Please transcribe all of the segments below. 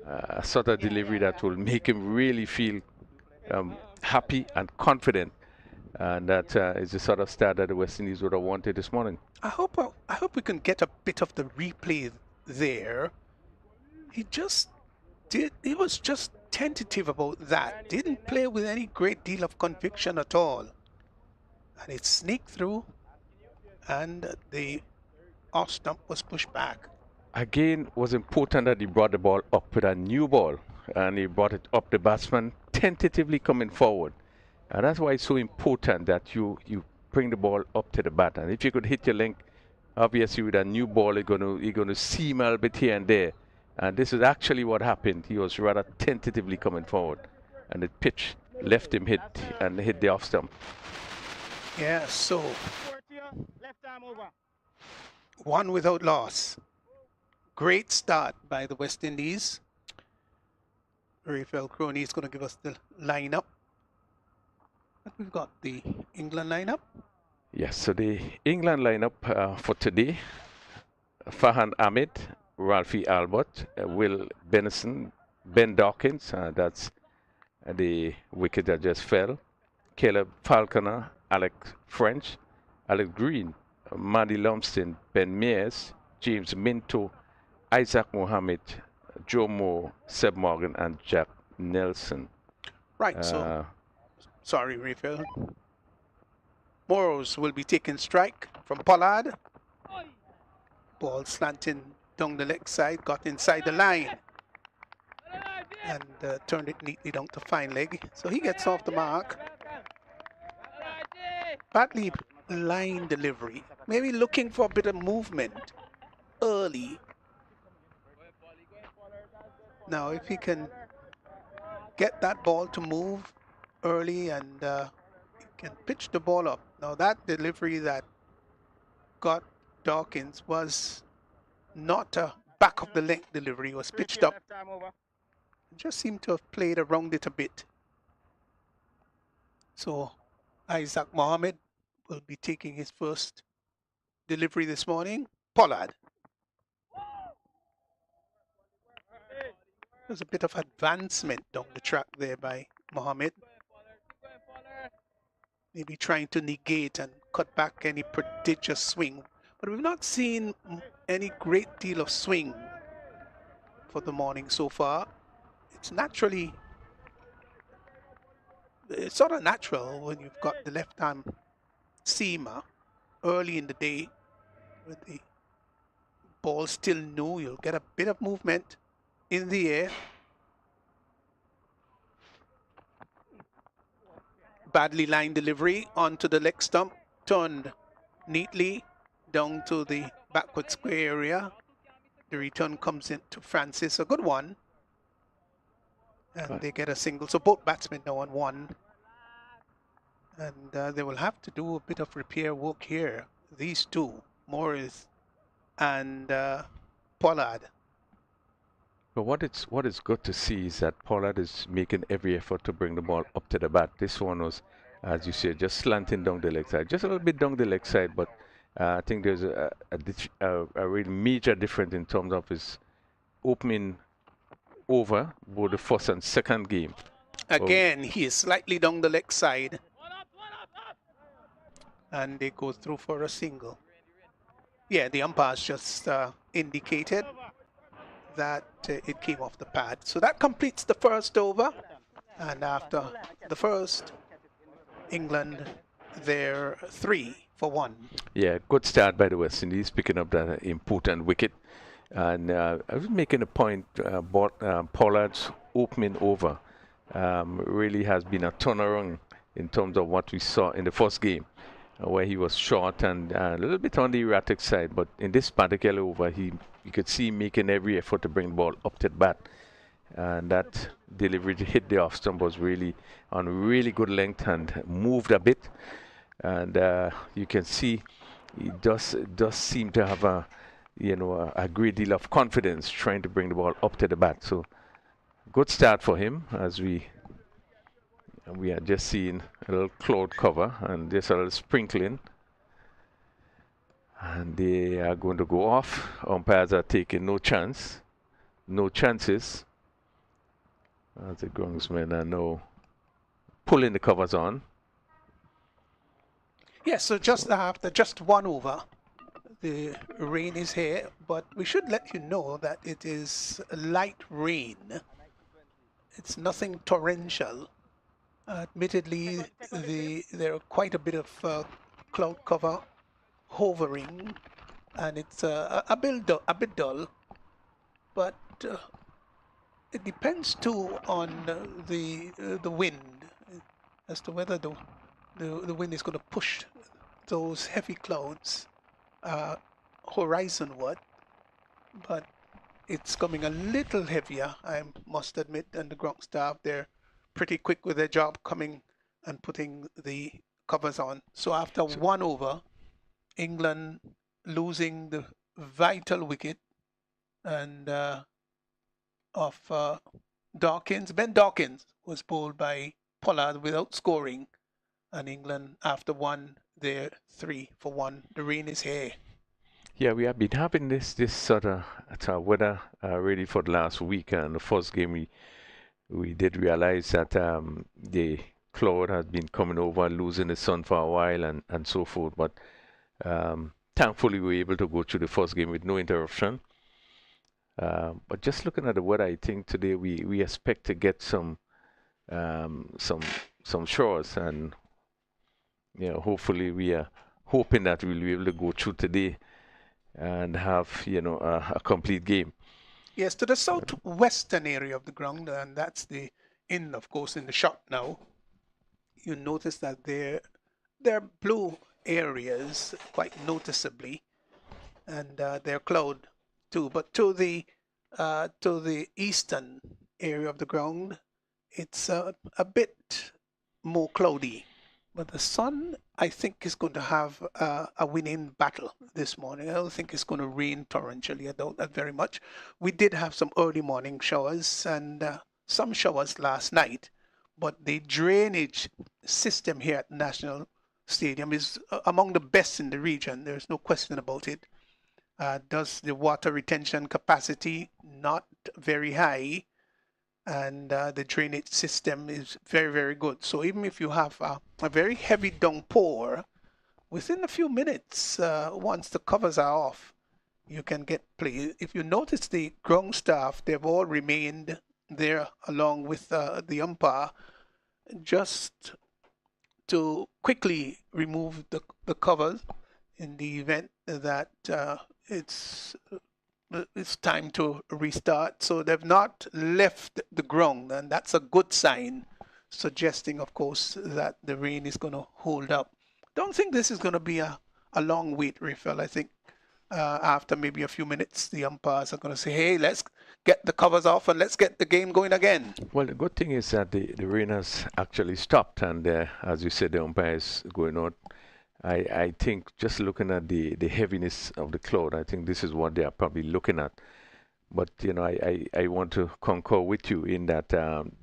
a sort of delivery that will make him really feel happy and confident. And that is the sort of start that the West Indies would have wanted this morning. I hope we can get a bit of the replay there. He was just tentative about that. Didn't play with any great deal of conviction at all. And it sneaked through, and the off stump was pushed back. Again, was important that he brought the ball up with a new ball, and he brought it up the batsman tentatively coming forward. And that's why it's so important that you bring the ball up to the bat. And if you could hit your length, obviously with a new ball, you're gonna seam a little bit here and there. And this is actually what happened. He was rather tentatively coming forward, and the pitch left him hit the off stump. Yeah, so 1 without loss. Great start by the West Indies. Rafael Crony is going to give us the lineup. But we've got the England lineup. Yes, so the England lineup for today: Farhan Ahmed, Ralphie Albert, Will Benison, Ben Dawkins, that's the wicket that just fell, Caleb Falconer, Alex French, Alex Green, Maddy Lumsden, Ben Mears, James Minto, Isaac Mohammed, Joe Moore, Seb Morgan, and Jack Nelson. Right, so, sorry, Rafael. Morrows will be taking strike from Pollard. Ball slanting down the leg side, got inside the line, and turned it neatly down to fine leg. So he gets off the mark. Badly line delivery, maybe looking for a bit of movement early. Now, if he can get that ball to move early and he can pitch the ball up. Now, that delivery that got Dawkins was not a back of the length delivery, it was pitched up. Just seemed to have played around it a bit. So Isaac Mohammed will be taking his first delivery this morning. Pollard. There's a bit of advancement down the track there by Mohammed. Maybe trying to negate and cut back any prodigious swing. But we've not seen any great deal of swing for the morning so far. It's sort of natural when you've got the left-hand seamer early in the day with the ball still new. You'll get a bit of movement in the air. Badly lined delivery onto the leg stump, turned neatly down to the backward square area. The return comes into Francis, a good one. And they get a single. So both batsmen now on one. And they will have to do a bit of repair work here. These two, Morris and Pollard. But what is good to see is that Pollard is making every effort to bring the ball up to the bat. This one was, as you said, just slanting down the leg side, just a little bit down the leg side. But I think there's a really major difference in terms of his opening over both the first and second game. Again, he is slightly down the leg side. And they go through for a single. Yeah, the umpires just indicated that it came off the pad. So that completes the first over. And after the first, England, they're 3 for 1. Yeah, good start by the West Indies, picking up that important wicket. And I was making a point, Pollard's opening over really has been a turnaround in terms of what we saw in the first game, where he was short and a little bit on the erratic side. But in this particular over, you could see him making every effort to bring the ball up to the bat. And that delivery to hit the off stump was really on really good length and moved a bit. And you can see he does seem to have a great deal of confidence trying to bring the ball up to the bat. So good start for him, as we are just seeing a little cloud cover and just a little sprinkling. And they are going to go off. Umpires are taking no chances. as the groundsmen are now pulling the covers on. Yes, so just after just 1 over, the rain is here, but we should let you know that it is light rain. It's nothing torrential. Admittedly, there are quite a bit of cloud cover hovering, and it's a bit dull, but it depends too on the wind as to whether the wind is going to push those heavy clouds horizonward, but it's coming a little heavier, I must admit, and the ground staff, they're pretty quick with their job coming and putting the covers on. So after 1 over, England losing the vital wicket and of Dawkins. Ben Dawkins was bowled by Pollard without scoring, and England after one, they're 3 for 1. The rain is here. Yeah, we have been having this sort of weather really for the last week. And the first game, we did realize that the cloud has been coming over, losing the sun for a while, and so forth. But thankfully, we were able to go through the first game with no interruption. But just looking at the weather, I think today we expect to get some showers, and hopefully we are hoping that we'll be able to go through today and have a complete game. Yes, to the southwestern area of the ground, and that's of course, in the shot now. You notice that there are blue areas quite noticeably, and they're cloud too. But to the eastern area of the ground, it's a bit more cloudy. But the sun, I think, is going to have a winning battle this morning. I don't think it's going to rain torrentially. I doubt that very much. We did have some early morning showers and some showers last night, but the drainage system here at National Stadium is among the best in the region. There's no question about it. Does the water retention capacity not very high, and the drainage system is very, very good. So even if you have a very heavy downpour, within a few minutes, once the covers are off, you can get play. If you notice the ground staff, they've all remained there along with the umpire, just to quickly remove the covers in the event that it's time to restart. So they've not left the ground, and that's a good sign, suggesting, of course, that the rain is going to hold up. Don't think this is going to be a long wait, Raphael. I think after maybe a few minutes, the umpires are going to say, hey, let's get the covers off and let's get the game going again. Well, the good thing is that the rain has actually stopped, and as you said, the umpire is going out. I think just looking at the heaviness of the cloud, I think this is what they are probably looking at. But I want to concur with you in that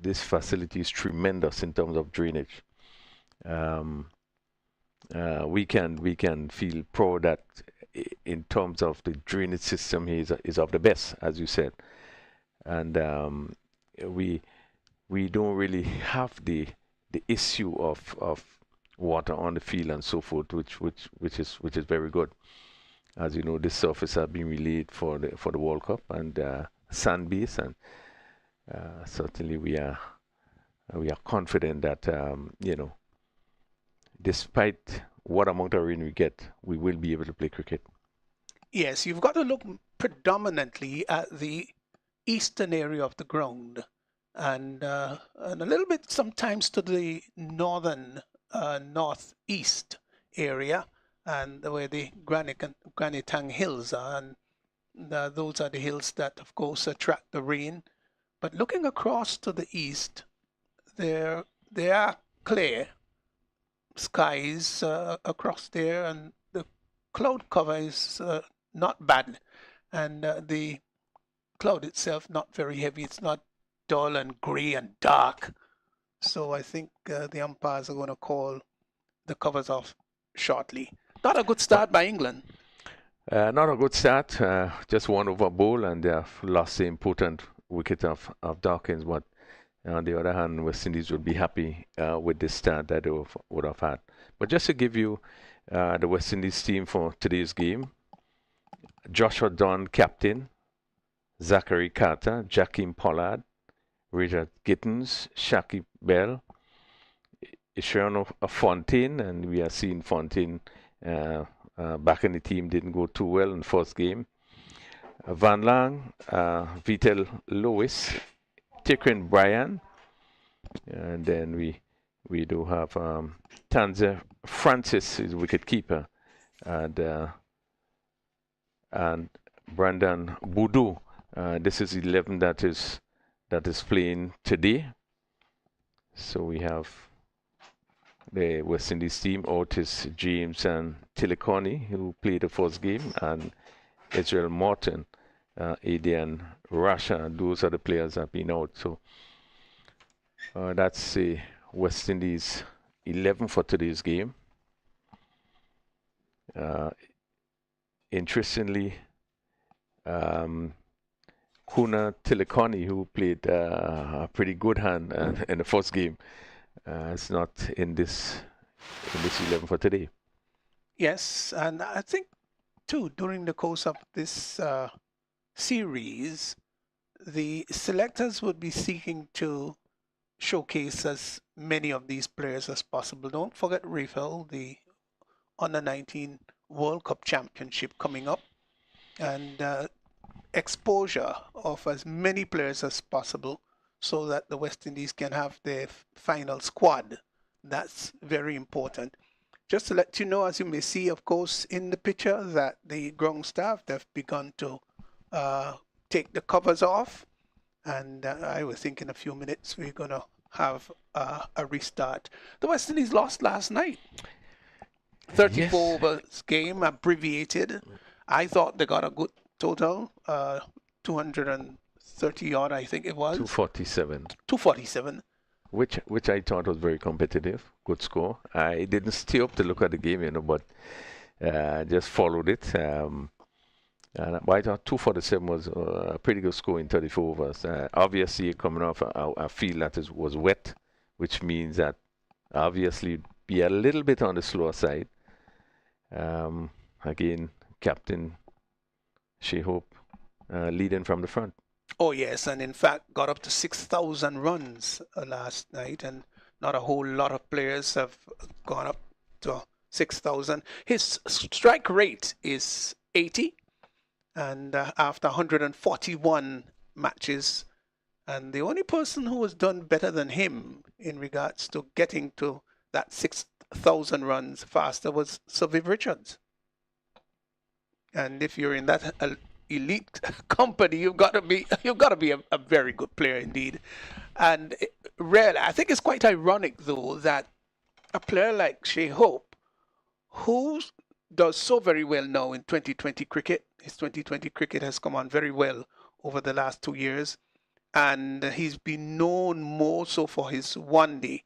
this facility is tremendous in terms of drainage. We can feel proud that in terms of the drainage system here is of the best, as you said, and we don't really have the issue of water on the field and so forth, which is very good. As you know, this surface has been relayed for the World Cup and sand base, and certainly we are confident that despite what amount of rain we get, we will be able to play cricket. Yes, you've got to look predominantly at the eastern area of the ground, and a little bit sometimes to the northeast area, and where the Granitang Hills are, and those are the hills that, of course, attract the rain. But looking across to the east, there are clear skies across there, and the cloud cover is not bad, and the cloud itself not very heavy. It's not dull and grey and dark. So I think the umpires are going to call the covers off shortly. Not a good start by England. Not a good start. Just 1 over bowl, and they have lost the important wicket of Dawkins. But On the other hand, West Indies would be happy with the start that they would have had. But just to give you the West Indies team for today's game: Joshua Don, captain; Zachary Carter, Jakeem Pollard, Richard Gittins, Shaki Bell, Ishano Fontaine, and we are seeing Fontaine back in the team, didn't go too well in the first game. Van Lang, Vitel Lewis, Tikrin Bryan, and then we do have Tanzer Francis, is wicketkeeper, and Brandon Boudou. This is 11 that is playing today. So we have the West Indies team: Otis James and Tilliconi, who played the first game, and Israel Morton, Adian Rasha. Those are the players that have been out. So that's the West Indies 11 for today's game. Interestingly, Kuna Tilliconi, who played a pretty good hand in the first game, is not in this 11 for today. Yes, and I think too during the course of this series, the selectors would be seeking to showcase as many of these players as possible. Don't forget, Rafael, the Under-19 World Cup Championship coming up, and exposure of as many players as possible so that the West Indies can have their final squad. That's very important. Just to let you know, as you may see, of course, in the picture, that the ground staff, they've begun to take the covers off. And I was thinking a few minutes we're going to have a restart. The West Indies lost last night. 34 overs game, abbreviated. I thought they got a good total, 230 odd, I think it was. 247. 247. Which I thought was very competitive. Good score. I didn't stay up to look at the game, but just followed it. And I thought 247 was a pretty good score in 34 overs. Obviously, coming off a field that was wet, which means that obviously be a little bit on the slower side. Again, Captain Shai Hope leading from the front. Oh, yes, and in fact got up to 6,000 runs last night, and not a whole lot of players have gone up to 6,000. His strike rate is 80, and after 141 matches, and the only person who has done better than him in regards to getting to that 6,000 runs faster was Sir Viv Richards. And if you're in that elite company, you've got to be a very good player indeed. And really, I think it's quite ironic though that a player like Shai Hope, who does so very well now in 2020 cricket, his 2020 cricket has come on very well over the last 2 years, and he's been known more so for his one-day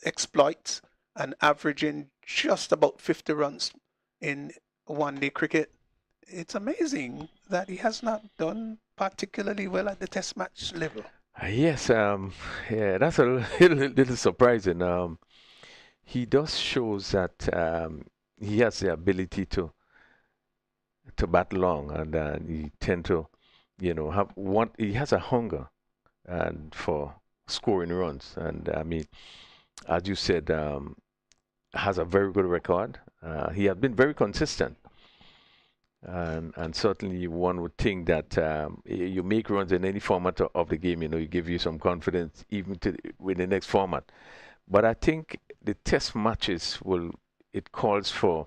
exploits and averaging just about 50 runs in one-day cricket. It's amazing that he has not done particularly well at the test match level. Yes, yeah, that's a little surprising. He does shows that he has the ability to bat long, and he tend to, have one. He has a hunger and for scoring runs, and I mean, as you said, has a very good record. He has been very consistent. And certainly one would think that you make runs in any format of the game, it give you some confidence even with the next format. But I think the test matches it calls for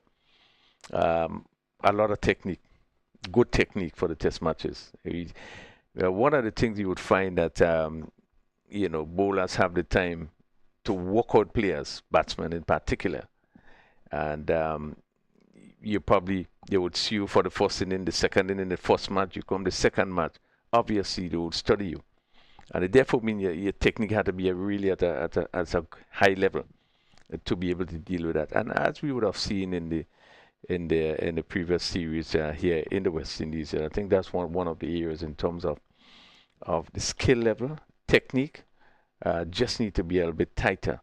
a lot of technique, good technique for the test matches. One of the things you would find that, bowlers have the time to work out players, batsmen in particular. And they would see you for the first inning, the second inning, the first match. You come the second match. Obviously, they would study you, and it therefore means your technique had to be really at a high level to be able to deal with that. And as we would have seen in the previous series here in the West Indies, I think that's one of the areas in terms of the skill level, technique, just need to be a little bit tighter.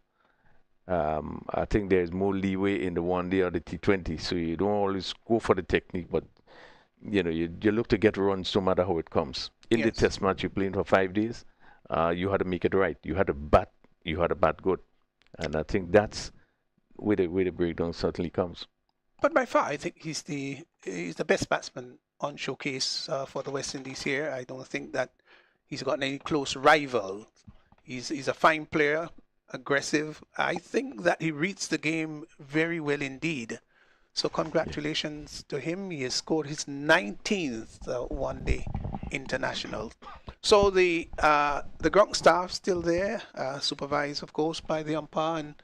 I think there's more leeway in the one day or the T20, so you don't always go for the technique, but you look to get runs no matter how it comes. In the Yes. test match you're playing for 5 days, you had to make it right. You had to bat good, and I think that's where the breakdown certainly comes. But by far, I think he's the best batsman on showcase for the West Indies here. I don't think that he's got any close rival. He's a fine player, aggressive. I think that he reads the game very well indeed. So congratulations to him. He has scored his 19th one-day international. So the ground staff still there, supervised of course by the umpire, and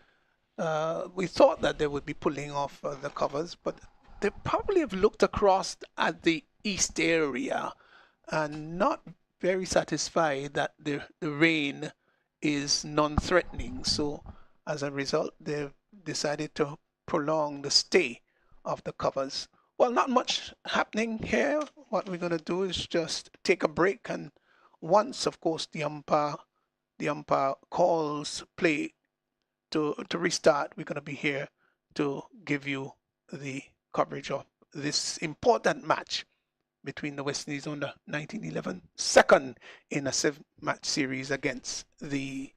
we thought that they would be pulling off the covers, but they probably have looked across at the east area and not very satisfied that the rain is non-threatening. So as a result, they've decided to prolong the stay of the covers. Well, not much happening here. What we're going to do is just take a break, and once, of course, the umpire calls play to restart, we're going to be here to give you the coverage of this important match between the West Indies under 1911, second in a 7-match series against the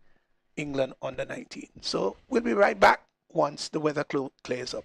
England under 19. So we'll be right back once the weather clears up.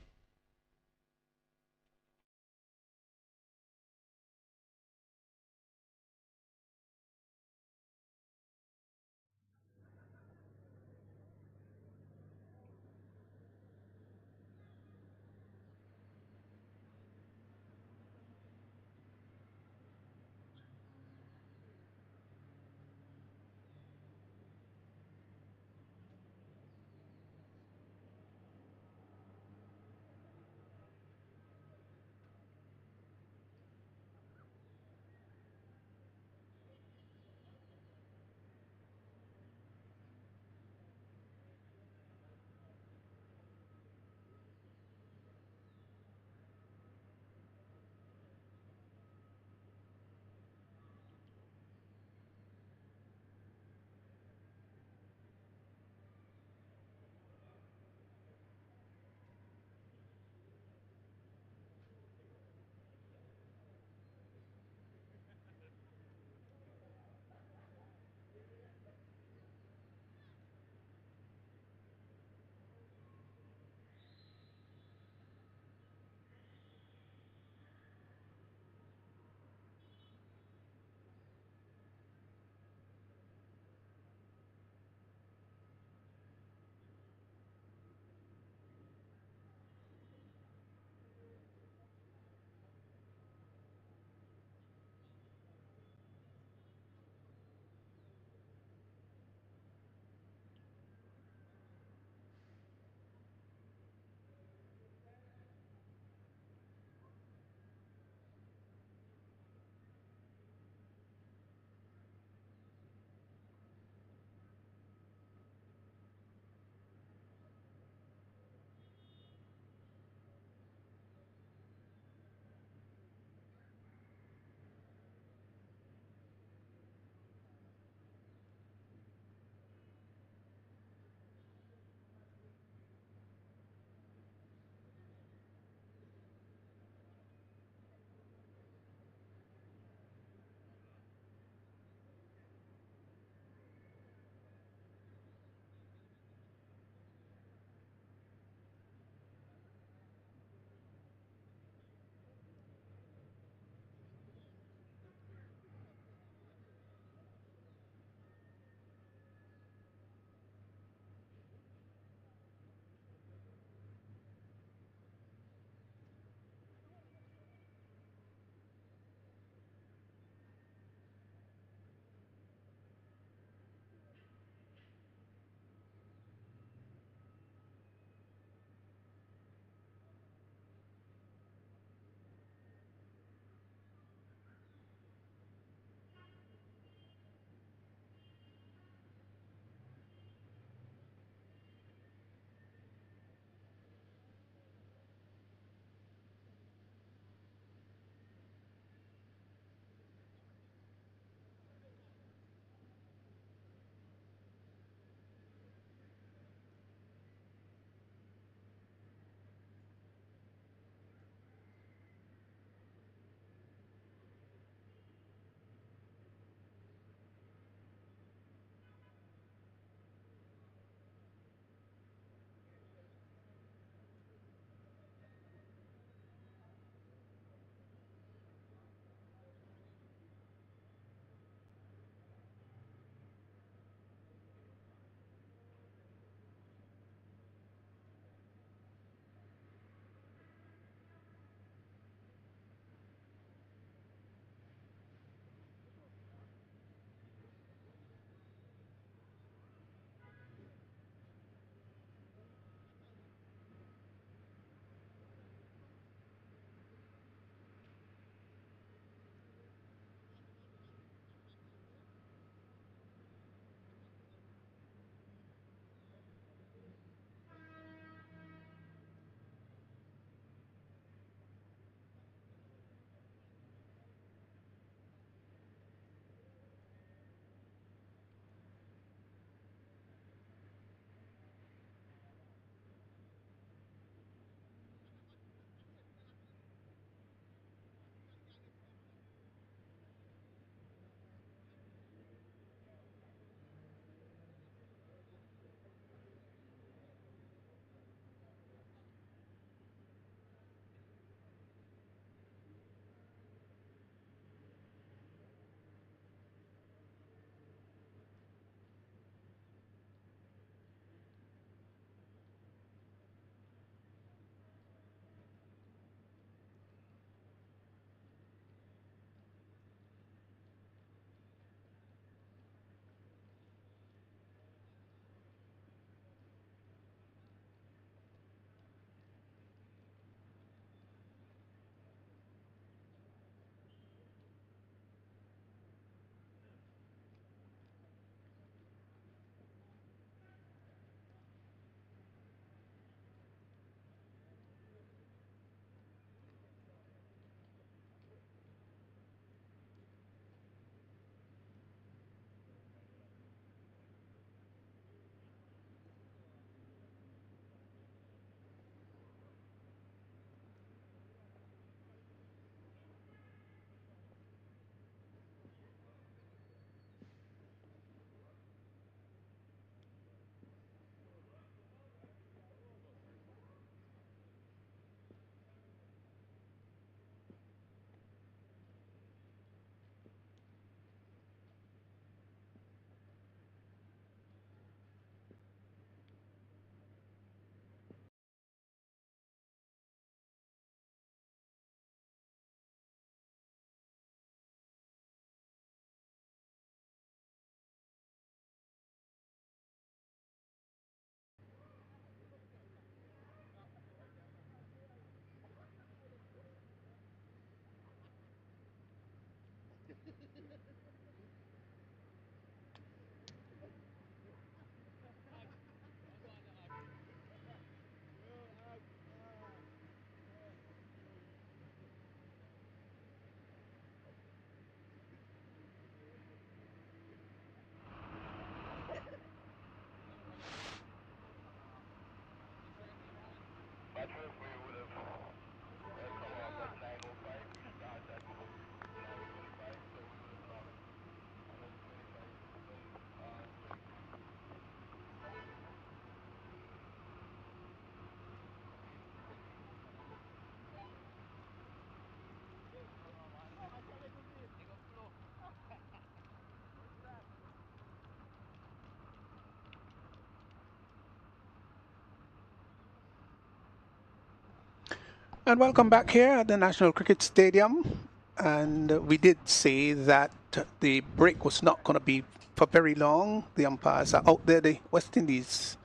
And welcome back here at the National Cricket Stadium. And we did say that the break was not going to be for very long. The umpires are out there. The West Indies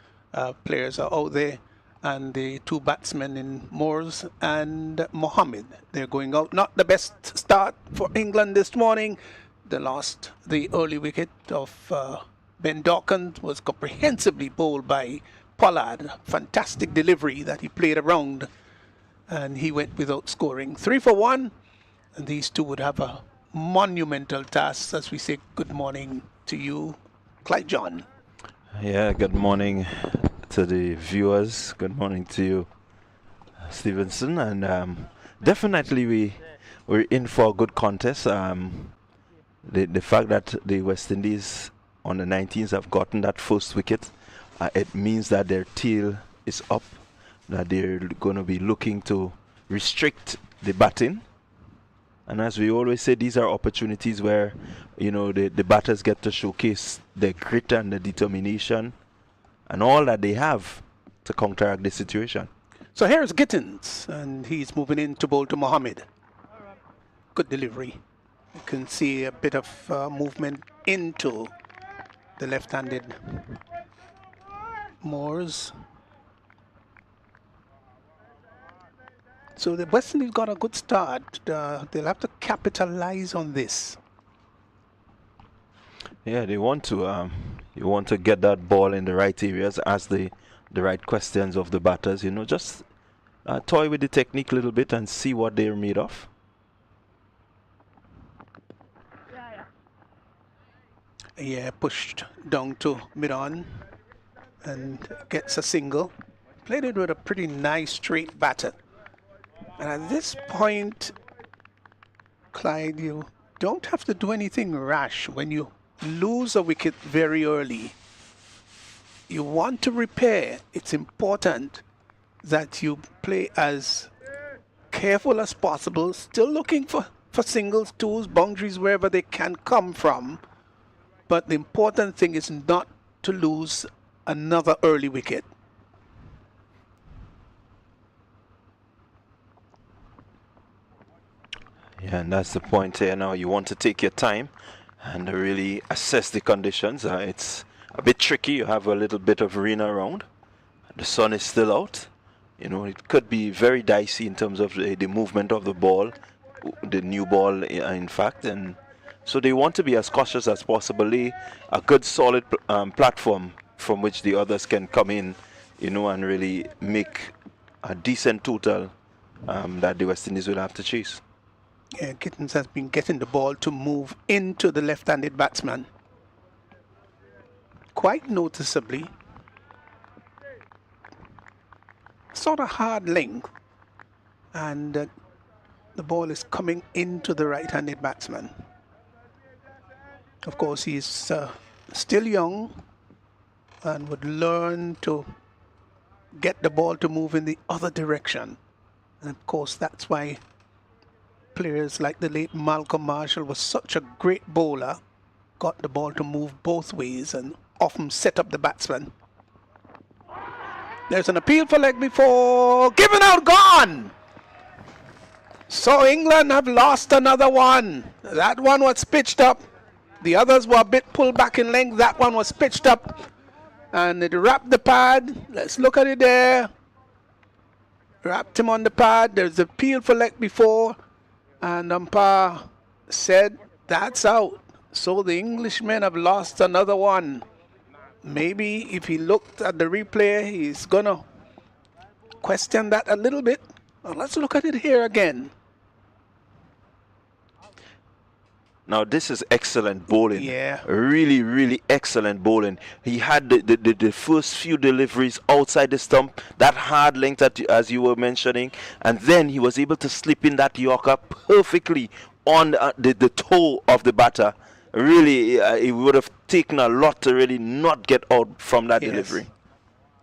players are out there. And the two batsmen in Moores and Mohammed, they're going out. Not the best start for England this morning. They lost the early wicket of Ben Dawkins, was comprehensively bowled by Pollard. Fantastic delivery that he played around, and he went without scoring. 3 for 1, and these two would have a monumental task as we say good morning to you, Clyde John. Yeah, good morning to the viewers. Good morning to you, Stevenson. And definitely we're in for a good contest. The fact that the West Indies on the 19th have gotten that first wicket, it means that their tail is up, that they're going to be looking to restrict the batting. And as we always say, these are opportunities where, you know, the batters get to showcase their grit and the determination and all that they have to counteract the situation. So here's Gittins, and he's moving in to bowl to Mohammed. Good delivery. You can see a bit of movement into the left-handed Moores. So the West Indies got a good start. They'll have to capitalize on this. Yeah, they want to. You want to get that ball in the right areas, ask the right questions of the batters. You know, just toy with the technique a little bit and see what they're made of. Yeah, pushed down to mid-on and gets a single. Played it with a pretty nice straight batter. And at this point, Clyde, you don't have to do anything rash when you lose a wicket very early. You want to repair. It's important that you play as careful as possible, still looking for singles, twos, boundaries, wherever they can come from. But the important thing is not to lose another early wicket. Yeah, and that's the point here now. You want to take your time and really assess the conditions. It's a bit tricky. You have a little bit of rain around. The sun is still out. You know, it could be very dicey in terms of the movement of the ball, the new ball, in fact. And so they want to be as cautious as possible. A good solid platform from which the others can come in, you know, and really make a decent total that the West Indies will have to chase. Yeah, Gittins has been getting the ball to move into the left-handed batsman quite noticeably. Sort of hard length, and the ball is coming into the right-handed batsman. Of course, he's still young and would learn to get the ball to move in the other direction. And of course, that's why players like the late Malcolm Marshall was such a great bowler, got the ball to move both ways and often set up the batsman. There's an appeal for leg before, given out, gone! So England have lost another one. That one was pitched up. The others were a bit pulled back in length. That one was pitched up and it wrapped the pad. Let's look at it there. Wrapped him on the pad. There's an appeal for leg before. And umpire said that's out. So the Englishmen have lost another one. Maybe if he looked at the replay, he's gonna question that a little bit. Well, let's look at it here again. Now this is excellent bowling. Yeah. Really, really excellent bowling. He had the first few deliveries outside the stump, that hard length that, as you were mentioning, and then he was able to slip in that Yorker perfectly on the toe of the batter. Really, it would have taken a lot to really not get out from that delivery.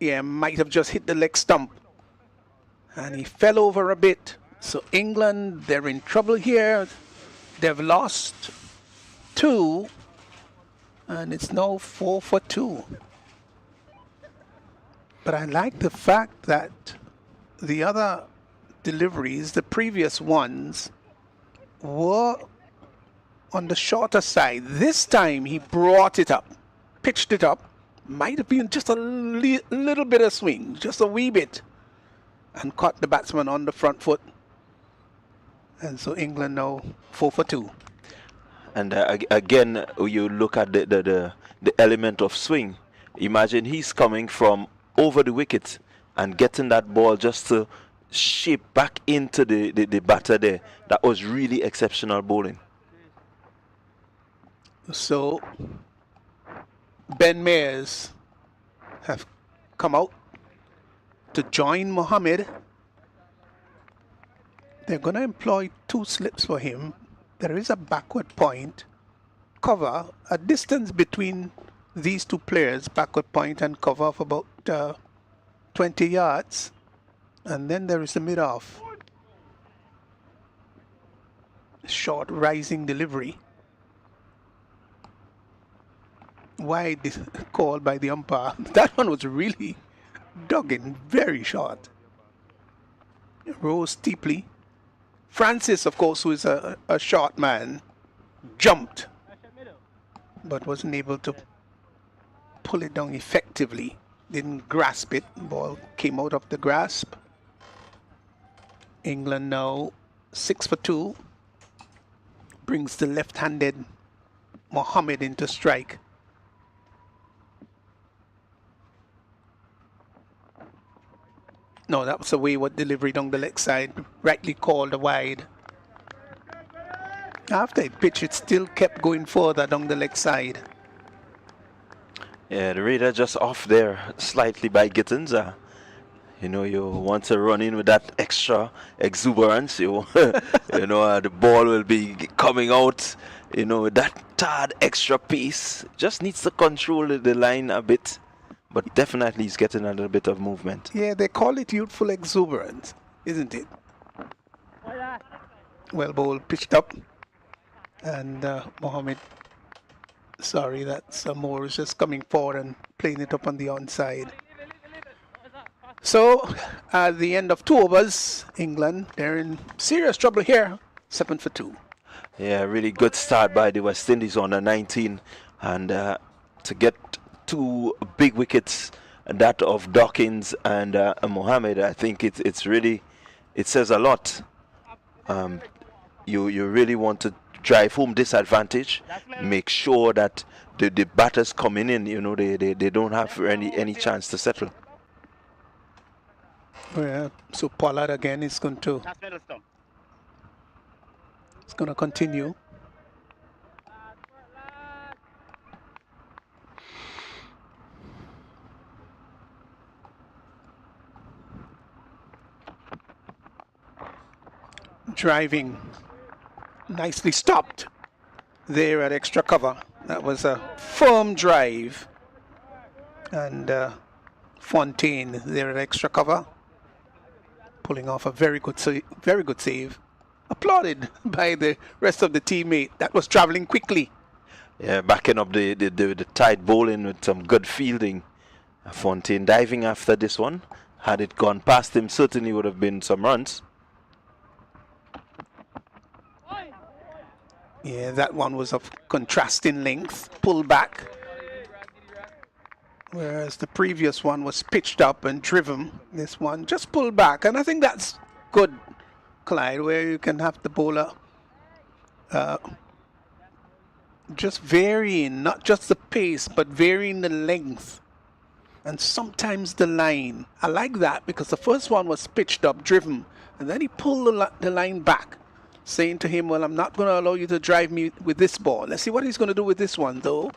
Yeah, might have just hit the leg stump. And he fell over a bit. So England, they're in trouble here. They've lost 2, and it's now 4 for 2. But I like the fact that the other deliveries, the previous ones, were on the shorter side. This time he brought it up, pitched it up. Might have been just a little bit of swing, just a wee bit, and caught the batsman on the front foot. And so England now 4 for 2. And again, you look at the element of swing. Imagine he's coming from over the wicket and getting that ball just to shape back into the batter there. That was really exceptional bowling. So Ben Mayers have come out to join Mohammed. They're going to employ 2 slips for him. There is a backward point cover, a distance between these 2 players, backward point and cover of about 20 yards. And then there is a mid-off. Short rising delivery. Wide call by the umpire. That one was really dug in, very short. Rose steeply. Francis, of course, who is a short man, jumped, but wasn't able to pull it down effectively. Didn't grasp it. Ball came out of the grasp. England now 6 for 2. Brings the left-handed Mohammed into strike. No, that was a wayward delivery down the leg side, rightly called a wide. After it pitched, it still kept going further down the leg side. Yeah, the radar just off there slightly by Gittins. You know, you want to run in with that extra exuberance. The ball will be coming out, with that tad extra piece. Just needs to control the line a bit. But definitely he's getting a little bit of movement. Yeah, they call it youthful exuberance, isn't it? Well bowled, pitched up. And Mohammed, sorry, that's Moore is just coming forward and playing it up on the onside. So, at the end of 2 overs, England, they're in serious trouble here. 7 for 2. Yeah, really good start by the West Indies on the 19. And to get 2 big wickets, that of Dawkins and Mohammed, I think it's really, it says a lot. You really want to drive home this advantage, make sure that the batters coming in, they don't have any chance to settle. Yeah, so Pollard again is going to continue. Driving, nicely stopped there at extra cover. That was a firm drive. And Fontaine there at extra cover, pulling off a very good save. Applauded by the rest of the teammate that was traveling quickly. Yeah, backing up the tight bowling with some good fielding. Fontaine diving after this one. Had it gone past him, certainly would have been some runs. Yeah, that one was of contrasting length, pull back. Whereas the previous one was pitched up and driven. This one just pulled back. And I think that's good, Clyde, where you can have the bowler just varying, not just the pace, but varying the length and sometimes the line. I like that because the first one was pitched up, driven, and then he pulled the line back, saying to him, well, I'm not going to allow you to drive me with this ball. Let's see what he's going to do with this one, though.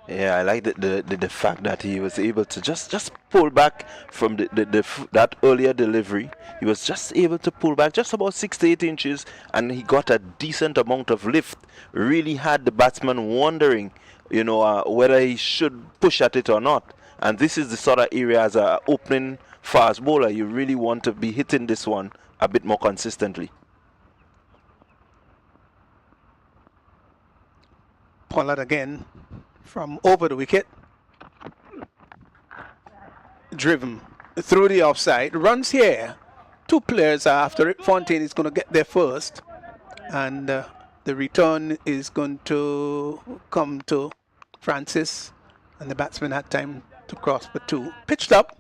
Yeah, I like the fact that he was able to just pull back from that earlier delivery. He was just able to pull back just about 6 to 8 inches, and he got a decent amount of lift. Really had the batsman wondering, whether he should push at it or not. And this is the sort of area as an opening fast bowler, you really want to be hitting this one a bit more consistently. Pollard again from over the wicket. Driven. through the offside. Runs here. Two players are after it. Fontaine is going to get there first. And the return is going to come to Francis. And the batsman had time to cross for two. Pitched up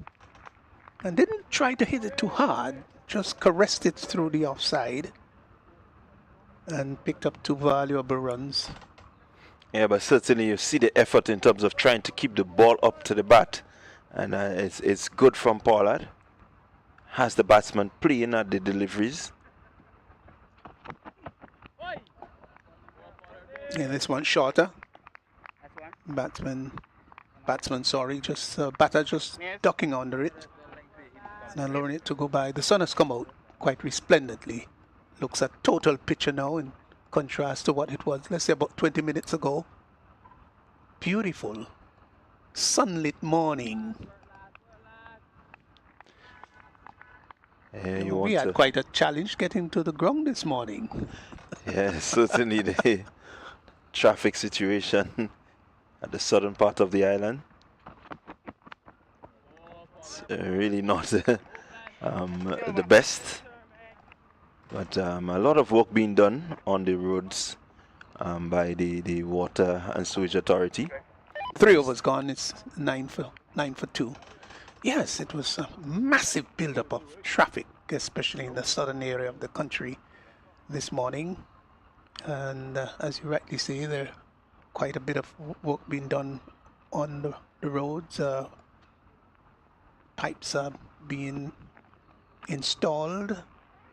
and didn't try to hit it too hard. Just caressed it through the offside. And picked up two valuable runs. Yeah, but certainly you see the effort in terms of trying to keep the ball up to the bat. And it's good from Pollard. Has the batsman playing at the deliveries. Yeah, this one shorter. Batsman, sorry, just batter just ducking under it and allowing it to go by. The sun has come out quite resplendently. Looks a total picture now in contrast to what it was, let's say, about 20 minutes ago. Beautiful sunlit morning. We had quite a challenge getting to the ground this morning. Yeah, certainly the traffic situation at the southern part of the island. It's really not the best. But a lot of work being done on the roads by the Water and Sewage Authority. 3 overs gone. It's 9 for 2. Yes, it was a massive buildup of traffic, especially in the southern area of the country this morning. And as you rightly say, there quite a bit of work being done on the roads. Pipes are being installed.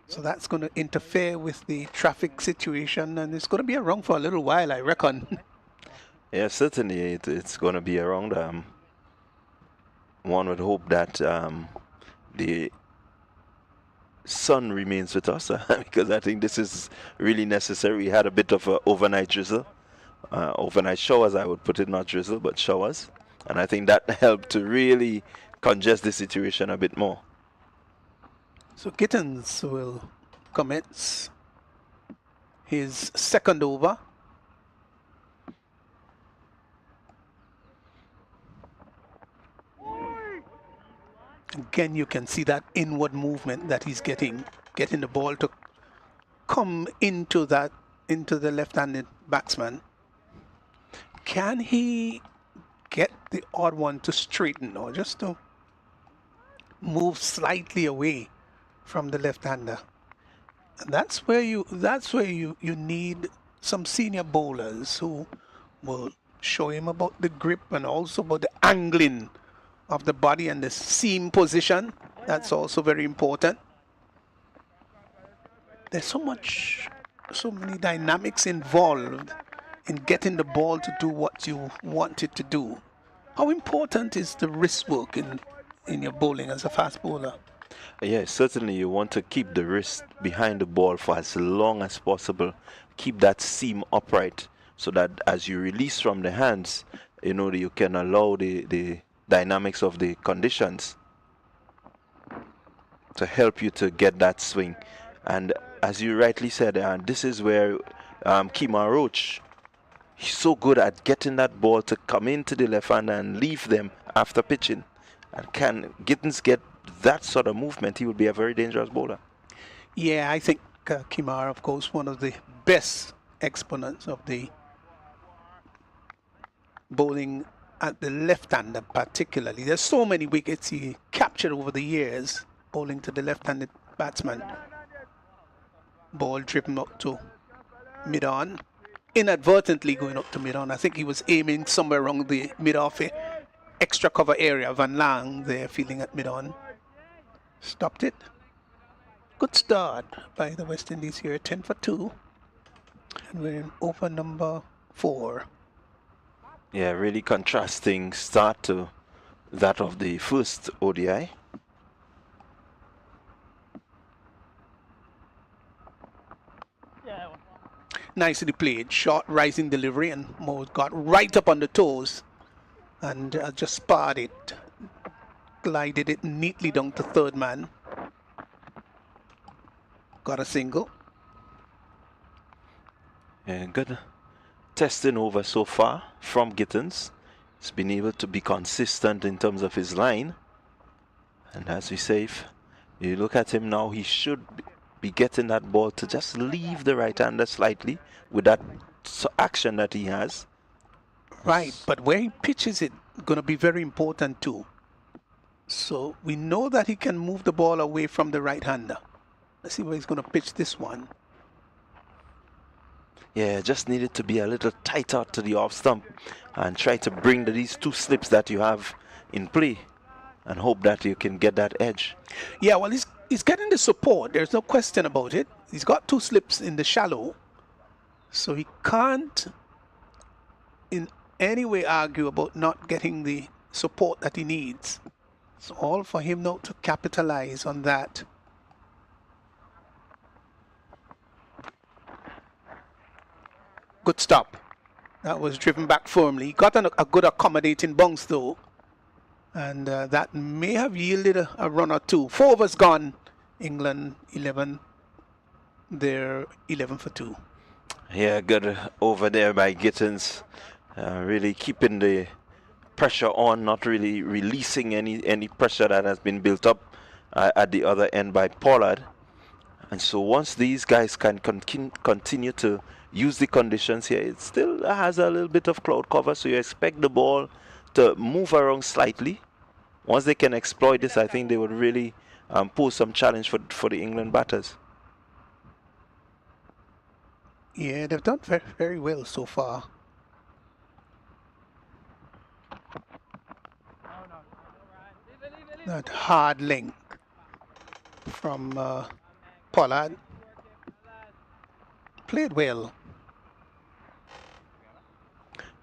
So that's going to interfere with the traffic situation, and it's going to be around for a little while, I reckon. Yeah, certainly it's going to be around. One would hope that the sun remains with us because I think this is really necessary. We had a bit of an overnight drizzle. Overnight showers, I would put it, not drizzle, but showers. And I think that helped to really congest the situation a bit more. So Gittins will commence his second over. Again, you can see that inward movement that he's getting the ball to come into the left-handed batsman. Can he get the odd one to straighten or just to move slightly away from the left-hander? And that's where you need some senior bowlers who will show him about the grip and also about the angling of the body and the seam position. That's also very important. There's so many dynamics involved in getting the ball to do what you want it to do. How important is the wrist work in your bowling as a fast bowler? Yeah, certainly you want to keep the wrist behind the ball for as long as possible. Keep that seam upright so that as you release from the hands, you can allow the dynamics of the conditions to help you to get that swing. And as you rightly said, this is where Kemar Roach, he's so good at getting that ball to come into the left hand and leave them after pitching. And can Gittins get that sort of movement, he would be a very dangerous bowler. Yeah, I think Kemar, of course, one of the best exponents of the bowling at the left-hander particularly. There's so many wickets he captured over the years bowling to the left-handed batsman. Ball driven up to mid-on, inadvertently going up to mid-on. I think he was aiming somewhere around the mid-off extra cover area. Van Lang there fielding at mid-on. Stopped it. Good start by the West Indies here, 10 for 2. And we're in over number 4. Yeah, really contrasting start to that of the first ODI. Nicely played, short rising delivery, and Mo got right up on the toes and just sparred it, glided it neatly down to third man. Got a single. Yeah, good testing over so far from Gittins. He's been able to be consistent in terms of his line. And as we say, if you look at him now, he should be getting that ball to just leave the right-hander slightly with that action that he has. Right, but where he pitches it going to be very important too. So we know that he can move the ball away from the right-hander. Let's see where he's going to pitch this one. Yeah, just needed to be a little tighter to the off stump and try to bring these two slips that you have in play and hope that you can get that edge. Yeah, well, he's getting the support. There's no question about it. He's got two slips in the shallow, so he can't in any way argue about not getting the support that he needs. It's all for him now to capitalize on that. Good stop. That was driven back firmly. He got a good accommodating bounce though. And that may have yielded a run or two. 4 overs gone. England 11. They're 11 for 2. Yeah, good over there by Gittins. Really keeping the pressure on, not really releasing any pressure that has been built up at the other end by Pollard. And so once these guys can continue to use the conditions here, it still has a little bit of cloud cover, so you expect the ball to move around slightly. Once they can exploit this, I think they would really pose some challenge for the England batters. Yeah, they've done very, very well so far. That hard length from Pollard. Played well.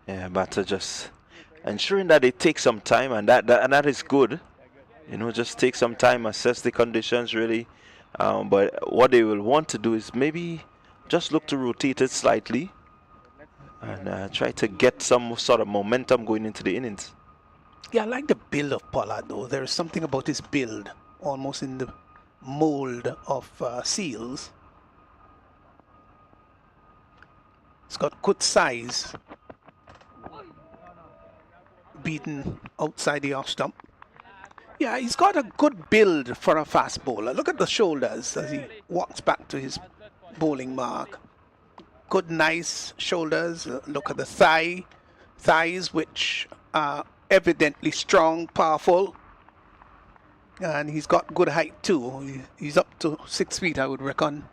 Yeah, batter just ensuring that they take some time, and that is good. You know, just take some time, assess the conditions really. But what they will want to do is maybe just look to rotate it slightly and try to get some sort of momentum going into the innings. Yeah, I like the build of Pollard though. There is something about his build, almost in the mold of Seals. It's got good size. Beaten outside the off stump. Yeah, he's got a good build for a fast bowler. Look at the shoulders as he walks back to his bowling mark. Good, nice shoulders. Look at the thighs, which are evidently strong, powerful. And he's got good height too. He's up to 6 feet, I would reckon.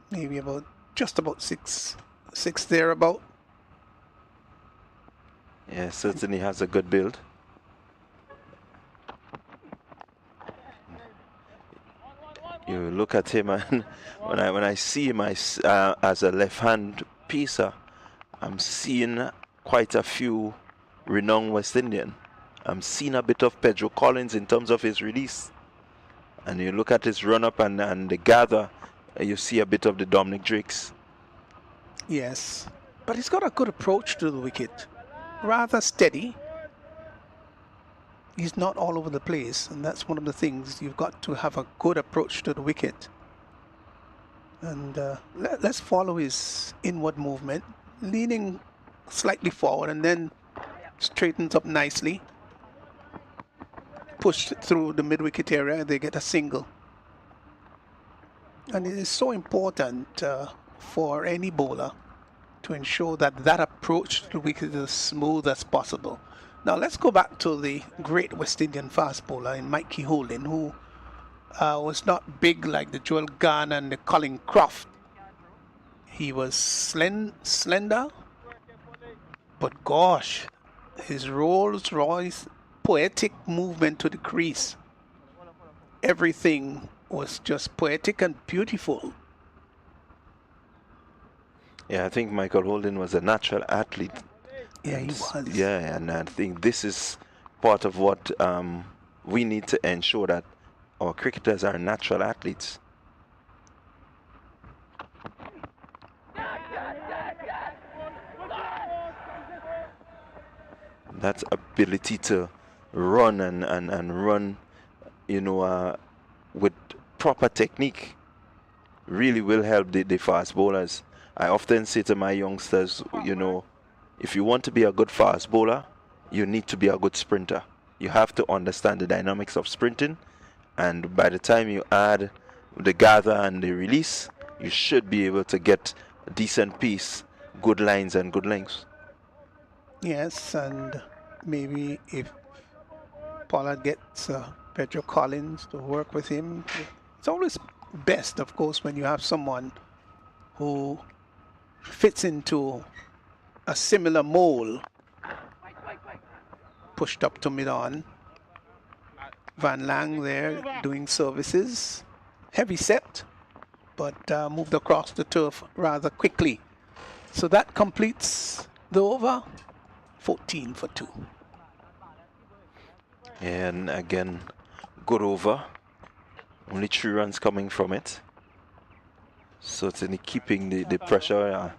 Maybe just about six thereabout. Yeah, certainly has a good build. You look at him, and when I see him as a left-hand pacer, I'm seeing quite a few renowned West Indian. I'm seeing a bit of Pedro Collins in terms of his release. And you look at his run-up and the gather, you see a bit of the Dominic Drakes. Yes, but he's got a good approach to the wicket. Rather steady. He's not all over the place, and that's one of the things. You've got to have a good approach to the wicket. And let's follow his inward movement, leaning slightly forward and then straightens up nicely. Pushed through the mid-wicket area, they get a single. And it is so important for any bowler to ensure that that approach to the wicket is as smooth as possible. Now let's go back to the great West Indian fast bowler in Mikey Holding, who was not big like the Joel Garner and the Colin Croft. He was slender, but gosh, his Rolls Royce poetic movement to the crease. Everything was just poetic and beautiful. Yeah, I think Michael Holding was a natural athlete. Yeah, he was. Yeah, and I think this is part of what we need to ensure, that our cricketers are natural athletes. That ability to run and run, you know, with proper technique really will help the fast bowlers. I often say to my youngsters, you know, if you want to be a good fast bowler, you need to be a good sprinter. you have to understand the dynamics of sprinting, and by the time you add the gather and the release, you should be able to get a decent piece, good lines and good lengths. Yes, and maybe if Pollard gets Pedro Collins to work with him, it's always best, of course, when you have someone who fits into a similar mold. Pushed up to mid-on. Van Lang there doing services. Heavy set, but moved across the turf rather quickly. So that completes the over. 14 for 2. And again, good over. Only 3 runs coming from it. Certainly keeping the pressure.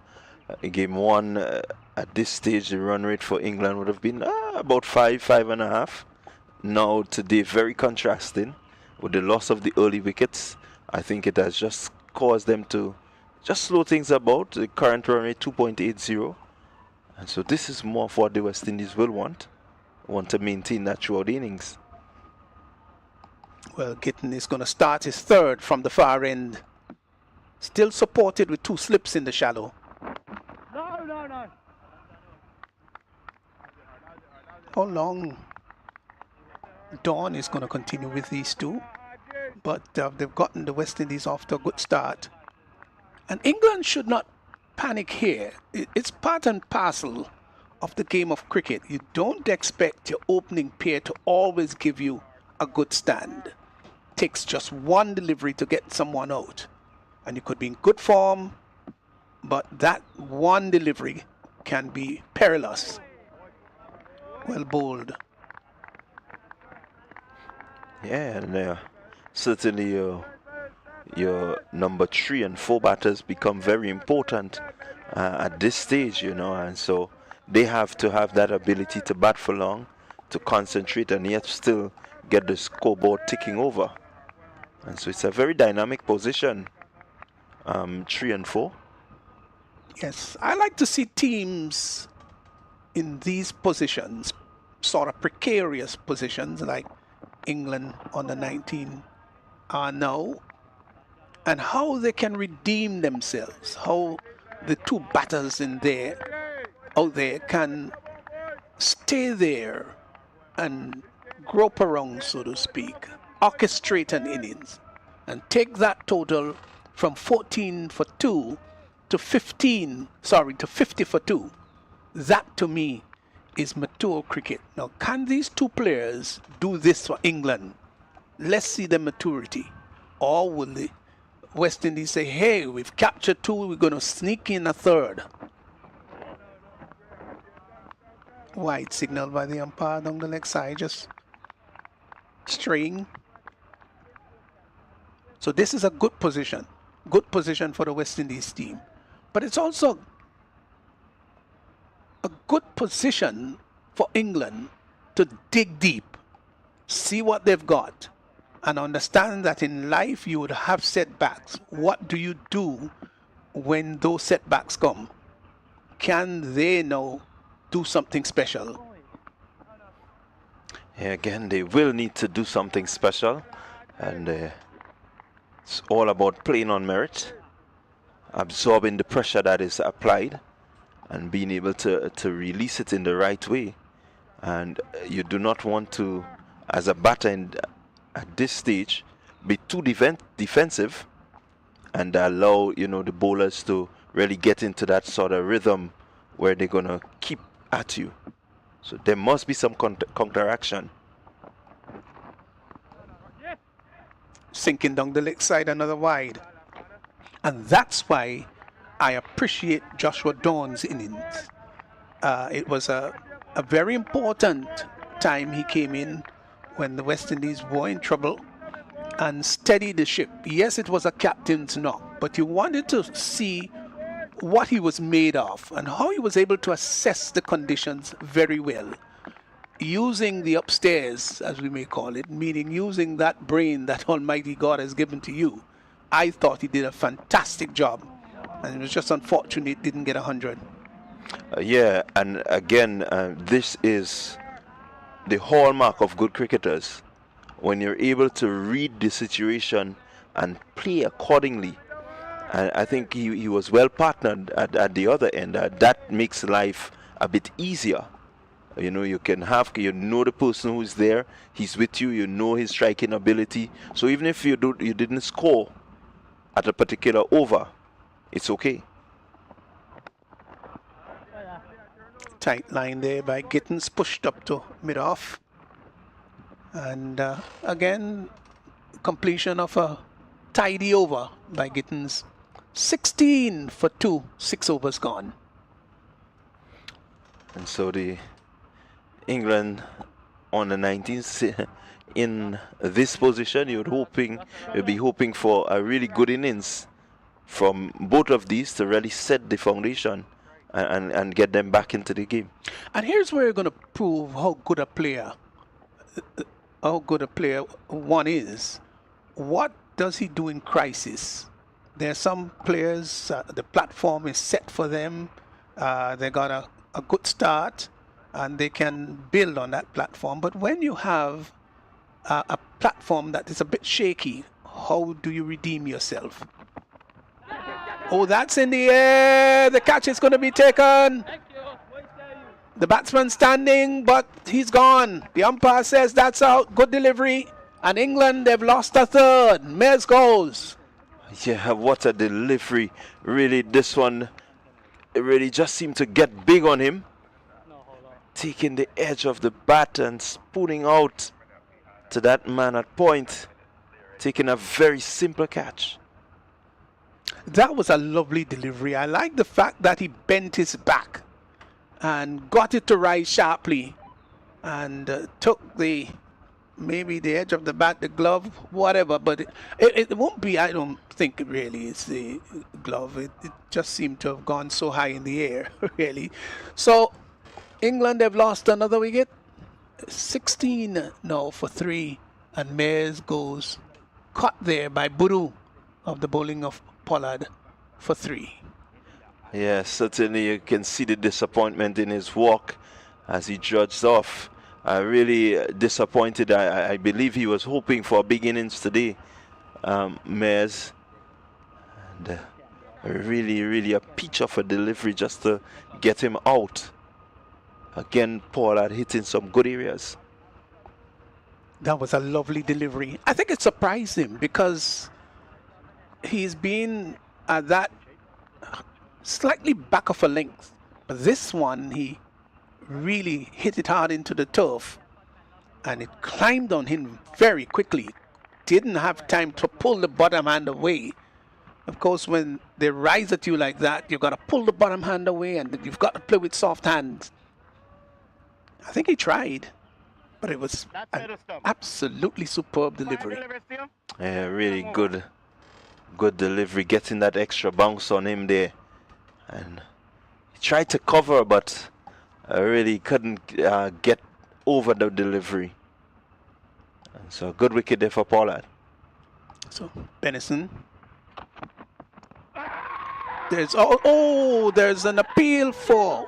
In game 1, at this stage, the run rate for England would have been about 5.5. Now today, very contrasting. With the loss of the early wickets, I think it has just caused them to just slow things about. The current run rate 2.80. And so this is more of what the West Indies will want to maintain that throughout the innings. Well, Gittin is going to start his third from the far end. Still supported with 2 slips in the shallow. No. How long Dawn is going to continue with these 2? But they've gotten the West Indies off to a good start. And England should not panic here. It's part and parcel of the game of cricket. You don't expect your opening pair to always give you a good stand. Takes just one delivery to get someone out. And you could be in good form, but that one delivery can be perilous. Well bowled. Yeah, and certainly your number 3 and 4 batters become very important at this stage, and so they have to have that ability to bat for long, to concentrate, and yet still get the scoreboard ticking over. And so it's a very dynamic position, 3 and 4. Yes, I like to see teams in these positions, sort of precarious positions like England under 19 are now, and how they can redeem themselves, how the 2 batters out there can stay there and grope around, so to speak, orchestrate an innings, and take that total from 14 for 2 to 50 for 2. That to me is mature cricket. Now, can these 2 players do this for England? Let's see the maturity. Or will the West Indies say, hey, we've captured 2, we're going to sneak in a third? Wide signal by the umpire down the leg side, just straying. So this is a good position for the West Indies team. But it's also a good position for England to dig deep, see what they've got, and understand that in life you would have setbacks. What do you do when those setbacks come? Can they now do something special? Yeah, again, they will need to do something special, and it's all about playing on merit, absorbing the pressure that is applied, and being able to release it in the right way. And you do not want to, as a batter at this stage, be too defensive and allow the bowlers to really get into that sort of rhythm where they're gonna keep at you. So there must be some counteraction. Sinking down the leg side, another wide. And that's why I appreciate Joshua Dawn's innings. It was a very important time he came in when the West Indies were in trouble and steadied the ship. Yes, it was a captain's knock, but you wanted to see what he was made of and how he was able to assess the conditions very well, using the upstairs, as we may call it, meaning using that brain that Almighty God has given to you. I thought he did a fantastic job, and it was just unfortunate it didn't get 100. Yeah, and again, this is the hallmark of good cricketers. When you're able to read the situation and play accordingly. And I think he was well partnered at the other end. That makes life a bit easier. You know, you know the person who's there, he's with you, you know his striking ability. So even if you didn't score at a particular over, it's okay. Tight line there by Gittins, pushed up to mid-off. And again, completion of a tidy over by Gittins. 16 for 2, 6 overs gone. And so the England on the 19th in this position, you'd be hoping for a really good innings from both of these to really set the foundation and get them back into the game. And here's where you're going to prove how good a player one is. What does he do in crisis? There are some players, the platform is set for them. They got a good start and they can build on that platform. But when you have a platform that is a bit shaky, how do you redeem yourself? Oh, that's in the air. The catch is going to be taken. The batsman standing, but he's gone. The umpire says that's out. Good delivery. And England, they've lost a third. Mares goes. Yeah, what a delivery. Really, this one, it really just seemed to get big on him. Taking the edge of the bat and spooning out to that man at point. Taking a very simple catch. That was a lovely delivery. I like the fact that he bent his back and got it to rise sharply and took maybe the edge of the bat, the glove, whatever, but it won't be, I don't think really it's the glove. It just seemed to have gone so high in the air, really. So England have lost another wicket. 16 now for 3, and Mares goes caught there by Buru of the bowling of Pollard for 3. Yeah, certainly you can see the disappointment in his walk as he judged off. Really disappointed. I believe he was hoping for a big innings today, Mares. And really a peach of a delivery just to get him out. Again, Pollard hitting some good areas. That was a lovely delivery. I think it surprised him because he's been at that slightly back of a length. But this one, he really hit it hard into the turf and it climbed on him very quickly. Didn't have time to pull the bottom hand away. Of course, when they rise at you like that, you've got to pull the bottom hand away and you've got to play with soft hands. I think he tried, but it was an absolutely superb delivery. Yeah, really good delivery, getting that extra bounce on him there. And he tried to cover, but I really couldn't get over the delivery. And so a good wicket there for Pollard. So Benison. There's there's an appeal for.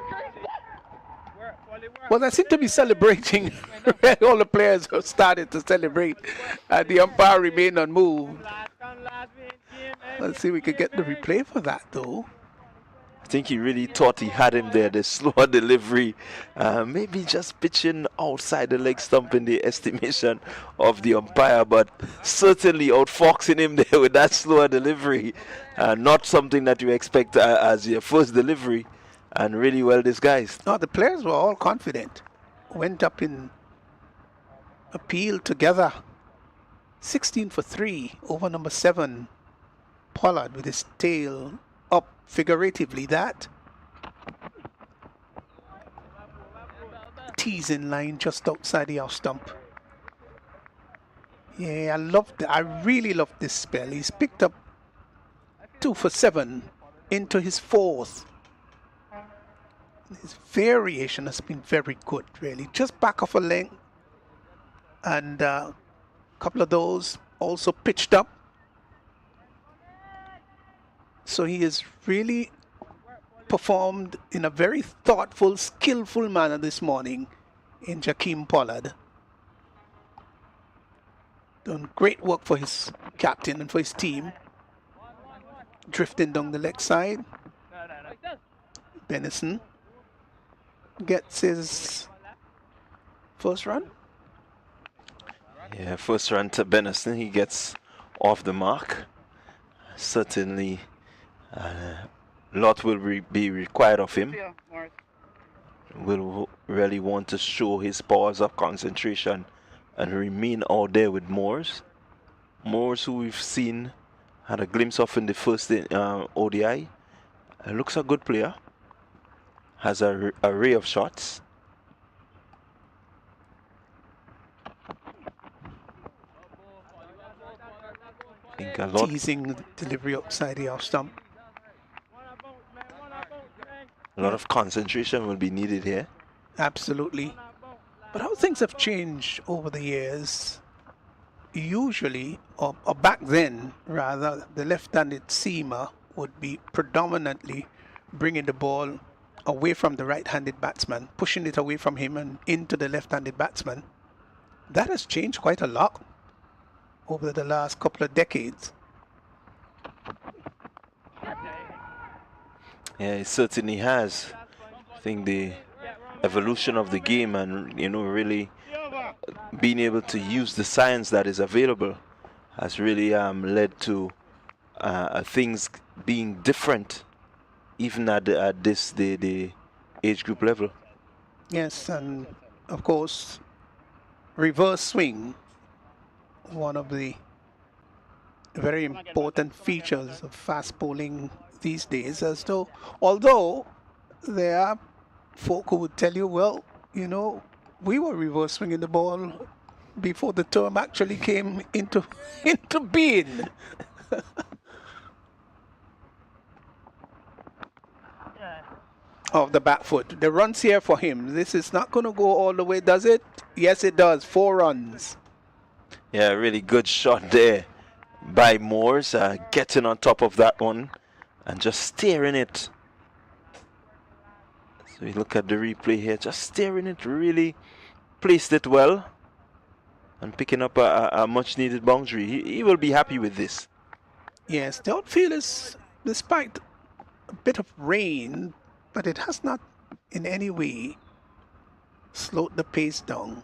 Well, they seem to be celebrating. All the players have started to celebrate. The umpire remained unmoved. Let's see if we could get the replay for that, though. I think he really thought he had him there, the slower delivery. Maybe just pitching outside the leg stump in the estimation of the umpire, but certainly outfoxing him there with that slower delivery. Not something that you expect as your first delivery, and really well disguised. No, the players were all confident. Went up in appeal together. 16 for 3 over number 7. Pollard with his tail up figuratively, that. Tees in line just outside the off stump. Yeah, I really love this spell. He's picked up 2 for 7 into his 4th. His variation has been very good, really. Just back off a length. And a couple of those also pitched up. So he has really performed in a very thoughtful, skillful manner this morning. in Jakeem Pollard. Done great work for his captain and for his team. Drifting down the leg side. Benison gets his first run. Yeah, first run to Benison. He gets off the mark. Certainly, a lot will be required of him. Will really want to show his powers of concentration and remain out there with Moores. Moores, who we've seen, had a glimpse of in the first ODI. Looks a good player. Has an array of shots. I think a lot. Teasing delivery upside the off stump. A lot of concentration will be needed here. Absolutely. But how things have changed over the years. Usually, or back then rather, the left-handed seamer would be predominantly bringing the ball away from the right-handed batsman, pushing it away from him and into the left-handed batsman. That has changed quite a lot over the last couple of decades. Yeah, it certainly has. I think the evolution of the game and, really being able to use the science that is available has really led to things being different, even at the age group level. Yes, and of course, reverse swing, one of the very important features of fast bowling these days, although there are folk who would tell you, well, we were reverse swinging the ball before the term actually came into being. Of the back foot. The runs here for him. This is not going to go all the way, does it? Yes, it does. 4 runs. Yeah, really good shot there by Moores, getting on top of that one and just steering it. So we look at the replay here, just steering it, really placed it well and picking up a much needed boundary. He will be happy with this. Yes, the outfield is, despite a bit of rain, but it has not in any way slowed the pace down.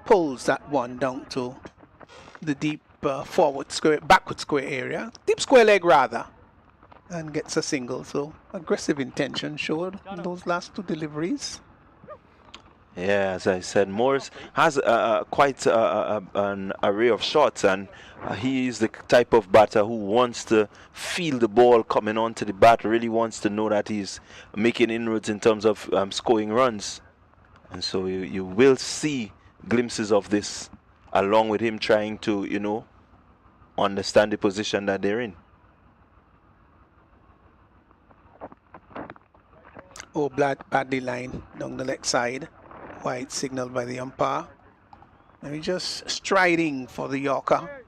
Pulls that one down to the deep backward square area, deep square leg rather, and gets a single. So aggressive intention showed in those last 2 deliveries. Yeah, as I said, Morris has quite an array of shots, and he is the type of batter who wants to feel the ball coming onto the bat, really wants to know that he's making inroads in terms of scoring runs. And so you will see glimpses of this, along with him trying to, understand the position that they're in. Oh, badly line down the leg side. Wide signal by the umpire. And he's just striding for the Yorker.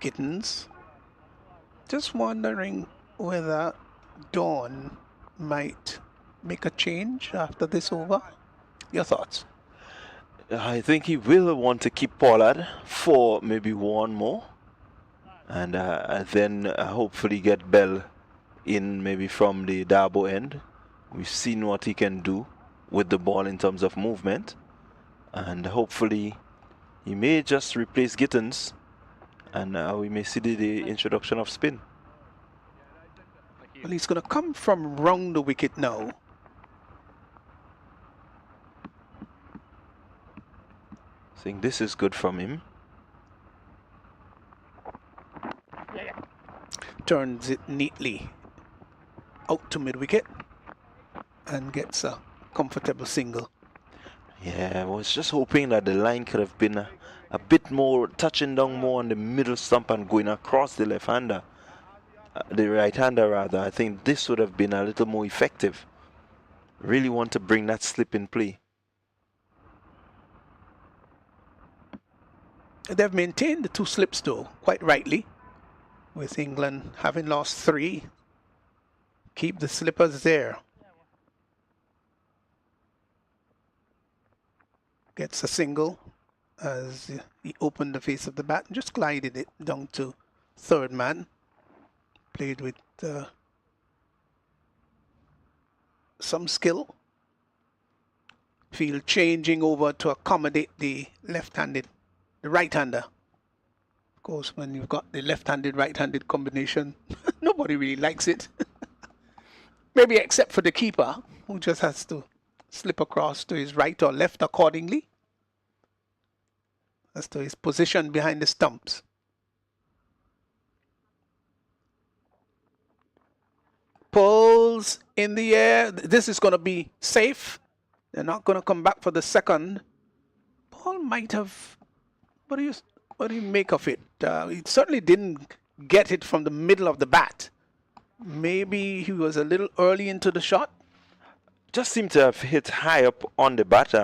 Gittins. Just wondering whether Dawn might make a change after this over. Your thoughts? I think he will want to keep Pollard for maybe one more. And then hopefully get Bell in maybe from the Darbo end. We've seen what he can do with the ball in terms of movement, and hopefully he may just replace Gittins, and we may see the introduction of spin. Well, he's going to come from round the wicket now. I think this is good from him. Turns it neatly out to mid-wicket and gets a comfortable single. Yeah, I was just hoping that the line could have been a bit more, touching down more on the middle stump and going across the left-hander, the right-hander rather. I think this would have been a little more effective. Really want to bring that slip in play. They've maintained the 2 slips though, quite rightly, with England having lost 3. Keep the slippers there. Gets a single as he opened the face of the bat and just glided it down to third man. Played with some skill. Field changing over to accommodate the left-handed, the right-hander. Of course, when you've got the left-handed, right-handed combination, nobody really likes it. Maybe except for the keeper, who just has to slip across to his right or left accordingly as to his position behind the stumps. Pulls in the air. This is going to be safe. They're not going to come back for the second. Ball might have. What do you make of it? He certainly didn't get it from the middle of the bat. Maybe he was a little early into the shot. Just seemed to have hit high up on the bat,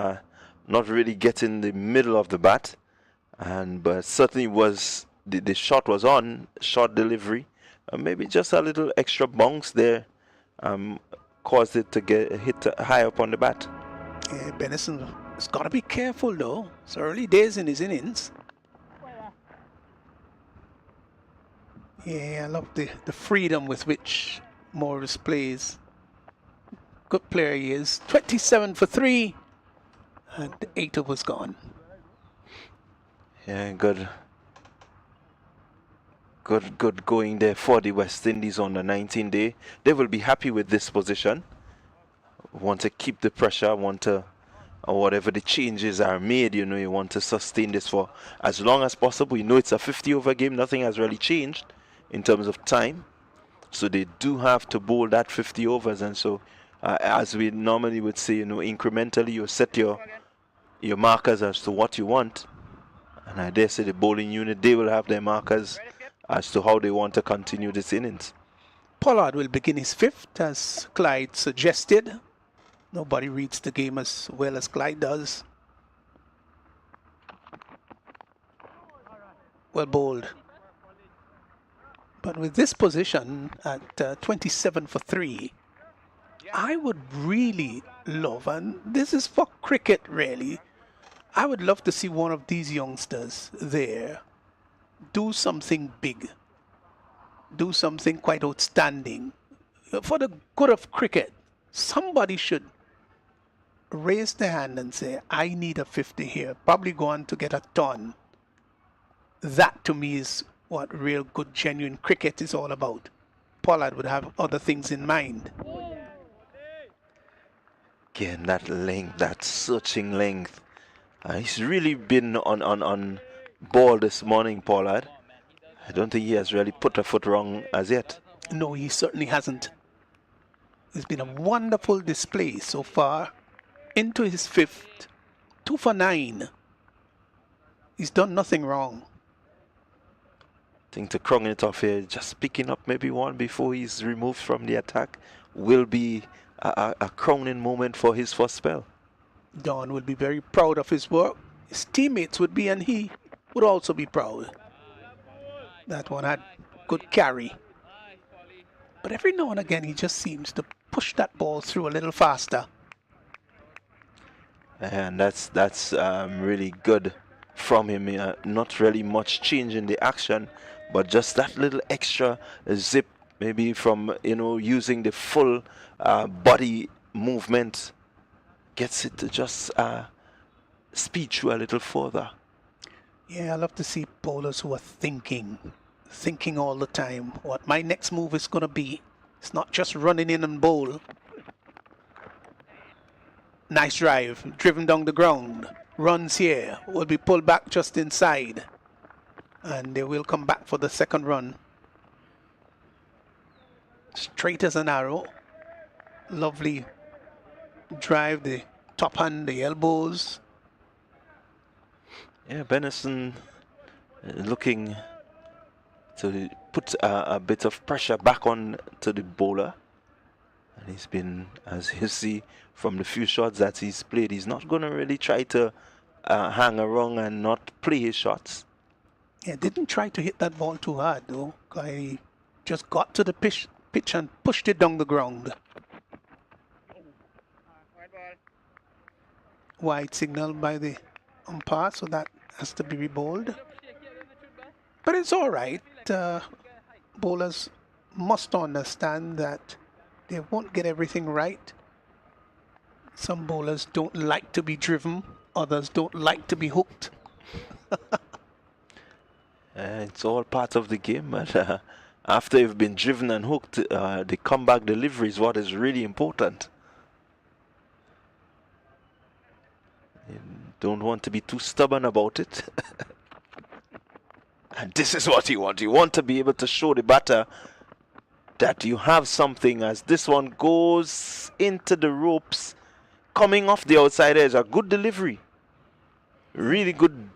not really getting the middle of the bat, but certainly was the shot was on, short delivery, maybe just a little extra bounce there caused it to get hit high up on the bat. Yeah, Benison has got to be careful though. It's early days in his innings. Yeah, I love the freedom with which Morris plays. Good player he is. 27 for 3, and 8 was gone. Yeah, good going there for the West Indies on the 19th day. They will be happy with this position. Want to keep the pressure, or whatever the changes are made, you want to sustain this for as long as possible. It's a 50-over game. Nothing has really changed in terms of time. So they do have to bowl that 50 overs. And so, as we normally would say, incrementally you set your markers as to what you want. And I dare say the bowling unit, they will have their markers as to how they want to continue this innings. Pollard will begin his 5th, as Clyde suggested. Nobody reads the game as well as Clyde does. Well bowled. But with this position at 27 for 3, I would really love, and this is for cricket really, I would love to see one of these youngsters there do something big, do something quite outstanding. For the good of cricket, somebody should raise their hand and say, I need a 50 here, probably go on to get a ton. That to me is what real good genuine cricket is all about. Pollard would have other things in mind. Again, that length, that searching length. He's really been on ball this morning, Pollard. I don't think he has really put a foot wrong as yet. No, he certainly hasn't. It's been a wonderful display so far. Into his 5th, 2 for 9. He's done nothing wrong. I think to crown it off here, just picking up maybe one before he's removed from the attack will be a crowning moment for his first spell. Don will be very proud of his work. His teammates would be, and he would also be proud. That one had good carry. But every now and again, he just seems to push that ball through a little faster. And that's really good from him. Not really much change in the action, but just that little extra zip, maybe from using the full body movement, gets it to just speed through a little further. Yeah, I love to see bowlers who are thinking all the time what my next move is going to be. It's not just running in and bowl. Nice drive, driven down the ground. Runs here, will be pulled back just inside. And they will come back for the second run. Straight as an arrow. Lovely drive, the top hand, the elbows. Yeah, Benison looking to put a bit of pressure back on to the bowler. And he's been, as you see from the few shots that he's played, he's not going to really try to hang around and not play his shots. Yeah, didn't try to hit that ball too hard though. He just got to the pitch and pushed it down the ground. wide signal by the umpire, so that has to be rebowled. But it's all right. Bowlers must understand that they won't get everything right. Some bowlers don't like to be driven, others don't like to be hooked. It's all part of the game, but after you've been driven and hooked, the comeback delivery is what is really important. You don't want to be too stubborn about it. And this is what you want. You want to be able to show the batter that you have something, as this one goes into the ropes, coming off the outside edge. A good delivery. Really good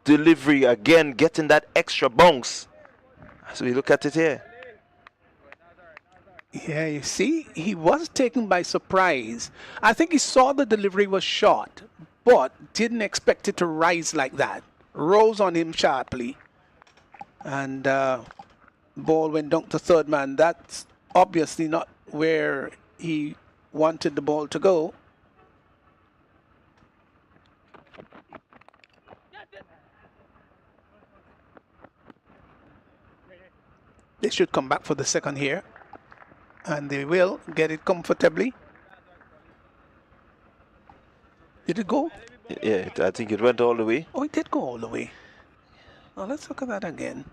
delivery. Again, getting that extra bounce. As we look at it here. Yeah, you see, he was taken by surprise. I think he saw the delivery was short, but didn't expect it to rise like that. Rose on him sharply. And ball went down to third man. That's obviously not where he wanted the ball to go. They should come back for the second here. And they will get it comfortably. Did it go? Yeah, I think it went all the way. Oh, it did go all the way. Now let's look at that again.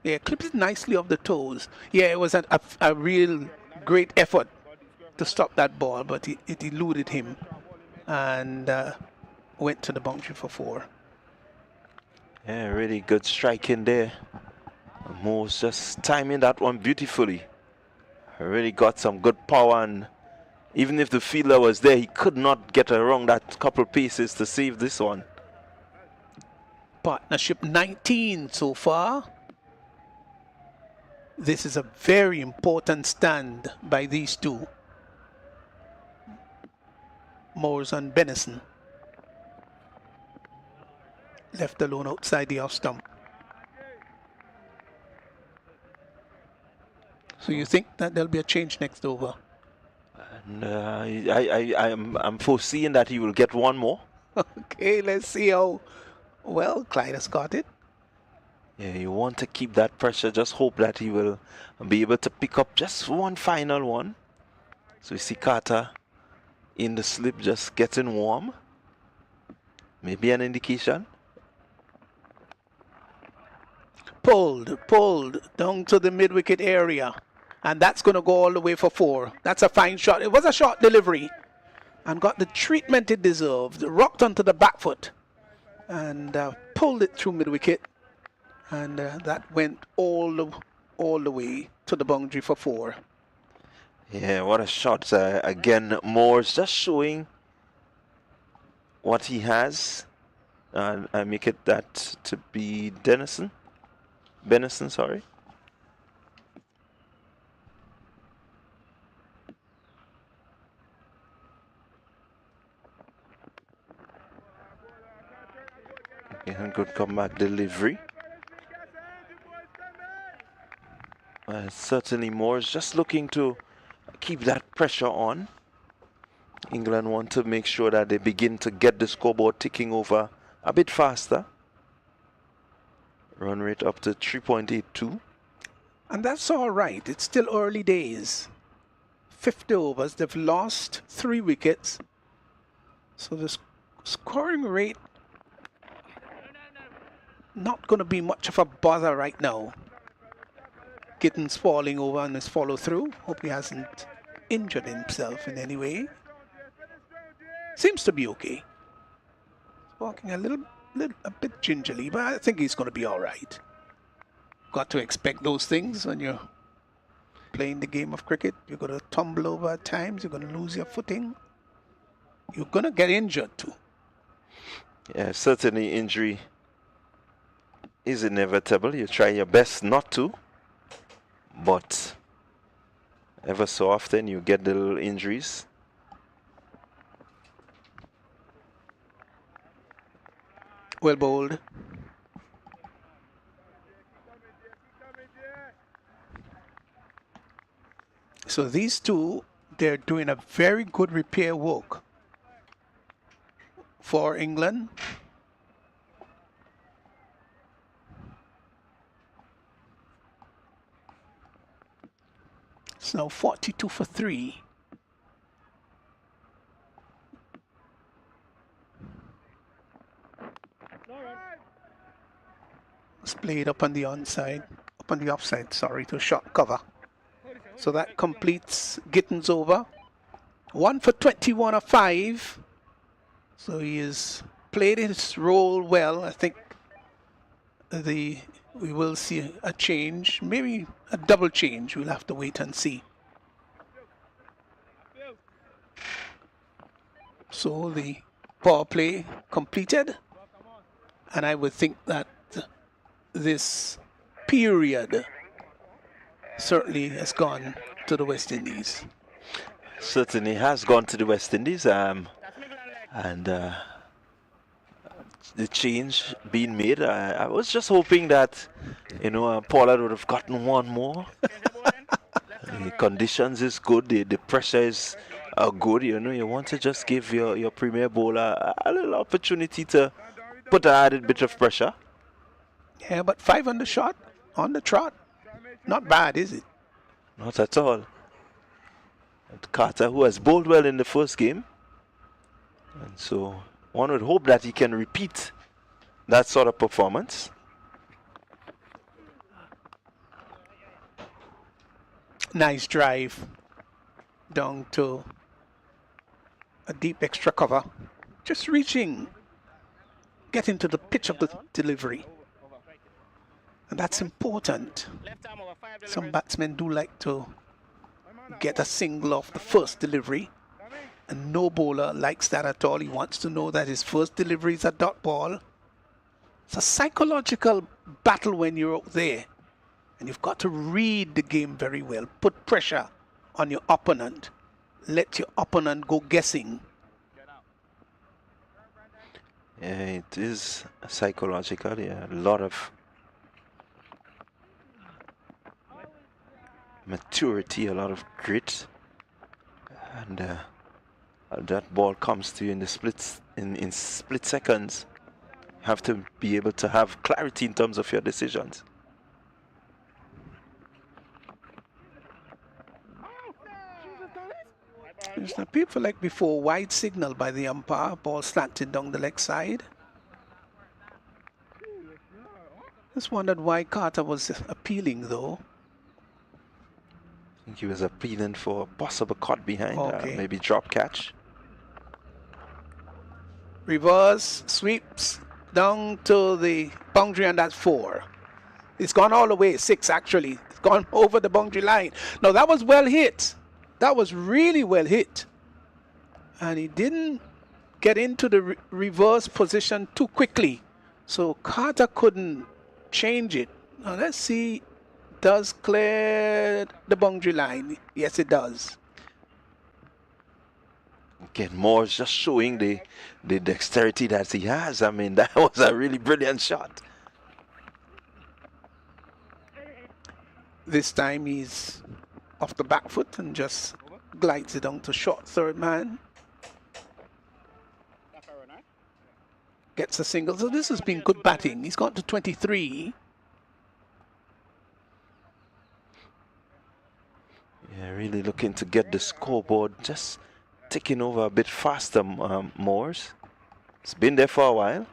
Yeah, clips it nicely off the toes. Yeah, it was a real great effort to stop that ball, but it eluded him and went to the boundary for 4. Yeah, really good striking there. Mo's just timing that one beautifully. Really got some good power, and even if the fielder was there, he could not get around that couple pieces to save this one. Partnership 19 so far. This is a very important stand by these two. Moores and Benison. Left alone outside the off stump. So you think that there'll be a change next over? And I'm foreseeing that he will get one more. Okay, let's see how well Clyde has got it. Yeah, you want to keep that pressure. Just hope that he will be able to pick up just one final one. So we see Carter in the slip, just getting warm. Maybe an indication. Pulled down to the mid-wicket area. And that's going to go all the way for 4. That's a fine shot. It was a short delivery. And got the treatment it deserved. Rocked onto the back foot. And pulled it through mid-wicket. And that went all the way to the boundary for 4. Yeah, what a shot. Again, Moore's just showing what he has. And I make it that to be Benison, sorry. Again, good comeback delivery. Certainly Moore's just looking to keep that pressure on. England want to make sure that they begin to get the scoreboard ticking over a bit faster. Run rate up to 3.82. And that's all right. It's still early days. 50 overs. They've lost 3 wickets. So the scoring rate not going to be much of a bother right now. Kitten's falling over on his follow through. Hope he hasn't injured himself in any way. Seems to be okay. Walking a bit gingerly, but I think he's going to be all right. Got to expect those things when you're playing the game of cricket. You're going to tumble over at times. You're going to lose your footing. You're going to get injured too. Yeah, certainly injury is inevitable. You try your best not to, but ever so often you get the little injuries. Well bowled. So these two, they're doing a very good repair work. for England. It's now 42 for 3. It's played up on the onside, up on the offside, sorry, to short cover. So that completes Gittins over. 1 for 21 or 5. So he has played his role well. I think we will see a change, maybe a double change. We'll have to wait and see. So the power play completed, and I would think that this period certainly has gone to the West Indies. Certainly has gone to the West Indies, and the change being made. I was just hoping that, Pollard would have gotten one more. The conditions is good. The pressure is good. You want to just give your premier bowler a little opportunity to put an added bit of pressure. Yeah, but 5 on the shot, on the trot. Not bad, is it? Not at all. And Carter, who has bowled well in the first game. And so one would hope that he can repeat that sort of performance. Nice drive down to a deep extra cover. Just reaching, getting to the pitch of the delivery. And that's important. Some batsmen do like to get a single off the first delivery. And no bowler likes that at all. He wants to know that his first delivery is a dot ball. It's a psychological battle when you're out there. And you've got to read the game very well. Put pressure on your opponent. Let your opponent go guessing. Yeah, it is psychological. Yeah, a lot of maturity, a lot of grit. And that ball comes to you in the splits, in split seconds. You have to be able to have clarity in terms of your decisions. It's the people like before, wide signal by the umpire, ball slanted down the leg side. Just wondered why Carter was appealing though. I think he was appealing for a possible caught behind, Okay. maybe drop catch. Reverse, sweeps down to the boundary, and that's 4. It's gone all the way, 6 actually. It's gone over the boundary line. Now that was well hit. That was really well hit. And he didn't get into the reverse position too quickly. So Carter couldn't change it. Now let's see, does clear the boundary line? Yes, it does. Again, Moore's just showing the dexterity that he has. I mean, that was a really brilliant shot. This time he's off the back foot and just glides it down to short third man. Gets a single. So this has been good batting. He's got to 23. Yeah, really looking to get the scoreboard just ticking over a bit faster, Moores. It's been there for a while.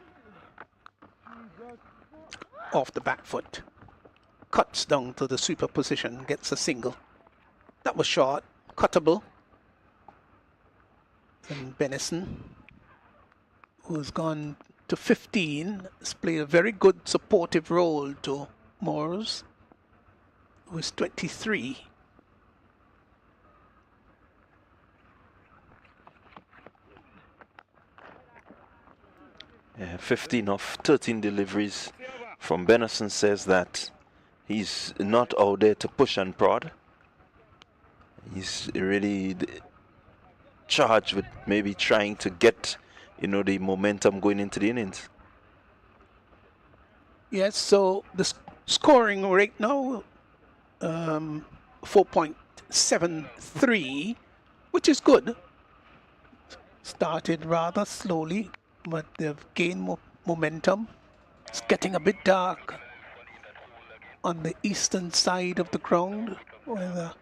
Off the back foot. Cuts down to the super position. Gets a single. That was short. Cuttable. And Benison, who's gone to 15, has played a very good supportive role to Moores, who is 23. Yeah, 15 of 13 deliveries from Benison says that he's not out there to push and prod. He's really charged with maybe trying to get, the momentum going into the innings. Yes, so the scoring rate now, 4.73, which is good. Started rather slowly, but they've gained momentum. It's getting a bit dark on the eastern side of the ground, whether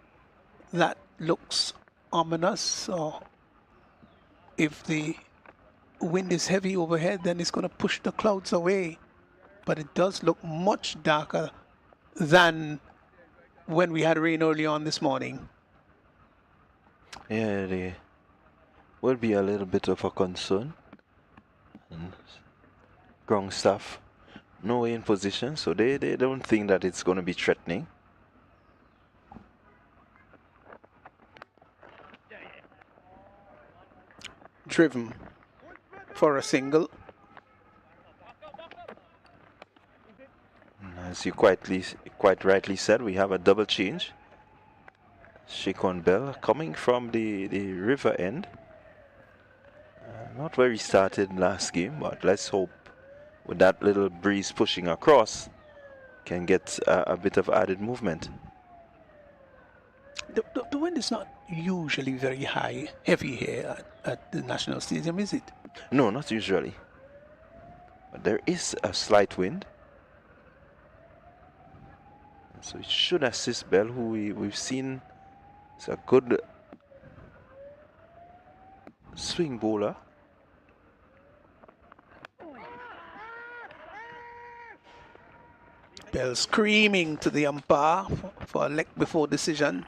that looks ominous or if the wind is heavy overhead, then it's going to push the clouds away. But it does look much darker than when we had rain early on this morning. Yeah, there will be a little bit of a concern. And ground staff no way in position, so they don't think that it's going to be threatening. Driven for a single. As you quite rightly said, we have a double change. Shikon Bell coming from the river end. Not where he started last game, but let's hope with that little breeze pushing across can get a bit of added movement. The wind is not usually very heavy here at the National Stadium, is it? No, not usually. But there is a slight wind. So it should assist Bell, who we've seen is a good swing bowler. Bell screaming to the umpire for a leg before decision.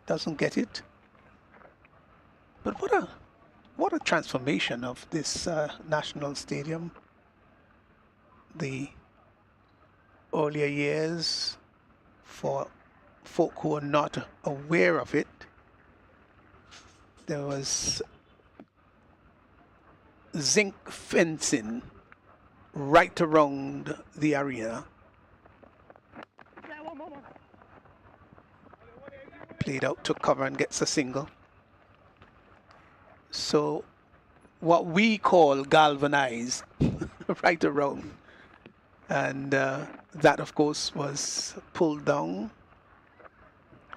Doesn't get it. But what a transformation of this National Stadium. The earlier years, for folk who are not aware of it, there was zinc fencing right around the arena. Played out to cover and gets a single. So what we call galvanized right around. And that, of course, was pulled down.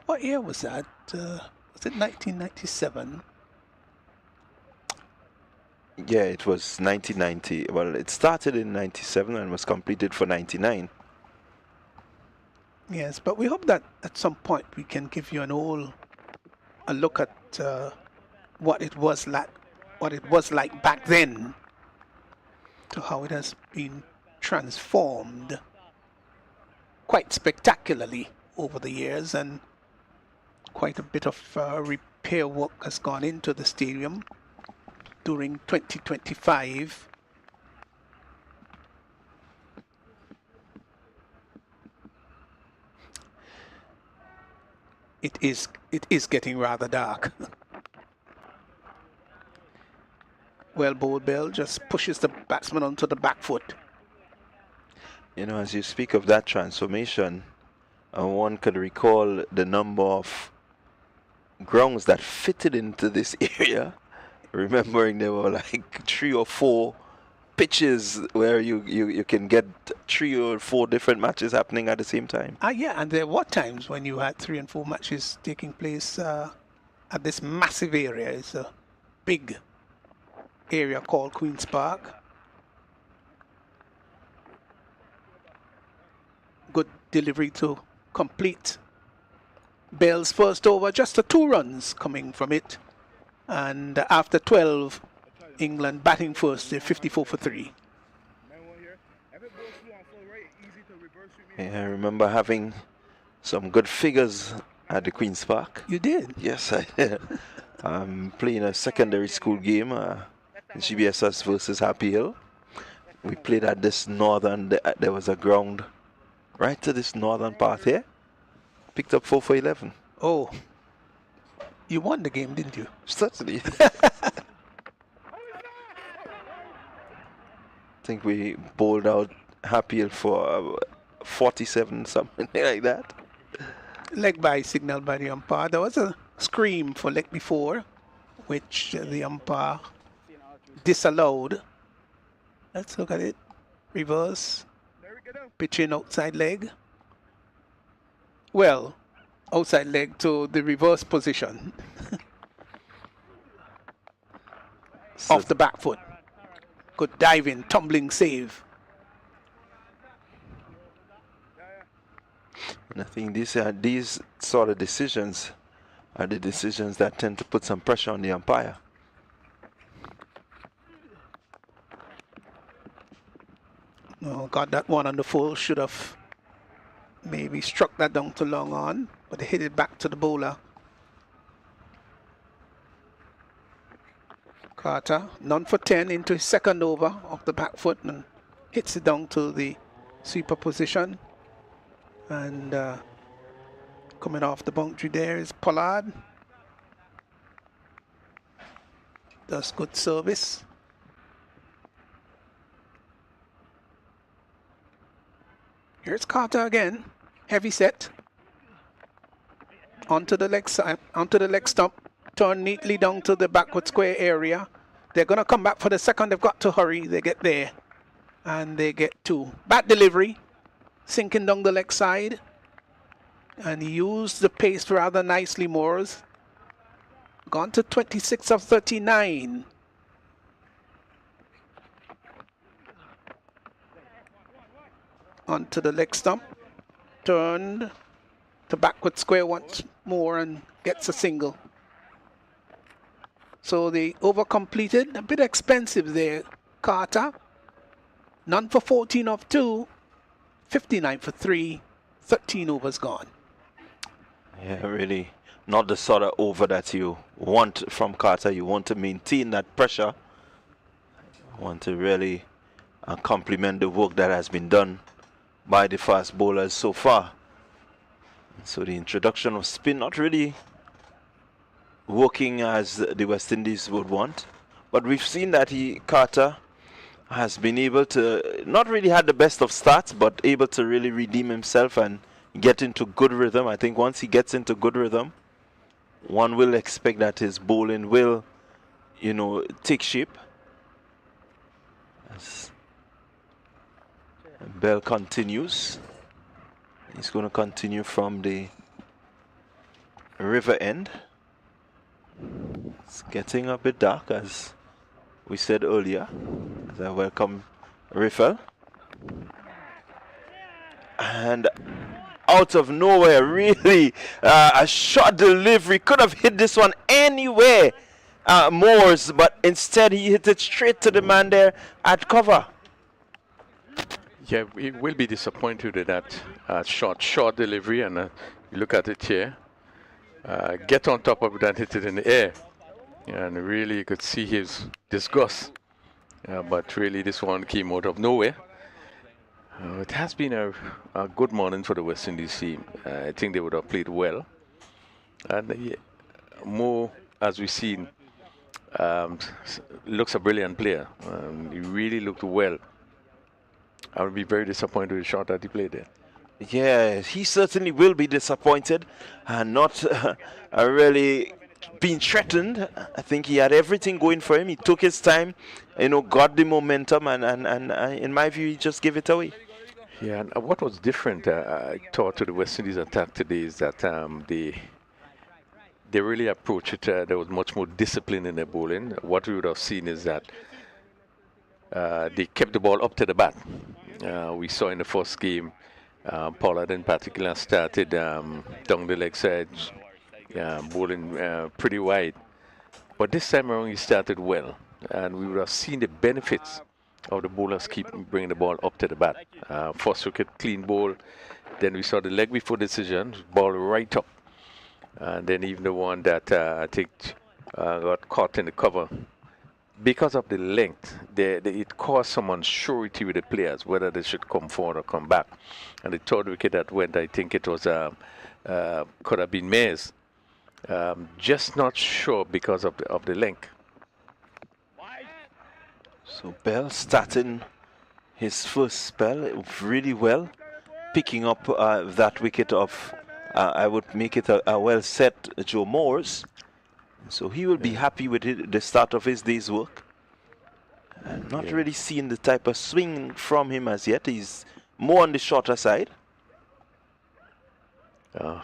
What year was that? Was it 1997? Yeah, it was 1990. Well, it started in 97 and was completed for 99. Yes, but we hope that at some point we can give you a look at what it was like back then to how it has been transformed quite spectacularly over the years, and quite a bit of repair work has gone into the stadium during 2025. It is getting rather dark. Well bowled Bell just pushes the batsman onto the back foot. You know, as you speak of that transformation, one could recall the number of grounds that fitted into this area. Remembering there were like 3 or 4 pitches where you can get 3 or 4 different matches happening at the same time. Yeah, and there were times when you had 3 and 4 matches taking place at this massive area. It's a big area called Queen's Park. Good delivery to complete Bell's first over, just the 2 runs coming from it. And after 12, England batting first, they're 54 for 3. Yeah, I remember having some good figures at the Queen's Park. You did? Yes, I did. I'm playing a secondary school game, GBSS versus Happy Hill. We played at this northern, there was a ground right to this northern part here. Picked up 4 for 11. Oh, you won the game, didn't you? Certainly. I think we bowled out Happy Hill for 47, something like that. Leg by signal by the umpire. There was a scream for leg before, which the umpire disallowed. Let's look at it. Reverse. Pitching outside leg. Well, outside leg to the reverse position. So Off the back foot. Good diving, tumbling save. And I think these sort of decisions are the decisions that tend to put some pressure on the umpire. No, got that one on the full. Should have maybe struck that down too long on, but they hit it back to the bowler. Carter, none for 10 into his second over off the back foot and hits it down to the sweeper position. And coming off the boundary there is Pollard. Does good service. Here's Carter again. Heavy set. Onto the leg side, onto the leg stump. Turn neatly down to the backward square area. They're going to come back for the second. They've got to hurry. They get there. And they get two. Bat delivery. Sinking down the leg side. And he used the pace rather nicely, Moores. Gone to 26 of 39. Onto the leg stump. Turned to backward square once more and gets a single. So the over completed, a bit expensive there. Carter, none for 14 of 2, 59 for 3, 13 overs gone. Yeah, really not the sort of over that you want from Carter. You want to maintain that pressure. You want to really complement the work that has been done by the fast bowlers so far. So the introduction of spin not really working as the West Indies would want, but we've seen that Carter has been able to not really had the best of starts, but able to really redeem himself and get into good rhythm. I think once he gets into good rhythm, one will expect that his bowling will, you know, take shape. As Bell continues, he's going to continue from the river end. It's getting a bit dark, as we said earlier, as I welcome Riffel. And out of nowhere, really, a short delivery. Could have hit this one anywhere, Moores, but instead he hit it straight to the man there at cover. Yeah, we will be disappointed with that short delivery, and you look at it here. Get on top of it and hit it in the air. And really you could see his disgust. But really this one came out of nowhere. It has been a good morning for the West Indies team. I think they would have played well. And Mo, as we've seen, looks a brilliant player. He really looked well. I would be very disappointed with the shot that he played there. Yeah, he certainly will be disappointed and not really being threatened. I think he had everything going for him. He took his time, you know, got the momentum, and in my view, he just gave it away. Yeah, and what was different, I thought, to the West Indies attack today is that they really approached it. There was much more discipline in their bowling. What we would have seen is that they kept the ball up to the bat. We saw in the first game, Pollard in particular started down the leg side, bowling pretty wide. But this time around he started well, and we would have seen the benefits of the bowlers keep bringing the ball up to the bat. First wicket, clean ball. Then we saw the leg before decision, ball right up. And then even the one that I think got caught in the cover. Because of the length, it caused some unsurety with the players, whether they should come forward or come back. And the third wicket that went, I think it was could have been Mays. Just not sure because of the length. So Bell starting his first spell really well, picking up that wicket of, I would make it a well set Joe Moores. So he will be happy with the start of his day's work. Not really seeing the type of swing from him as yet. He's more on the shorter side. Yeah,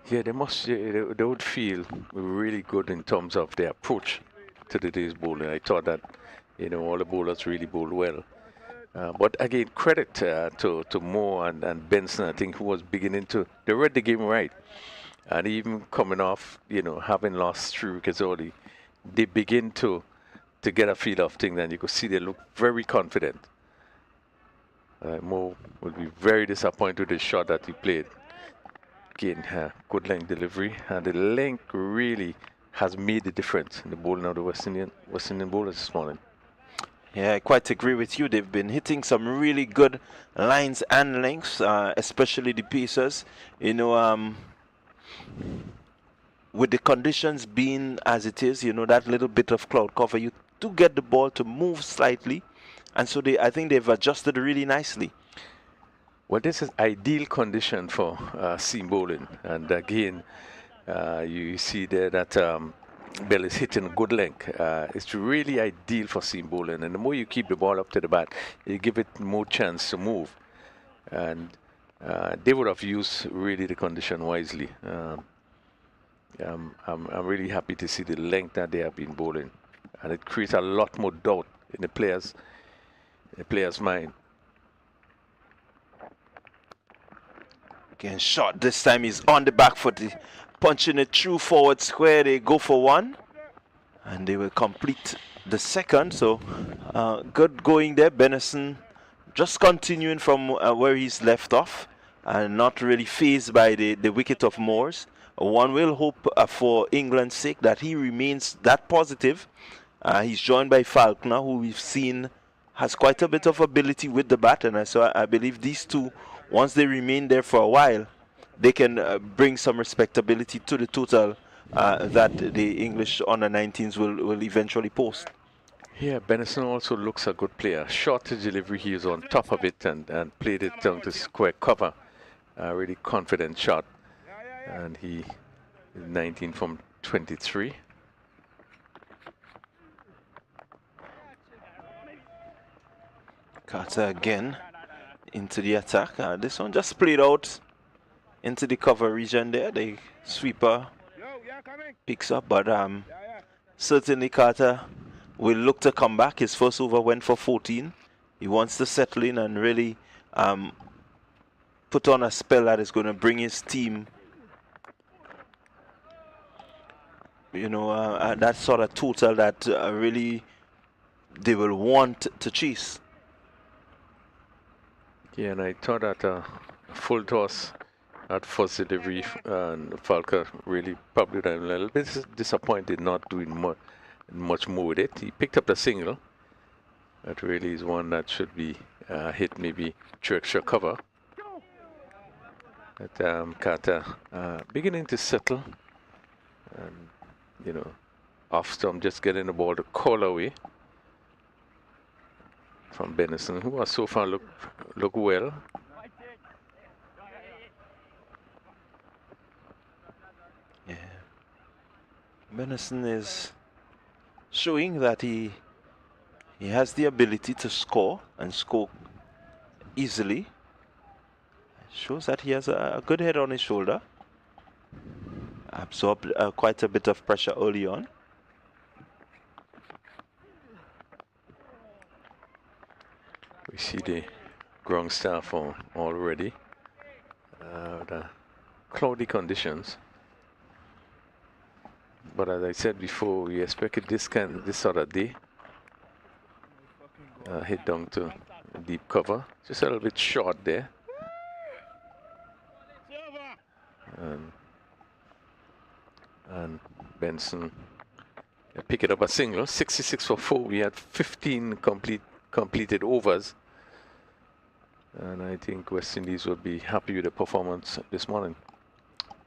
they would feel really good in terms of their approach to today's bowling. I thought that, all the bowlers really bowled well. But again, credit to Moore and Benson, I think, who was beginning to, they read the game right. And even coming off, having lost 3 wickets early, they begin to get a feel of things, and you could see they look very confident. Moore will be very disappointed with the shot that he played. Again, good length delivery, and the length really has made the difference in the bowling of the West Indian bowlers this morning. Yeah, I quite agree with you. They've been hitting some really good lines and lengths, especially the pacers. With the conditions being as it is, that little bit of cloud cover, you do get the ball to move slightly. And so I think they've adjusted really nicely. Well, this is ideal condition for seam bowling. And again, you see there that Bell is hitting a good length. It's really ideal for seam bowling. And the more you keep the ball up to the bat, you give it more chance to move. And they would have used really the condition wisely. I'm really happy to see the length that they have been bowling. And it creates a lot more doubt in the player's mind. Again, shot this time is on the back foot, punching it through forward square. They go for 1, and they will complete the second. So good going there. Benison just continuing from where he's left off, and not really fazed by the wicket of Moores. One will hope for England's sake that he remains that positive. He's joined by Falconer, who we've seen has quite a bit of ability with the bat, and so I believe these two, once they remain there for a while, they can bring some respectability to the total that the English under-19s will eventually post. Yeah, Benison also looks a good player. Short delivery, he is on top of it and played it down to square cover. Really confident shot. And he is 19 from 23. Carter again into the attack. This one just played out into the cover region there. The sweeper picks up, but certainly Carter will look to come back. His first over went for 14. He wants to settle in and really put on a spell that is going to bring his team, that sort of total that really they will want to chase. Yeah, and I thought that full toss at first delivery, and Falca really probably a little bit disappointed not doing much more with it. He picked up the single. That really is one that should be hit maybe through extra cover. But Carter beginning to settle, and off stump, just getting the ball to call away from Benison, who has so far look well. Yeah, Benison is showing that he has the ability to score and score easily. Shows that he has a good head on his shoulder. Absorbed quite a bit of pressure early on. We see the ground staff already. The cloudy conditions. But as I said before, we expected this sort of day. Hit down to deep cover. Just a little bit short there. And Benson pick it up a single. 66 for 4. We had 15 completed overs. And I think West Indies will be happy with the performance this morning.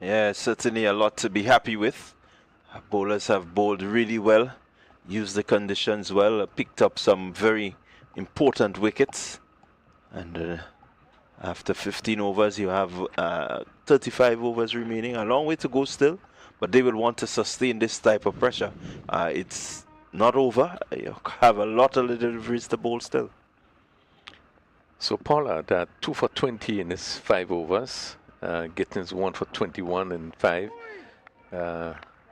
Yeah, certainly a lot to be happy with. Bowlers have bowled really well, used the conditions well, picked up some very important wickets. And after 15 overs, you have 35 overs remaining. A long way to go still, but they will want to sustain this type of pressure. It's not over. You have a lot of deliveries to bowl still. So Pollard 2 for 20 in his 5 overs. Gittins 1 for 21 in 5.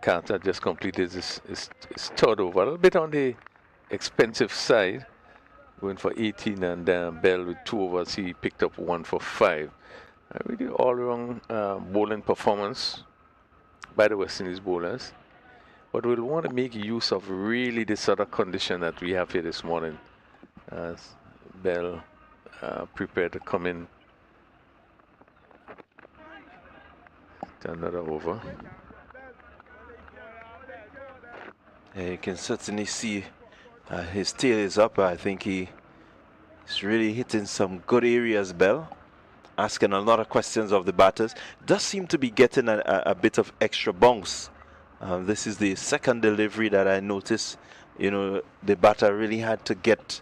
Carter just completed his third over. A little bit on the expensive side, going for 18, and Bell with 2 overs, he picked up 1 for 5. Really all-around bowling performance by the West Indies bowlers. But we'll want to make use of really the sort of condition that we have here this morning, as Bell prepared to come in to another over. Yeah, you can certainly see his tail is up. I think he's really hitting some good areas, Bell. Asking a lot of questions of the batters. Does seem to be getting a bit of extra bounce. This is the second delivery that I noticed. You know, the batter really had to get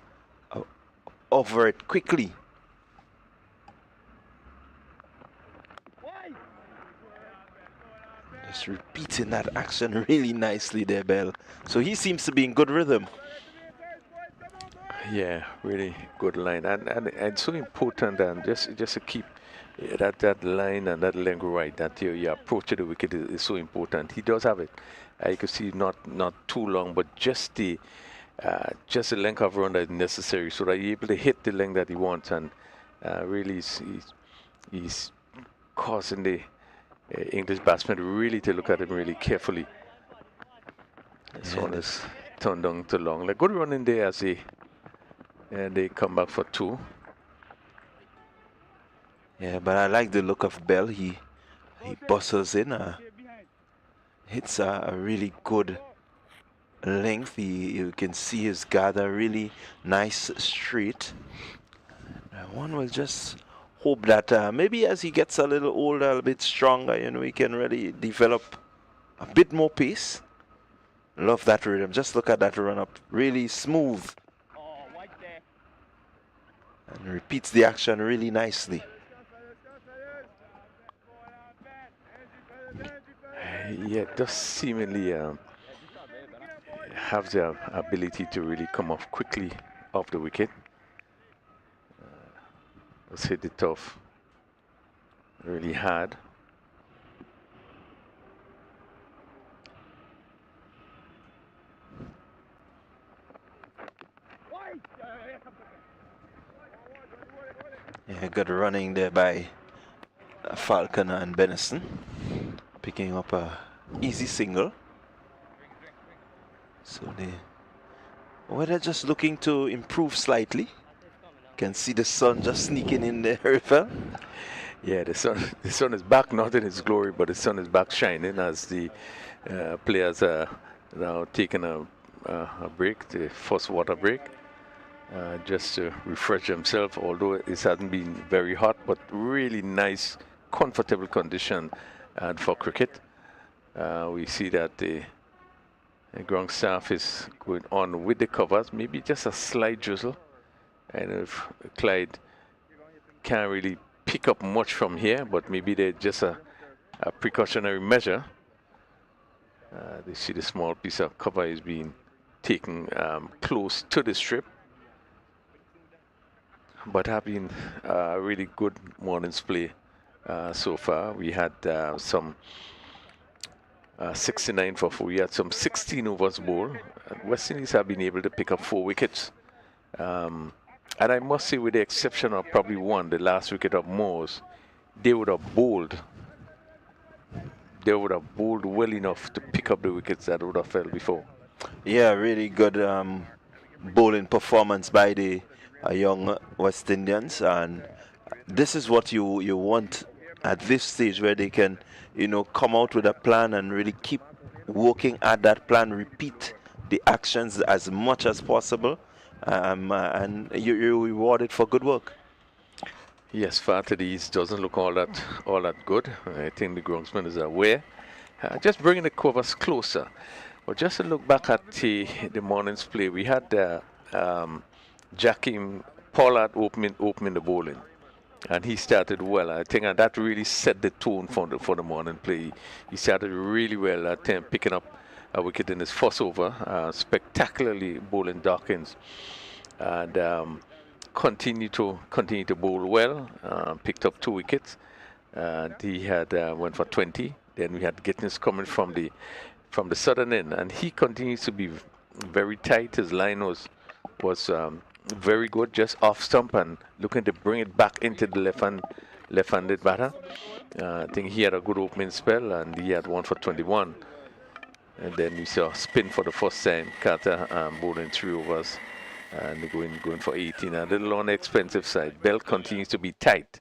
over it quickly. Just repeating that action really nicely there, Bell. So he seems to be in good rhythm. Yeah, really good line, and so important, and just to keep that line and that length right, that your approach to the wicket is so important. He does have it. You can see not too long, but just the length of run that is necessary, so that you're able to hit the length that he wants, and really he's causing the English batsmen really to look at him really carefully. This one is turned down too long. Like, good run in there as they come back for 2. Yeah, but I like the look of Bell. He bustles in, hits a really good length. You can see his gather really nice straight. One will just hope that maybe as he gets a little older, a little bit stronger, you know, he can really develop a bit more pace. Love that rhythm. Just look at that run up, really smooth. And repeats the action really nicely. Yeah, does seemingly have the ability to really come off quickly off the wicket. Let's hit it off really hard. Yeah, good running there by Falconer and Benison, picking up a easy single. So they're just looking to improve slightly. Can see the sun just sneaking in there, Ripple. Yeah, the sun is back, not in its glory, but the sun is back shining as the players are now taking a break, the first water break, just to refresh themselves, although it hasn't been very hot, but really nice, comfortable condition for cricket. We see that the ground staff is going on with the covers, maybe just a slight drizzle. And if Clyde can't really pick up much from here, but maybe they're just a precautionary measure. They see the small piece of cover is being taken close to the strip. But have been a really good morning's play so far. We had some 69 for 4. We had some 16 overs bowled. West Indies have been able to pick up 4 wickets. And I must say, with the exception of probably one, the last wicket of Moores, they would have bowled. They would have bowled well enough to pick up the wickets that would have fell before. Yeah, really good bowling performance by the young West Indians, and this is what you want at this stage, where they can, you know, come out with a plan and really keep working at that plan, repeat the actions as much as possible. And you're rewarded for good work. Yes, far to the east doesn't look all that good. I think the groundsman is aware. Just bringing the covers closer. But just to look back at the morning's play, we had Jakim Pollard opening the bowling, and he started well. I think that really set the tone for the morning play. He started really well at picking up a wicket in his first over, spectacularly bowling Dawkins, and continue to bowl well. Picked up 2 wickets. He had went for 20. Then we had Gittins coming from the from the southern end, and he continues to be very tight. His line was very good, just off stump and looking to bring it back into the left-handed batter. I think he had a good opening spell, and he had 1 for 21. And then we saw spin for the first time. Carter bowling 3 overs and going for 18. A little on the expensive side. Bell continues to be tight.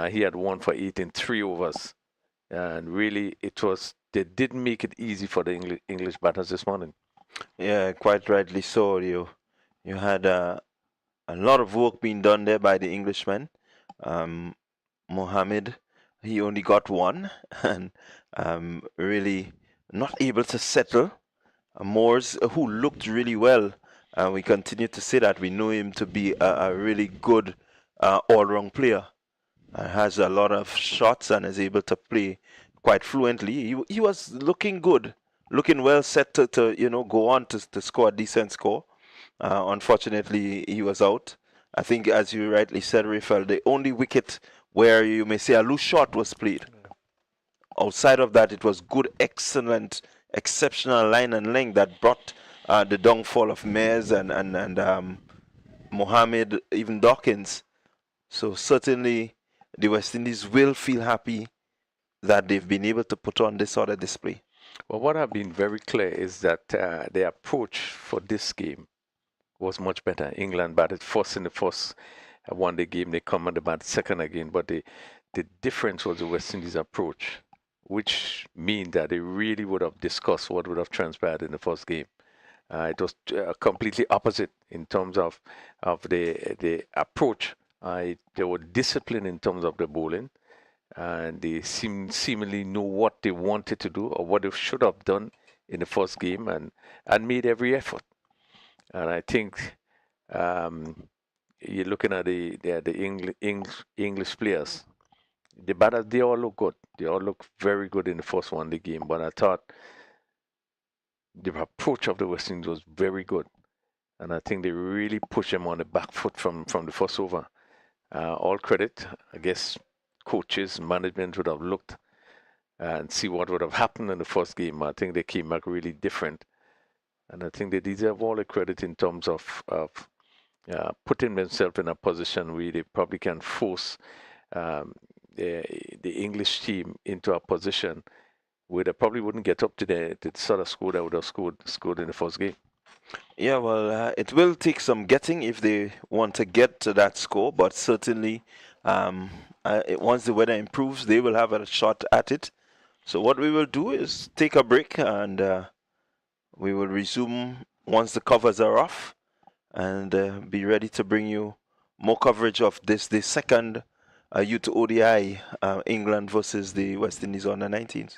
He had 1 for 8 in 3 overs. And really, they didn't make it easy for the English batters this morning. Yeah, quite rightly so. You had a lot of work being done there by the Englishman. Mohammed, he only got 1 and really not able to settle. Moores, who looked really well, and we continue to say that we know him to be a really good all-round player. Has a lot of shots and is able to play quite fluently. He was looking good, looking well set to go on to score a decent score. Unfortunately, he was out. I think, as you rightly said, Rafael, the only wicket where you may say a loose shot was played. Outside of that, it was good, excellent, exceptional line and length that brought the downfall of Mares and Mohammed, even Dawkins. So certainly the West Indies will feel happy that they've been able to put on this sort of display. Well, what I've been very clear is that the approach for this game was much better. England batted first in the first one-day game. They come on the bat second again. But the difference was the West Indies approach, which means that they really would have discussed what would have transpired in the first game. It was completely opposite in terms of the approach. They were disciplined in terms of the bowling, and they seemingly know what they wanted to do or what they should have done in the first game, and made every effort. And I think you're looking at the English players. The batters, they all look good. They all look very good in the first one-day game. But I thought the approach of the West Indies was very good. And I think they really pushed them on the back foot from the first over. All credit, I guess, coaches, management would have looked and see what would have happened in the first game. I think they came back really different. And I think they deserve all the credit in terms of putting themselves in a position where they probably can force the English team into a position where they probably wouldn't get up to the sort of score that would have scored in the first game. Yeah, well, it will take some getting if they want to get to that score, but certainly once the weather improves, they will have a shot at it. So what we will do is take a break, and we will resume once the covers are off, and be ready to bring you more coverage of the second youth ODI, England versus the West Indies on the 19th.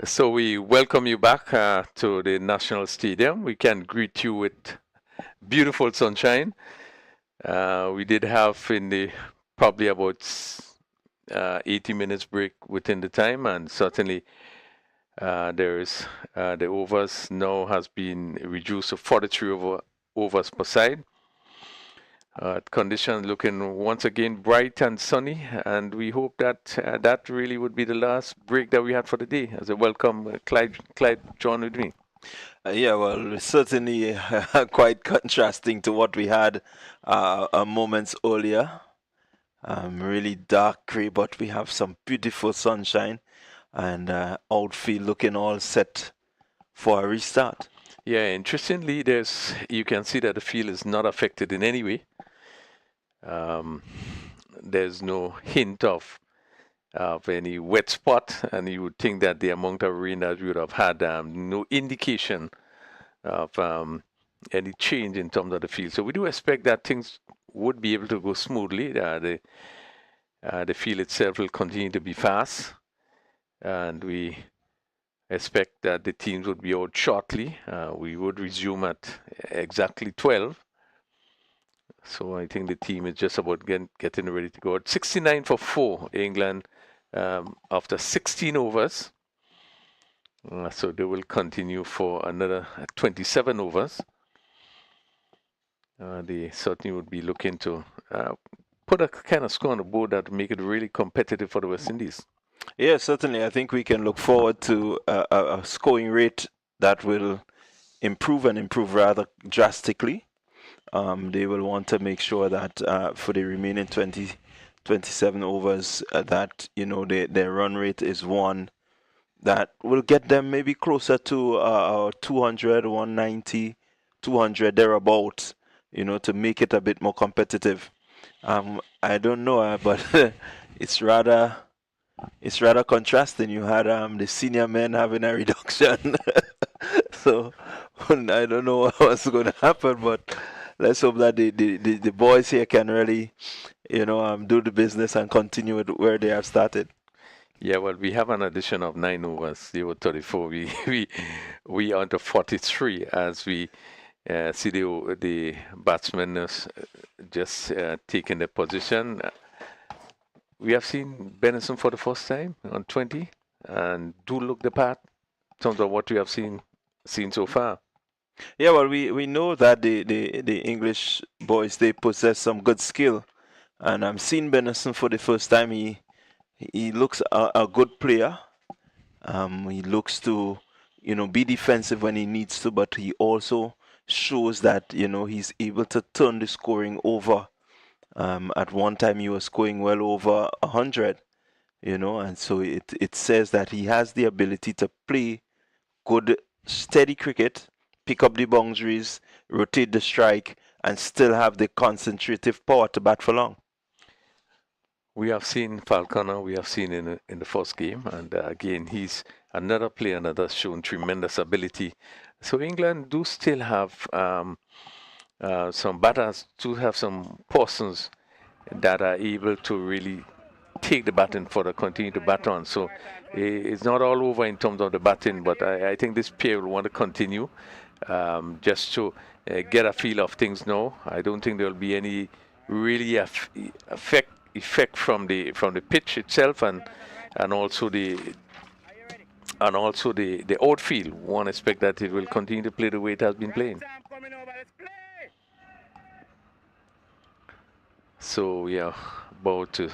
So we welcome you back to the National Stadium. We can greet you with beautiful sunshine. We did have in the probably about 80 minutes break within the time, and certainly there is the overs now has been reduced to 43 overs per side. Conditions looking once again bright and sunny, and we hope that that really would be the last break that we had for the day. As a welcome, Clyde, join with me. Yeah, well, certainly quite contrasting to what we had moments earlier. Really dark gray, but we have some beautiful sunshine, and outfield looking all set for a restart. Yeah, interestingly, you can see that the field is not affected in any way. There's no hint of any wet spot, and you would think that the amount of rain that we would have had, no indication of any change in terms of the field. So we do expect that things would be able to go smoothly. The field itself will continue to be fast, and we expect that the teams would be out shortly. We would resume at exactly 12. So I think the team is just about getting ready to go. At 69 for 4, England, after 16 overs. So they will continue for another 27 overs. They certainly would be looking to put a kind of score on the board that make it really competitive for the West Indies. Yeah, certainly. I think we can look forward to a scoring rate that will improve and improve rather drastically. They will want to make sure that for the remaining 27 overs that, you know, their run rate is one that will get them maybe closer to 200, 190, 200, thereabouts, you know, to make it a bit more competitive. I don't know, but it's rather contrasting. You had the senior men having a reduction. So I don't know what's going to happen, but let's hope that the boys here can really, you know, do the business and continue with where they have started. Yeah, well, we have an addition of 9 overs. They were 34. We are to 43 as we see the batsmen just taking their position. We have seen Benison for the first time on 20, and do look the part in terms of what we have seen so far. Yeah, well, we know that the English boys, they possess some good skill, and I'm seeing Benison for the first time. He looks a good player. He looks to, you know, be defensive when he needs to, but he also shows that, you know, he's able to turn the scoring over. At one time, he was scoring well over 100, you know, and so it says that he has the ability to play good, steady cricket, pick up the boundaries, rotate the strike, and still have the concentrative power to bat for long. We have seen Falconer, we have seen in the first game, and again, he's another player that has shown tremendous ability. So England do still have some batters, do have some persons that are able to really take the baton for the continue to bat on. So it's not all over in terms of the batting, but I think this pair will want to continue just to get a feel of things now. I don't think there will be any really effect from the pitch itself, and also the outfield. One expect that it will continue to play the way it has been playing. So we are about to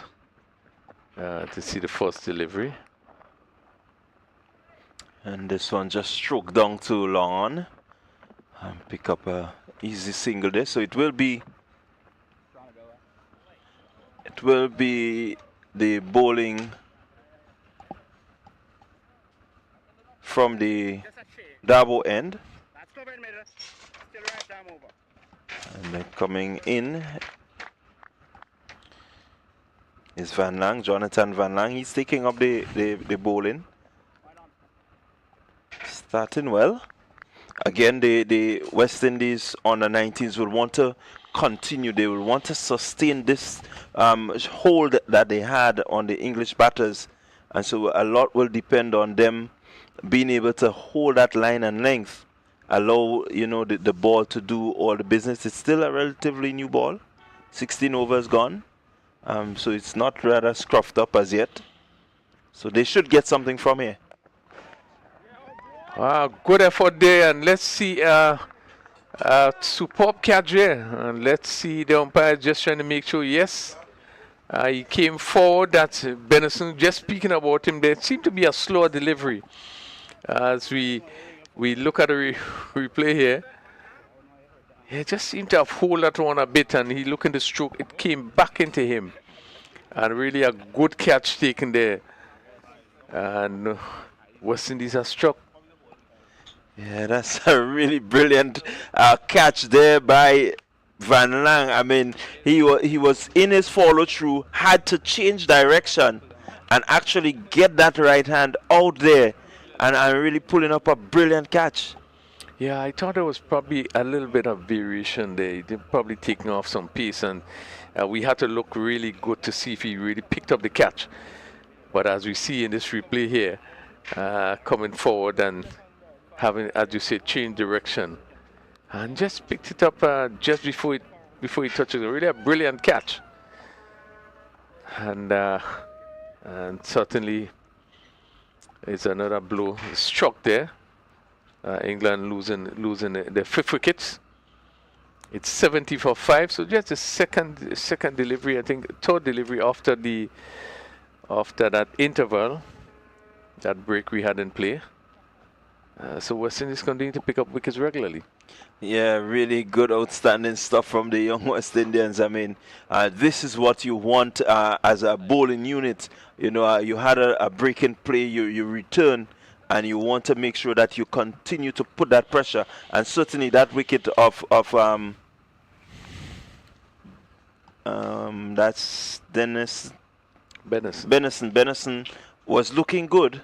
see the first delivery. And this one just stroked down too long and pick up a easy single there. So it will be the bowling from the Dabo end. And then coming in is Van Lang, Jonathan Van Lang. He's taking up the bowling. Starting well. Again, the West Indies under-19s will want to continue. They will want to sustain this hold that they had on the English batters. And so a lot will depend on them being able to hold that line and length, allow the ball to do all the business. It's still a relatively new ball, 16 overs gone, so it's not rather scruffed up as yet. So they should get something from here. Good effort there, and let's see. Superb catch there, and let's see the umpire just trying to make sure. Yes, he came forward. That's Benison. Just speaking about him, there seemed to be a slower delivery. As we look at the replay here, he just seemed to have hold that one a bit, and he looking to stroke. It came back into him, and really a good catch taken there. And West Indies has struck. Yeah, that's a really brilliant catch there by Van Lang. I mean, he was in his follow through, had to change direction and actually get that right hand out there, and really pulling up a brilliant catch. Yeah, I thought there was probably a little bit of variation there. He did probably taking off some pace, and we had to look really good to see if he really picked up the catch. But as we see in this replay here, coming forward and having, as you say, change direction, and just picked it up just before he touches it. Really a brilliant catch, and certainly it's another blow struck there. England losing the fifth wicket. It's 70 for 5, so just the second delivery, I think third delivery after that interval, that break we had in play. So West Indies continue to pick up wickets regularly. Yeah, really good, outstanding stuff from the young West Indians. I mean, this is what you want as a bowling unit. You had a break in play, you return, and you want to make sure that you continue to put that pressure. And certainly that wicket of that's Benison was looking good.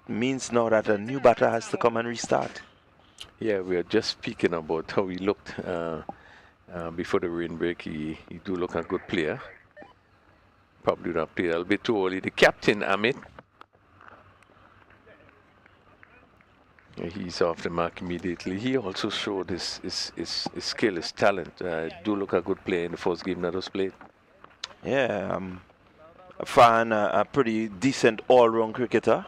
Means now that a new batter has to come and restart. Yeah, we are just speaking about how he looked before the rain break. He do look a good player. Probably not played a little bit too early. The captain, Amit, he's off the mark immediately. He also showed his skill, his talent. Do look a good player in the first game that was played. Yeah, Farhan, a pretty decent all-round cricketer.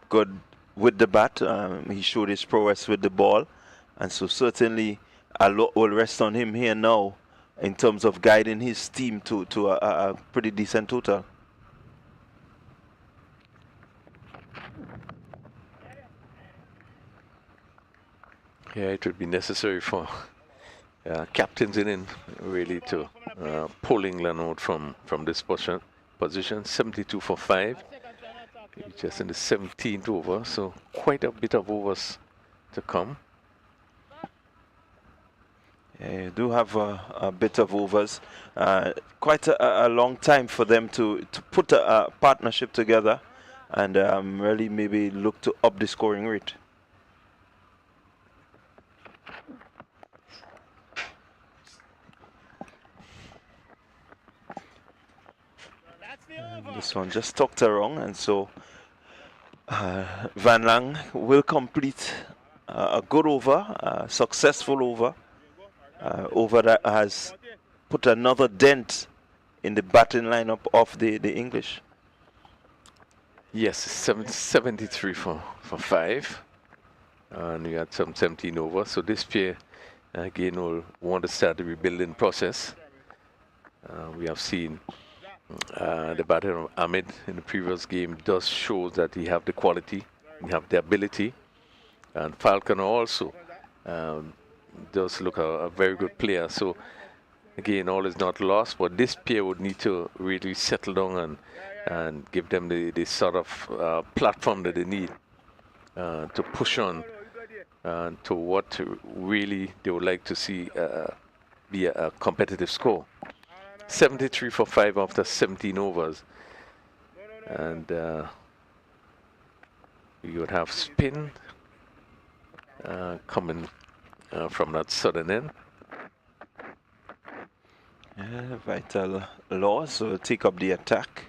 Good with the bat. He showed his prowess with the ball, and so certainly a lot will rest on him here now in terms of guiding his team to a pretty decent total. Yeah, it would be necessary for captains in really to pull England out from this position. 72 for 5. Just in the 17th over, so quite a bit of overs to come. Yeah, you do have a bit of overs. Quite a long time for them to put a partnership together and really maybe look to up the scoring rate. This one just tucked around, and so Van Lang will complete a good over, a successful over, over that has put another dent in the batting lineup of the English. Yes, 73 for 5, and we had some 17 over. So this pair again will want to start the rebuilding process. We have seen the batter of Ahmed in the previous game does show that he have the quality, he have the ability, and Falcon also does look a very good player. So again, all is not lost, but this pair would need to really settle down and give them the sort of platform that they need to push on to what really they would like to see be a competitive score. 73 for 5 after 17 overs, and we would have spin coming from that southern end. Yeah, Vital Laws will take up the attack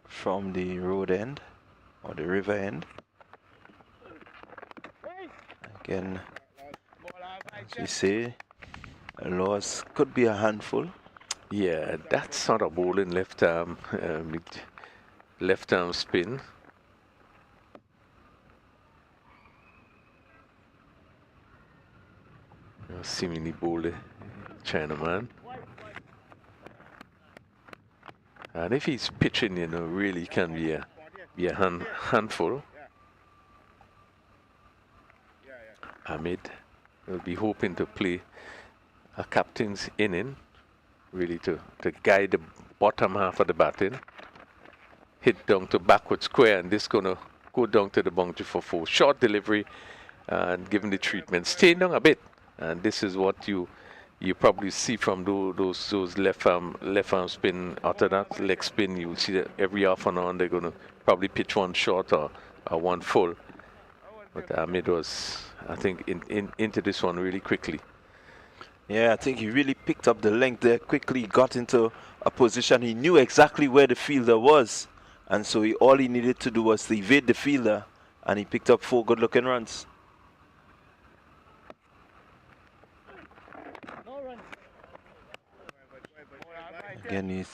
from the road end. or the river end. Again, as we say, a loss could be a handful. Yeah, that's sort of bowling left arm, left arm spin. Seemingly bowled Chinaman. And if he's pitching, you know, really can be a handful. Ahmed will be hoping to play a captain's inning, really to guide the bottom half of the batting. Hit down to backward square, and this gonna go down to the boundary for 4. Short delivery and giving the treatment. Staying down a bit, and this is what you probably see from those left arm spin. After that leg spin, you see that every half an hour they're gonna probably pitch one short or one full. But Ahmed was, I think, into this one really quickly. Yeah, I think he really picked up the length there quickly, got into a position. He knew exactly where the fielder was, and so all he needed to do was to evade the fielder, and he picked up 4 good-looking runs. Again,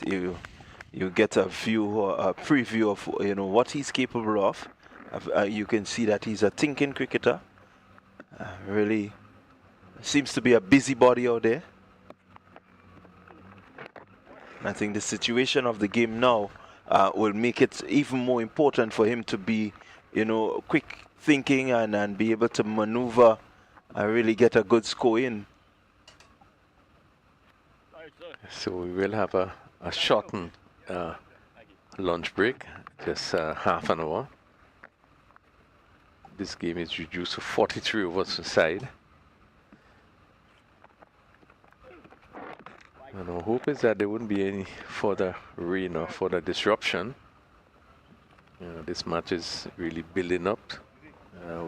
you get a view, a preview of, you know, what he's capable of. You can see that he's a thinking cricketer. Really seems to be a busybody out there. And I think the situation of the game now will make it even more important for him to be, you know, quick thinking and be able to maneuver and really get a good score in. So we will have a shortened lunch break, just half an hour. This game is reduced to 43 overs a side. And our hope is that there wouldn't be any further rain or further disruption. This match is really building up.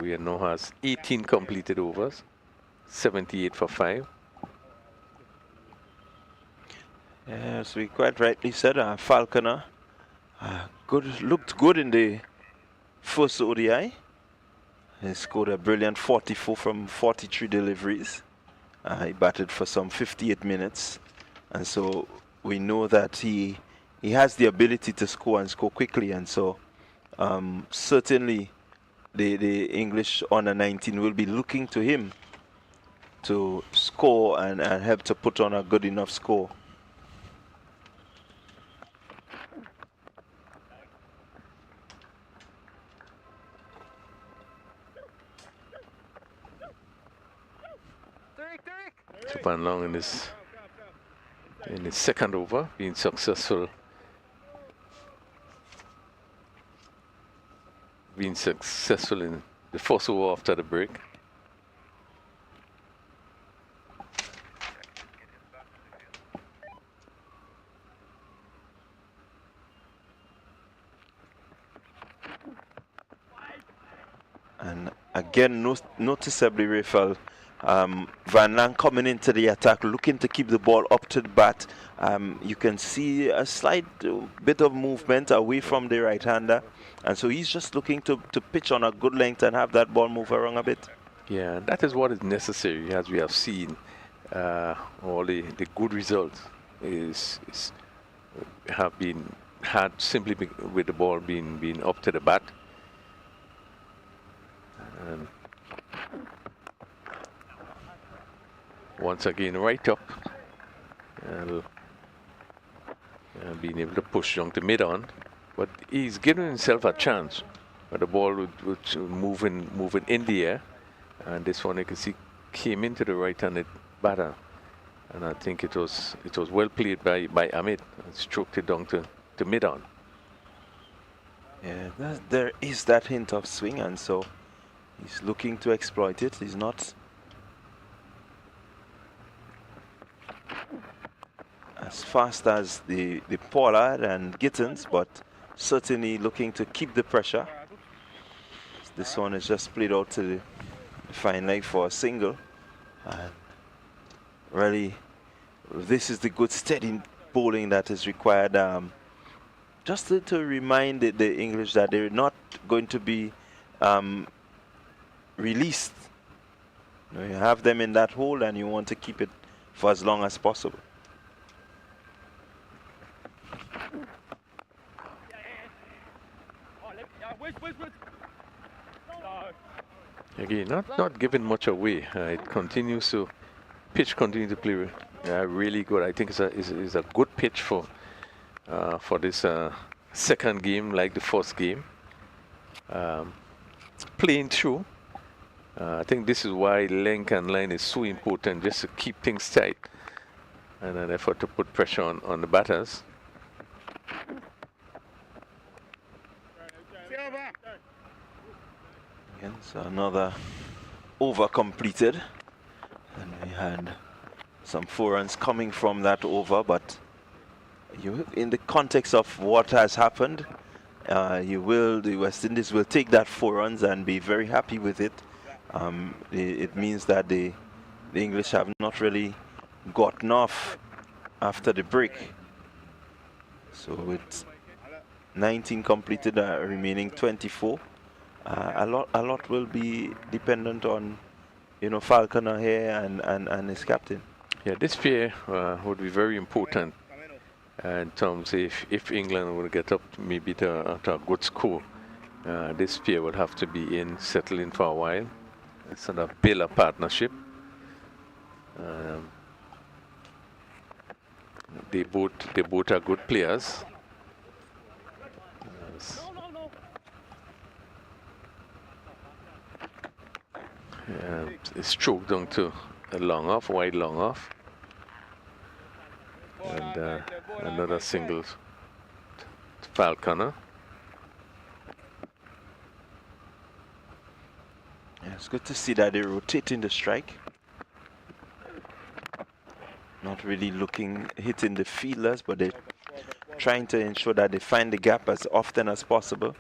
We now has 18 completed overs, 78 for 5. Yes, we quite rightly said Falconer looked good in the first ODI. He scored a brilliant 44 from 43 deliveries. He batted for some 58 minutes. And so we know that he has the ability to score and score quickly. And so certainly the English under 19 will be looking to him to score and help to put on a good enough score. Van Long in his second over, being successful. In the first over after the break. And again, noticeably, Rafael, Van Lang coming into the attack, looking to keep the ball up to the bat. You can see a slight bit of movement away from the right-hander. And so he's just looking to pitch on a good length and have that ball move around a bit. Yeah, that is what is necessary, as we have seen. All the good results have been had simply with the ball being up to the bat. And once again, right up, and being able to push down to mid-on. But he's giving himself a chance. But the ball would moving in the air. And this one you can see came into the right-handed batter. And I think it was well played by Ahmed. Stroked it down to mid-on. Yeah, there is that hint of swing, and so he's looking to exploit it. He's not as fast as the Pollard and Gittins, but certainly looking to keep the pressure. This one is just played out to the fine leg for a single. And really, this is the good steady bowling that is required just to remind the English that they're not going to be released. You have them in that hole and you want to keep it for as long as possible. Again, not giving much away. It continues to pitch continues to play really good. I think it's a good pitch for this second game, like the first game. Playing through. I think this is why length and line is so important, just to keep things tight and an effort to put pressure on the batters. Again, so another over completed, and we had some 4 runs coming from that over, but in the context of what has happened, the West Indies will take that 4 runs and be very happy with it. It means that the English have not really gotten off after the break. So with 19 completed, remaining 24, a lot will be dependent on, Falconer here and his captain. Yeah, this pair would be very important in terms if England will get up maybe to a good score. This pair would have to be settle in for a while. Sort of build a partnership. They both are good players. It's stroked down to a long off, wide long off, and another single to Falconer. Yeah, it's good to see that they're rotating the strike. Not really hitting the fielders, but they're trying to ensure that they find the gap as often as possible.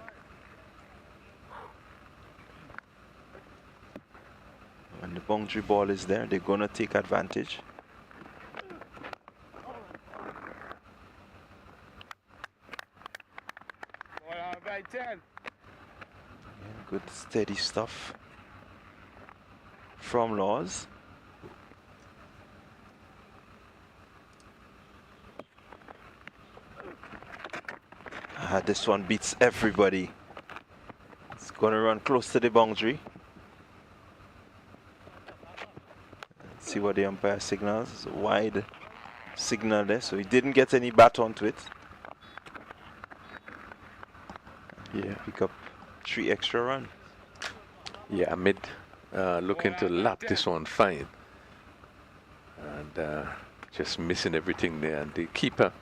When the boundary ball is there, they're going to take advantage. Yeah, good steady stuff from Laws. This one beats everybody. It's going to run close to the boundary. Let's see what the umpire signals. It's a wide signal there, so he didn't get any bat onto it. Yeah, pick up 3 extra runs. Yeah, Mid looking to lap this one fine, and just missing everything there. And the keeper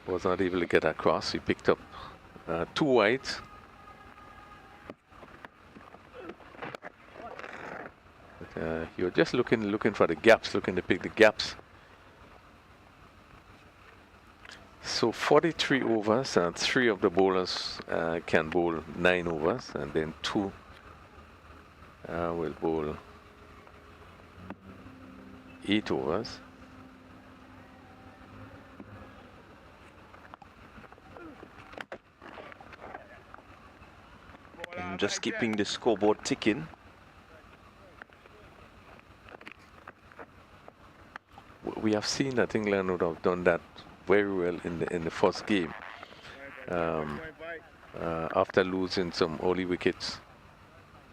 was not able to get across. He picked up 2 wides. But you're just looking for the gaps, looking to pick the gaps. So 43 overs, and 3 of the bowlers can bowl 9 overs, and then 2 will bowl 8 overs. And just keeping the scoreboard ticking. We have seen that England would have done that very well in the first game. After losing some early wickets,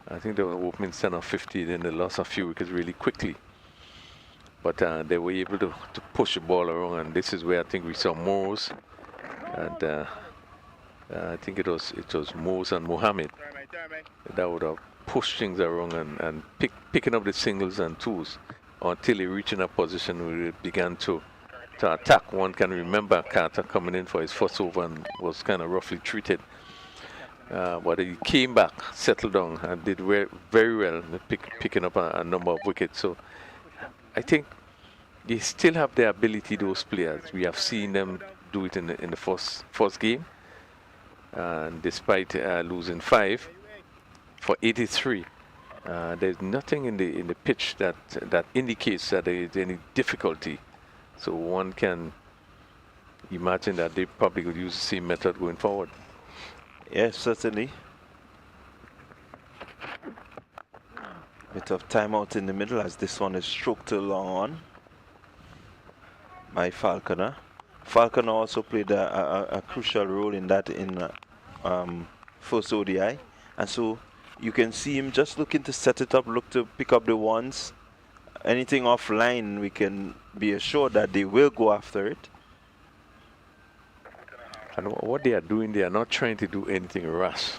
I think they were opening 10 or 50, then they lost a few wickets really quickly. But they were able to push the ball around, and this is where I think we saw Moores, and I think it was Moores and Mohammed that would have pushed things around and picking up the singles and twos until he reached in a position where it began to attack. One can remember Carter coming in for his first over and was kind of roughly treated. But he came back, settled down, and did very well, picking up a number of wickets. So I think they still have the ability, those players. We have seen them do it in the first game, and despite losing 5 for 83. There's nothing in the pitch that indicates that there is any difficulty. So one can imagine that they probably could use the same method going forward. Yes, certainly. Bit of timeout in the middle as this one is stroked along on by Falconer. Falconer also played a crucial role in that in first ODI, and so you can see him just looking to set it up, look to pick up the ones. Anything offline, we can be assured that they will go after it. And what they are doing, they are not trying to do anything rash,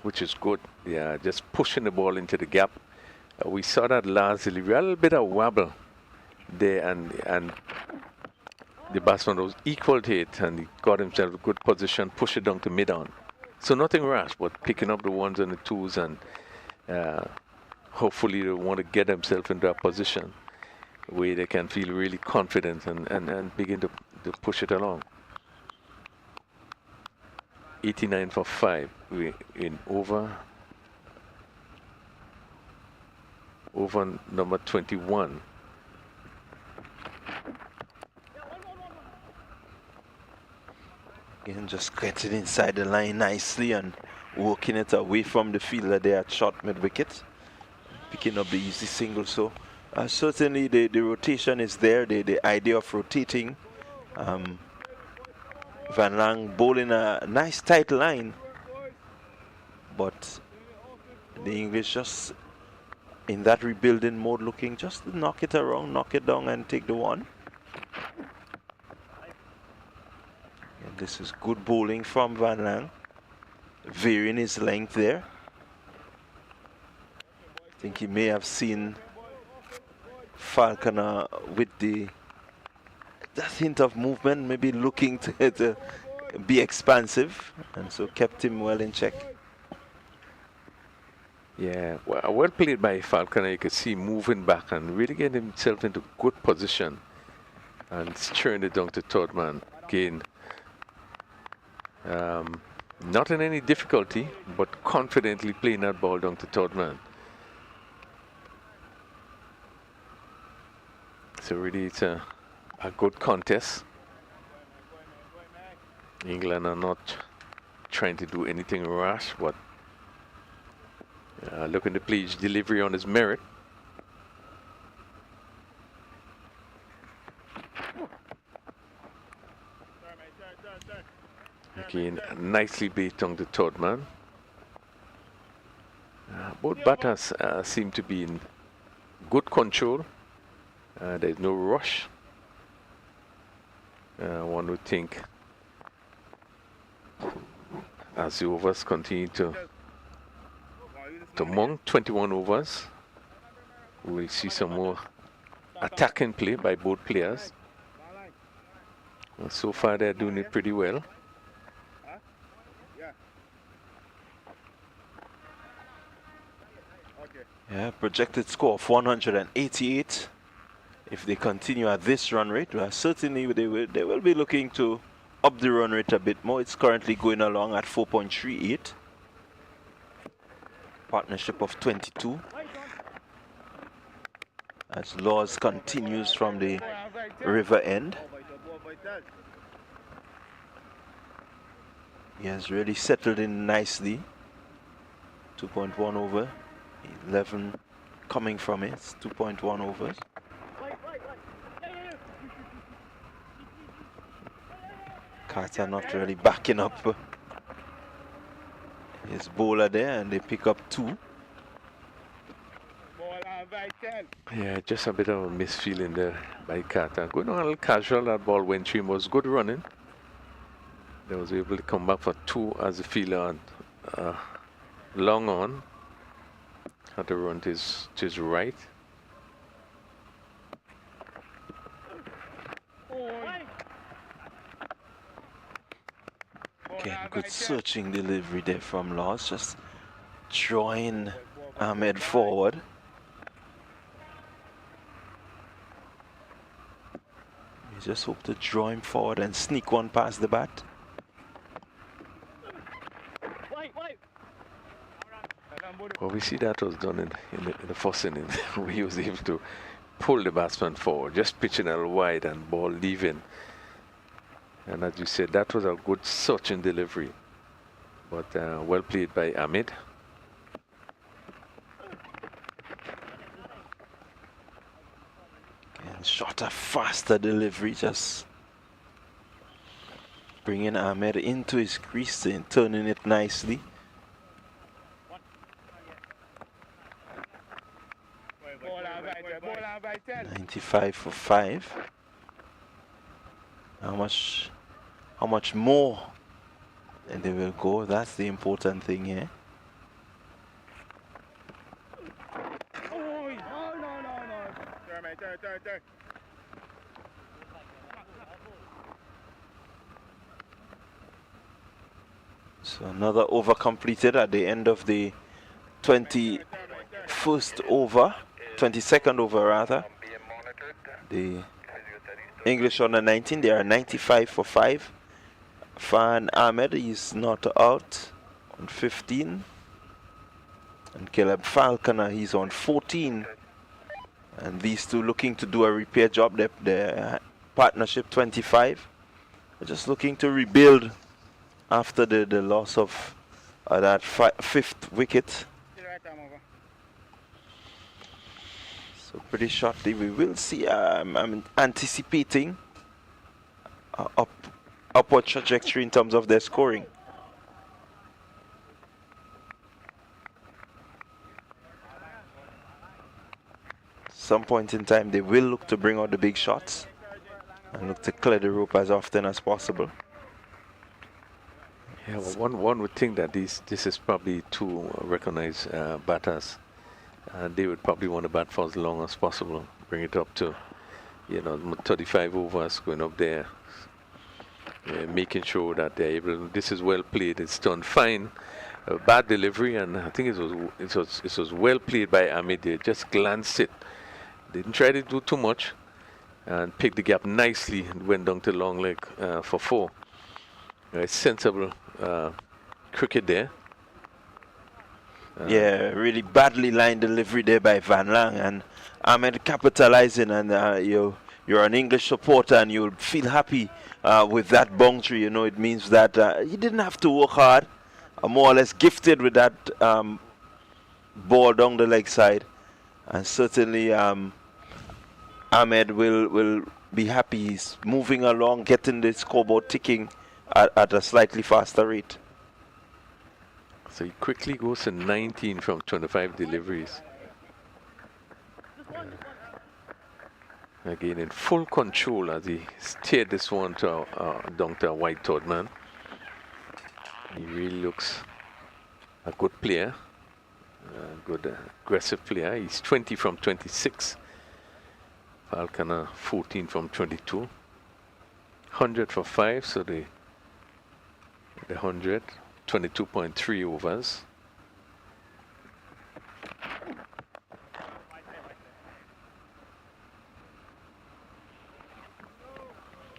which is good. They are just pushing the ball into the gap. We saw that last delivery, a little bit of wobble there, and the batsman was equal to it, and he got himself a good position, push it down to mid-on. So nothing rash, but picking up the ones and the twos, and hopefully they want to get themselves into a position where they can feel really confident and begin to push it along. 89 for 5. We're in over number 21. Again, just getting inside the line nicely and working it away from the fielder there at short mid-wicket. Picking up the easy single. So certainly the rotation is there, the idea of rotating. Van Lang bowling a nice tight line, but the English just in that rebuilding mode, looking just to knock it around, knock it down and take the one. And this is good bowling from Van Lang, varying his length there. I think he may have seen Falconer with that hint of movement, maybe looking to be expansive, and so kept him well in check. Yeah, well played by Falconer. You could see him moving back and really getting himself into good position and steering it down to third man. Again, not in any difficulty, but confidently playing that ball down to third man. So really it's a good contest. England are not trying to do anything rash, but looking to play his delivery on his merit. Again, nicely beat on the third man. Both batters seem to be in good control. There's no rush. One would think as the overs continue to mount, 21 overs, we'll see some more attacking play by both players. So far they're doing it pretty well. Yeah, projected score of 188. If they continue at this run rate, well, certainly they will be looking to up the run rate a bit more. It's currently going along at 4.38. Partnership of 22. As Laws continues from the river end. He has really settled in nicely. 2.1 over. 11 coming from it. 2.1 overs. Carter not really backing up his bowler there, and they pick up 2. Yeah, just a bit of a misfeeling there by Carter. Going on a little casual, that ball went through him, was good running. They was able to come back for 2 as a fielder and long on. Had to run to his right. Again, good searching delivery there from Laws, just drawing Ahmed forward. You just hope to draw him forward and sneak one past the bat. Well, we see that was done in the first inning, where he was able to pull the batsman forward, just pitching a little wide and ball leaving. And as you said, that was a good searching delivery. But well played by Ahmed. And shorter, faster delivery, just bringing Ahmed into his crease and turning it nicely. Ball 95 for 5. How much more? And they will go. That's the important thing here. So another over completed at the end of the 21st over, 22nd over rather. The English under 19, they are 95 for 5. Fan Ahmed is not out on 15. And Caleb Falconer, he's on 14. And these two looking to do a repair job, their partnership 25. They're just looking to rebuild after the loss of that 5th wicket. So pretty shortly we will see, I'm anticipating upward trajectory in terms of their scoring. Some point in time they will look to bring out the big shots and look to clear the rope as often as possible. Yeah, well, one would think that this is probably two recognized batters. They would probably want to bat for as long as possible, bring it up to, 35 overs, going up there, making sure that they're able. This is well played. It's done fine. Bad delivery, and I think it was well played by Ahmed. They just glanced it, didn't try to do too much, and picked the gap nicely and went down to long leg for 4. Sensible cricket there. Yeah, really badly lined delivery there by Van Lang, and Ahmed capitalizing. And you're an English supporter, and you'll feel happy with that boundary. It means that he didn't have to work hard, more or less gifted with that ball down the leg side, and certainly Ahmed will be happy. He's moving along, getting the scoreboard ticking at a slightly faster rate. So he quickly goes to 19 from 25 deliveries. Again, in full control as he steered this one to down to a white toed man. He really looks a good player, a good aggressive player. He's 20 from 26. Falconer 14 from 22. 100 for 5, so the 100. 22.3 overs.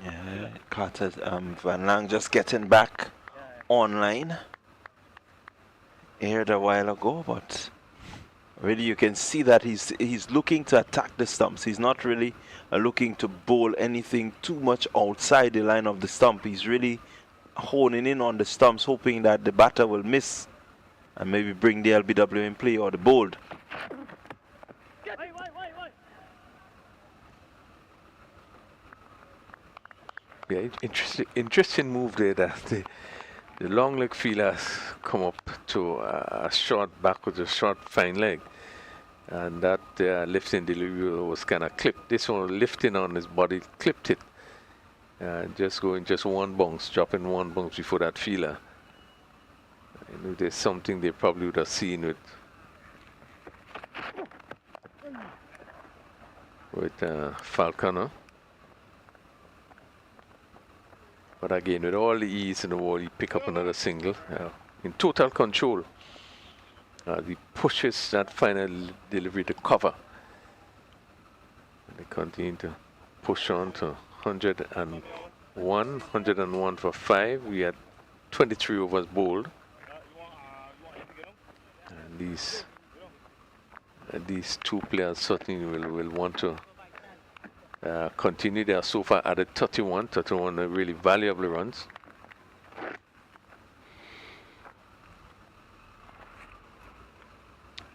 Yeah, Carter, Van Lang just getting back online. Aired a while ago, but really you can see that he's looking to attack the stumps. He's not really looking to bowl anything too much outside the line of the stump. He's really honing in on the stumps, hoping that the batter will miss and maybe bring the LBW in play or the bowled. Yeah, interesting move there that the long leg fielder come up to a short backwards, a short fine leg, and that lifting delivery was kind of clipped. This one lifting on his body, clipped it. Just going just one bounce, dropping one bounce before that feeler. There's something they probably would have seen with Falconer. But again, with all the ease in the world, he pick up another single. In total control. He pushes that final delivery to cover. And they continue to push on to 101 for 5. We had 23 overs bowled, and these two players certainly will want to continue. They are so far added 31 really valuable runs.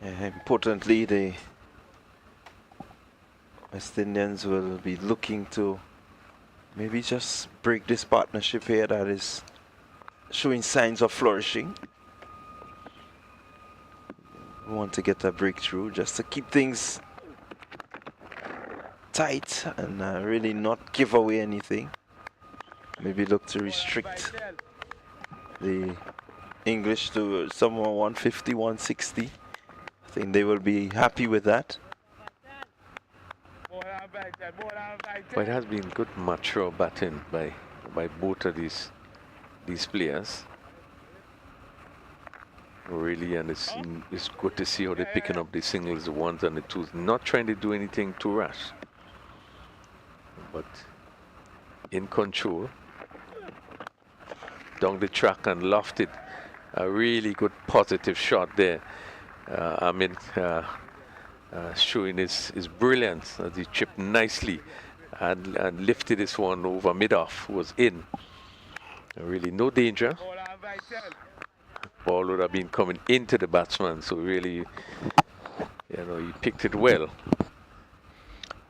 Importantly, the West Indians will be looking to maybe just break this partnership here that is showing signs of flourishing. We want to get a breakthrough just to keep things tight and really not give away anything. Maybe look to restrict the English to somewhere 150, 160. I think they will be happy with that. But it has been good mature batting by both of these players. Really, and it's good to see how they're picking up the singles, the ones and the twos, not trying to do anything too rash, but in control. Down the track and lofted. A really good positive shot there. Showing his brilliance as he chipped nicely and lifted this one over mid-off, was in. Really no danger. Ball would have been coming into the batsman, so really, you know, he picked it well.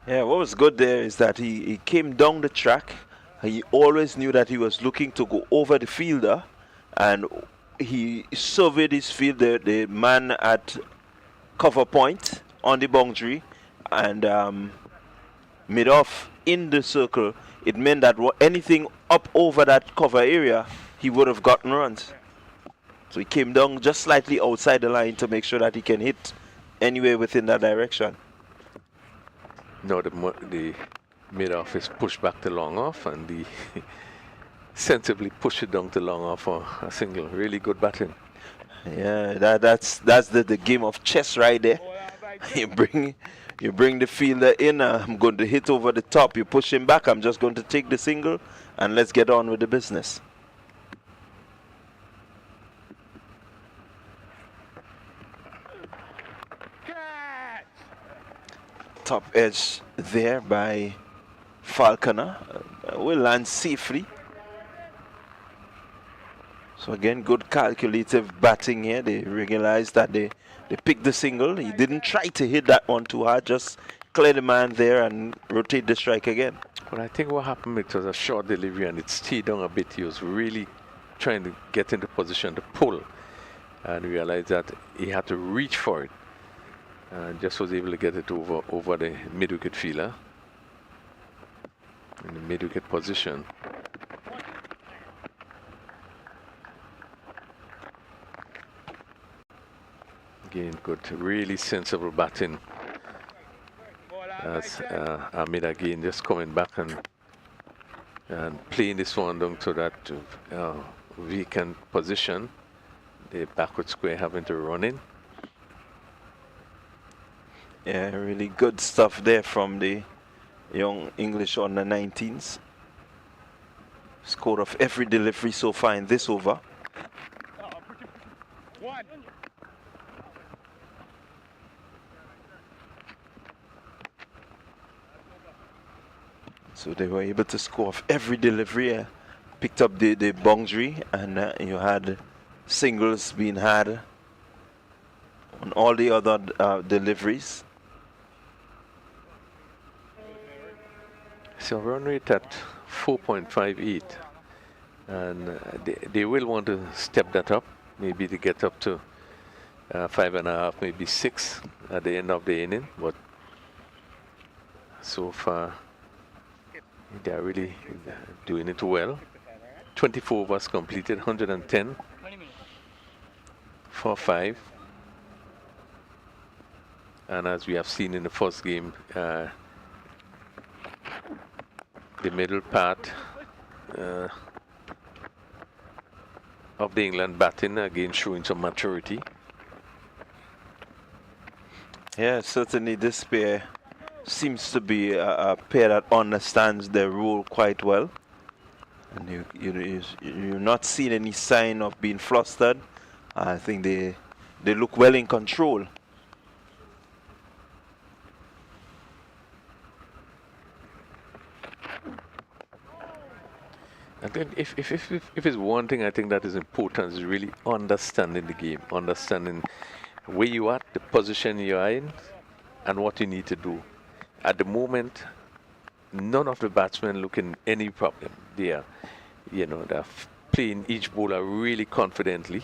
Yeah, what was good there is that he came down the track. He always knew that he was looking to go over the fielder, and he surveyed his field, the man at cover point on the boundary, and mid off in the circle. It meant that anything up over that cover area, he would have gotten runs. So he came down just slightly outside the line to make sure that he can hit anywhere within that direction. Now the mid-off is pushed back to long off, and the sensibly push it down to long off for a single. Really good batting. Yeah, that's the game of chess right there. You bring the fielder in. I'm going to hit over the top. You push him back. I'm just going to take the single, and let's get on with the business. Top edge there by Falconer. Will land safely. So again, good calculative batting here. They realized that they picked the single. He didn't try to hit that one too hard, just clear the man there and rotate the strike again. Well, I think what happened, it was a short delivery and it stayed down a bit. He was really trying to get into position to pull, and realized that he had to reach for it. And just was able to get it over the mid-wicket fielder in the mid-wicket position. Again, good, really sensible batting. As Ahmed again just coming back and playing this one down to that vacant position. The backward square having to run in. Yeah, really good stuff there from the young English under 19s. Scored off every delivery so far in this over. So they were able to score off every delivery, picked up the boundary, and you had singles being had on all the other deliveries. So run rate at 4.58, and they will want to step that up, maybe to get up to 5.5, maybe 6 at the end of the inning. But so far, they are really doing it well. 24 overs completed, 110 for 5. And as we have seen in the first game, the middle part of the England batting again showing some maturity. Yeah, certainly this pair seems to be a pair that understands their role quite well. And you're not seeing any sign of being flustered. I think they look well in control. And then if it's one thing I think that is important is really understanding the game, understanding where you are, the position you are in, and what you need to do. At the moment, none of the batsmen look in any problem. They are, they're playing each bowler really confidently,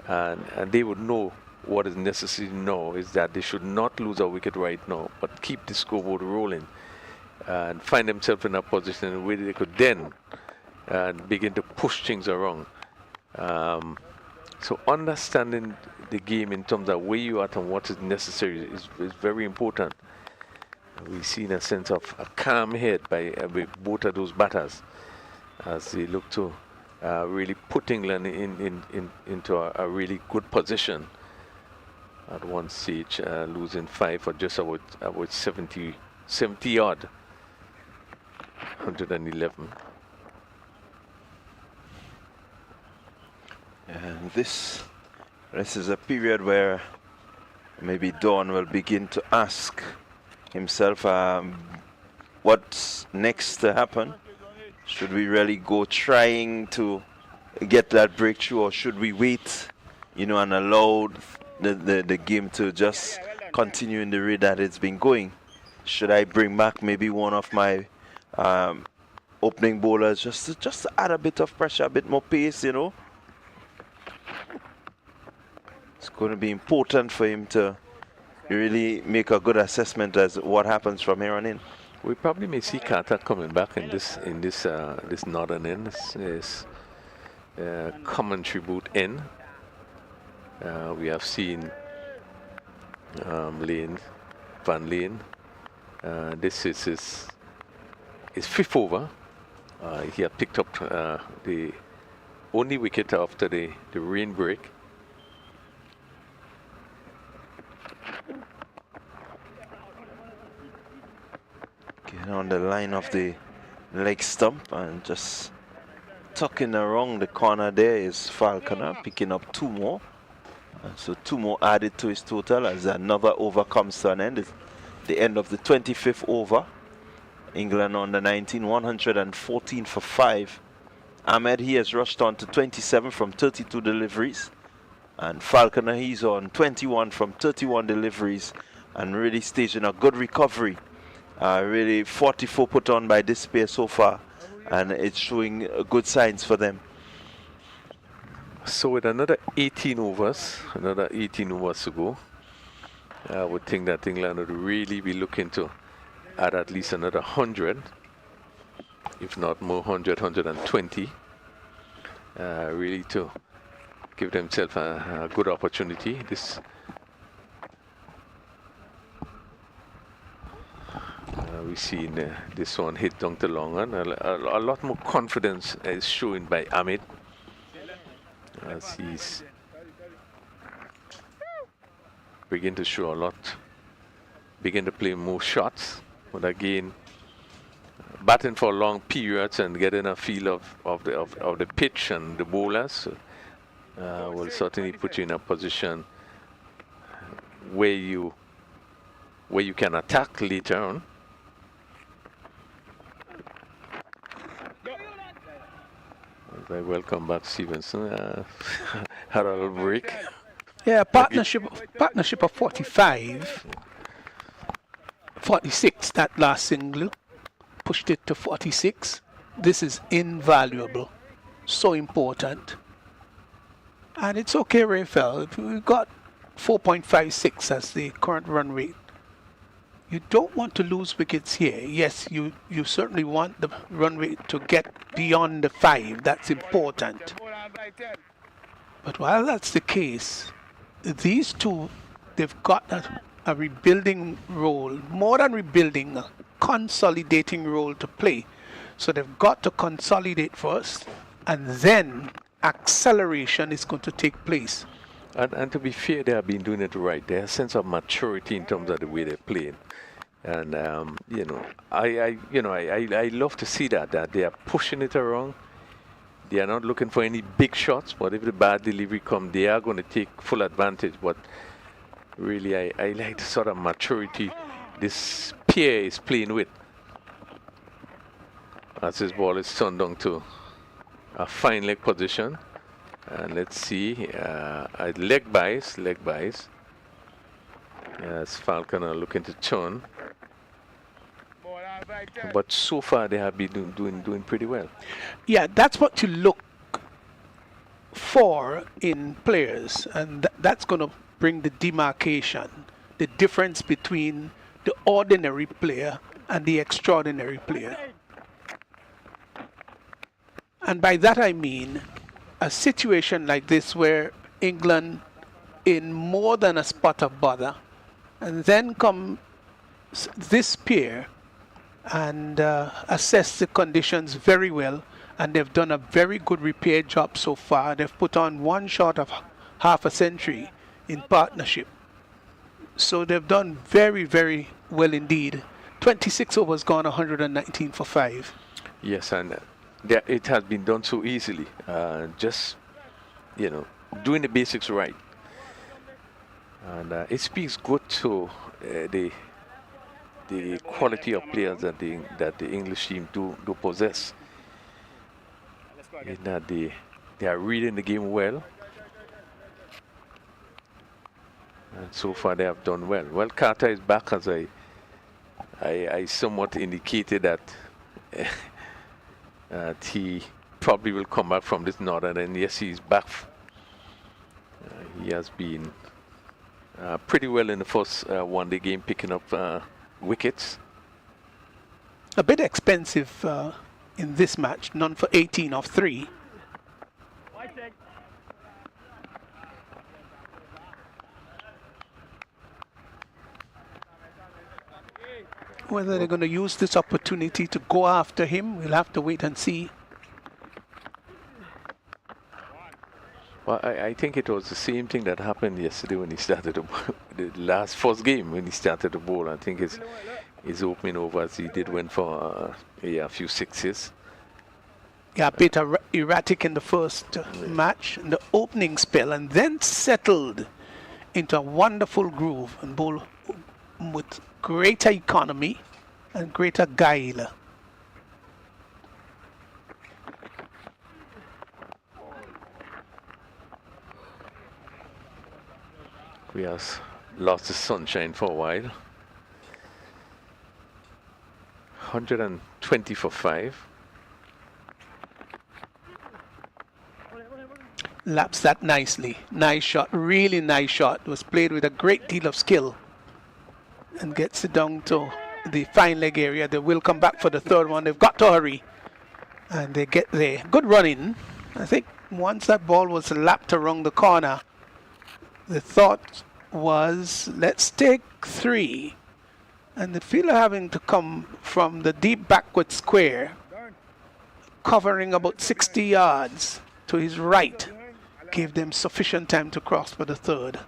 and they would know what is necessary now is that they should not lose a wicket right now, but keep the scoreboard rolling and find themselves in a position where they could then begin to push things around. So understanding the game in terms of where you are and what is necessary is very important. We've seen a sense of a calm head by both of those batters as they look to really put England into a really good position. At one stage, losing 5 for just about 70 odd, 111. And this is a period where maybe Dawn will begin to ask himself what's next to happen. Should we really go trying to get that breakthrough, or should we wait, and allow the game to just continue in the rate that it's been going? Should I bring back maybe one of my opening bowlers just to add a bit of pressure, a bit more pace, It's going to be important for him to really make a good assessment as what happens from here on in. We probably may see Carter coming back in this northern end. This common tribute end. We have seen Van Lane. This is his 5th over. He had picked up the only wicket after the rain break. Get on the line of the leg stump and just tucking around the corner there is Falconer, picking up 2 more. So 2 more added to his total as another over comes to an end. It's the end of the 25th over. England on the 19, 114 for 5. Ahmed, he has rushed on to 27 from 32 deliveries. And Falconer, he's on 21 from 31 deliveries and really staging a good recovery. Really 44 put on by this pair so far, and it's showing good signs for them. So with another 18 overs to go, I would think that England would really be looking to add at least another 100, if not more, 120, really to give themselves a good opportunity. We've seen this one hit down the long run. A lot more confidence is shown by Ahmed as he's begin to show a lot, begin to play more shots, but again batting for long periods and getting a feel of the pitch and the bowlers will certainly put you in a position where you can attack later on. Very welcome back, Stevenson. Had a little break. Yeah, partnership of 45, 46. That last single pushed it to 46. This is invaluable, so important. And it's okay, Rafael. We've got 4.56 as the current run rate. You don't want to lose wickets here. Yes, you certainly want the run rate to get beyond the 5. That's important. But while that's the case, these two, they've got a rebuilding role, more than rebuilding, a consolidating role to play. So they've got to consolidate first, and then acceleration is going to take place. And to be fair, they have been doing it right. There's a sense of maturity in terms of the way they're playing. And I love to see that they are pushing it around. They are not looking for any big shots, but if the bad delivery comes, they are going to take full advantage. But really, I like the sort of maturity this pair is playing with. As his ball is turned down to a fine leg position. And let's see, leg buys. Yes, Falconer looking to turn. But so far they have been doing pretty well. Yeah, that's what you look for in players, and that's going to bring the demarcation, the difference between the ordinary player and the extraordinary player. And by that I mean a situation like this where England in more than a spot of bother, and then come this pair and assess the conditions very well, and they've done a very good repair job so far. They've put on one shot of half a century in partnership. So they've done very, very well indeed. 26 overs gone, 119 for 5. Yes, and it has been done so easily. Just, doing the basics right. And it speaks good to the quality of players that the English team do possess. In that they are reading the game well. And so far they have done well. Well, Carter is back, as I somewhat indicated that he probably will come back from this northern, and yes, he's back. He has been pretty well in the first one-day game, picking up wickets. A bit expensive in this match, none for 18 of 3. Whether they're going to use this opportunity to go after him, we'll have to wait and see. Well, I think it was the same thing that happened yesterday when he started the first game when he started the ball. I think his opening overs, he did win for a few sixes. Yeah, a bit erratic in the first match, in the opening spell, and then settled into a wonderful groove and bowl with greater economy and greater guile. We have lost the sunshine for a while. 120 for 5. Laps that nicely. Nice shot, really nice shot. Was played with a great deal of skill and gets it down to the fine leg area. They will come back for the third one. They've got to hurry, and they get there. Good running. I think once that ball was lapped around the corner, the thought was, let's take 3. And the fielder having to come from the deep backward square, covering about 60 yards to his right, gave them sufficient time to cross for the third.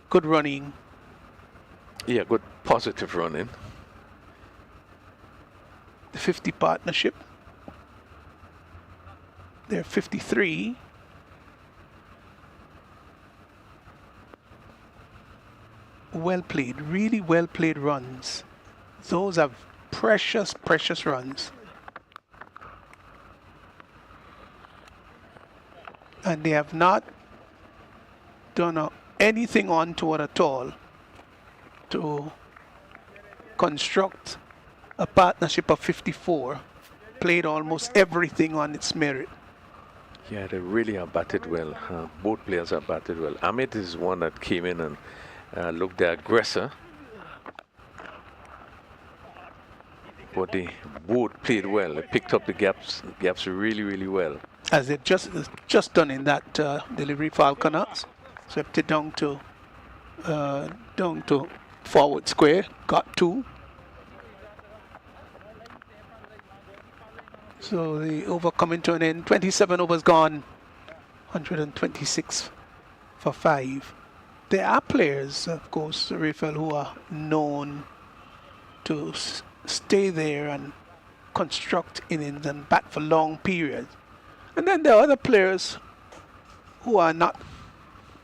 Good running. Yeah, good positive running. The 50 partnership. They're 53. Well played, really well played runs. Those are precious, precious runs. And they have not done anything untoward at all to construct a partnership of 54. Played almost everything on its merit. Yeah, they really are batted well. Both players are batted well. Amit is one that came in and looked the aggressor. But they both played well. They picked up the gaps really, really well. As they've just done in that delivery, Falconer swept it down to forward square, got 2. So the over coming to an end. 27 overs gone, 126 for 5. There are players, of course, Rafael, who are known to stay there and construct innings and bat for long periods. And then there are other players who are not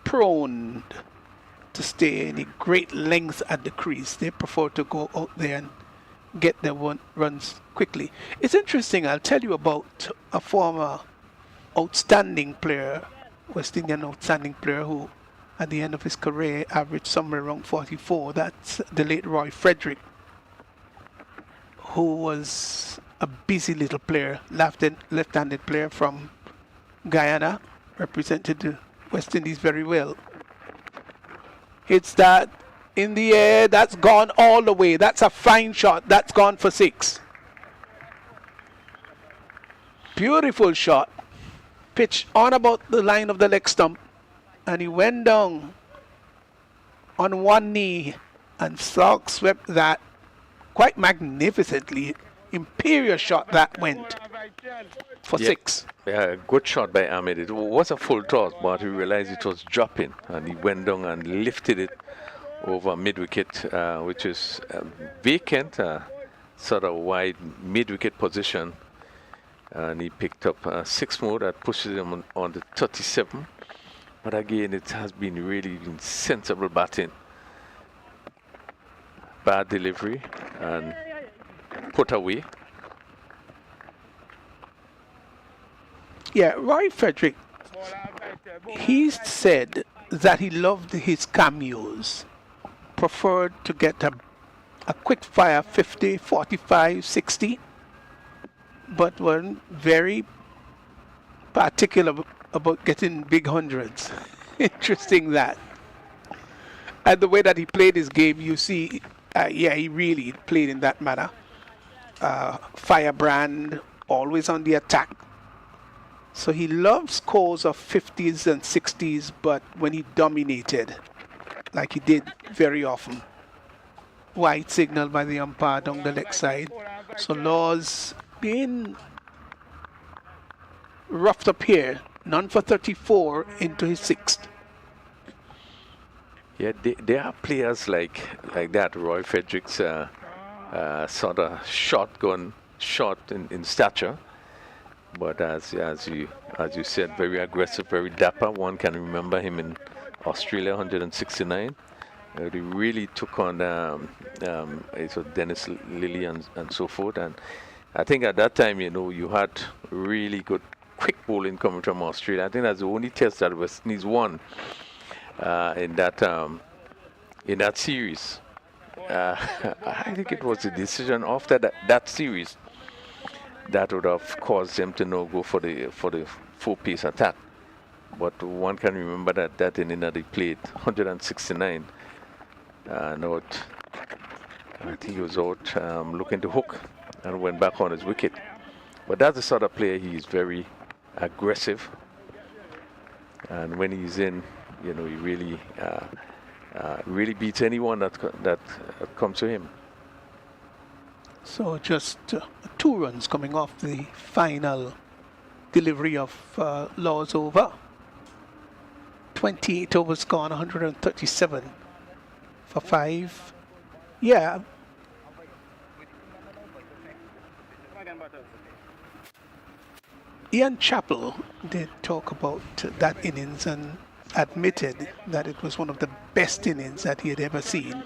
prone to stay any great length at the crease. They prefer to go out there and get their runs quickly. It's interesting. I'll tell you about a former outstanding player, West Indian outstanding player, who at the end of his career averaged somewhere around 44. That's the late Roy Frederick, who was a busy little player, left-handed player from Guyana, represented the West Indies very well. Hits that in the air, that's gone all the way. That's a fine shot. That's gone for 6. Beautiful shot. Pitch on about the line of the leg stump, and he went down on one knee and slog swept that quite magnificently. Imperious shot that went for 6. Yeah, good shot by Ahmed. It was a full toss, but he realized it was dropping, and he went down and lifted it over mid-wicket, which is vacant, sort of wide mid-wicket position. And he picked up 6 more that pushes him on the 37. But again, it has been really sensible batting. Bad delivery and put away. Yeah, Roy Frederick, he said that he loved his cameos, preferred to get a quick fire 50, 45, 60, but weren't very particular about getting big hundreds. Interesting that. And the way that he played his game, you see, yeah, he really played in that manner. Firebrand, always on the attack. So he loved scores of 50s and 60s, but when he dominated, like he did very often, wide signal by the umpire down the leg side. So Laws being roughed up here, none for 34 into his 6th. Yeah, there are players like that. Roy Fredericks sort of short in stature, but as you said, very aggressive, very dapper. One can remember him in Australia, 169. He really took on Dennis Lilly and so forth. And I think at that time, you had really good quick bowling coming from Australia. I think that's the only test that West Indies won in that series. I think it was the decision after that series that would have caused them to no go for the 4-piece attack. But one can remember that inning that he played 169. I think he was out looking to hook and went back on his wicket. But that's the sort of player he is, very aggressive. And when he's in, he really beats anyone that comes to him. So just 2 runs coming off the final delivery of Laws over. 28 overs gone, 137 for 5. Yeah. Ian Chappell did talk about that innings and admitted that it was one of the best innings that he had ever seen.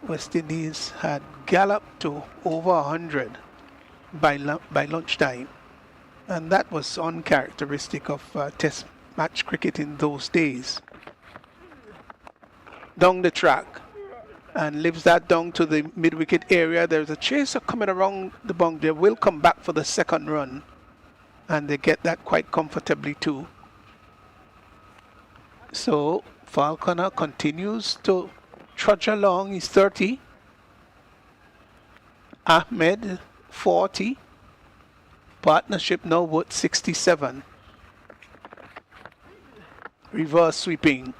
West Indies had galloped to over 100 by lunchtime, and that was uncharacteristic of Test match cricket in those days. Down the track, and lives that down to the mid-wicket area. There's a chaser coming around the boundary. Will come back for the second run, and they get that quite comfortably too. So Falconer continues to trudge along. He's 30. Ahmed 40. Partnership now worth 67. Reverse sweeping.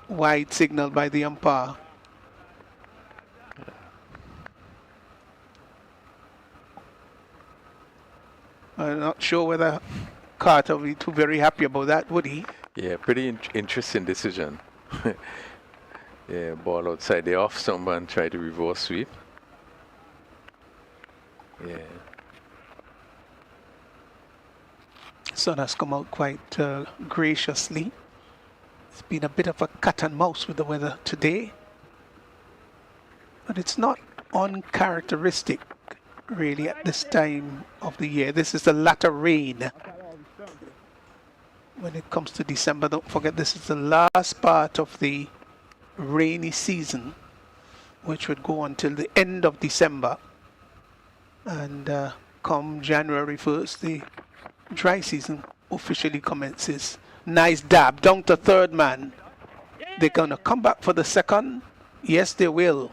Wide signal by the umpire. I'm not sure whether Carter would be too very happy about that, would he? Yeah, pretty interesting decision. Yeah, ball outside the off stump and try to reverse sweep. Yeah. Sun has come out quite graciously. It's been a bit of a cat and mouse with the weather today. But it's not uncharacteristic, really, at this time of the year. This is the latter rain. When it comes to December, don't forget this is the last part of the rainy season, which would go until the end of December. And come January 1st, the dry season officially commences. Nice dab down to third man. They're going to come back for the second. Yes, they will.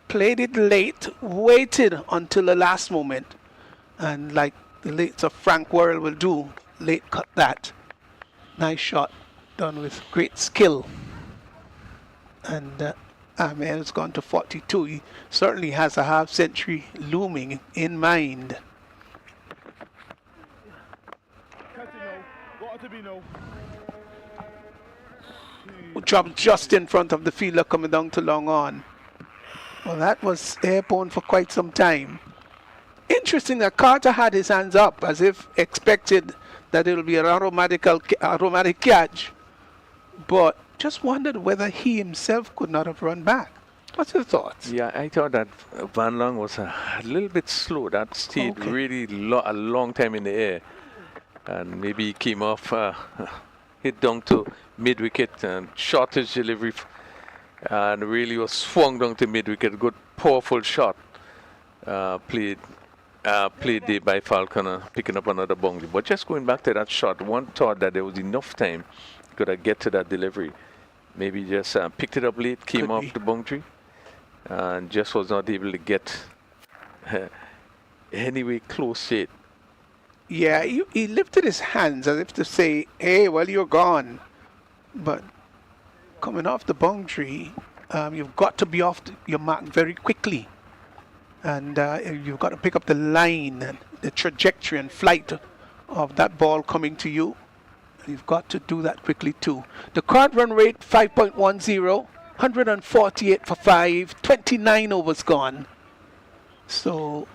Played it late, waited until the last moment. And like the late of Frank Worrell will do, late cut that. Nice shot, done with great skill. And Ahmed's gone to 42. He certainly has a half century looming in mind. Dropped just in front of the fielder coming down to long on. Well, that was airborne for quite some time. Interesting that Carter had his hands up as if expected that it will be an automatic catch, but just wondered whether he himself could not have run back. What's your thoughts? Yeah, I thought that Van Long was a little bit slow. That stayed really a long time in the air, and maybe he came off, hit down to mid-wicket and shot his delivery, and really was swung down to mid-wicket. Good, powerful shot. Played there by Falconer, picking up another boundary. But just going back to that shot, one thought that there was enough time could I get to that delivery. Maybe just picked it up late, came off the boundary, and just was not able to get anyway close to it. Yeah, he lifted his hands as if to say, hey, well, you're gone. But coming off the boundary, you've got to be off your mark very quickly. And you've got to pick up the line and the trajectory and flight of that ball coming to you. You've got to do that quickly too. The current run rate 5.10, 148 for 5, 29 overs gone. So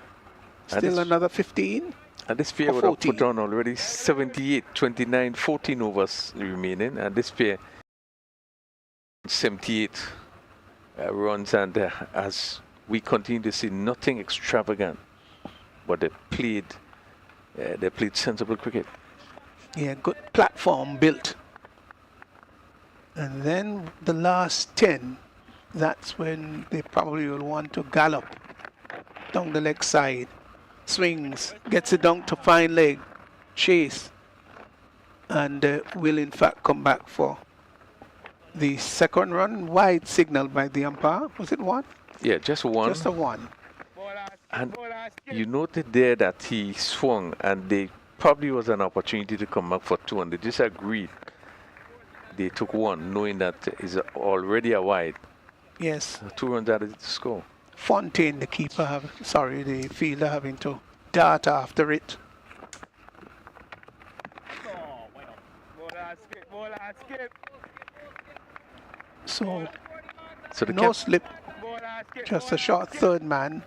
still another 15. And this pair would have put on already 78, 29, 14 overs remaining. And this pair 78 runs, and as we continue to see nothing extravagant, but they played sensible cricket. Yeah, good platform built. And then the last 10, that's when they probably will want to gallop down the leg side. Swings, gets it down to fine leg, chase, and will in fact come back for the second run. Wide signal by the umpire. Was it one? Yeah, just one. Just a one. And you noted there that he swung, and they probably was an opportunity to come back for two, and they disagreed. They took one, knowing that is already a wide. Yes. 2 runs out of the score. Fontaine, the keeper, the fielder, having to dart after it. So the no slip, just a short third man,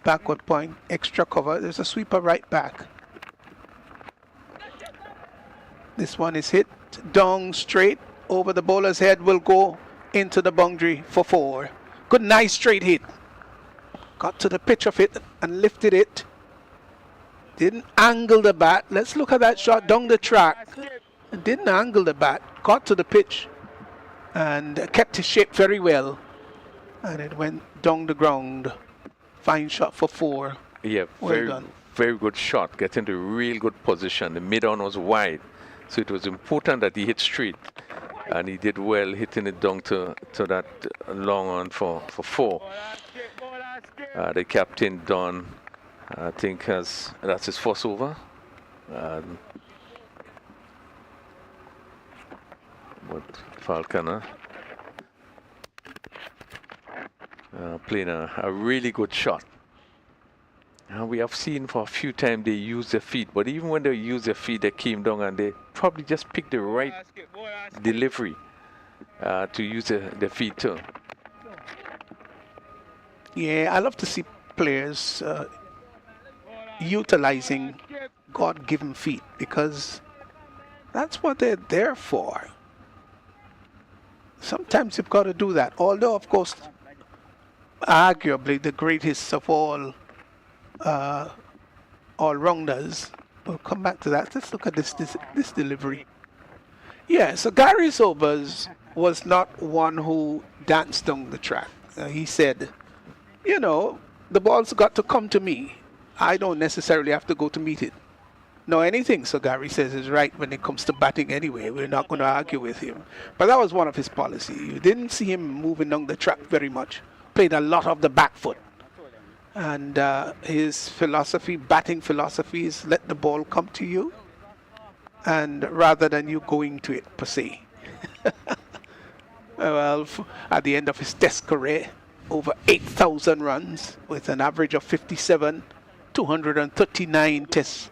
backward point, extra cover. There's a sweeper right back. This one is hit down straight over the bowler's head, will go into the boundary for 4. Good, nice straight hit. Got to the pitch of it and lifted it. Didn't angle the bat. Let's look at that shot down the track. Didn't angle the bat. Got to the pitch and kept his shape very well. And it went down the ground. Fine shot for 4. Yeah, well done. Very good shot. Getting to real good position. The mid-on was wide, so it was important that he hit straight. And he did well hitting it down to that long on for 4. The captain, Don, I think that's his first over. But Falconer playing a really good shot. We have seen for a few times they use their feet, but even when they use their feet, they came down and they probably just picked the right delivery to use their feet too. Yeah, I love to see players utilizing God-given feet, because that's what they're there for. Sometimes you've got to do that. Although, of course, arguably the greatest of all-rounders. We'll come back to that. Let's look at this delivery. Yeah, so Gary Sobers was not one who danced down the track. He said, you know, the ball's got to come to me. I don't necessarily have to go to meet it. No, anything, so Gary says, is right when it comes to batting anyway. We're not going to argue with him. But that was one of his policy. You didn't see him moving down the track very much. Played a lot of the back foot. And his philosophy, batting philosophy, is let the ball come to you, and rather than you going to it per se. Well, at the end of his Test career, over 8,000 runs with an average of 57, 239 Test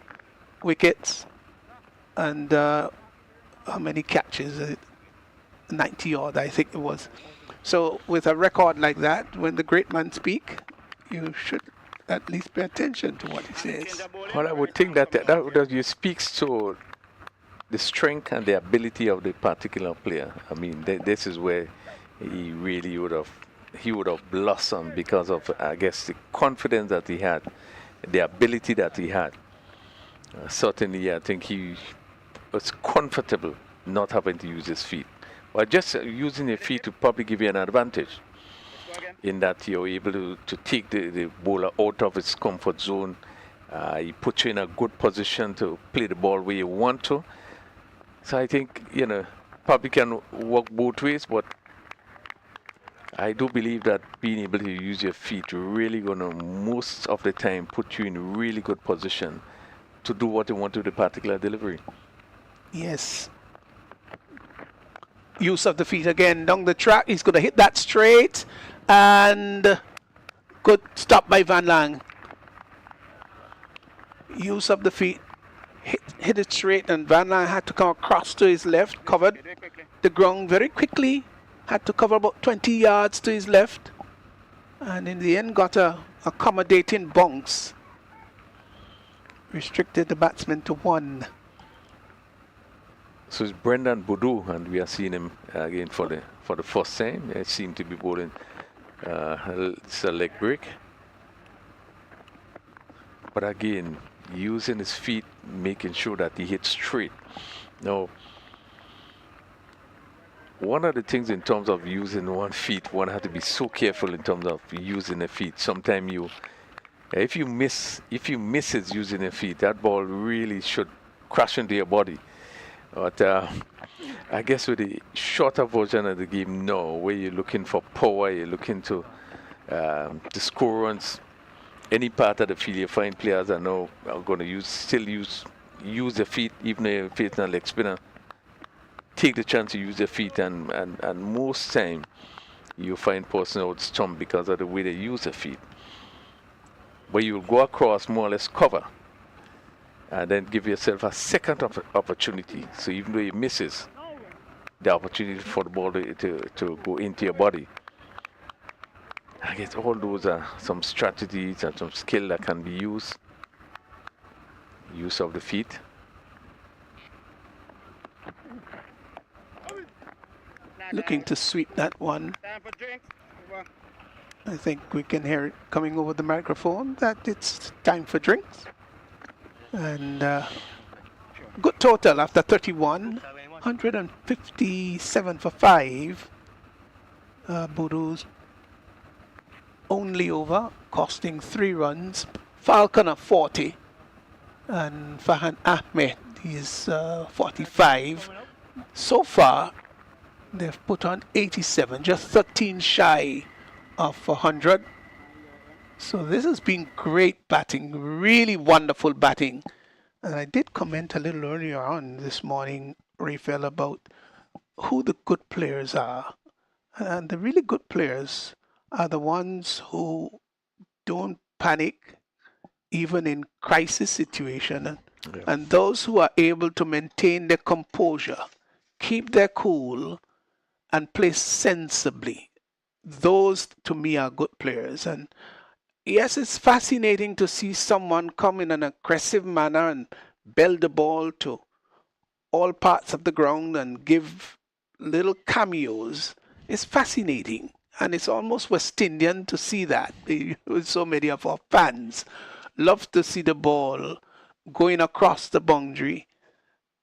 wickets, and how many catches? 90 odd, I think it was. So with a record like that, when the great man speak, you should at least pay attention to what he says. Well, I would think that you speaks to the strength and the ability of the particular player. I mean, this is where he really would have blossomed because of, I guess, the confidence that he had, the ability that he had. Certainly, I think he was comfortable not having to use his feet. Or just using your feet to probably give you an advantage in that you're able to take the bowler out of his comfort zone. He puts you in a good position to play the ball where you want to. So I think, you know, probably can work both ways, but I do believe that being able to use your feet really going to, most of the time, put you in a really good position to do what you want to the particular delivery. Yes. Use of the feet again down the track. He's going to hit that straight. And good stop by Van Lang. Use of the feet. Hit it straight, and Van Lang had to come across to his left. Covered the ground very quickly. Had to cover about 20 yards to his left. And in the end got a accommodating bounce. Restricted the batsman to 1. So it's Brendan Boudou, and we are seeing him again for the first time. He seemed to be bowling it's a leg break. But again, using his feet, making sure that he hits straight. Now, one of the things in terms of using one feet, one has to be so careful in terms of using the feet. Sometimes if you miss it using the feet, that ball really should crash into your body. But I guess with the shorter version of the game now, where you're looking for power, you're looking to score runs, any part of the field, you find players are now going to still use their feet, even if it's not leg spinner. Take the chance to use their feet, and most time you find person would stump because of the way they use their feet. But you'll go across more or less cover, and then give yourself a second opportunity. So even though he misses, the opportunity for the ball to go into your body. I guess all those are some strategies and some skill that can be used. Use of the feet. Looking to sweep that one. I think we can hear it coming over the microphone that it's time for drinks. And good total after 31. 157 for 5. Boudou's only over, costing 3 runs. Falconer 40. And Fahan Ahmed is 45. So far, they've put on 87, just 13 shy of 100. So this has been great batting, really wonderful batting. And I did comment a little earlier on this morning, Raphael, about who the good players are. And the really good players are the ones who don't panic, even in crisis situation. Yeah. And those who are able to maintain their composure, keep their cool, and play sensibly. Those, to me, are good players. And yes, it's fascinating to see someone come in an aggressive manner and belt the ball to all parts of the ground and give little cameos. It's fascinating. And it's almost West Indian to see that. So many of our fans love to see the ball going across the boundary.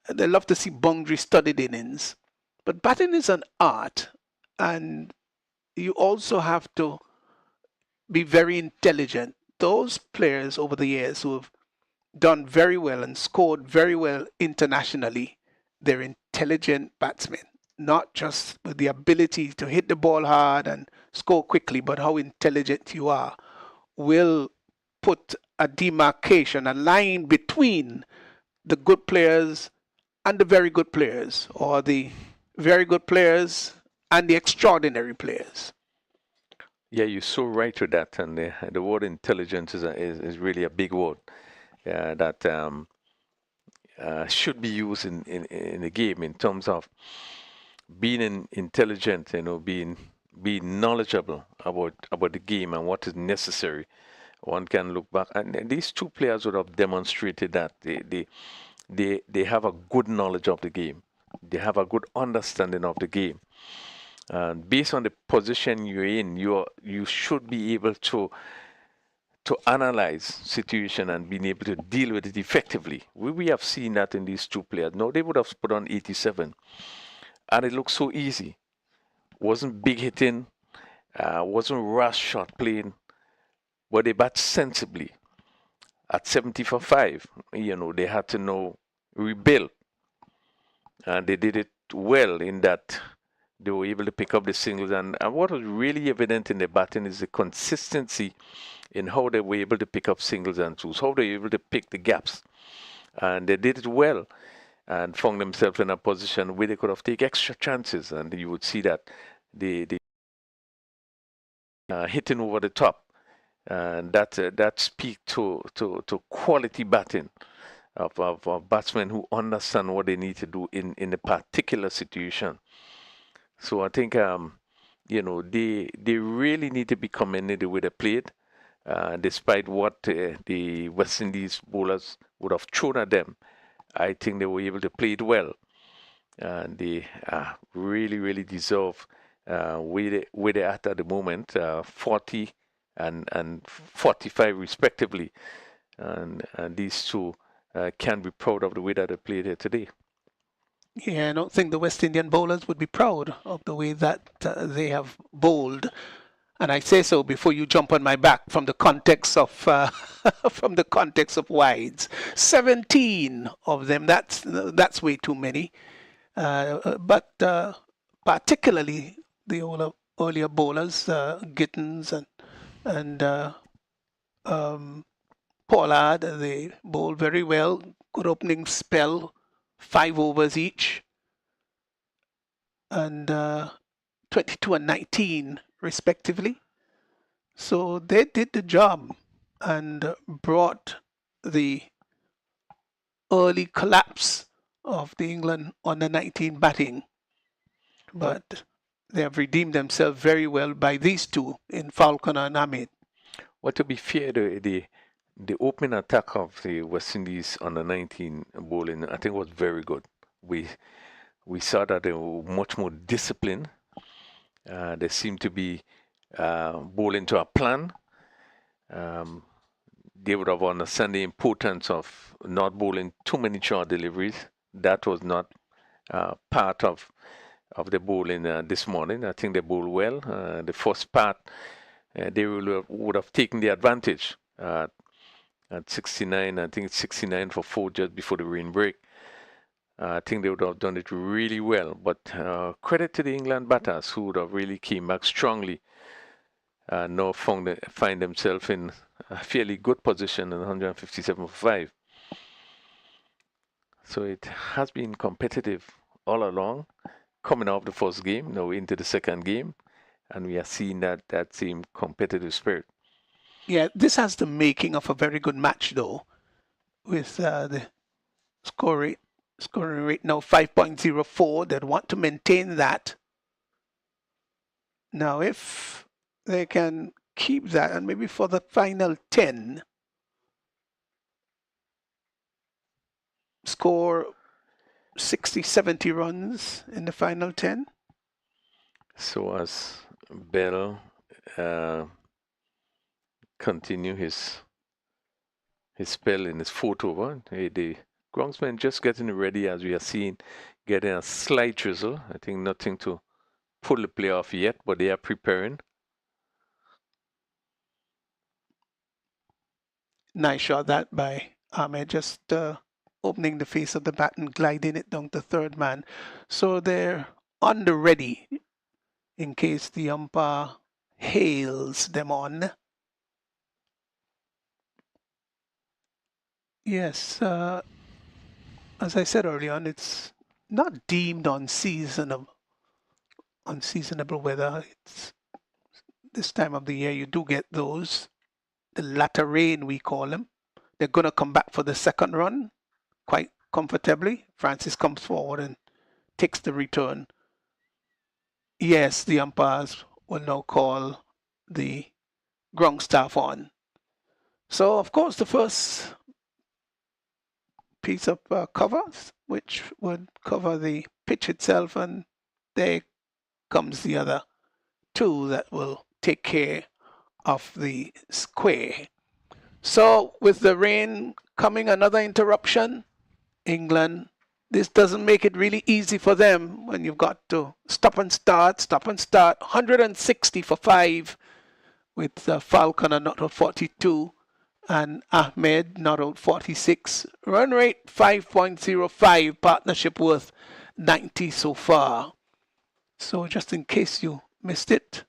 They love to see boundary-studded innings. But batting is an art, and you also have to be very intelligent. Those players over the years who have done very well and scored very well internationally, they're intelligent batsmen, not just with the ability to hit the ball hard and score quickly, but how intelligent you are will put a demarcation, a line between the good players and the very good players, or the very good players and the extraordinary players. Yeah, you're so right with that, and the word intelligence is really a big word that should be used in the game in terms of being intelligent, being knowledgeable about the game and what is necessary. One can look back, and these two players would have demonstrated that they have a good knowledge of the game. They have a good understanding of the game. And based on the position you're in, you should be able to analyze situation and being able to deal with it effectively. We have seen that in these two players. No, they would have put on 87, and it looked so easy. Wasn't big hitting, wasn't rush shot playing, but they bat sensibly. At 70 for 5, they had to now rebuild, and they did it well in that they were able to pick up the singles. And what was really evident in the batting is the consistency in how they were able to pick up singles and twos, how they were able to pick the gaps. And they did it well and found themselves in a position where they could have taken extra chances. And you would see that they hitting over the top. And that speaks to quality batting of batsmen who understand what they need to do in a particular situation. So I think they really need to be commended with the plate, despite what the West Indies bowlers would have thrown at them. I think they were able to play it well, and they really deserve where they're at the moment, 40 and 45 respectively, and these two can be proud of the way that they played here today. Yeah, I don't think the West Indian bowlers would be proud of the way that they have bowled. And I say so before you jump on my back from the context of from the context of wides. 17 of them. That's way too many. But particularly the earlier bowlers, Gittins and Pollard, they bowl very well. Good opening spell, 5 overs each, and 22 and 19 respectively. So they did the job and brought the early collapse of the England under 19 batting. But they have redeemed themselves very well by these two in Falconer and Hamid. Well, to be fair, the opening attack of the West Indies under 19 bowling, I think, was very good. We saw that they were much more disciplined. They seemed to be bowling to a plan. They would have understood the importance of not bowling too many short deliveries. That was not part of the bowling this morning. I think they bowled well. The first part, they would have taken the advantage at 69. I think it's 69 for 4 just before the rain break. I think they would have done it really well. But credit to the England batters who would have really came back strongly. Now find themselves in a fairly good position in 157 for 5. So it has been competitive all along, coming off the first game, now into the second game, and we are seeing that same competitive spirit. Yeah, this has the making of a very good match, though, with the scoring rate now 5.04. They'd want to maintain that. Now, if they can keep that, and maybe for the final 10, score 60, 70 runs in the final 10. So as Bell continue his spell in his fourth over. The groundsman just getting ready, as we are seeing, getting a slight drizzle. I think nothing to pull the play off yet, but they are preparing. Nice shot that by Ahmed, just opening the face of the bat and gliding it down to third man. So they're on the ready in case the umpire hails them on. Yes, as I said earlier on, it's not deemed unseasonable weather. It's this time of the year you do get those. The latter rain, we call them. They're going to come back for the second run quite comfortably. Francis comes forward and takes the return. Yes, the umpires will now call the ground staff on. So, of course, the first piece of cover, which would cover the pitch itself, and there comes the other two that will take care of the square. So with the rain coming, another interruption. England, this doesn't make it really easy for them when you've got to stop and start. 160 for 5 with Falconer not out 42 and Ahmed not out 46. Run rate 5.05, partnership worth 90 so far. So just in case you missed it,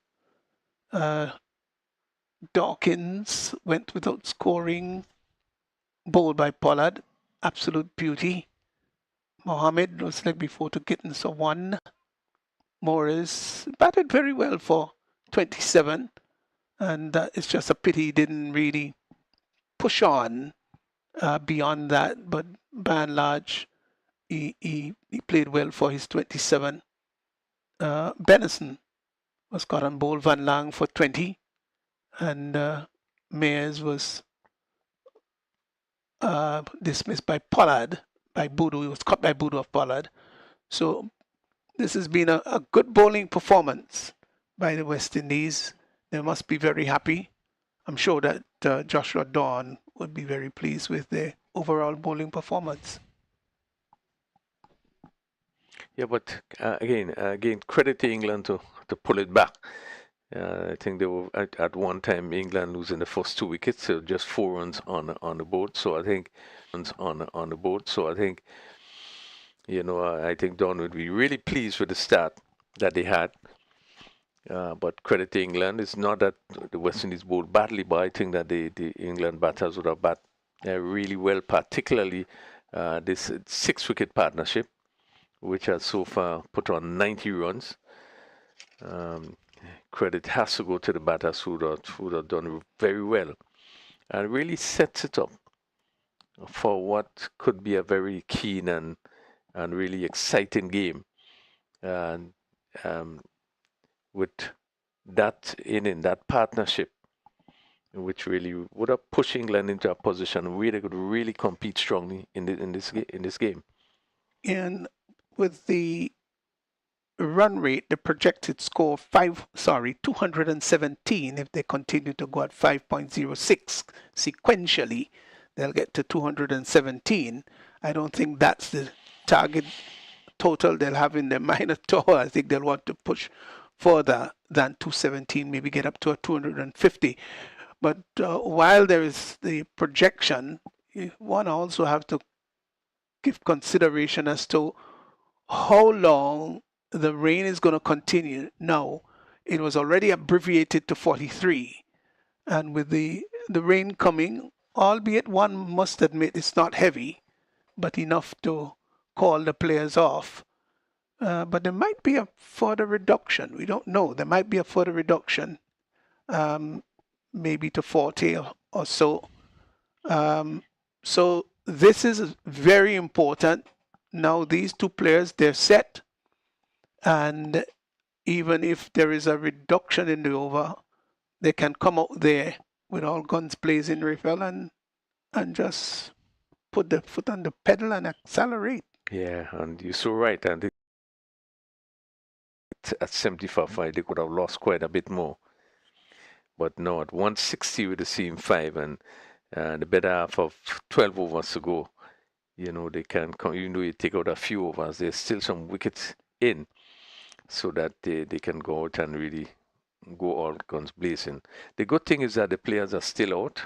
Dawkins went without scoring, bowled by Pollard, absolute beauty. Mohammed was like before to Gittins for 1. Morris batted very well for 27, and it's just a pity he didn't really push on beyond that, but by and large, he played well for his 27. Benison was caught on bowl, Van Lang for 20, and Mayers was dismissed by Pollard, by Boodoo. He was caught by Boodoo of Pollard. So this has been a good bowling performance by the West Indies. They must be very happy. I'm sure that Joshua Dawn would be very pleased with their overall bowling performance. Yeah, but again, credit to England to pull it back. I think they were at one time England losing the first 2 wickets, so just 4 runs on the board. So I think on the board. So I think I think Don would be really pleased with the start that they had. But credit to England. It's not that the West Indies bowled badly, but I think that the England batters would have batted really well, particularly this 6-wicket partnership, which has so far put on 90 runs. Credit has to go to the batters who have done very well and really sets it up for what could be a very keen and really exciting game. And with that in that partnership, which really would have pushed England into a position where they could really compete strongly in this game. And with the run rate, the projected score 217. If they continue to go at 5.06 sequentially, they'll get to 217. I don't think that's the target total they'll have in their mind at all. I think they'll want to push further than 217, maybe get up to a 250. But while there is the projection, one also have to give consideration as to how long the rain is going to continue. Now, it was already abbreviated to 43, and with the rain coming, albeit one must admit it's not heavy, but enough to call the players off. But there might be a further reduction. We don't know. There might be a further reduction, maybe to 40 or so. So this is very important. Now these two players, they're set. And even if there is a reduction in the over, they can come out there with all guns blazing, Rafael, and just put the foot on the pedal and accelerate. Yeah, and you're so right. And at 75 they could have lost quite a bit more. But no, at 160 with the seam 5 and the better half of 12 overs to go, they can, even though you take out a few overs, there's still some wickets in so that they can go out and really go all guns blazing. The good thing is that the players are still out.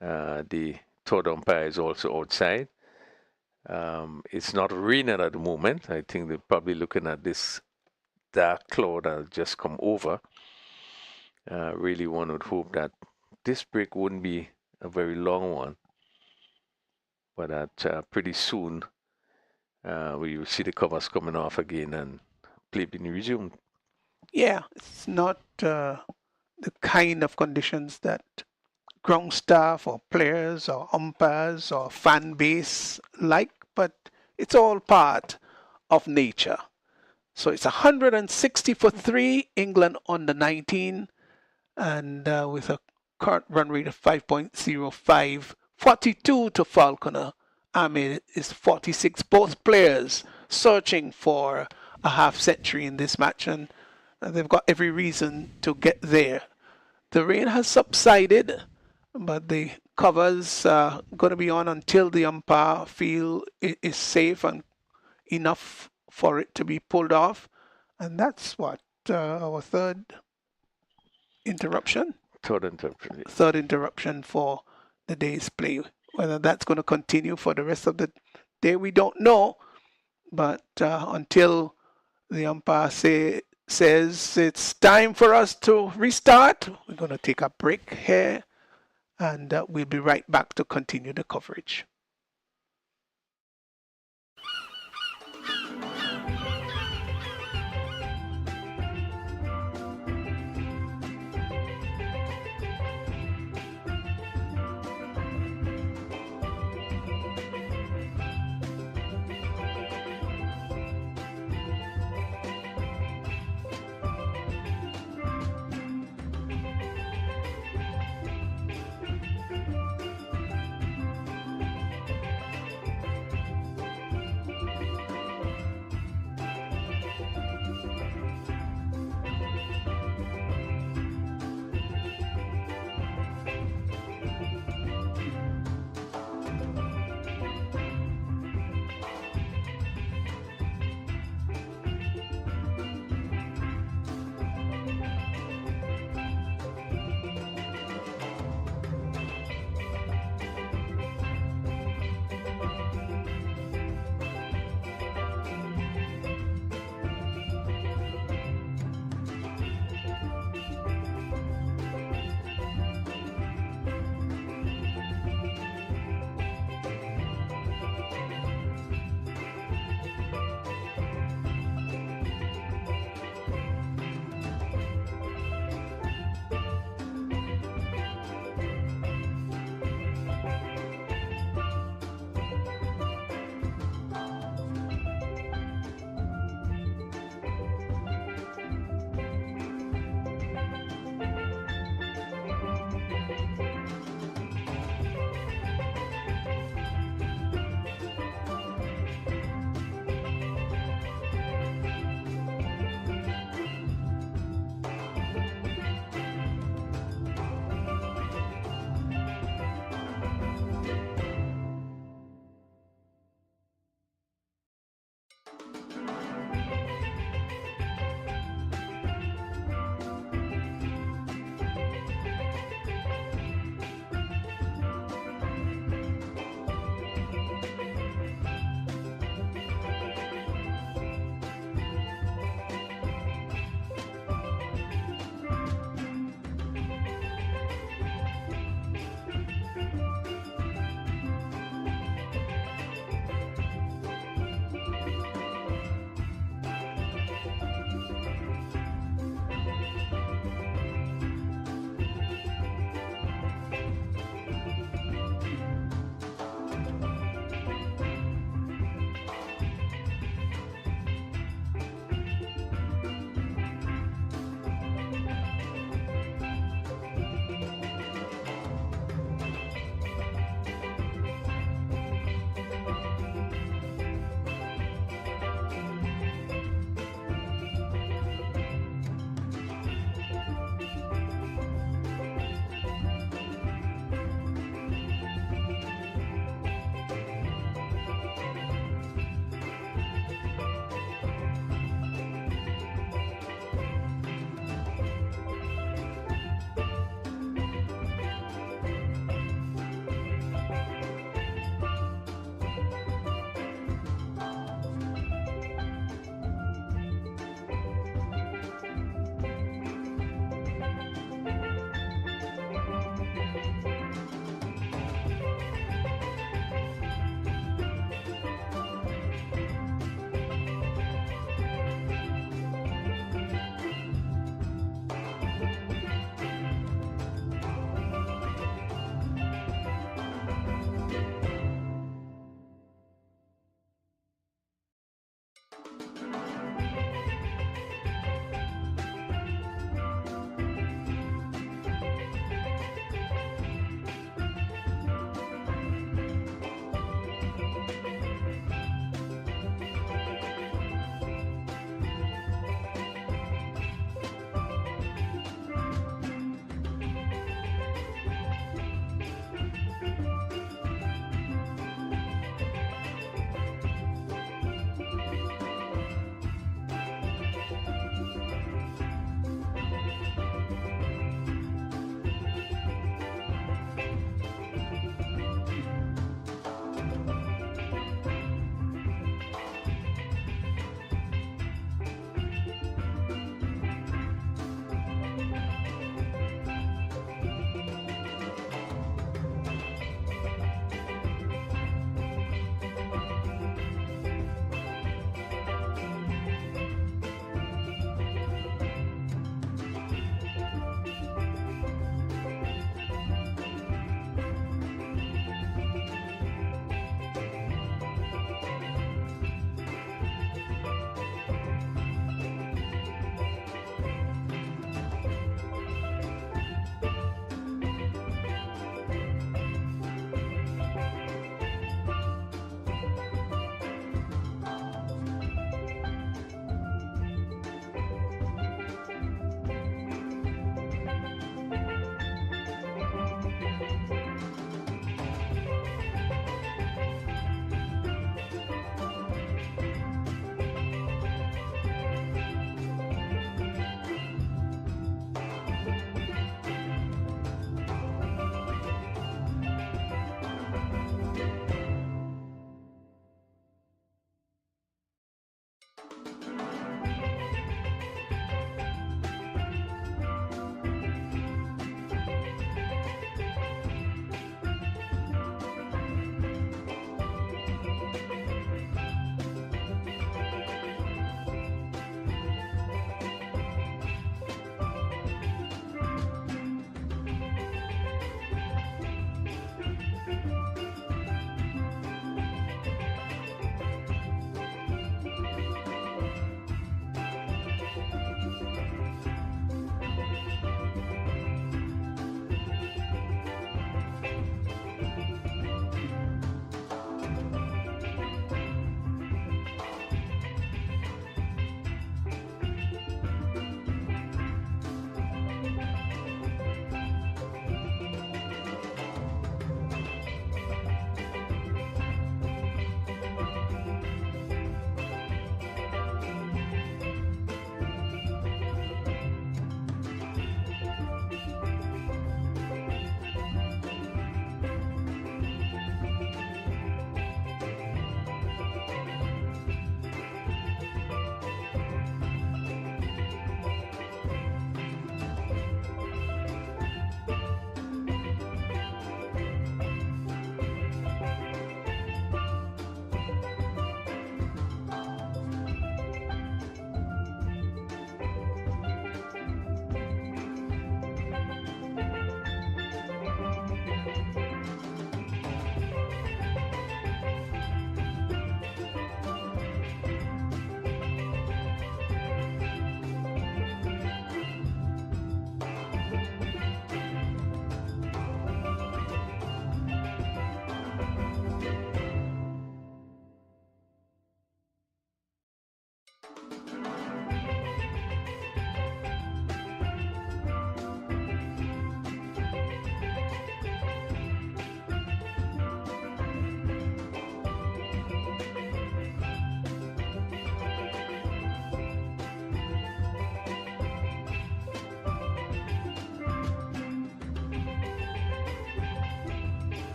The third umpire is also outside. It's not raining at the moment. I think they're probably looking at this dark cloud that has just come over. Really one would hope that this break wouldn't be a very long one, but that pretty soon we will see the covers coming off again and play being resumed. Yeah, it's not the kind of conditions that ground staff or players or umpires or fan base like, but it's all part of nature. So it's 160 for 3, England under 19, and with a current run rate of 5.05, 42 to Falconer. Ahmed is 46. Both players searching for a half century in this match, and they've got every reason to get there. The rain has subsided, but the covers are going to be on until the umpire feel it is safe and enough for it to be pulled off. And that's what, our third interruption? Third interruption for the day's play. Whether that's going to continue for the rest of the day, we don't know. But until the umpire says it's time for us to restart, we're going to take a break here, and we'll be right back to continue the coverage.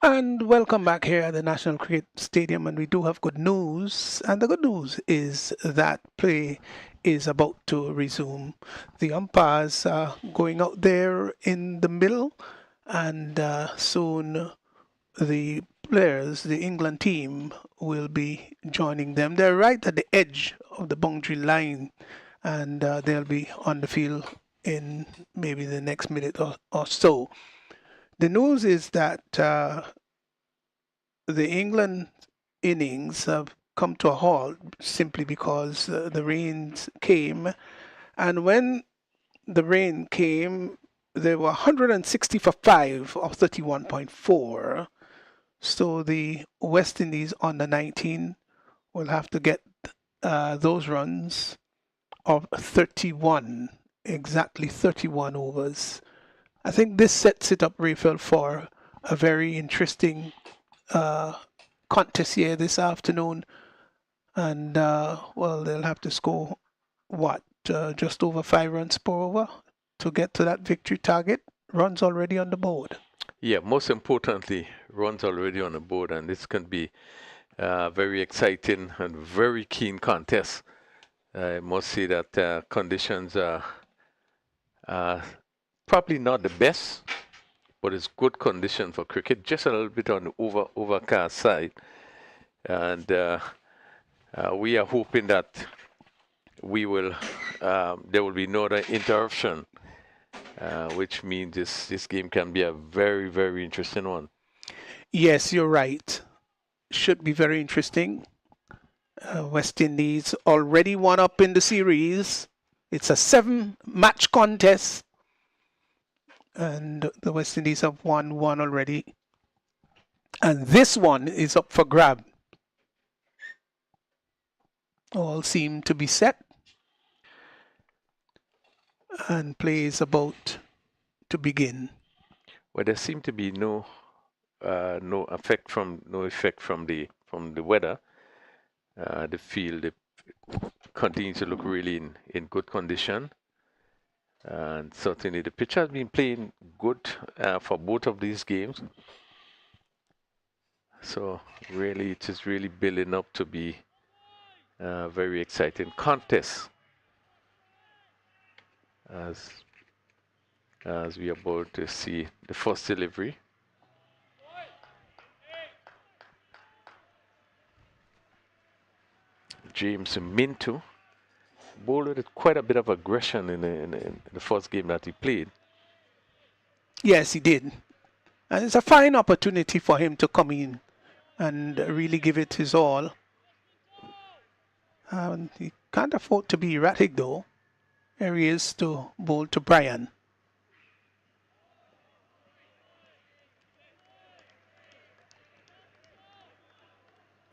And welcome back here at the National Cricket Stadium. And we do have good news. And the good news is that play is about to resume. The umpires are going out there in the middle, and soon the players, the England team, will be joining them. They're right at the edge of the boundary line, and they'll be on the field in maybe the next minute or so. The news is that the England innings have come to a halt simply because the rains came. And when the rain came, they were 160 for 5 of 31.4. So the West Indies under 19 will have to get those runs of 31, exactly 31 overs. I think this sets it up, Raphael, for a very interesting contest here this afternoon. And, well, they'll have to score, what, just over 5 runs per over to get to that victory target. Runs already on the board. Yeah, most importantly, runs already on the board, and this can be very exciting and very keen contest. I must say that conditions are probably not the best, but it's good condition for cricket, just a little bit on the overcast side. And we are hoping that we will there will be no other interruption, which means this game can be a very, very interesting one. Yes, you're right. Should be very interesting. West Indies already one up in the series. It's a 7-match contest, and the West Indies have won one already. And this one is up for grab. All seem to be set. And play is about to begin. Well, there seem to be no effect from the weather. The field continues to look really in good condition, and certainly the pitch has been playing good for both of these games. So really, it is really building up to be a very exciting contest as we are about to see the first delivery. James Minto bowled with quite a bit of aggression in the first game that he played. Yes, he did. And it's a fine opportunity for him to come in and really give it his all. He can't afford to be erratic, though. Here he is to bowl to Brian.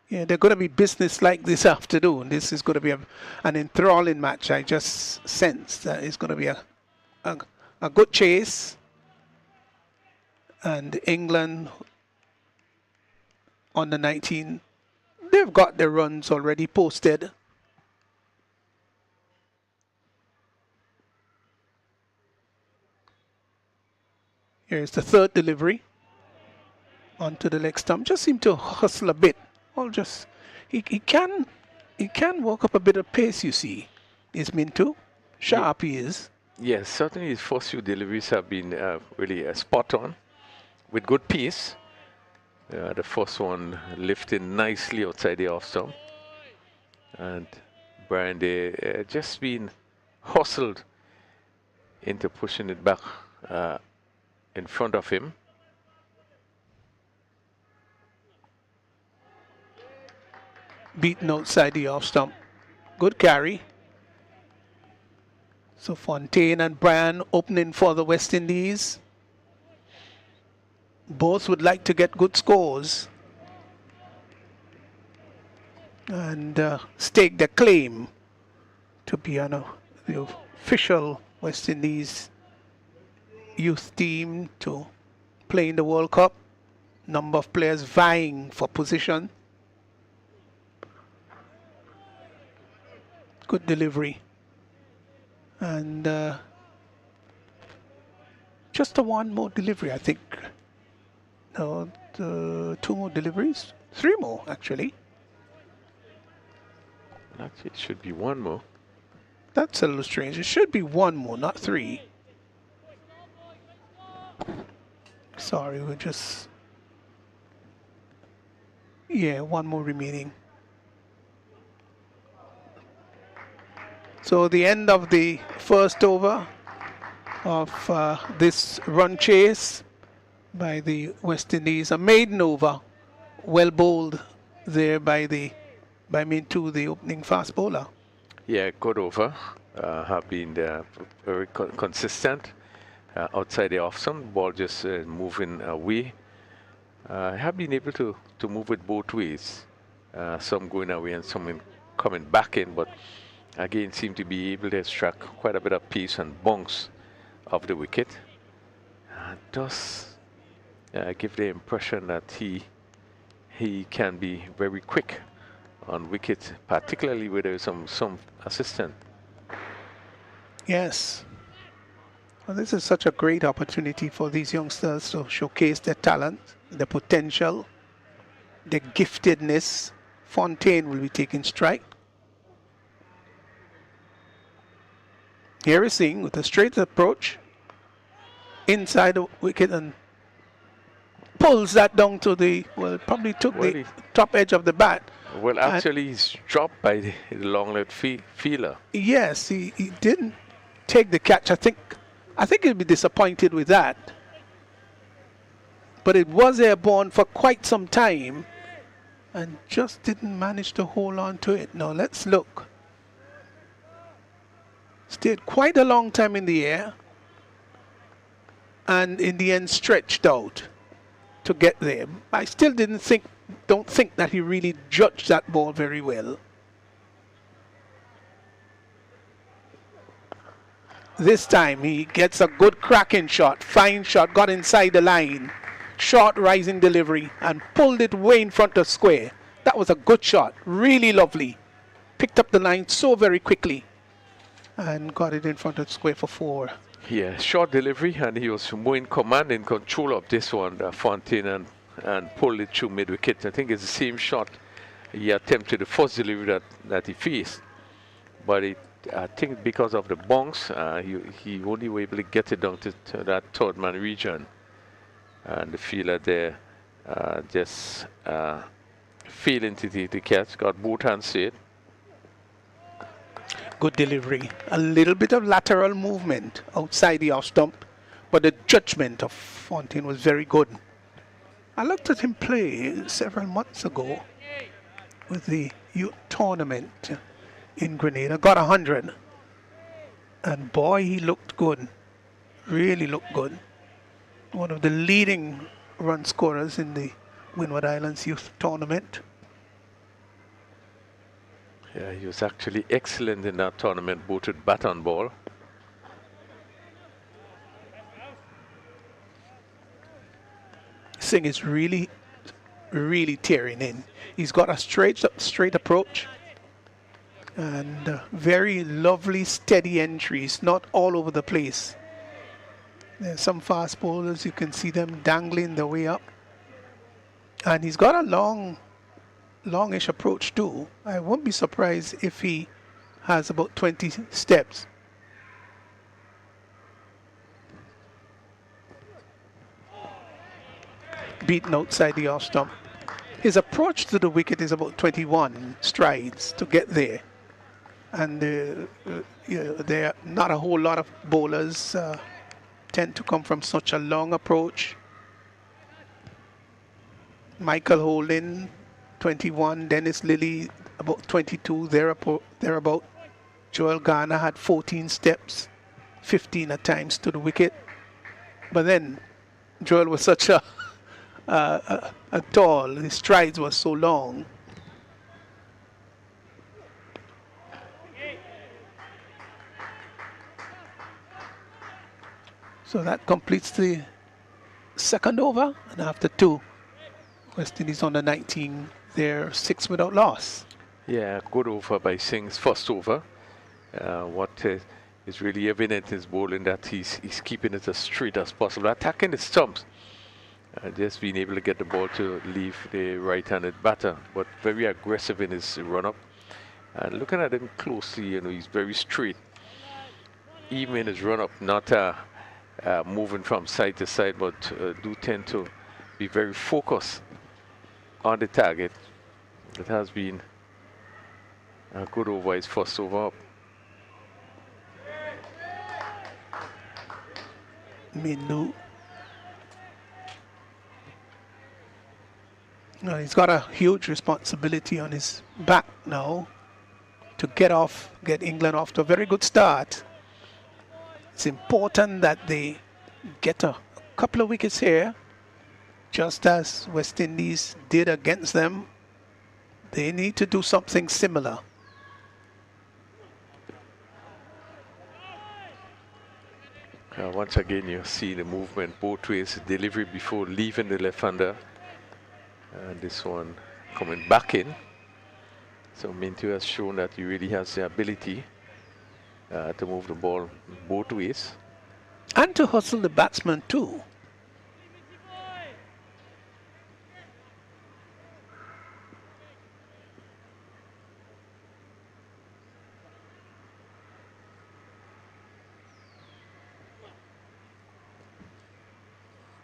Yeah, they're going to be business-like this afternoon. This is going to be an enthralling match. I just sense that it's going to be a good chase. And England on the 19, they've got their runs already posted. Here's the third delivery. Onto the leg stump. Just seem to hustle a bit. Or just he can work up a bit of pace, you see. Is Minto. Sharp he is. Yes, certainly his first few deliveries have been really spot on with good pace. The first one lifting nicely outside the off stump. And Brian, they just been hustled into pushing it back in front of him. Beaten outside the off stump. Good carry. So Fontaine and Brian opening for the West Indies. Both would like to get good scores and stake their claim to be on the official West Indies youth team to play in the World Cup. Number of players vying for position. Good delivery. And just a one more delivery, I think. No, 2 more deliveries, 3 more actually. Actually, it should be 1 more. That's a little strange. It should be 1 more, not 3. Sorry, we're just... Yeah, 1 more remaining. So the end of the first over of this run chase by the West Indies. A maiden over, well bowled there by Mintu, the opening fast bowler. Yeah, good over. Have been very consistent outside the off stump. Ball just moving away. Have been able to move it both ways. Some going away and some coming back in, but again seem to be able to extract quite a bit of pace and bounce off the wicket. Does give the impression that he can be very quick on wicket, particularly where there is some assistant. Yes. Well, this is such a great opportunity for these youngsters to showcase their talent, their potential, their giftedness. Fontaine will be taking strike. Here is Singh with a straight approach inside the wicket and pulls that down to the, well, probably took the top edge of the bat. Well, actually, he's dropped by the long-leg fielder. Yes, he didn't take the catch. I think he'll be disappointed with that. But it was airborne for quite some time and just didn't manage to hold on to it. Now let's look. Stayed quite a long time in the air and in the end stretched out to get there. I still don't think that he really judged that ball very well. This time he gets a good cracking shot, fine shot, got inside the line, short rising delivery and pulled it way in front of square. That was a good shot, really lovely. Picked up the line so very quickly and got it in front of square for 4. Yeah, short delivery, and he was more in command and control of this one, Fontaine, and pulled it through mid-wicket. I think it's the same shot he attempted the first delivery that he faced. But I think because of the bounce, he only was able to get it down to that third man region. And the fielder there just failing to the catch, got both hands to it. Good delivery. A little bit of lateral movement outside the off stump, but the judgment of Fontaine was very good. I looked at him play several months ago with the youth tournament in Grenada, got 100. And boy, he looked good. Really looked good. One of the leading run scorers in the Windward Islands youth tournament. Yeah, he was actually excellent in that tournament, both with bat and ball. Singh is really tearing in. He's got a straight approach and very lovely steady entries, not all over the place. There's some fast bowlers, you can see them dangling their way up. And he's got a longish approach too. I won't be surprised if he has about 20 steps. Beaten outside the off stump. His approach to the wicket is about 21 strides to get there. And there are not a whole lot of bowlers tend to come from such a long approach. Michael Holding, 21, Dennis Lilly, about 22, thereabout. Joel Garner had 14 steps, 15 at times to the wicket. But then Joel was such a tall, his strides were so long. So that completes the second over, and after 2, West Indies on the 19, they're 6 without loss. Yeah, good over by Singh's first over. What is really evident in his bowling that he's keeping it as straight as possible, attacking the stumps. just being able to get the ball to leave the right-handed batter, but very aggressive in his run-up. And looking at him closely, you know, he's very straight, even in his run-up, not moving from side to side, but do tend to be very focused on the target. It has been a good over his first over up. Mindu. He's got a huge responsibility on his back now to get England off to a very good start. It's important that they get a couple of wickets here, just as West Indies did against them. They need to do something similar. Once again, you see the movement both ways, delivery before leaving the left-hander. And this one coming back in. So Mintu has shown that he really has the ability to move the ball both ways. And to hustle the batsman too.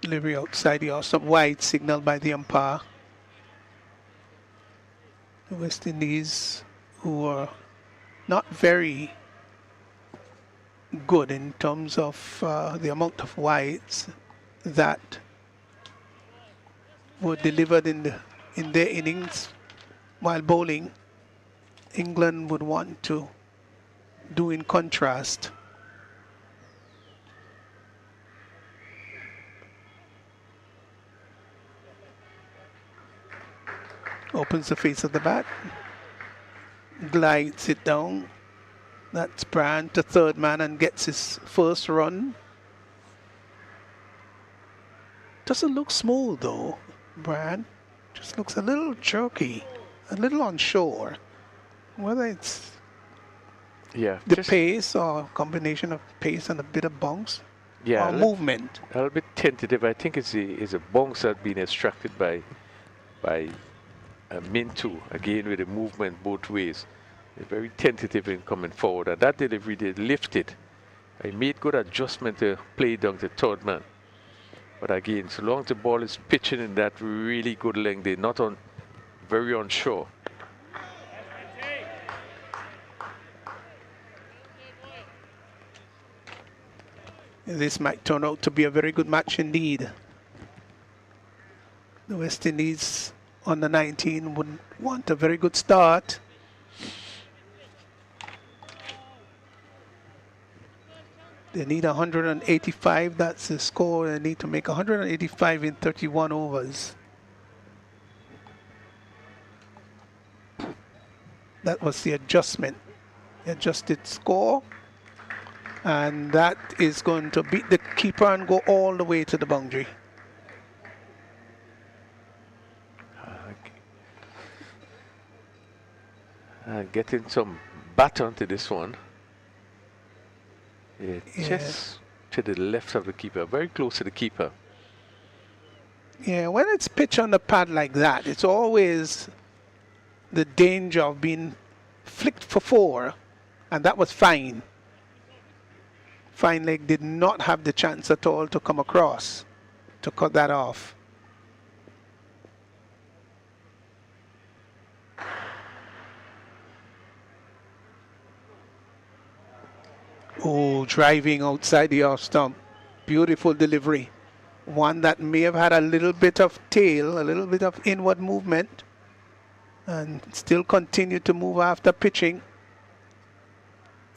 Delivery outside the awesome wide signal by the umpire. The West Indies, who are not very good in terms of the amount of wides that were delivered in their innings while bowling, England would want to do in contrast. Opens the face of the bat, glides it down. That's Brand to third man and gets his first run. Doesn't look smooth though, Brand. Just looks a little jerky, a little unsure. Whether it's the pace or a combination of pace and a bit of bounce, or movement. A little bit tentative. I think it's a bounce that's been extracted by Mintu, again with the movement both ways. They're very tentative in coming forward, and that delivery they lifted. I made good adjustment to play down to third man. But again, so long as the ball is pitching in that really good length, they're not very unsure. This might turn out to be a very good match indeed. The West Indies on the 19 would want a very good start. They need 185, that's the score. They need to make 185 in 31 overs. That was the adjustment. Adjusted score. And that is going to beat the keeper and go all the way to the boundary. Getting some bat onto this one. Yeah, just to the left of the keeper, very close to the keeper. Yeah, when it's pitched on the pad like that, it's always the danger of being flicked for four, and that was fine. Fine leg did not have the chance at all to come across to cut that off. Oh, driving outside the off stump. Beautiful delivery. One that may have had a little bit of tail, a little bit of inward movement, and still continued to move after pitching.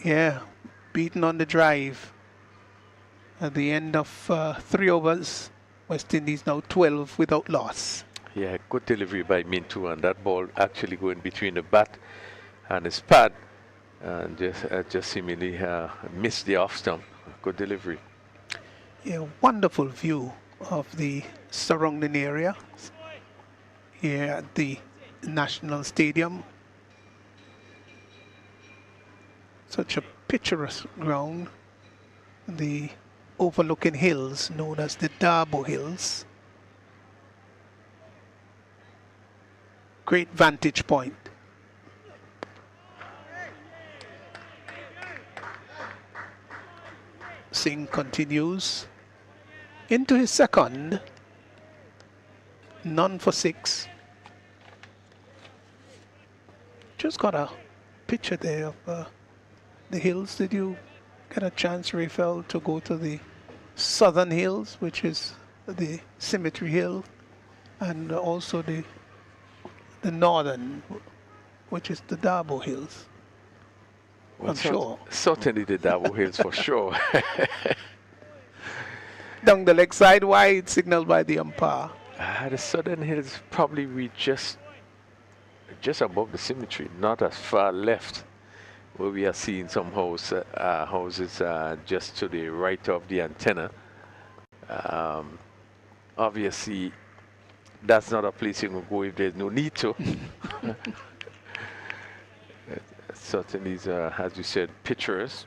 Yeah, beaten on the drive. At the end of 3 overs, West Indies now 12 without loss. Yeah, good delivery by Mintu, and that ball actually going between the bat and his pad. And just seemingly missed the off stump. Good delivery. Yeah, wonderful view of the surrounding area here at the National Stadium. Such a picturesque ground. The overlooking hills known as the Darbo Hills. great vantage point. Singh continues into his second. None for 6. Just got a picture there of the hills. Did you get a chance, Rafael, to go to the southern hills, which is the Symmetry Hill, and also the northern, which is the Dabo Hills? Well, I'm sure. Certainly the Dabo Hills for sure. Down the leg side, wide, signaled by the umpire. The southern hills probably reach just above the symmetry, not as far left, where we are seeing some houses just to the right of the antenna. Obviously, that's not a place you can go if there's no need to. Certainly, as you said, pictures.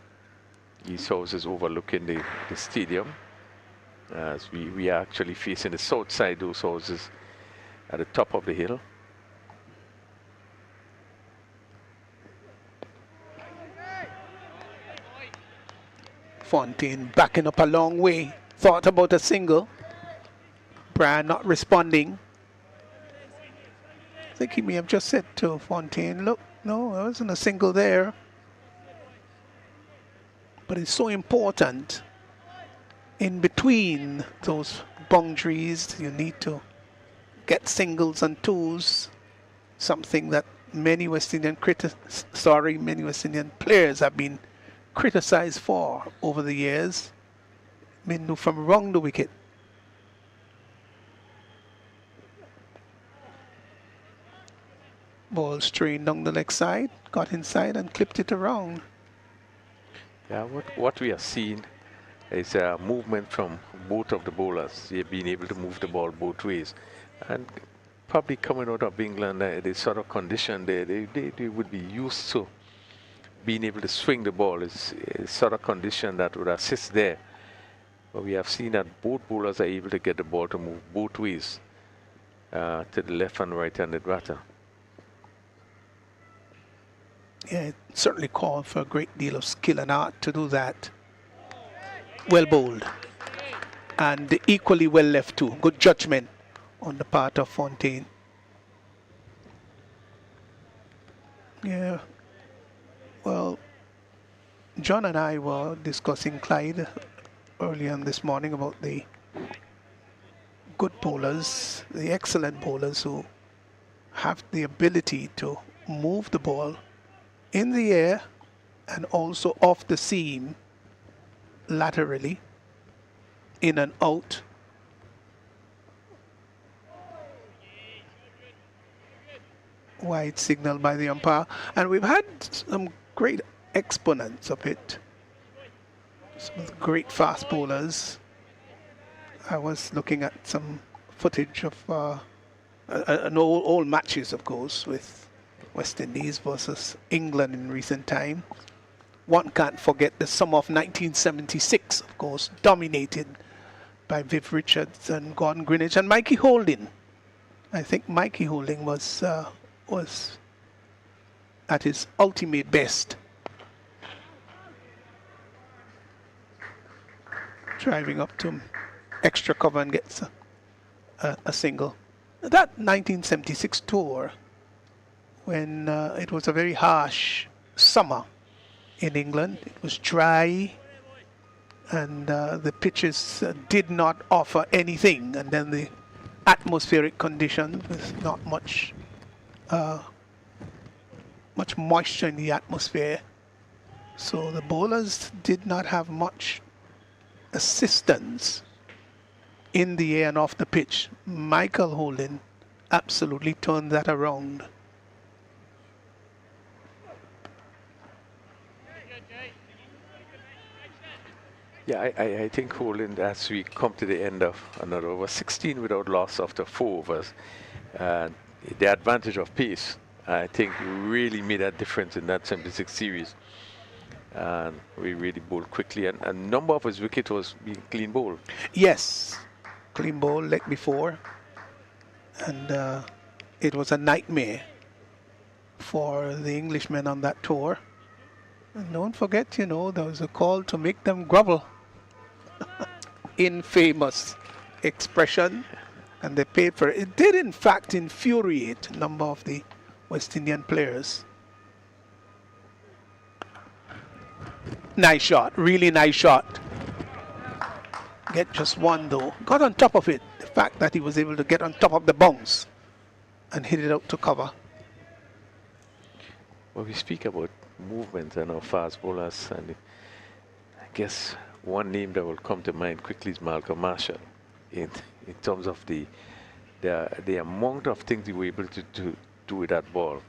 These houses overlooking the stadium. As we are actually facing the south side, those houses at the top of the hill. Fontaine backing up a long way. Thought about a single. Brian not responding. I think he may have just said to Fontaine, look, no, there wasn't a single there. But it's so important. In between those boundaries, you need to get singles and twos, something that many West Indian players have been criticized for over the years. Mindu from around the wicket. Ball strained down the leg side, got inside and clipped it around. Yeah, what we are seeing is a movement from both of the bowlers. They've been able to move the ball both ways. And probably coming out of England, the sort of condition they would be used to being able to swing the ball is sort of condition that would assist there. But we have seen that both bowlers are able to get the ball to move both ways to the left and right-handed batter. Yeah, it certainly called for a great deal of skill and art to do that. Well bowled. And equally well left too. Good judgment on the part of Fontaine. Yeah. Well, John and I were discussing, Clyde, early on this morning about the good bowlers, the excellent bowlers who have the ability to move the ball in the air and also off the seam laterally, in and out. Wide signal by the umpire. And we've had some great exponents of it. Some great fast bowlers. I was looking at some footage of all matches, of course, with West Indies versus England in recent time. One can't forget the summer of 1976, of course, dominated by Viv Richards and Gordon Greenwich and Mikey Holding. I think Mikey Holding was at his ultimate best. Driving up to extra cover and gets a single. That 1976 tour, when it was a very harsh summer in England, it was dry and the pitches did not offer anything, and then the atmospheric conditions with not much moisture in the atmosphere, so the bowlers did not have much assistance in the air and off the pitch. Michael Holding absolutely turned that around. Yeah, I think Holding, as we come to the end of another over, 16 without loss after 4 overs, the advantage of pace, I think, really made a difference in that 76 series. And we really bowled quickly, and a number of his wickets was being clean bowled. Yes, clean bowl leg before, and it was a nightmare for the Englishmen on that tour. And don't forget, there was a call to make them grovel. Infamous expression, and they paid for it. It did, in fact, infuriate a number of the West Indian players. Nice shot, really nice shot. Get just one though. Got on top of it. The fact that he was able to get on top of the bounce and hit it out to cover. Well, we speak about movement and our fast bowlers, and I guess one name that will come to mind quickly is Malcolm Marshall. In terms of the amount of things he was able to do with that ball.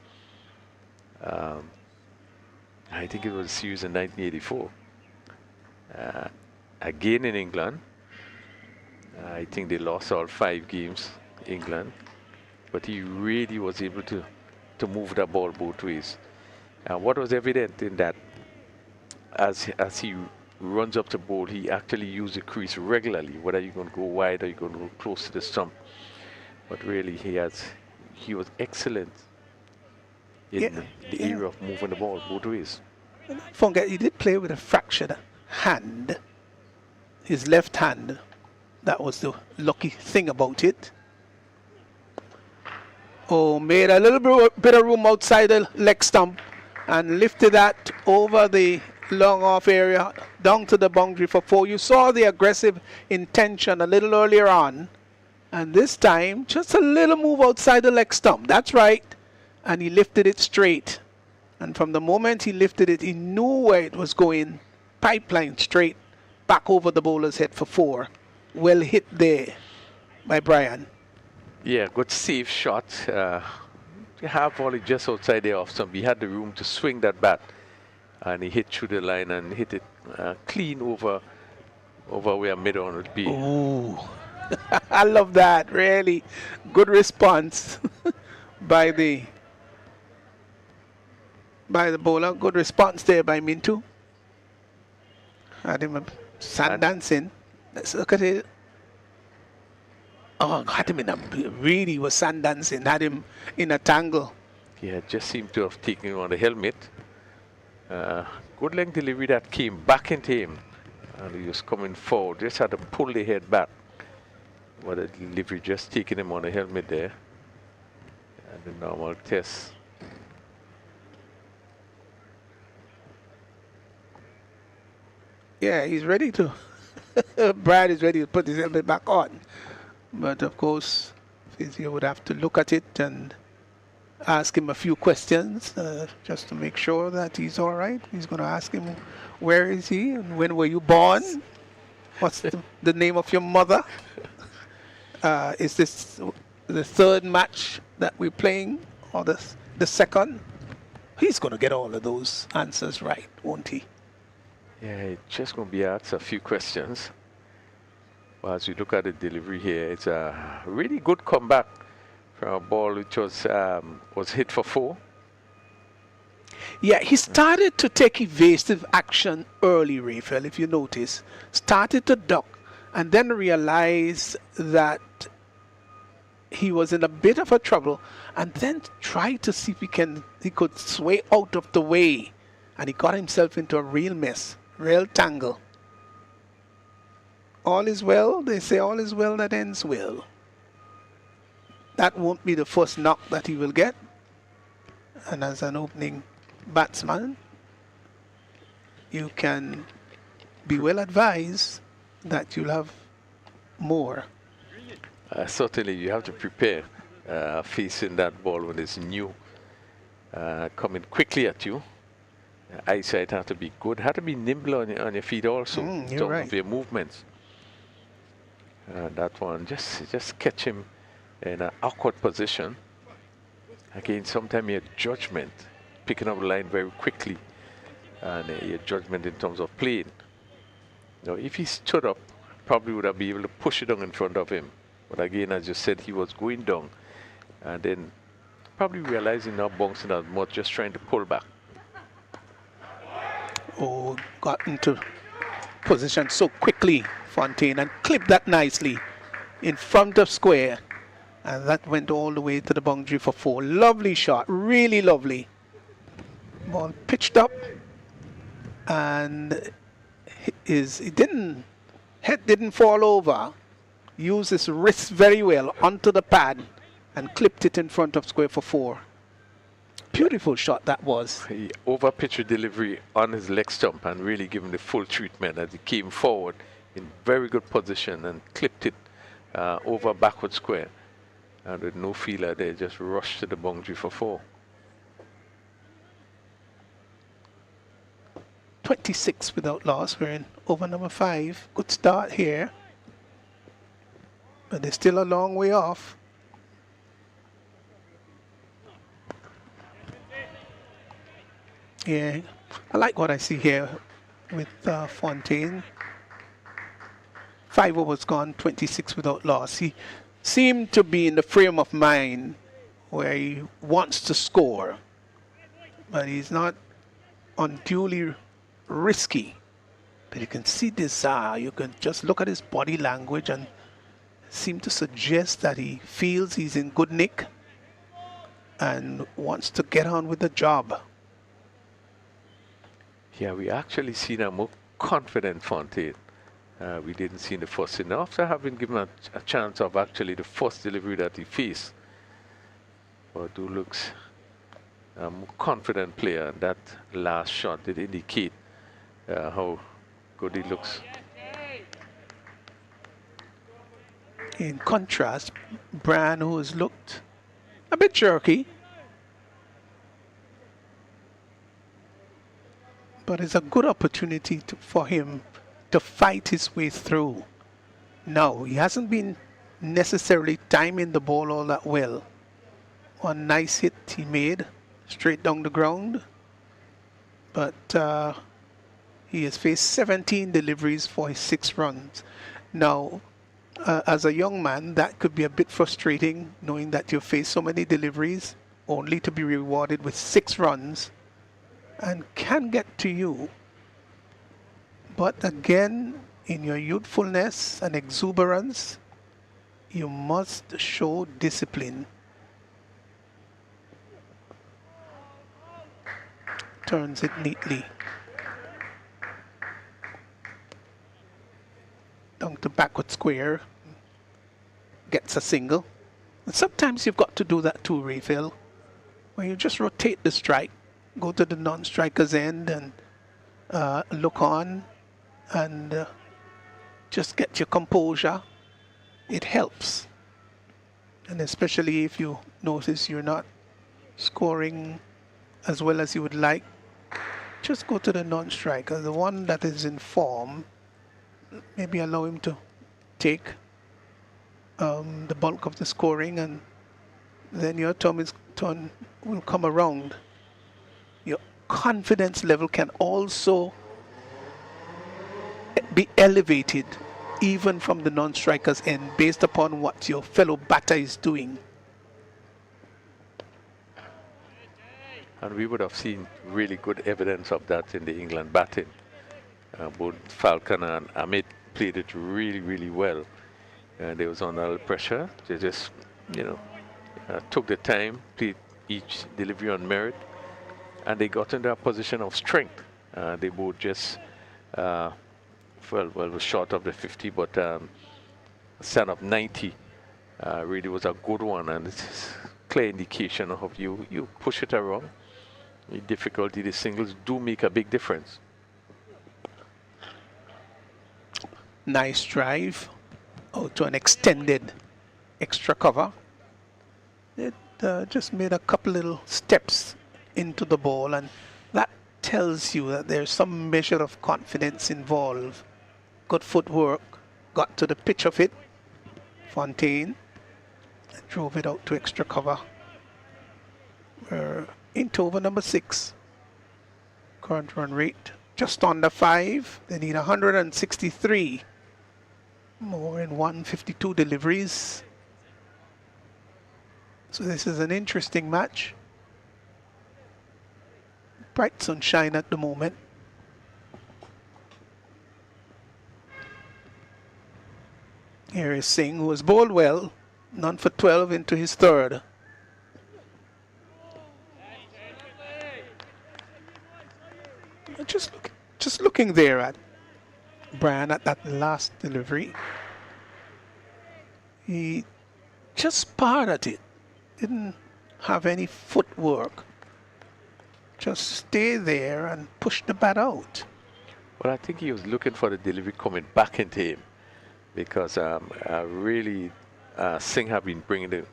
I think it was a series in 1984. Again in England. I think they lost all 5 games, England. But he really was able to move that ball both ways. What was evident in that, as he runs up the bowl, he actually used the crease regularly, whether you're going to go wide or you're going to go close to the stump. But really, he was excellent in the area of moving the ball both ways. Don't forget, he did play with a fractured hand. His left hand. That was the lucky thing about it. Oh, made a little bit of room outside the leg stump and lifted that over the long off area down to the boundary for 4. You saw the aggressive intention a little earlier on, and this time just a little move outside the leg stump. That's right. And he lifted it straight, and from the moment he lifted it, he knew where it was going. Pipeline straight back over the bowler's head for 4. Well hit there by Brian. Yeah, good safe shot. Half volley just outside the off stump. He had the room to swing that bat, and he hit through the line and hit it clean over where mid-on would be. Ooh, I love that. Really good response by the bowler. Good response there by Mintu. Had him sand dancing. Let's look at it. Oh, had him in really was sand dancing. Had him in a tangle. Yeah, just seemed to have taken him on the helmet. Good length delivery that came back into him. And he was coming forward. Just had to pull the head back. But the delivery just taking him on the helmet there. And the normal test. Yeah, he's ready to. Brad is ready to put his helmet back on. But of course, Physio would have to look at it and ask him a few questions just to make sure that he's all right. He's going to ask him, where is he and when were you born? What's the name of your mother? Is this the 3rd match that we're playing or the second? He's going to get all of those answers right, won't he? Yeah, it's just going to be asked a few questions. Well, as we look at the delivery here, it's a really good comeback from a ball which was hit for 4. Yeah, he started to take evasive action early, Raphael, if you notice. Started to duck and then realized that he was in a bit of a trouble and then tried to see if he could sway out of the way. And he got himself into a real mess, real tangle. All is well, they say all is well that ends well. That won't be the first knock that he will get. And as an opening batsman, you can be well advised that you'll have more. Certainly, you have to prepare facing that ball when it's new, coming quickly at you. Eyesight had to be good, had to be nimble on your feet also in terms of your movements. That one, just catch him in an awkward position. Again, sometimes your judgment, picking up the line very quickly, and your judgment in terms of playing. Now, if he stood up, probably would have been able to push it down in front of him. But again, as you said, he was going down, and then probably realizing not bouncing as much, just trying to pull back. Oh, got into position so quickly, Fontaine, and clipped that nicely in front of square. And that went all the way to the boundary for 4. Lovely shot, really lovely. Ball pitched up, and head didn't fall over. Used his wrist very well onto the pad and clipped it in front of square for 4. Beautiful shot that was. He over-pitched delivery on his leg stump and really given the full treatment as he came forward in very good position and clipped it over backward square. And with no feeler there, just rushed to the boundary for 4. 26 without loss. We're in over number 5. Good start here. But they're still a long way off. Yeah, I like what I see here with Fontaine. 5 overs gone, 26 without loss. He seemed to be in the frame of mind where he wants to score, but he's not unduly risky. But you can see desire. You can just look at his body language and seem to suggest that he feels he's in good nick and wants to get on with the job. Yeah, we actually seen a more confident Fontaine. We didn't see in the first inning after having given a chance of actually the first delivery that he faced. But do looks a more confident player, and that last shot did indicate how good he looks. In contrast, Bran, who has looked a bit jerky, but it's a good opportunity for him to fight his way through. No, he hasn't been necessarily timing the ball all that well. One nice hit he made straight down the ground, but he has faced 17 deliveries for his 6 runs. Now, as a young man, that could be a bit frustrating, knowing that you face so many deliveries only to be rewarded with 6 runs, and can get to you. But again, in your youthfulness and exuberance, you must show discipline. Turns it neatly. Down to backward square. Gets a single. And sometimes you've got to do that too, Rayfield, where you just rotate the strike, go to the non-striker's end and look on and just get your composure. It helps. And especially if you notice you're not scoring as well as you would like, just go to the non-striker, the one that is in form. Maybe allow him to take the bulk of the scoring, and then your turn will come around. Your confidence level can also be elevated even from the non-striker's end based upon what your fellow batter is doing. And we would have seen really good evidence of that in the England batting. Both Falcon and Amit played it really, really well. They was under pressure. They just, took the time, played each delivery on merit, and they got into a position of strength. They both just, was short of the 50, but a stand of 90 really was a good one, and it's a clear indication of you push it around. The difficulty, the singles do make a big difference. Nice drive out to an extended extra cover. It just made a couple little steps into the ball, and that tells you that there's some measure of confidence involved. Good footwork, got to the pitch of it. Fontaine drove it out to extra cover. We're into over number 6. Current run rate just under 5. They need 163 more in 152 deliveries. So this is an interesting match. Bright sunshine at the moment. Here is Singh, who has bowled well, None for 12 into his third. Just looking there at Brian at that last delivery. He just parred at it. Didn't have any footwork. Just stay there and push the bat out. Well, I think he was looking for the delivery coming back into him because really Singh have been bringing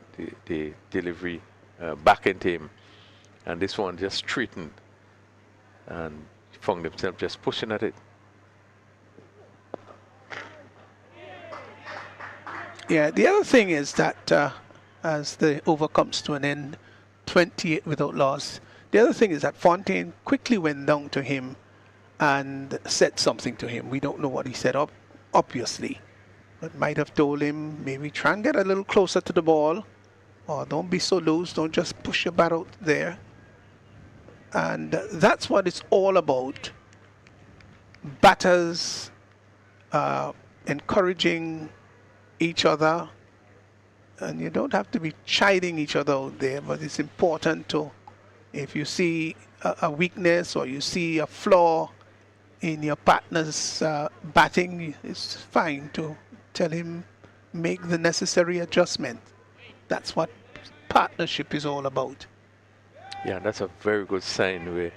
the delivery back into him, and this one just straightened and found himself just pushing at it. Yeah, the other thing is that as the over comes to an end, 28 without loss, the other thing is that Fontaine quickly went down to him and said something to him. We don't know what he said, obviously, but might have told him maybe try and get a little closer to the ball, or don't be so loose, don't just push your bat out there. And that's what it's all about. Batters encouraging each other, and you don't have to be chiding each other out there, but it's important to, if you see a weakness or you see a flaw in your partner's batting, it's fine to tell him make the necessary adjustment. That's what partnership is all about. Yeah, that's a very good sign where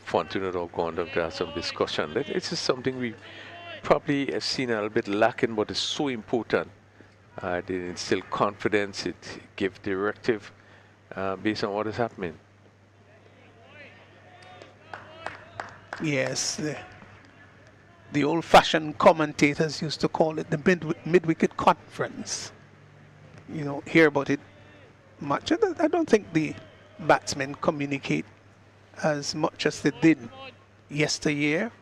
Fontaine had all gone down to have some discussion. It's just something we probably have seen a little bit lacking, but it's so important. It instill confidence, it give directive based on what is happening. Yes, the old-fashioned commentators used to call it the mid-wicket conference. You don't hear about it much. I don't think the batsmen communicate as much as they did yesteryear.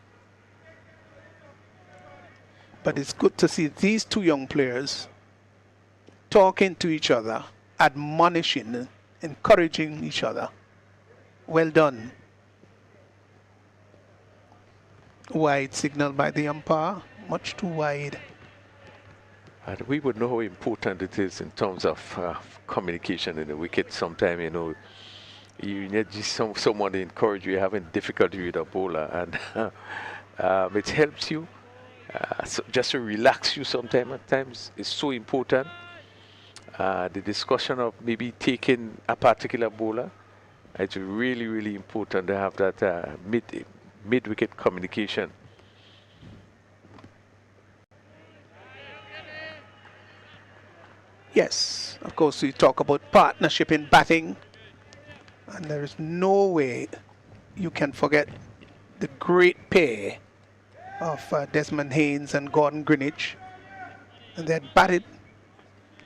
But it's good to see these two young players talking to each other, admonishing, encouraging each other. Well done. Wide signal by the umpire, much too wide. And we would know how important it is in terms of communication in the wicket. Sometimes, you know, you need just someone to encourage you having difficulty with a bowler, and it helps you so just to relax you sometimes. At times, it's so important. The discussion of maybe taking a particular bowler, it's really, really important to have that mid-wicket communication. Yes, of course, we talk about partnership in batting, and there is no way you can forget the great pair of Desmond Haynes and Gordon Greenwich. And they had batted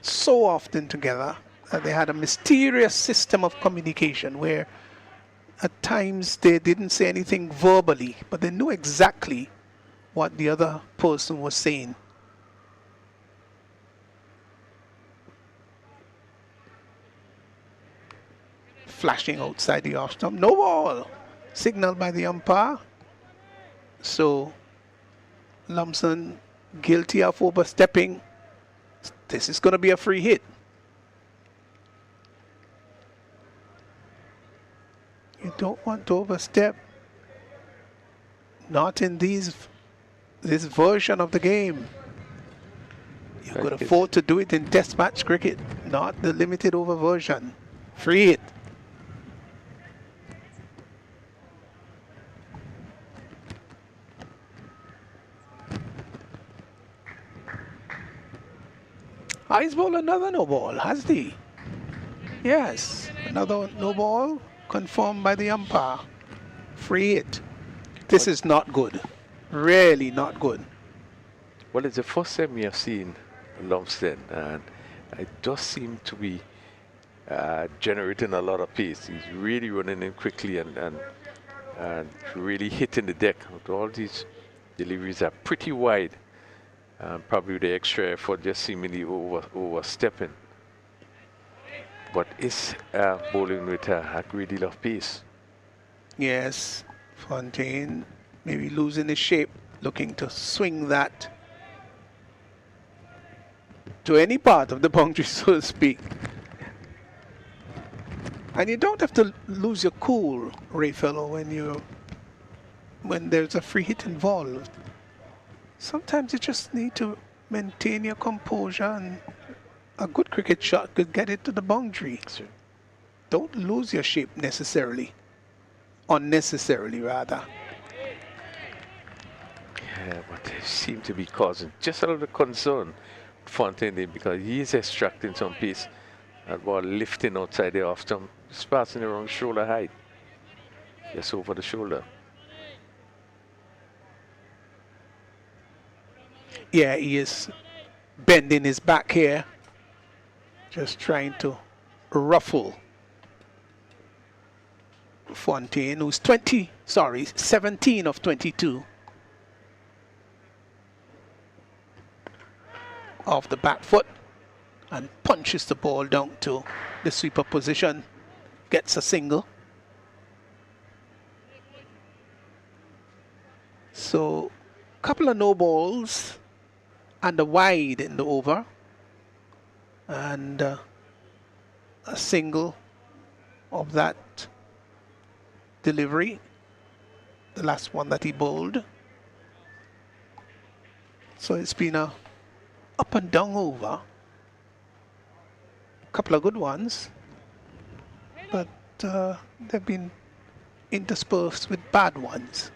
so often together that they had a mysterious system of communication where at times they didn't say anything verbally, but they knew exactly what the other person was saying. Flashing outside the off stump, no ball, signaled by the umpire. So Lumsden guilty of overstepping. This is going to be a free hit. You don't want to overstep. Not in this version of the game. You could afford to do it in test match cricket, not the limited over version. Free hit. He's bowled another no ball, has he? Yes, another no ball confirmed by the umpire. Free hit. This is not good. Really not good. Well, it's the first time we have seen Lumsden, and it does seem to be generating a lot of pace. He's really running in quickly and really hitting the deck. All these deliveries are pretty wide. Probably the extra effort just seemingly overstepping. But it's bowling with a great deal of pace. Yes, Fontaine maybe losing his shape, looking to swing that. to any part of the boundary, so to speak. And you don't have to lose your cool, Ray Fellow, when there's a free hit involved. Sometimes you just need to maintain your composure, and a good cricket shot could get it to the boundary. Sure. Don't lose your shape necessarily. Unnecessarily, rather. Yeah, but they seem to be causing just a little concern, Fontaine, because he is extracting some pace. That ball lifting outside the off stump, just passing the wrong shoulder height. Just over the shoulder. Yeah, he is bending his back here. Just trying to ruffle Fontaine, who's 17 of 22. Off the back foot and punches the ball down to the sweeper position. Gets a single. So, couple of no balls and a wide in the over. And a single of that delivery, the last one that he bowled. So it's been a up and down over. A couple of good ones, but they've been interspersed with bad ones.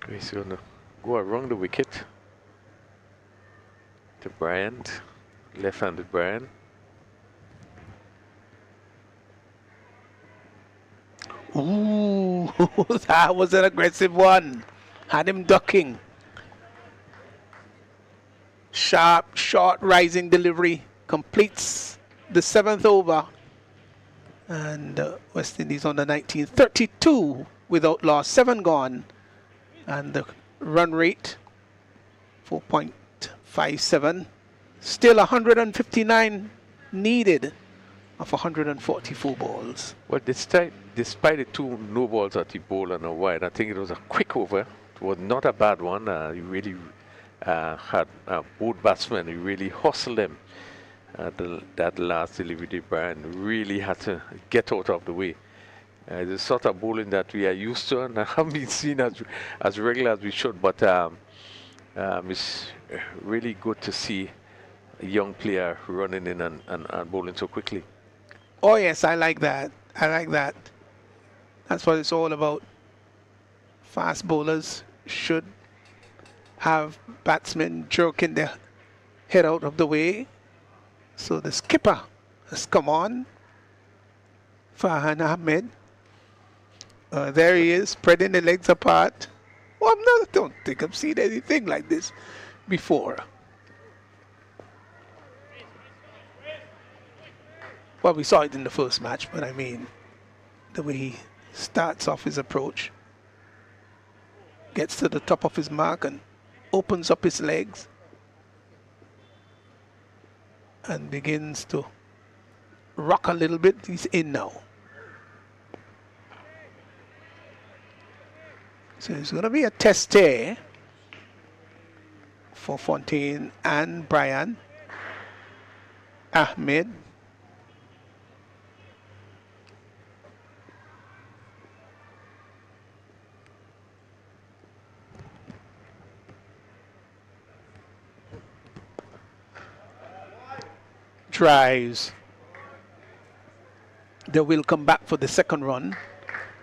He's going to go around the wicket to Bryant, left-handed Bryant. Ooh, that was an aggressive one. Had him ducking. Sharp, short, rising delivery. Completes the 7th over. And West Indies on the 19th. 32 without loss, 7 gone. And the run rate, 4.57. Still 159 needed of 144 balls. Well, despite the 2 no balls that he bowled and a wide, I think it was a quick over. It was not a bad one. He really had both batsmen. He really hustled them. That last delivery, Brian really had to get out of the way. The sort of bowling that we are used to and haven't been seen as regular as we should. But it's really good to see a young player running in and bowling so quickly. Oh yes, I like that. I like that. That's what it's all about. Fast bowlers should have batsmen jerking their head out of the way. So the skipper has come on. Farhan Ahmed. There he is, spreading the legs apart. Well, I don't think I've seen anything like this before. Well, we saw it in the first match, but I mean, the way he starts off his approach, gets to the top of his mark and opens up his legs and begins to rock a little bit. He's in now. So it's going to be a test here for Fontaine and Brian. Ahmed. Drives. They will come back for the second run,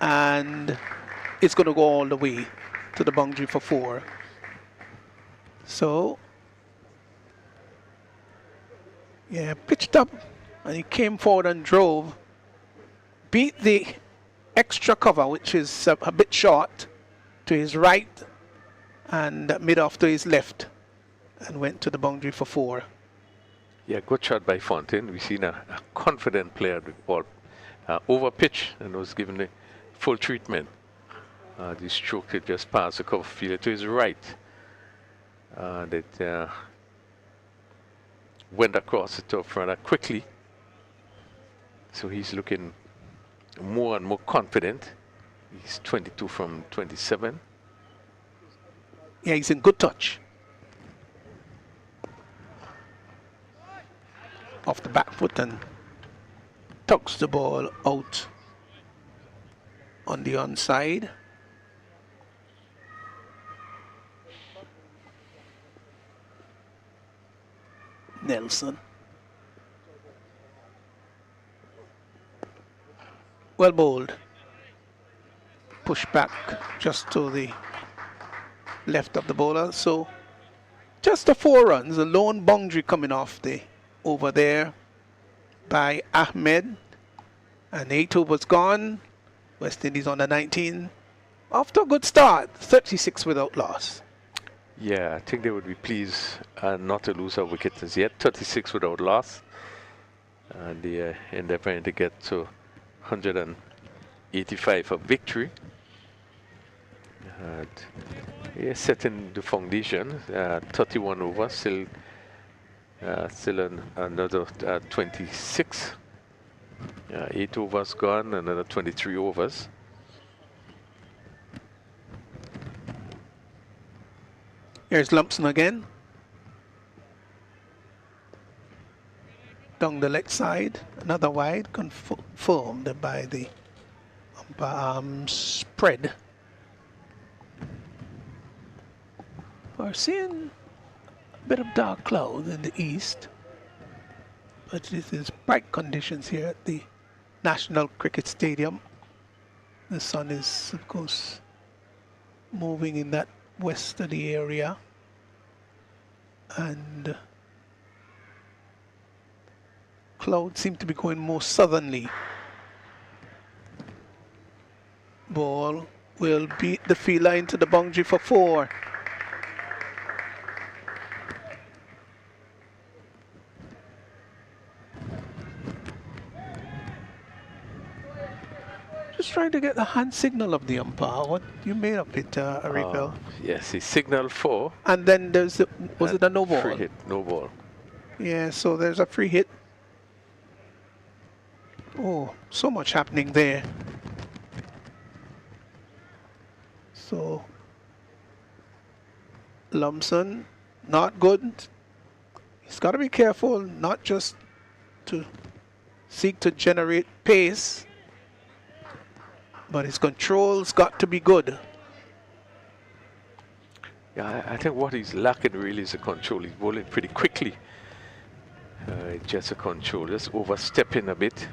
and it's going to go all the way to the boundary for 4. So, yeah, pitched up, and he came forward and drove, beat the extra cover, which is a bit short, to his right, and mid-off to his left, and went to the boundary for 4. Yeah, good shot by Fontaine. We've seen a confident player with the ball over pitch and was given the full treatment. He stroked it just past the cover fielder to his right. That went across the top rather quickly. So he's looking more and more confident. He's 22 from 27. Yeah, he's in good touch. Off the back foot and tucks the ball out on the onside. Nelson. Well bowled. Push back just to the left of the bowler. So just the 4 runs, a lone boundary coming off the over there by Ahmed. And 8 overs gone. West Indies on the 19. Off to a good start. 36 without loss. Yeah, I think they would be pleased not to lose a wicket as yet. 36 without loss. And they are endeavoring to get to 185 for victory. And yeah, setting the foundation. 31 overs, still another 26. 8 overs gone, another 23 overs. Here's Lumpson again. Down the leg side, another wide, confirmed by the spread. We're seeing a bit of dark cloud in the east, but this is bright conditions here at the National Cricket Stadium. The sun is, of course, moving in that westerly area, and clouds seem to be going more southerly. Ball will beat the fielder into the boundary for 4. Just trying to get the hand signal of the umpire. What you made of it, Arifel? Yes, he signaled 4. And then there's was it a no ball? Free hit, no ball. Yeah, so there's a free hit. Oh, so much happening there. So Lumpson, not good. He's got to be careful, not just to seek to generate pace, but his control's got to be good. Yeah, I think what he's lacking really is a control. He's bowling pretty quickly. Just a control, just overstepping a bit.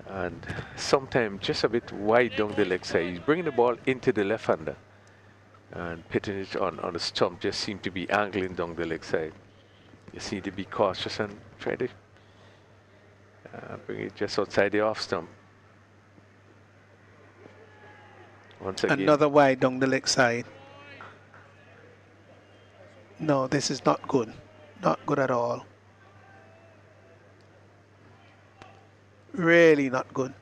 And sometimes just a bit wide down the leg side. He's bringing the ball into the left-hander and pitching it on the stump. Just seem to be angling down the leg side. You see to be cautious and try to bring it just outside the off stump. Once again. Another wide down the leg side. No, this is not good. Not good at all. Really not good.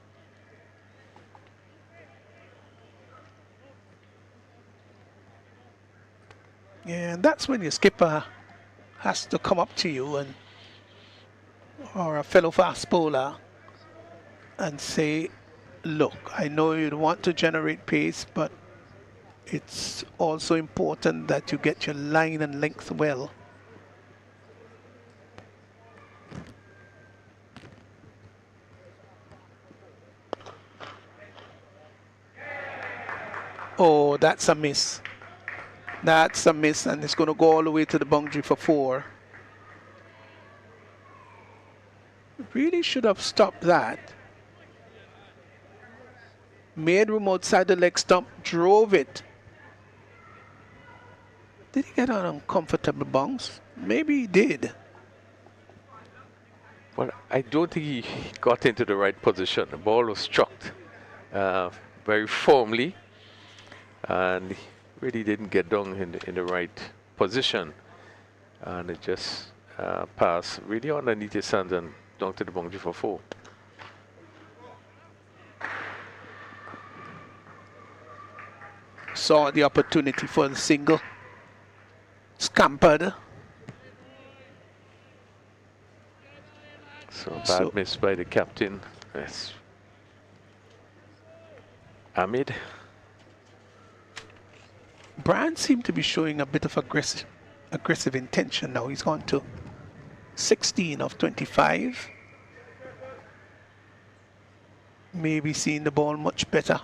Yeah, and that's when your skipper has to come up to you and or a fellow fast bowler and say, look, I know you want to generate pace, but it's also important that you get your line and length well. Oh, that's a miss. That's a miss, and it's going to go all the way to the boundary for 4. Really should have stopped that. Made room outside the leg stump, drove it. Did he get an uncomfortable bounce? Maybe he did. Well, I don't think he got into the right position. The ball was struck very firmly, and he really didn't get down in the right position. And it just passed really underneath his hands and down to the boundary for 4. Saw the opportunity for the single. Scampered. So bad miss by the captain. Yes. Ahmed. Brian seemed to be showing a bit of aggressive intention now. He's gone to 16 of 25. Maybe seeing the ball much better.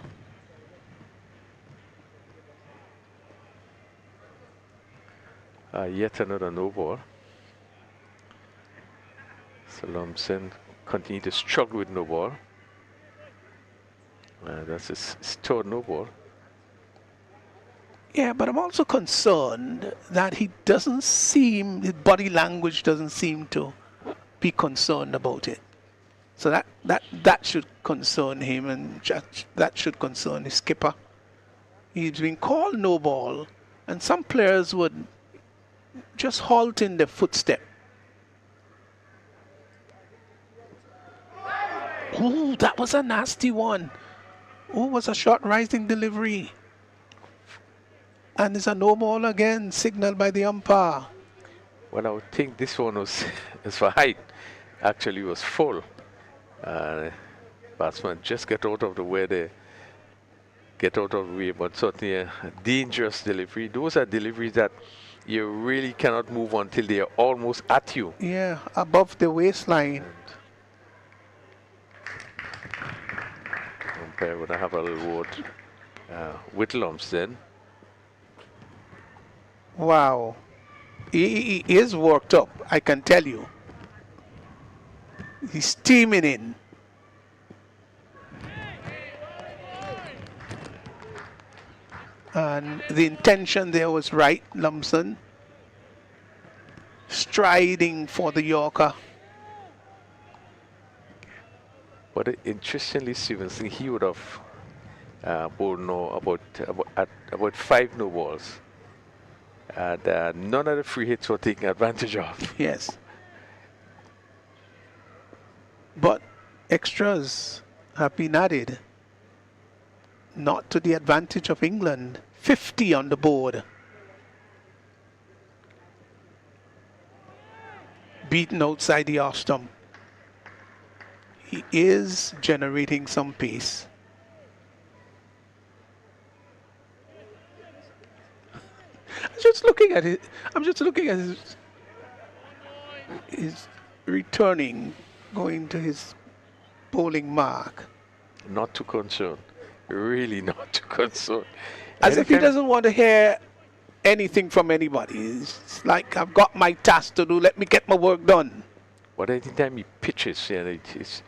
Yet another no ball. So Lumsden continue to struggle with no ball. That's his third no ball. Yeah, but I'm also concerned that he doesn't seem, his body language doesn't seem to be concerned about it. So that should concern him, and that should concern his skipper. He's been called no ball, and some players would just halt in their footstep. Oh, that was a nasty one. Oh, was a short rising delivery. And it's a no ball again, signaled by the umpire. Well, I would think this one was for height. Actually, was full. Batsman just get out of the way there. Get out of the way, but certainly a dangerous delivery. Those are deliveries that you really cannot move until they are almost at you. Yeah, above the waistline. Umpire would have a little word with Lumsden. Wow. He is worked up, I can tell you. He's steaming in. And the intention there was right, Lumsden. Striding for the Yorker. But interestingly, Stevenson, he would have bowled no about 5 no balls. And none of the free hits were taken advantage of. Yes. But extras have been added. Not to the advantage of England. 50 on the board. Beaten outside the off stump. He is generating some pace. I'm just looking at it. I'm just looking at his returning, going to his bowling mark. Not too concerned. Really not too concerned. As if he doesn't want to hear anything from anybody. It's like, I've got my task to do, let me get my work done. But anytime he pitches, he's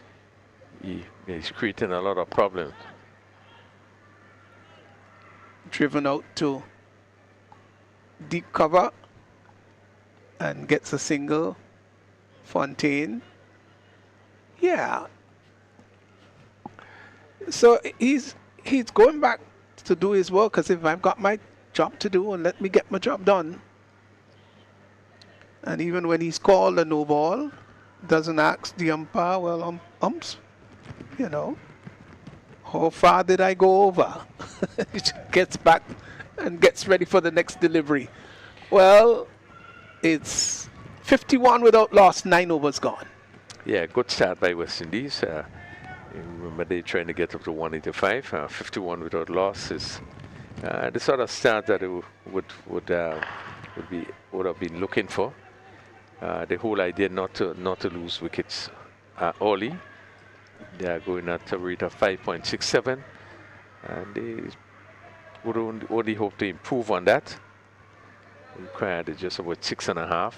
creating a lot of problems. Driven out to deep cover and gets a single. Fontaine. Yeah. So he's going back to do his work as if I've got my job to do and let me get my job done. And even when he's called a no ball, doesn't ask the umpire, well, umps, you know, how far did I go over? He gets back and gets ready for the next delivery. Well, it's 51 without loss, 9 overs gone. Yeah, good start by West Indies. Remember, they're trying to get up to 185. 51 without loss is the sort of start that it would have been looking for. The whole idea not to lose wickets early. They are going at a rate of 5.67, and they would only hope to improve on that. Required just about 6.5.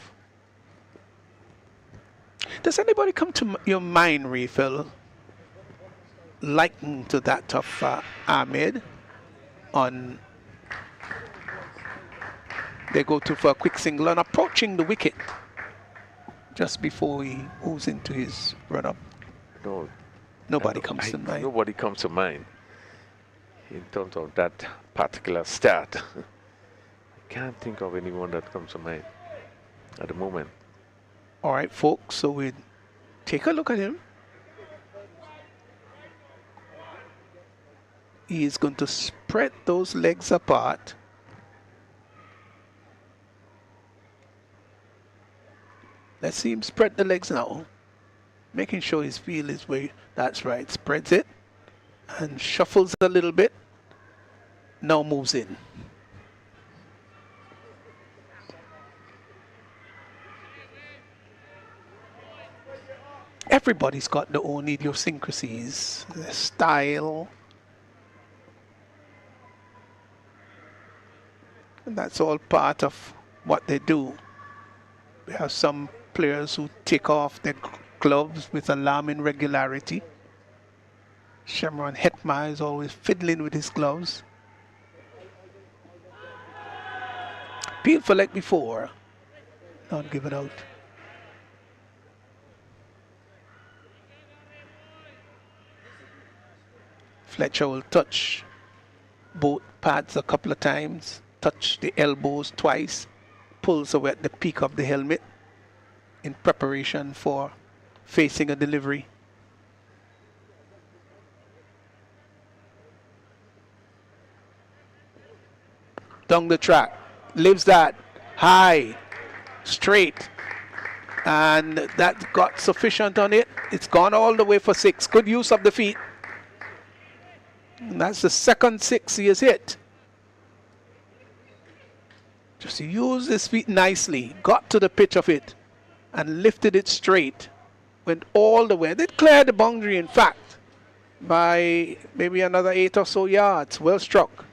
Does anybody come to your mind, Refill, likened to that of Ahmed on? They go to for a quick single and approaching the wicket just before he moves into his run-up. No, nobody comes to mind. Nobody comes to mind in terms of that particular start. I can't think of anyone that comes to mind at the moment. All right, folks, so we take a look at him. He is going to spread those legs apart. Let's see him spread the legs now. Making sure his feel is where, that's right, spreads it and shuffles a little bit. Now moves in. Everybody's got their own idiosyncrasies, their style. And that's all part of what they do. We have some players who take off their gloves with alarming regularity. Shamron Hetma is always fiddling with his gloves. Appeal for leg before. Not give it out. Fletcher will touch both pads a couple of times, touch the elbows twice, pulls away at the peak of the helmet in preparation for facing a delivery. Down the track, lives that high, straight, and that got sufficient on it. It's gone all the way for 6. Good use of the feet. And that's the second 6 he has hit. Just used his feet nicely, got to the pitch of it, and lifted it straight. Went all the way. They cleared the boundary, in fact, by maybe another 8 or so yards. Well struck.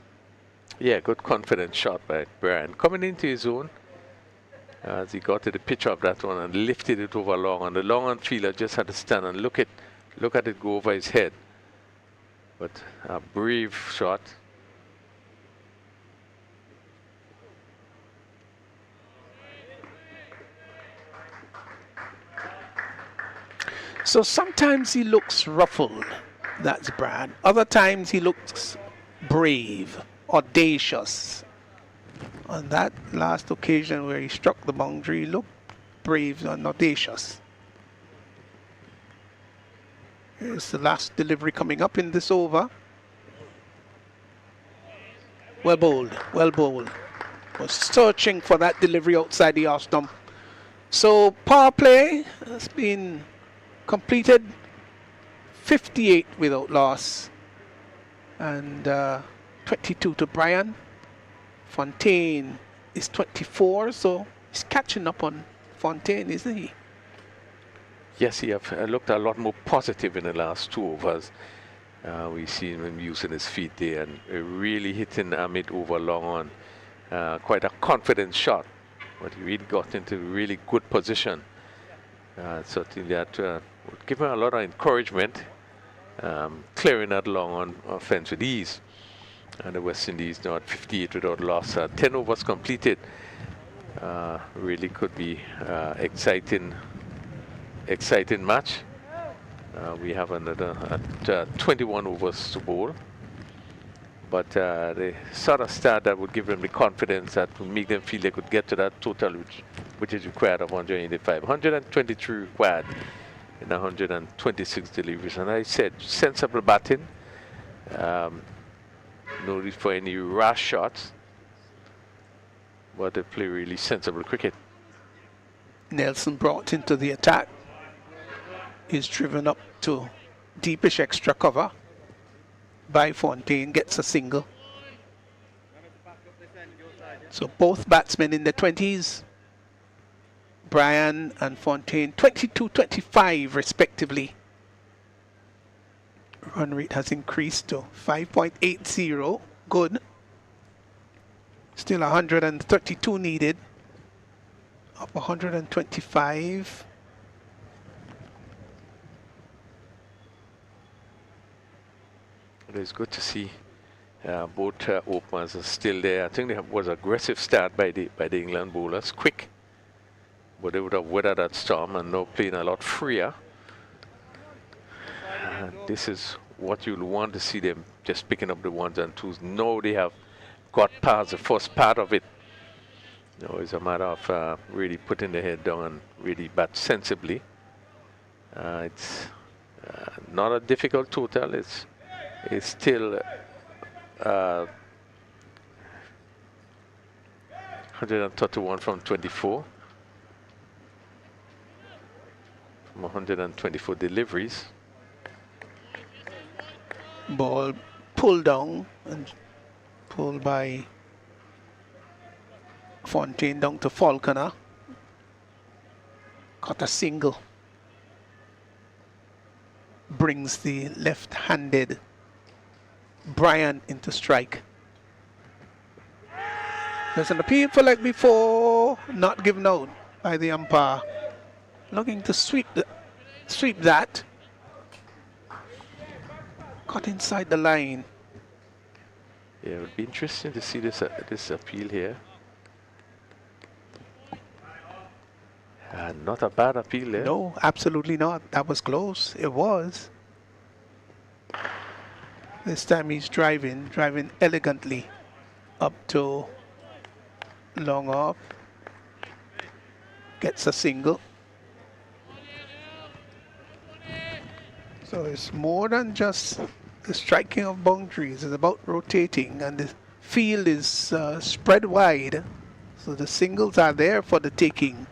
Yeah, good confident shot by Brian. Coming into his own, as he got to the pitch of that one and lifted it over long. And the long on fielder just had to stand and look at it go over his head. But a brave shot. So sometimes he looks ruffled, that's Brad. Other times he looks brave, audacious. On that last occasion where he struck the boundary, he looked brave and audacious. Here's the last delivery coming up in this over. Well bowled, well bowled. Was searching for that delivery outside the off stump. So power play has been completed, 58 without loss, and 22 to Brian. Fontaine is 24, so he's catching up on Fontaine, isn't he? Yes, he have looked a lot more positive in the last 2 overs. We've seen him using his feet there and really hitting Amit over long on. Quite a confident shot, but he really got into really good position. Certainly that would give him a lot of encouragement, clearing that long on offense with ease. And the West Indies now at 58 without loss. 10 overs completed. Really could be exciting match. We have another 21 overs to bowl. But the sort of start that would give them the confidence that would make them feel they could get to that total which is required of 185. 123 required in 126 deliveries. And I said, sensible batting. No need for any rash shots. But they play really sensible cricket. Nelson brought into the attack. Is driven up to deepish extra cover by Fontaine, gets a single. So both batsmen in the 20s, Brian and Fontaine, 22-25 respectively. Run rate has increased to 5.80, good. Still 132 needed, up 125. It's good to see both openers are still there. I think there was an aggressive start by the England bowlers, quick, but they would have weathered that storm and now playing a lot freer. This is what you'll want to see them just picking up the 1s and 2s. Now they have got past the first part of it. Now it's a matter of really putting the head down and really bat sensibly. It's not a difficult total. It's still 131 from 24. From 124 deliveries. Ball pulled down and pulled by Fontaine down to Falconer. Got a single. Brings the left-handed Bryant into strike. There's an appeal for leg before, not given out by the umpire. Looking to sweep that. Got inside the line. Yeah, it would be interesting to see this appeal here. Not a bad appeal there. No, absolutely not. That was close. It was. This time he's driving elegantly up to long off. Gets a single. So it's more than just the striking of boundaries. It's about rotating, and the field is spread wide. So the singles are there for the taking.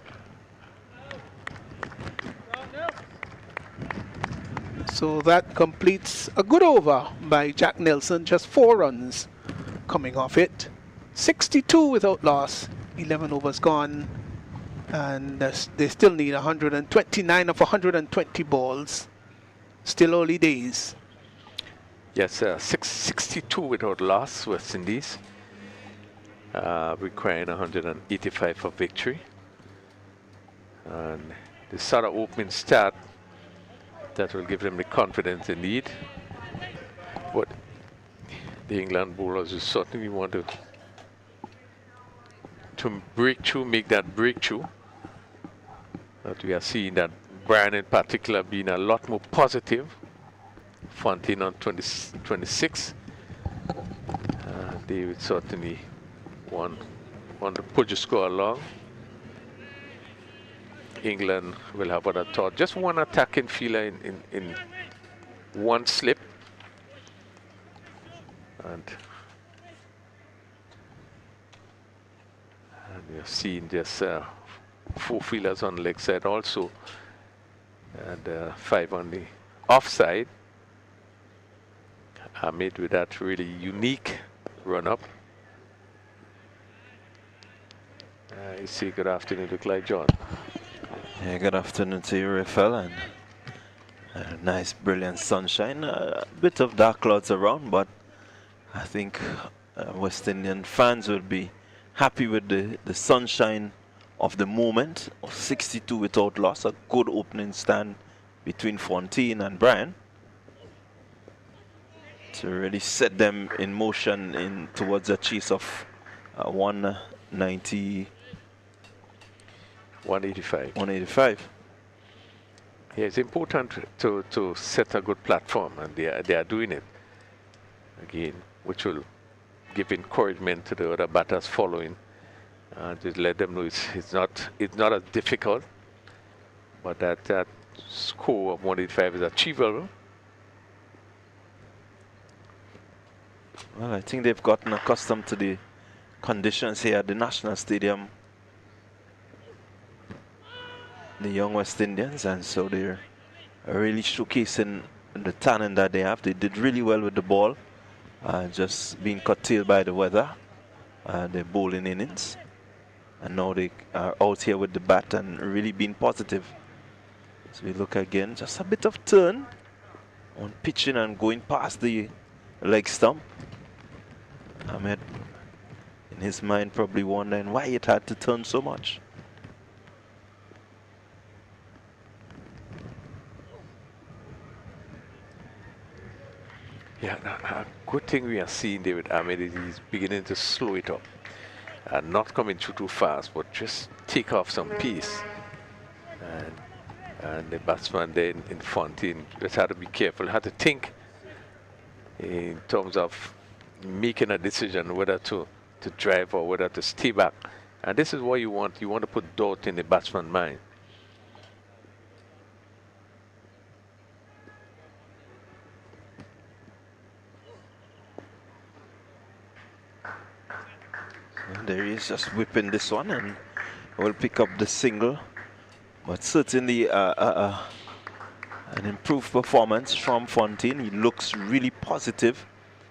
So that completes a good over by Jack Nelson, just 4 runs coming off it. 62 without loss, 11 overs gone, and they still need 129 of 120 balls. Still early days. Yes, 662 without loss, West Indies, requiring 185 for victory. And the sort of opening start that will give them the confidence they need. But the England bowlers will certainly want to break through, make that breakthrough. But we are seeing that Brian in particular being a lot more positive. Fontaine on 26. They would certainly want to push the score along. England will have other thought. Just one attacking fielder in one slip. And you're seeing just 4 fielders on leg side also. And 5 on the offside. Made with that really unique run-up. You say good afternoon to Clyde John. Yeah, good afternoon to you, Rafael, and nice, brilliant sunshine. A bit of dark clouds around, but I think West Indian fans will be happy with the sunshine of the moment of 62 without loss. A good opening stand between Fontaine and Brian to really set them in motion towards a chase of 190. 185. 185. Yeah, it's important to set a good platform, and they are doing it again, which will give encouragement to the other batters following, and just let them know it's not as difficult, but that score of 185 is achievable. Well, I think they've gotten accustomed to the conditions here at the National Stadium, the young West Indians, and so they're really showcasing the talent that they have. They did really well with the ball, just being curtailed by the weather, their bowling innings, and now they are out here with the bat and really being positive. So we look again, just a bit of turn on pitching and going past the leg stump. Ahmed, in his mind, probably wondering why it had to turn so much. Yeah, a good thing we are seeing David Ahmed is he's beginning to slow it up. And not coming through too fast, but just take off some pace. And the batsman then in Fontaine just had to be careful, had to think in terms of making a decision whether to drive or whether to stay back. And this is what you want. You want to put doubt in the batsman's mind. And there he is, just whipping this one, and will pick up the single. But certainly a An improved performance from Fontaine. He looks really positive.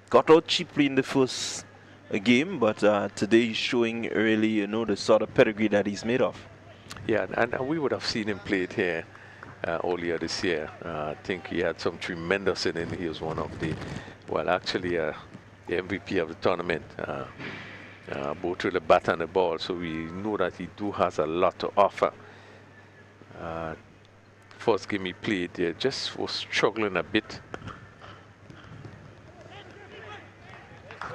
Got out cheaply in the first game, but today he's showing really, you know, the sort of pedigree that he's made of. Yeah, and we would have seen him played here earlier this year. I think he had some tremendous innings. He was one of the, well, actually the MVP of the tournament, both with the bat and the ball. So we know that he has a lot to offer. First game he played, just was struggling a bit.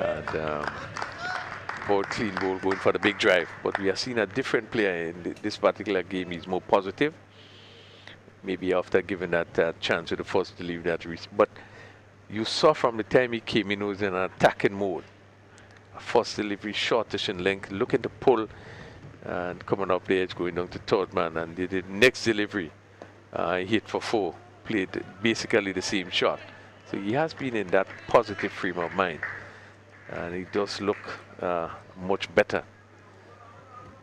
And ball clean ball going for the big drive. But we have seen a different player in this particular game. He's more positive. Maybe after giving that chance to the first delivery but you saw from the time he came in, he was in an attacking mode. First delivery, shortish in length, looking to pull and coming up the edge, going down to third man, and the next delivery, he hit for 4, played basically the same shot. So he has been in that positive frame of mind, and he does look much better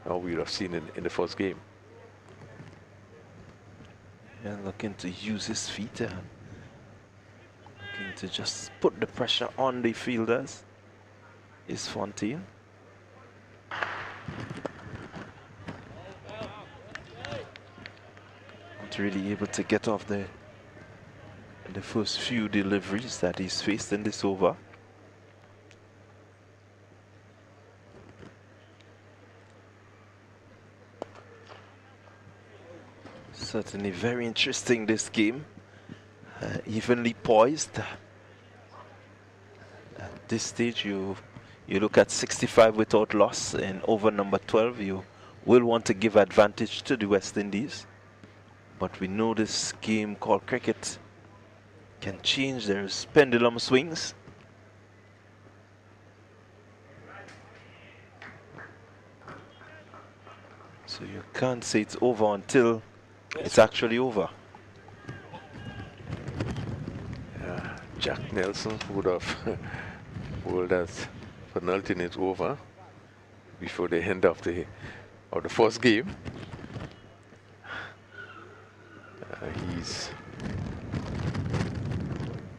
than we would have seen in the first game. Yeah, looking to use his feet, looking to just put the pressure on the fielders is Fontaine. Not really able to get off the first few deliveries that he's faced in this over. Certainly very interesting, this game. Evenly poised. At this stage, you look at 65 without loss in over number 12. You will want to give advantage to the West Indies. But we know this game called cricket can change. There's pendulum swings. So you can't say it's over until it's actually over. Jack Nelson would have ruled that penalty is over before the end of the first game.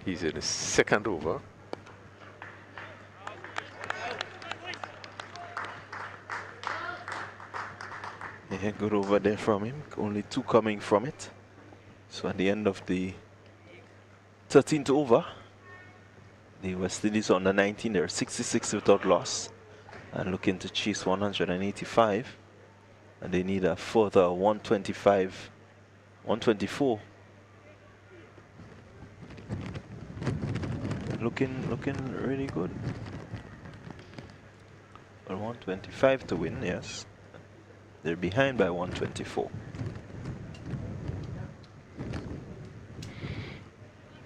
He's in the second over. Yeah, good over there from him. Only 2 coming from it. So at the end of the 13th over, the West Indies on the 19, they're 66 without loss and looking to chase 185, and they need a further 125, 124. Looking really good. Well, 125 to win, yes. They're behind by 124.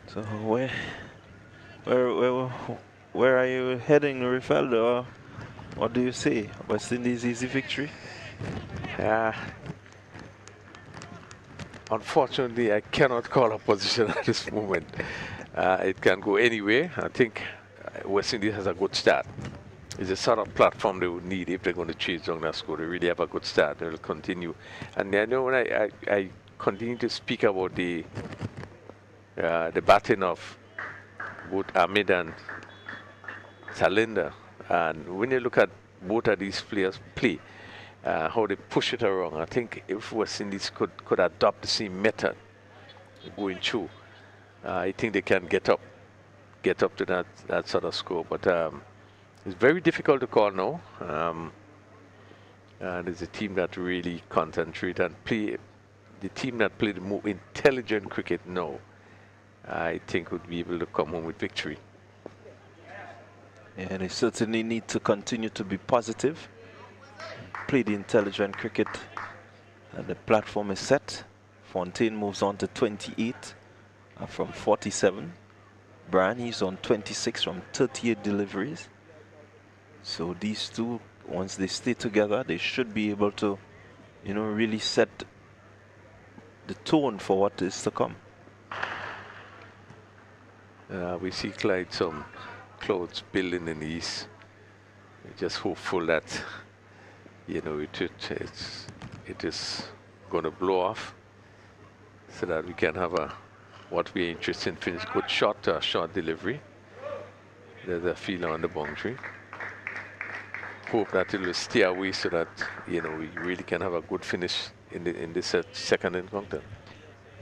So where are you heading, Rifaldo? What do you say? West Indies easy victory? Unfortunately, I cannot call a position at this moment. It can go anywhere. I think West Indies has a good start. It's a sort of platform they would need if they're going to chase down that score. They really have a good start. They'll continue. And I know when I continue to speak about the batting of both Ahmed and Salinder, and when you look at both of these players play, how they push it around, I think if West Indies could adopt the same method going through, I think they can get up to that sort of score. But it's very difficult to call now. And it's a team that really concentrate and play. The team that play the more intelligent cricket now, I think, would be able to come home with victory. Yeah, they certainly need to continue to be positive, play the intelligent cricket, and the platform is set. Fontaine moves on to 28 from 47. Brani's on 26 from 38 deliveries. So these two, once they stay together, they should be able to, you know, really set the tone for what is to come. We see some clouds building in the east. We're just hopeful that, you know, it is going to blow off, so that we can have a what we're interested in finish. Good shot, short delivery. There's a fielder on the boundary. Hope that it will stay away so that, you know, we really can have a good finish in this second encounter.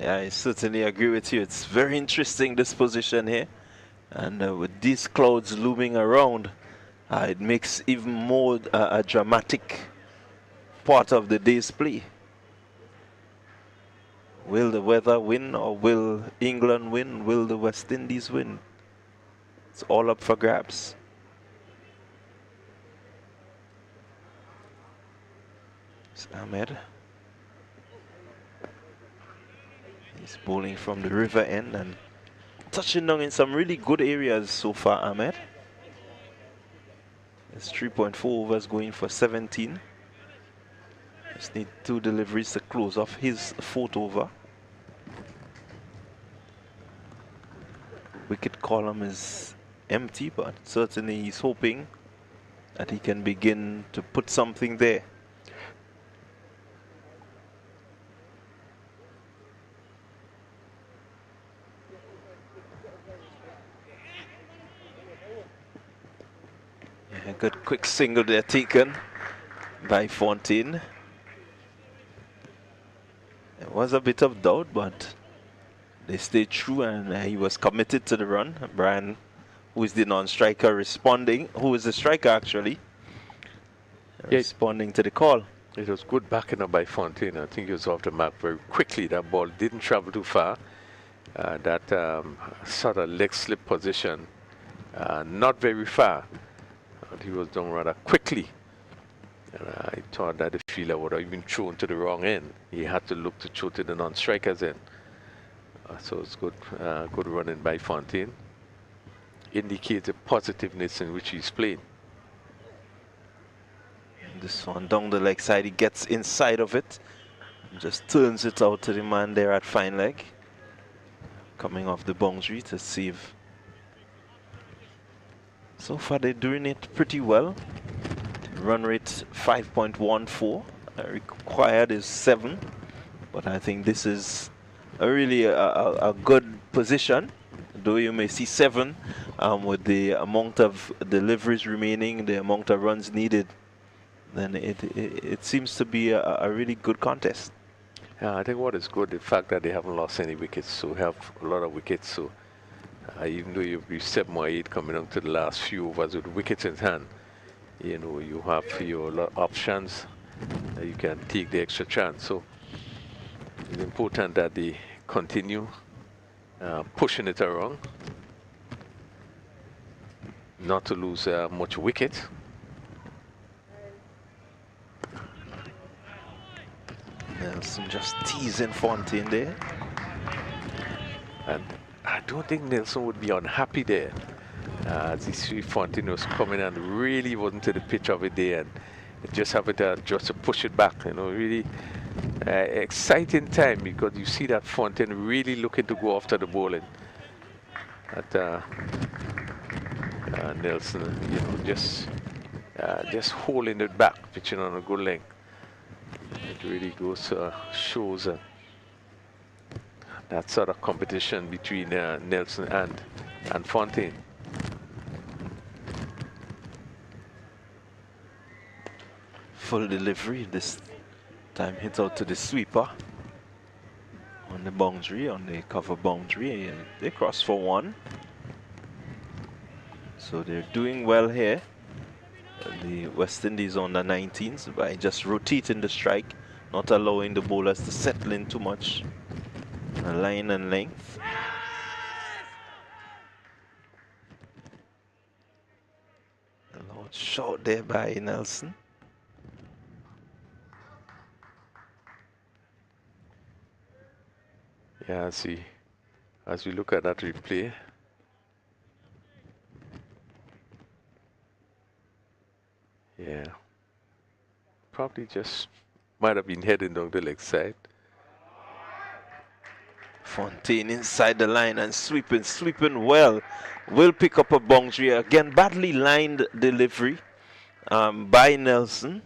Yeah, I certainly agree with you. It's very interesting, this position here. And with these clouds looming around, it makes even more a dramatic part of the day's play. Will the weather win, or will England win? Will the West Indies win? It's all up for grabs. It's Ahmed. He's bowling from the river end and touching down in some really good areas so far, Ahmed. It's 3.4 overs going for 17. Just need 2 deliveries to close off his 4th over. Wicket column is empty, but certainly he's hoping that he can begin to put something there. Yeah, good quick single there taken by Fontaine. There was a bit of doubt, but they stayed true, and he was committed to the run. Brian, who is the non-striker, responding, who is the striker actually, responding to the call. It was good backing up by Fontaine. I think he was off the mark very quickly. That ball didn't travel too far. That sort of leg slip position, not very far. But he was done rather quickly. And I thought that the fielder would have even thrown to the wrong end. He had to look to throw to the non-striker's end. So it's good, good running by Fontaine. Indicates the positiveness in which he's playing. This one down the leg side, he gets inside of it, and just turns it out to the man there at fine leg. Coming off the boundary to save. So far they're doing it pretty well. Run rate 5.14. Required is 7. But I think this is really a good position. Though you may see 7 with the amount of deliveries remaining, the amount of runs needed, then it seems to be a really good contest. Yeah, I think what is good, the fact that they haven't lost any wickets, so have a lot of wickets. So even though you've 7 or 8 coming on to the last few overs with wickets in hand, you know, you have your options. You can take the extra chance. So it's important that they continue pushing it around, not to lose much wicket. Nelson just teasing Fontaine there. And I don't think Nelson would be unhappy there. As he see Fontaine was coming and really wasn't to the pitch of it there, and just having to push it back. You know, really exciting time, because you see that Fontaine really looking to go after the bowling. At Nelson, you know, just holding it back, pitching on a good length. It really goes shows that sort of competition between Nelson and Fontaine. Full delivery, this time hit out to the sweeper on the boundary, on the cover boundary, and they cross for 1. So they're doing well here, the West Indies on the 19s, by just rotating the strike, not allowing the bowlers to settle in too much. A line and length. A long shot there by Nelson. Yeah, see, as we look at that replay, yeah, probably just might have been heading down the leg side. Fontaine inside the line and sweeping well. Will pick up a boundary again. Badly lined delivery by Nelson.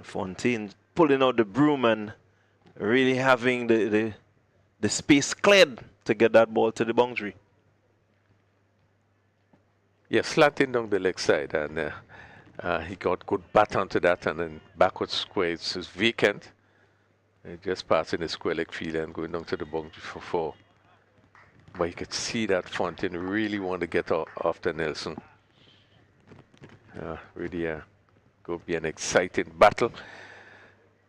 Fontaine pulling out the broom and really having the the space cleared to get that ball to the boundary. Yeah, slanting down the leg side, and he got good bat onto that, and then backward square is vacant. Just passing the square leg field and going down to the boundary for 4. But you could see that Fontaine really want to get after Nelson. Really going to be an exciting battle.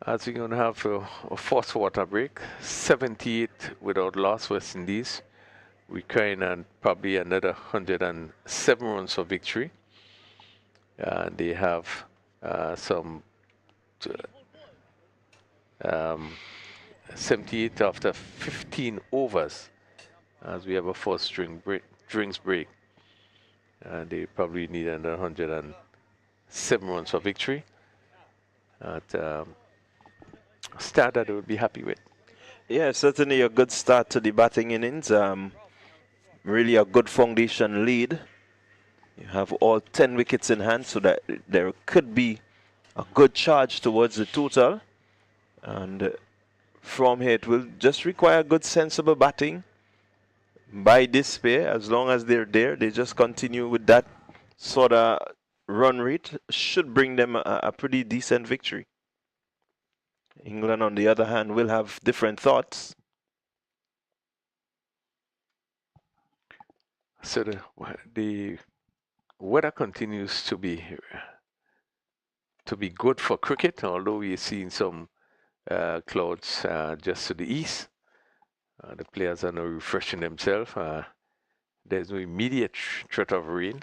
As we're going to have a fourth water break, 78 without loss, West Indies. We're carrying on probably another 107 runs for victory. They have some 78 after 15 overs, as we have a 4 drinks break. They probably need another 107 runs for victory. At a start that they would be happy with. Yeah, certainly a good start to the batting innings. Really a good foundation lead. You have all 10 wickets in hand, so that there could be a good charge towards the total. And from here, it will just require good, sensible batting by this pair. As long as they're there, they just continue with that sort of run rate. Should bring them a pretty decent victory. England, on the other hand, will have different thoughts. So the weather continues to be good for cricket, although we're seeing some clouds just to the east. The players are now refreshing themselves. There's no immediate threat of rain,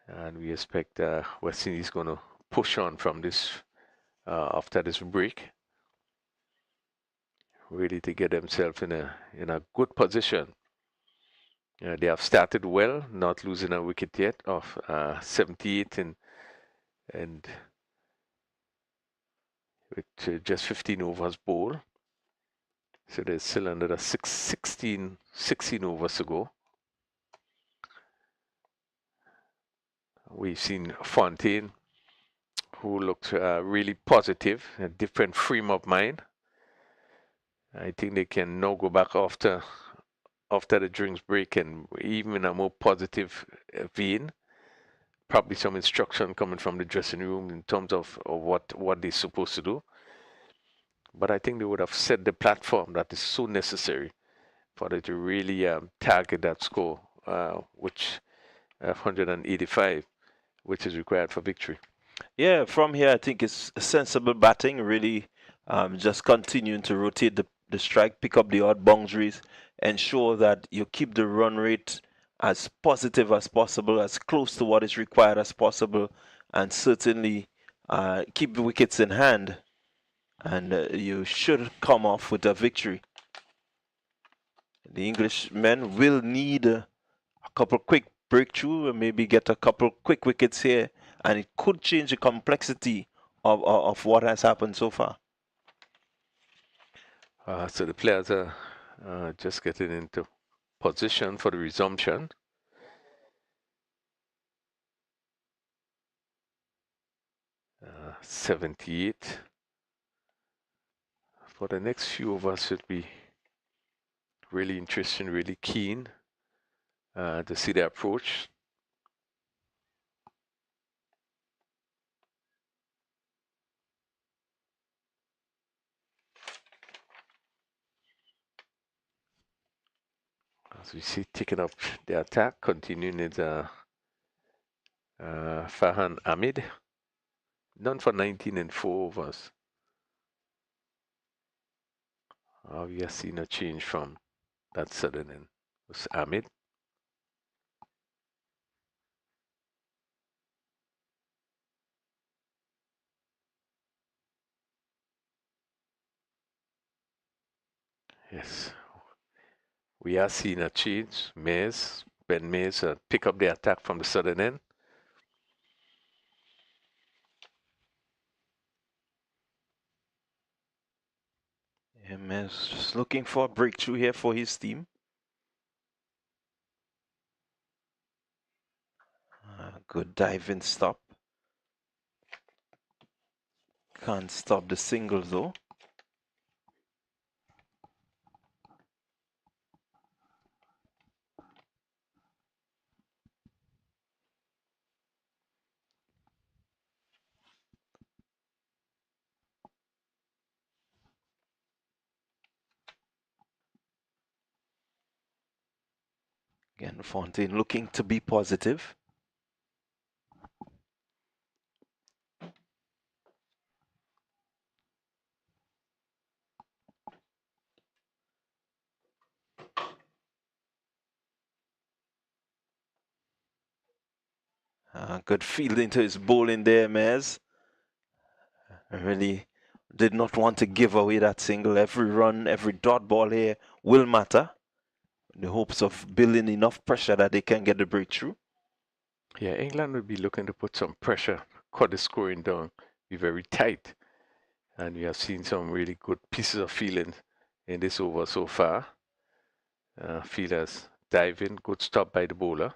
and we expect West Indies going to push on from this after this break, really to get themselves in a good position. They have started well, not losing a wicket yet, of 78 and with just 15 overs bowled. So there's still another 16 overs to go. We've seen Fontaine, who looked really positive, a different frame of mind. I think they can now go back after the drinks break and even in a more positive vein. Probably some instruction coming from the dressing room in terms of what they're supposed to do. But I think they would have set the platform that is so necessary for them to really target that score, which 185, which is required for victory. Yeah, from here, I think it's sensible batting, really just continuing to rotate the strike, pick up the odd boundaries, ensure that you keep the run rate as positive as possible, as close to what is required as possible, and certainly keep the wickets in hand, and you should come off with a victory. The Englishmen will need a couple quick breakthrough and maybe get a couple quick wickets here, and it could change the complexity of what has happened so far. So the players are just getting into position for the resumption. Uh, 78. For the next few of us, should be really interesting, really keen to see the approach. As we see, taking up the attack, continuing is Farhan Ahmed, done for 19 and 4 overs. We have seen a change from that sudden end. It was Ahmed. Yes, we are seeing a change. Ben Mays pick up the attack from the southern end. Yeah, Mays just looking for a breakthrough here for his team. Good diving stop. Can't stop the single though. Again, Fontaine looking to be positive. Good fielding to his bowling there, Mares. Really did not want to give away that single. Every run, every dot ball here will matter. In the hopes of building enough pressure that they can get the breakthrough. Yeah, England would be looking to put some pressure, cut the scoring down, be very tight. And we have seen some really good pieces of fielding in this over so far. Fielders diving, good stop by the bowler.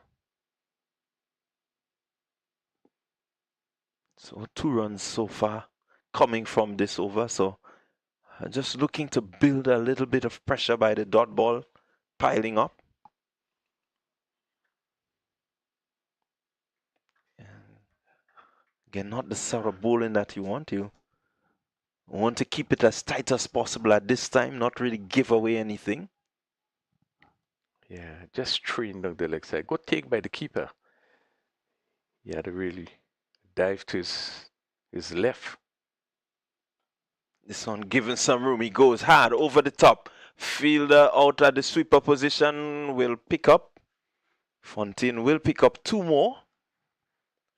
So 2 runs so far coming from this over. So just looking to build a little bit of pressure by the dot ball piling up. And again, not the sort of bowling that you want. You want to keep it as tight as possible at this time, not really give away anything. Yeah, just trained on the leg side. Good take by the keeper. He had to really dive to his left. This one given some room. He goes hard over the top. Fielder out at the sweeper position will pick up. Fontaine will pick up 2 more.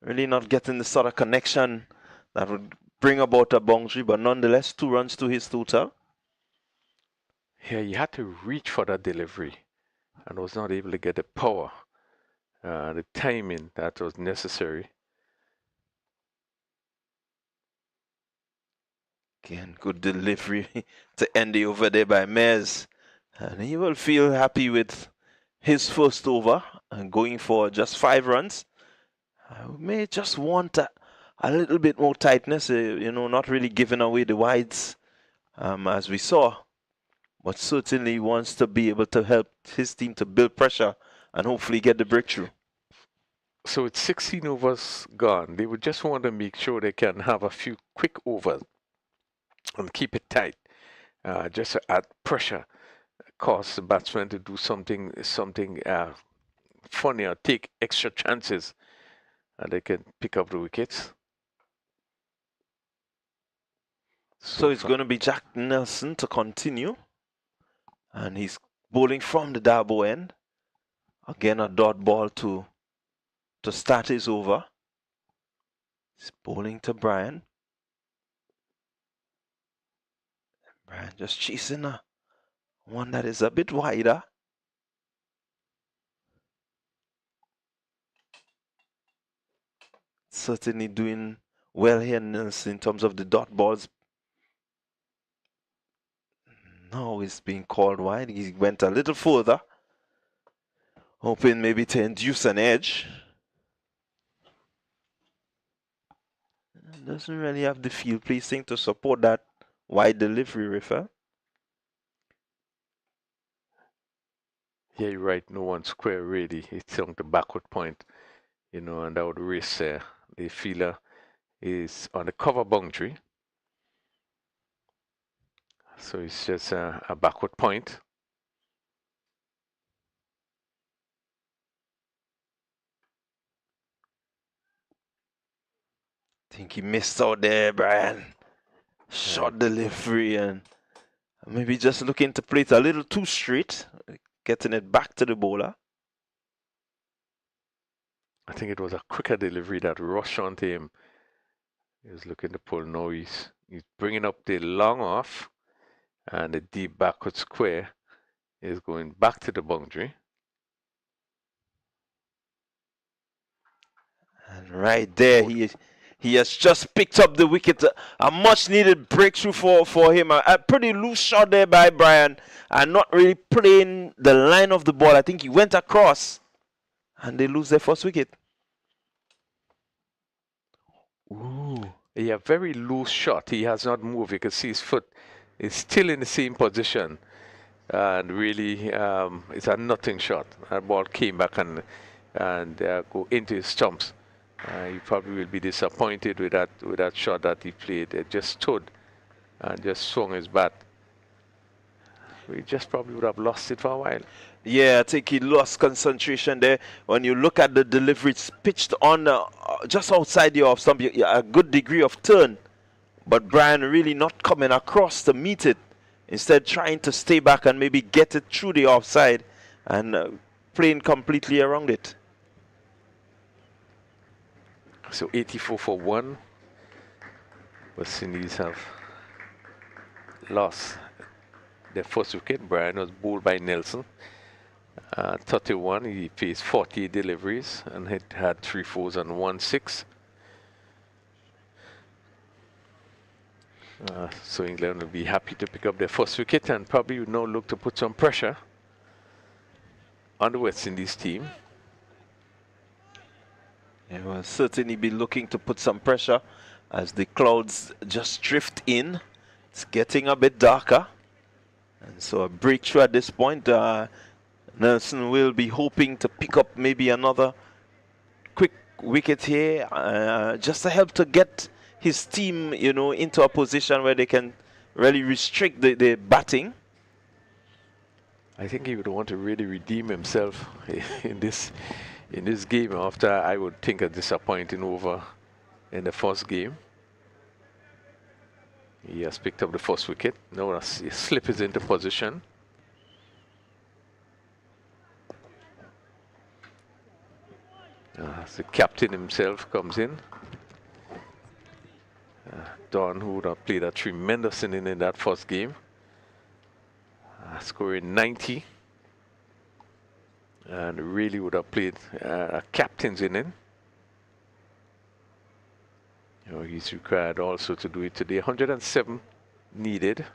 Really not getting the sort of connection that would bring about a boundary, but nonetheless 2 runs to his total. Yeah, he had to reach for that delivery and was not able to get the power, the timing that was necessary. Again, good delivery to end the over there by Mez. And he will feel happy with his first over and going for just 5 runs. We may just want a little bit more tightness, not really giving away the wides as we saw. But certainly wants to be able to help his team to build pressure and hopefully get the breakthrough. So with 16 overs gone, they would just want to make sure they can have a few quick overs and keep it tight, just to add pressure, cause the batsman to do something funny or take extra chances, and they can pick up the wickets. So it's going to be Jack Nelson to continue, and he's bowling from the Darbo end. Again, a dot ball to start his over. He's bowling to Brian. Brian just chasing one that is a bit wider. Certainly doing well here, Nelson, in terms of the dot balls. Now he's being called wide. He went a little further, hoping maybe to induce an edge. Doesn't really have the field placing to support that wide delivery, Rafael. Yeah, you're right. No one square really. It's on the backward point, and that would risk the fielder is on the cover boundary. So it's just a backward point. I think he missed out there, Brian. Short delivery and maybe just looking to play it a little too straight, getting it back to the bowler. I think it was a quicker delivery that rushed onto him. He was looking to pull. Now he's bringing up the long off, and the deep backward square is going back to the boundary. And right there, he has just picked up the wicket. A much needed breakthrough for him. A pretty loose shot there by Brian, and not really playing the line of the ball. I think he went across, and they lose their first wicket. Ooh. Yeah, very loose shot. He has not moved. You can see his foot is still in the same position. And really, it's a nothing shot. That ball came back and go into his stumps. He probably will be disappointed with that shot that he played. It just stood and just swung his bat. we just probably would have lost it for a while. Yeah, I think he lost concentration there. When you look at the delivery, it's pitched on just outside the off stump, a good degree of turn. But Brian really not coming across to meet it. Instead, trying to stay back and maybe get it through the offside and playing completely around it. So 84 for 1. West Indies have lost their first wicket. Brian was bowled by Nelson. 31, he faced 48 deliveries and had 3 fours and 1 6. So England will be happy to pick up their first wicket and probably would now look to put some pressure on the West Indies team. They will certainly be looking to put some pressure as the clouds just drift in. It's getting a bit darker. And so a breakthrough at this point. Nelson will be hoping to pick up maybe another quick wicket here, just to help to get his team, you know, into a position where they can really restrict the batting. I think he would want to really redeem himself in this game after, I would think, a disappointing over in the first game. He has picked up the first wicket. Now his slip is into position. The captain himself comes in. Don, who would have played a tremendous inning in that first game, scoring 90, and really would have played a captain's inning. You know, he's required also to do it today. 107 needed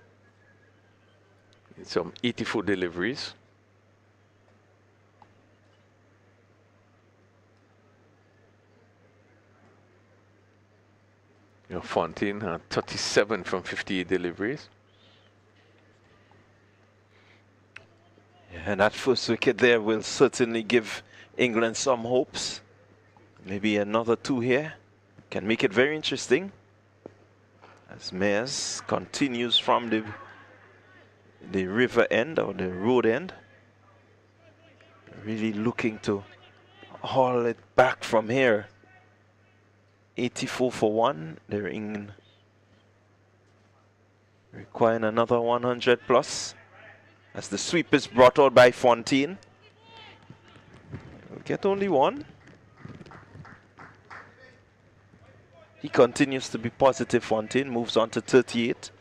in some 84 deliveries. You know, Fontaine had 37 from 58 deliveries. Yeah, and that first wicket there will certainly give England some hopes. Maybe another 2 here can make it very interesting. As Mayers continues from the river end or the road end. Really looking to haul it back from here. 84 for 1. They're in requiring another 100 plus. As the sweep is brought out by Fontaine. We'll get only 1. He continues to be positive. Fontaine moves on to 38.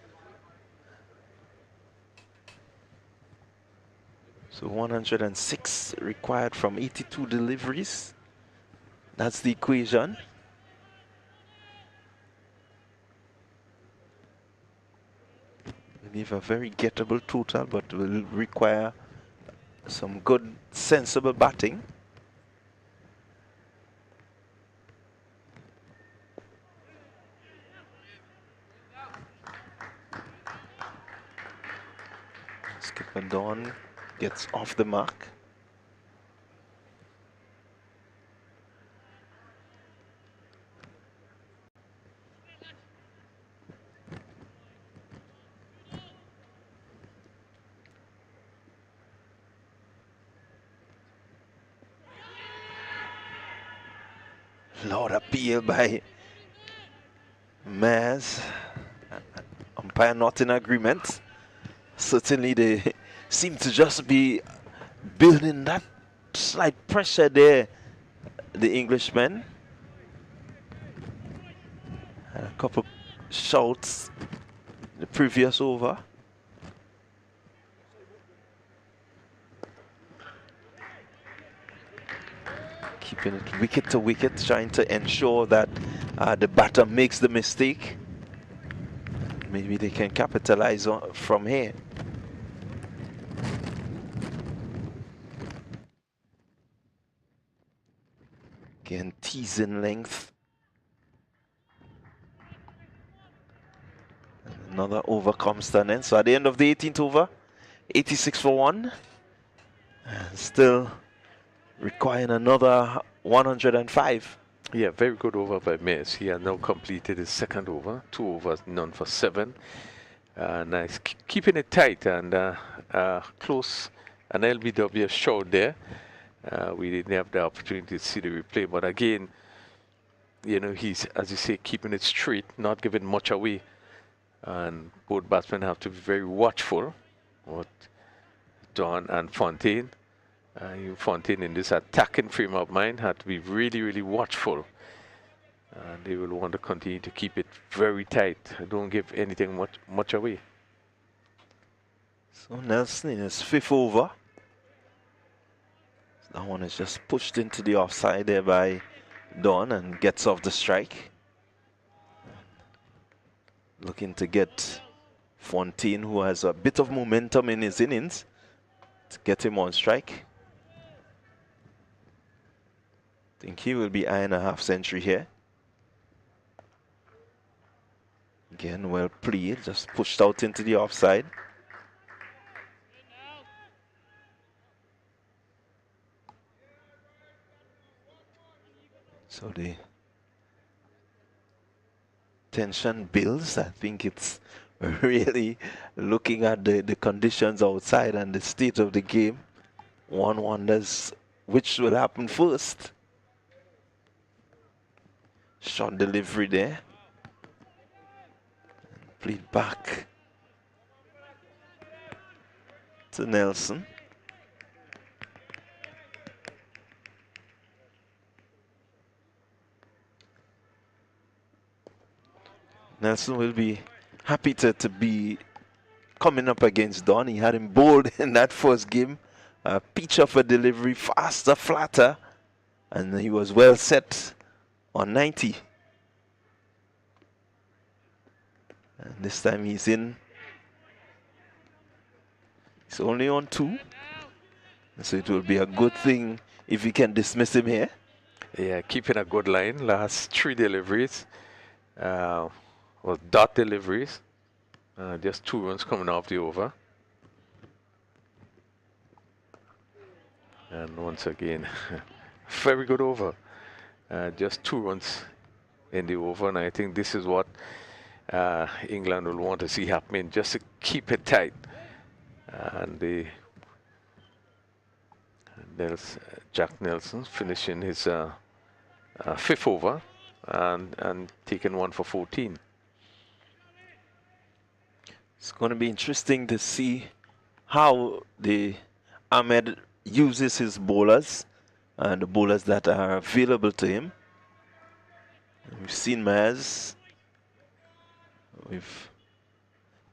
So 106 required from 82 deliveries. That's the equation. Leave a very gettable total, but will require some good, sensible batting. Skipper Dawn gets off the mark. Loud appeal by Maz. Umpire not in agreement. Certainly they seem to just be building that slight pressure there, the Englishmen. And a couple shouts the previous over. Keeping it wicket to wicket, trying to ensure that the batter makes the mistake. Maybe they can capitalize on from here. Again, teasing length. And another over comes to an end. So at the end of the 18th over, 86 for 1. And still requiring another 105. Yeah, very good over by Mays. He has now completed his second over. 2 overs, none for 7. Nice, keeping it tight and close. An LBW showed there. We didn't have the opportunity to see the replay, but again, you know, he's, as you say, keeping it straight, not giving much away. And both batsmen have to be very watchful. What Don and Fontaine, Fontaine in this attacking frame of mind had to be really, really watchful. And they will want to continue to keep it very tight. Don't give anything much away. So Nelson in his 5th over. That one is just pushed into the offside there by Don and gets off the strike. Looking to get Fontaine, who has a bit of momentum in his innings, to get him on strike. I think he will be eyeing a half-century here. Again, well played, just pushed out into the offside. So the tension builds. I think it's really looking at the conditions outside and the state of the game. One wonders which will happen first. Short delivery there. Played back to Nelson. Nelson will be happy to be coming up against Don. He had him bowled in that first game. A pitch of a delivery, faster, flatter, and he was well set on 90. And this time he's in. He's only on 2. So it will be a good thing if we can dismiss him here. Yeah, keeping a good line. Last 3 deliveries was dot deliveries. Just 2 runs coming off the over. And once again, very good over. Just 2 runs in the over, and I think this is what England will want to see happening, just to keep it tight. And Jack Nelson finishing his 5th over and taking 1 for 14. It's going to be interesting to see how Ahmed uses his bowlers and the bowlers that are available to him. We've seen Maz.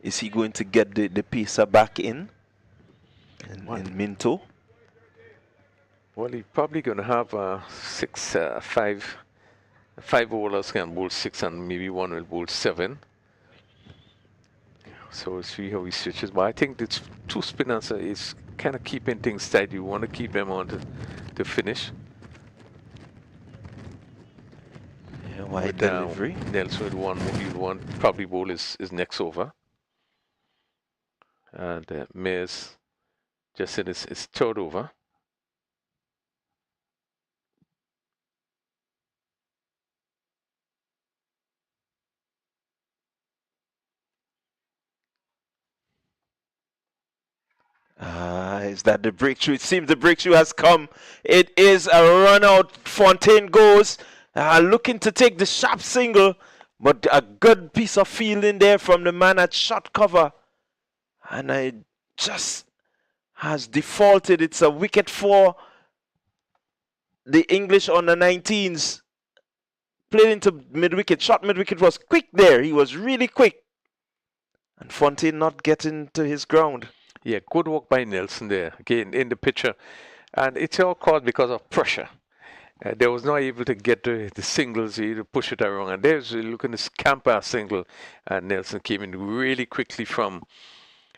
Is he going to get the pacer back in Minto? Well, he's probably going to have 5 bowlers can bowl 6 and maybe 1 will bowl 7. So we'll see how he switches. But I think it's 2 spinners is kind of keeping things tight. You want to keep them on to finish. Yeah, wide delivery. Nelson will want probably bowl his next over. And Mays just in his 3rd over. Is that the breakthrough? It seems the breakthrough has come. It is a run out. Fontaine goes, looking to take the sharp single, but a good piece of fielding there from the man at shot cover. And it just has defaulted. It's a wicket for the English on the 19s. Played into mid-wicket. Shot mid-wicket was quick there. He was really quick. And Fontaine not getting to his ground. Yeah, good work by Nelson there, again, in the picture. And it's all caused because of pressure. They was not able to get the singles, to push it around. And there's looking to scamper a single. And Nelson came in really quickly from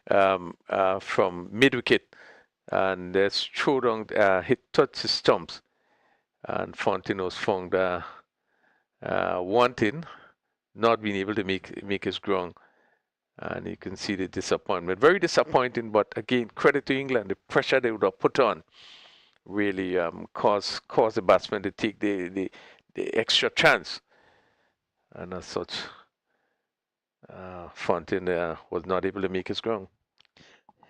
mid-wicket. And that's throw down, hit touched his stumps. And Fontaine was found wanting, not being able to make his ground. And you can see the disappointment. Very disappointing, but again, credit to England. The pressure they would have put on really caused the batsman to take the extra chance. And as such, Fontaine was not able to make his ground.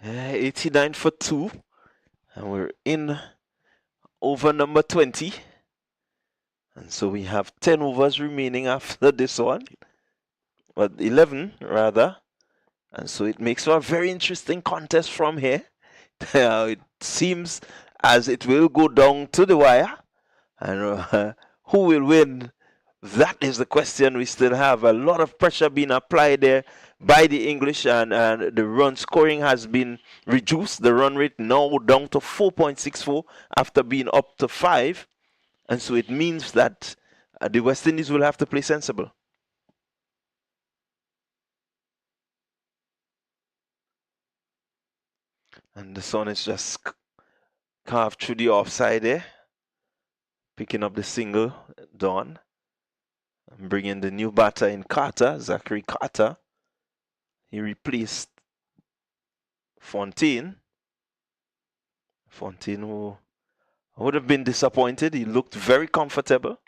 89 for 2. And we're in over number 20. And so we have 10 overs remaining after this one. Well, 11 rather. And so it makes for a very interesting contest from here. It seems as it will go down to the wire. And who will win? That is the question we still have. A lot of pressure being applied there by the English, and the run scoring has been reduced. The run rate now down to 4.64 after being up to 5. And so it means that the West Indies will have to play sensible. And the sun is just carved through the offside there. Picking up the single, Dawn. And bringing the new batter in Carter, Zachary Carter. He replaced Fontaine. Fontaine, who would have been disappointed. He looked very comfortable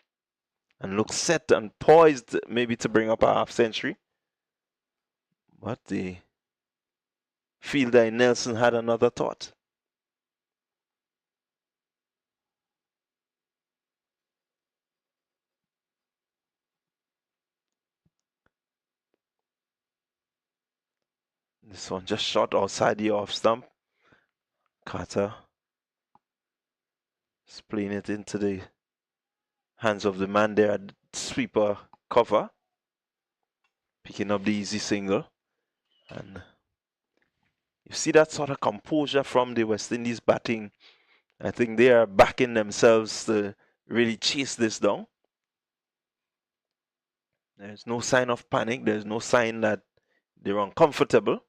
and looked set and poised maybe to bring up a half century. But the fielder in Nelson had another thought. This one just shot outside the off stump. Carter is playing it into the hands of the man there at sweeper cover. Picking up the easy single. And you see that sort of composure from the West Indies batting. I think they are backing themselves to really chase this down. There's no sign of panic. There's no sign that they're uncomfortable.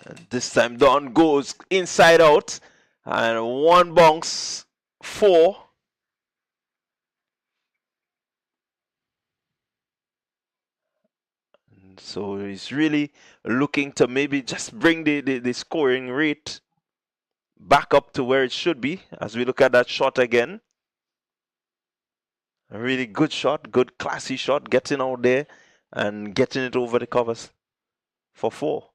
And this time Don goes inside out. And one bounce, 4. And so he's really looking to maybe just bring the scoring rate back up to where it should be. As we look at that shot again. A really good shot, good classy shot, getting out there and getting it over the covers for 4.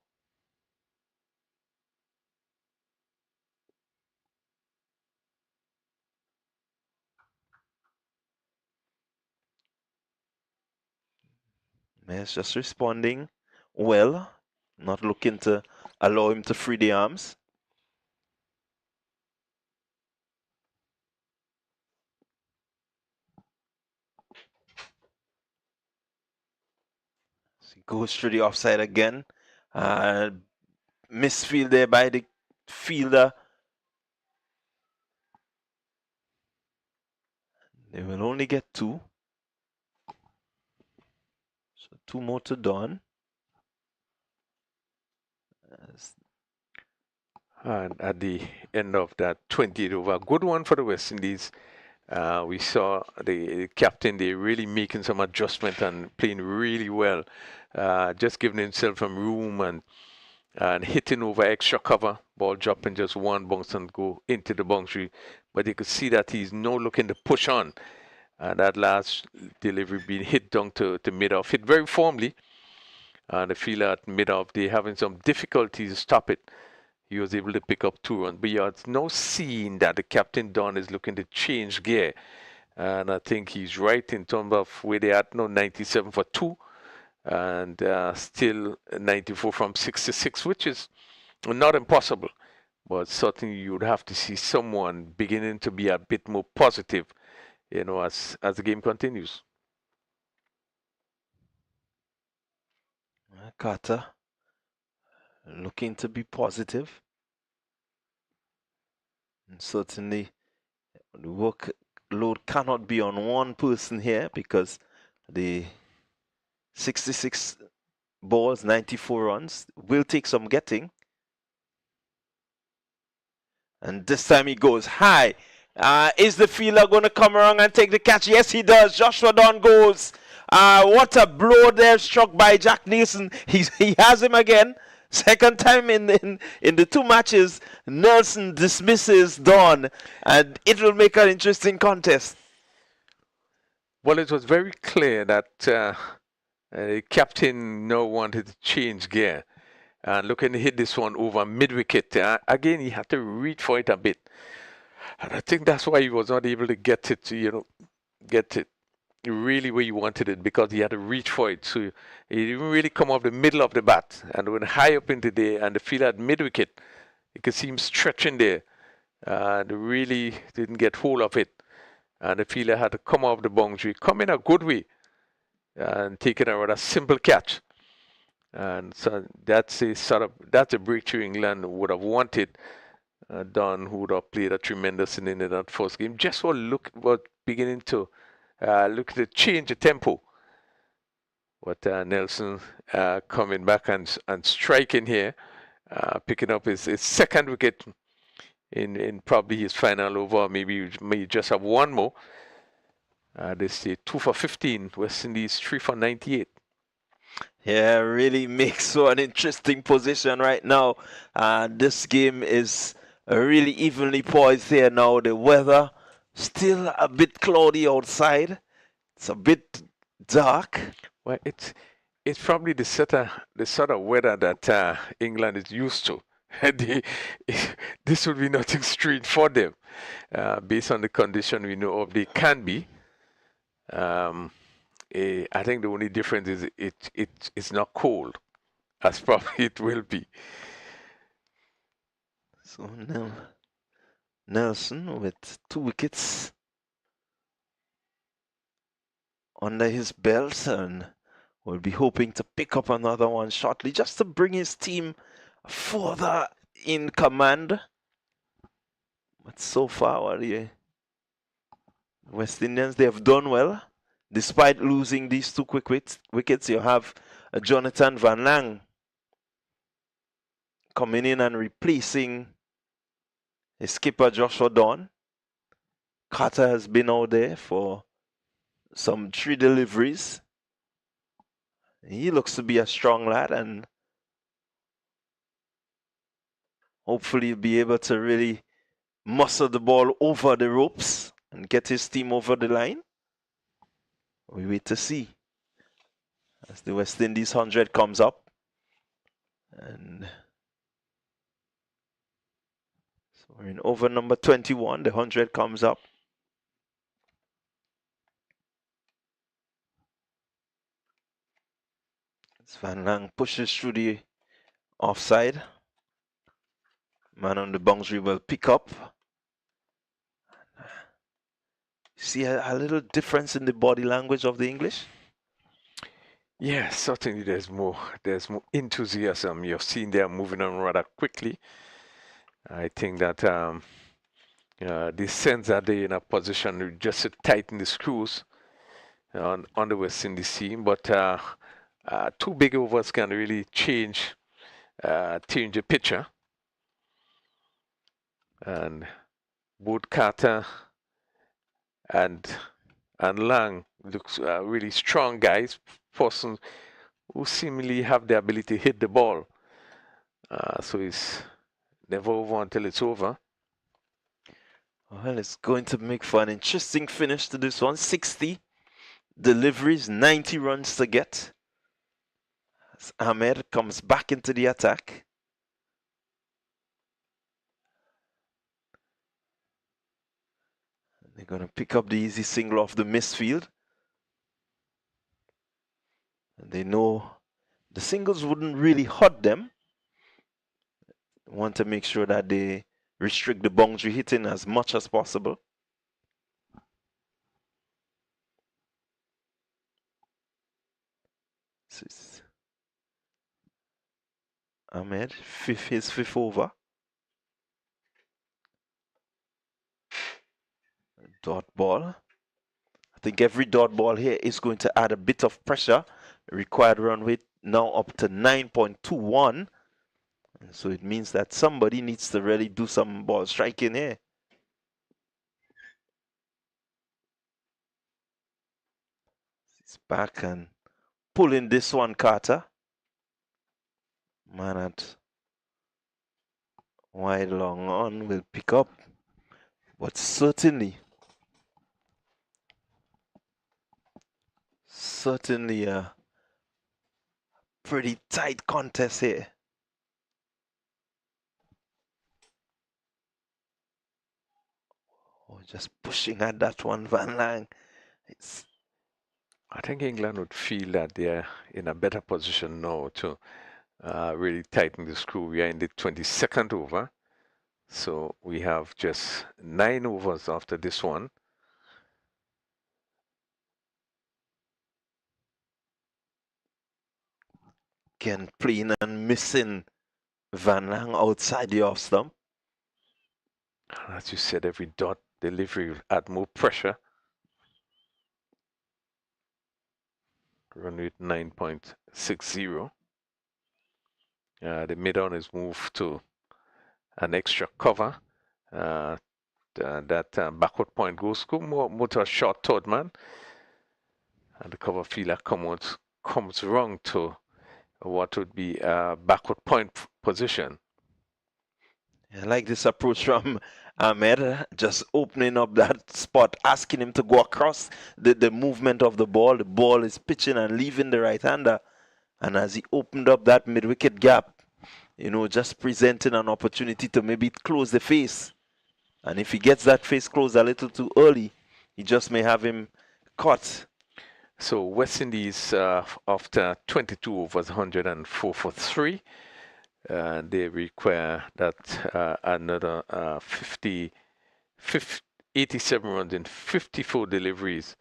Mayer's just responding well, not looking to allow him to free the arms. So he goes through the offside again. Misfield there by the fielder. They will only get 2. So 2 more to Don. And at the end of that 20th over, good one for the West Indies. We saw the captain, they really making some adjustment and playing really well. Just giving himself some room and hitting over extra cover. Ball dropping just one bounce and go into the boundary. But you could see that he's now looking to push on. That last delivery being hit down to mid-off. Hit very firmly. And the fielder at mid-off, they're having some difficulties to stop it. He was able to pick up 2 runs. But you're now seeing that the captain Don is looking to change gear. And I think he's right in terms of where they're at now, 97 for 2. And still 94 from 66, which is not impossible. But certainly you would have to see someone beginning to be a bit more positive, you know, as the game continues. Carter looking to be positive. And certainly the workload cannot be on one person here because the 66 balls, 94 runs will take some getting. And this time he goes high. Is the fielder going to come around and take the catch? Yes, he does. Joshua Don goes. What a blow there struck by Jack Nielsen. He has him again. Second time in the 2 matches, Nelson dismisses Don, and it will make an interesting contest. Well, it was very clear that the captain now wanted to change gear and looking to hit this one over mid-wicket. Again, he had to reach for it a bit. And I think that's why he was not able to get it, get it really where he wanted it, because he had to reach for it. So he didn't really come off the middle of the bat. And when high up into there and the fielder at mid-wicket, you could see him stretching there. And really didn't get hold of it. And the fielder had to come off the boundary, come in a good way, and take it a rather simple catch. And so that's a breakthrough England would have wanted. Don, who would have played a tremendous inning in that first game, just was beginning to look to change the tempo. But Nelson coming back and striking here, picking up his second wicket in probably his final over. Maybe may just have one more. They say 2 for 15, West Indies 3 for 98. Yeah, really makes for an interesting position right now. This game is really evenly poised here now. The weather still a bit cloudy outside. It's a bit dark. Well, it's probably the sort of weather that England is used to. This would be nothing strange for them, based on the condition we know of. They can be. I think the only difference is it's not cold, as probably it will be. So now Nelson with 2 wickets under his belt, and will be hoping to pick up another one shortly, just to bring his team further in command. But so far, the West Indians, they have done well. Despite losing these 2 quick wickets, you have Jonathan Van Lang coming in and replacing his skipper Joshua Dawn. Carter has been out there for some 3 deliveries. He looks to be a strong lad, and hopefully he'll be able to really muscle the ball over the ropes and get his team over the line. We wait to see as the West Indies 100 comes up. And so we're in over number 21. The 100 comes up. As Van Lang pushes through the offside. Man on the boundary will pick up. See a little difference in the body language of the English? Yeah, certainly there's more enthusiasm. You're seeing they're moving on rather quickly. I think that the sense that they're in a position just to tighten the screws on the West Indies team, but 2 big overs can really change the picture. And both Carter and Lang looks really strong guys, persons who seemingly have the ability to hit the ball. So it's never over until it's over. Well, it's going to make for an interesting finish to this one. 60 deliveries, 90 runs to get. As Ahmed comes back into the attack. They're going to pick up the easy single off the misfield. And they know the singles wouldn't really hurt them. They want to make sure that they restrict the boundary hitting as much as possible. Ahmed, his fifth over. Dot ball. I think every dot ball here is going to add a bit of pressure. Required run rate now up to 9.21. So it means that somebody needs to really do some ball striking here. He's back and pulling this one, Carter. Man at wide long on will pick up. But certainly certainly a pretty tight contest here. Oh, just pushing at that one, Van Lang. I think England would feel that they're in a better position now to really tighten the screw. We are in the 22nd over. So we have just 9 overs after this one. Again, playing and missing Van Lang outside the off stump. As you said, every dot delivery will add more pressure. Run rate 9.60. The mid-on is moved to an extra cover. That backward point goes more to a short third man. And the cover fielder comes wrong to what would be a backward point position. I like this approach from Ahmed, just opening up that spot, asking him to go across the movement of the ball. The ball is pitching and leaving the right-hander. And as he opened up that mid-wicket gap, you know, just presenting an opportunity to maybe close the face. And if he gets that face closed a little too early, he just may have him caught. So West Indies, after 22 overs, 104 for 3. They require that another 87 runs in 54 deliveries.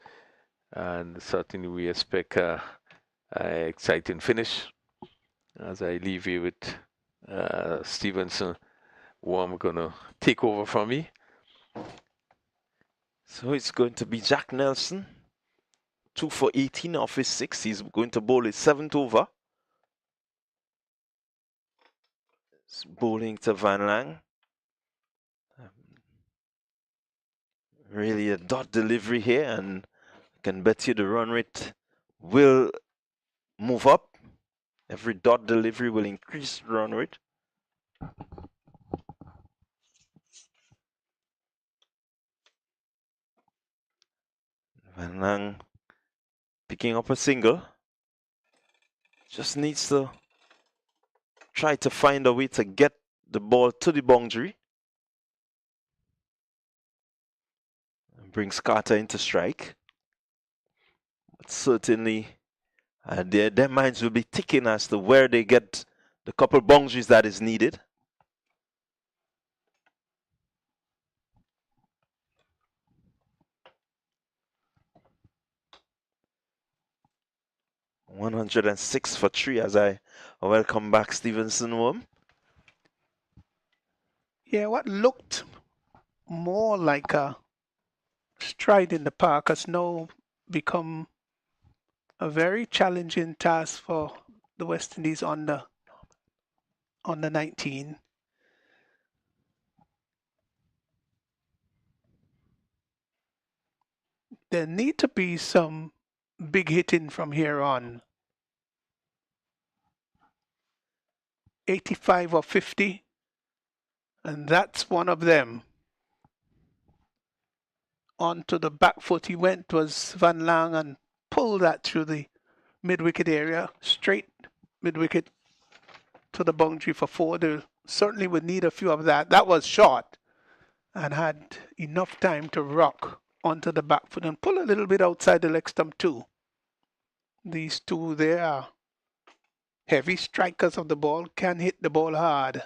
And certainly we expect an exciting finish. As I leave you with Stevenson, who I'm going to take over from me. So it's going to be Jack Nelson. 2 for 18 off his 6. He's going to bowl his 7th over. It's bowling to Van Lang. Really a dot delivery here, and I can bet you the run rate will move up. Every dot delivery will increase the run rate. Van Lang picking up a single. Just needs to try to find a way to get the ball to the boundary. And brings Carter into strike. But certainly their minds will be ticking as to where they get the couple boundaries that is needed. $106 for 3 as I welcome back Stevenson home. Yeah, what looked more like a stride in the park has now become a very challenging task for the West Indies on the 19. There need to be some big hitting from here on. 85 or 50, and that's one of them. Onto the back foot he went was Van Lang and pulled that through the mid-wicket area, straight mid-wicket to the boundary for 4. They certainly would need a few of that. That was short and had enough time to rock onto the back foot and pull a little bit outside the leg stump too. These two there are heavy strikers of the ball, can hit the ball hard.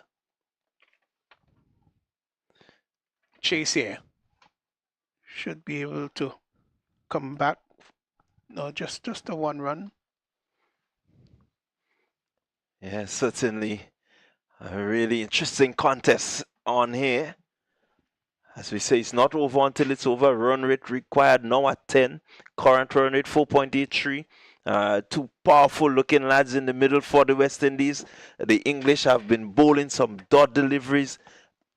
Chase here should be able to come back. No, just a 1 run. Yeah, certainly a really interesting contest on here. As we say, it's not over until it's over. Run rate required now at 10. Current run rate 4.83. Two powerful looking lads in the middle for the West Indies. The English have been bowling some dot deliveries,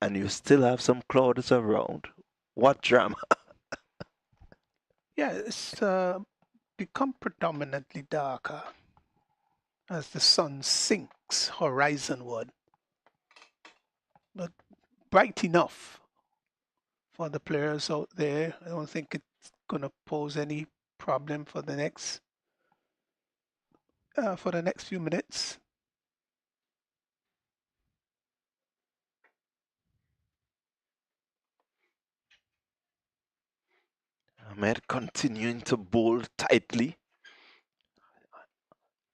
and you still have some clouds around. What drama. Yeah, it's become predominantly darker as the sun sinks horizonward, but bright enough for the players out there. I don't think it's going to pose any problem for the next for the next few minutes. Ahmed continuing to bowl tightly.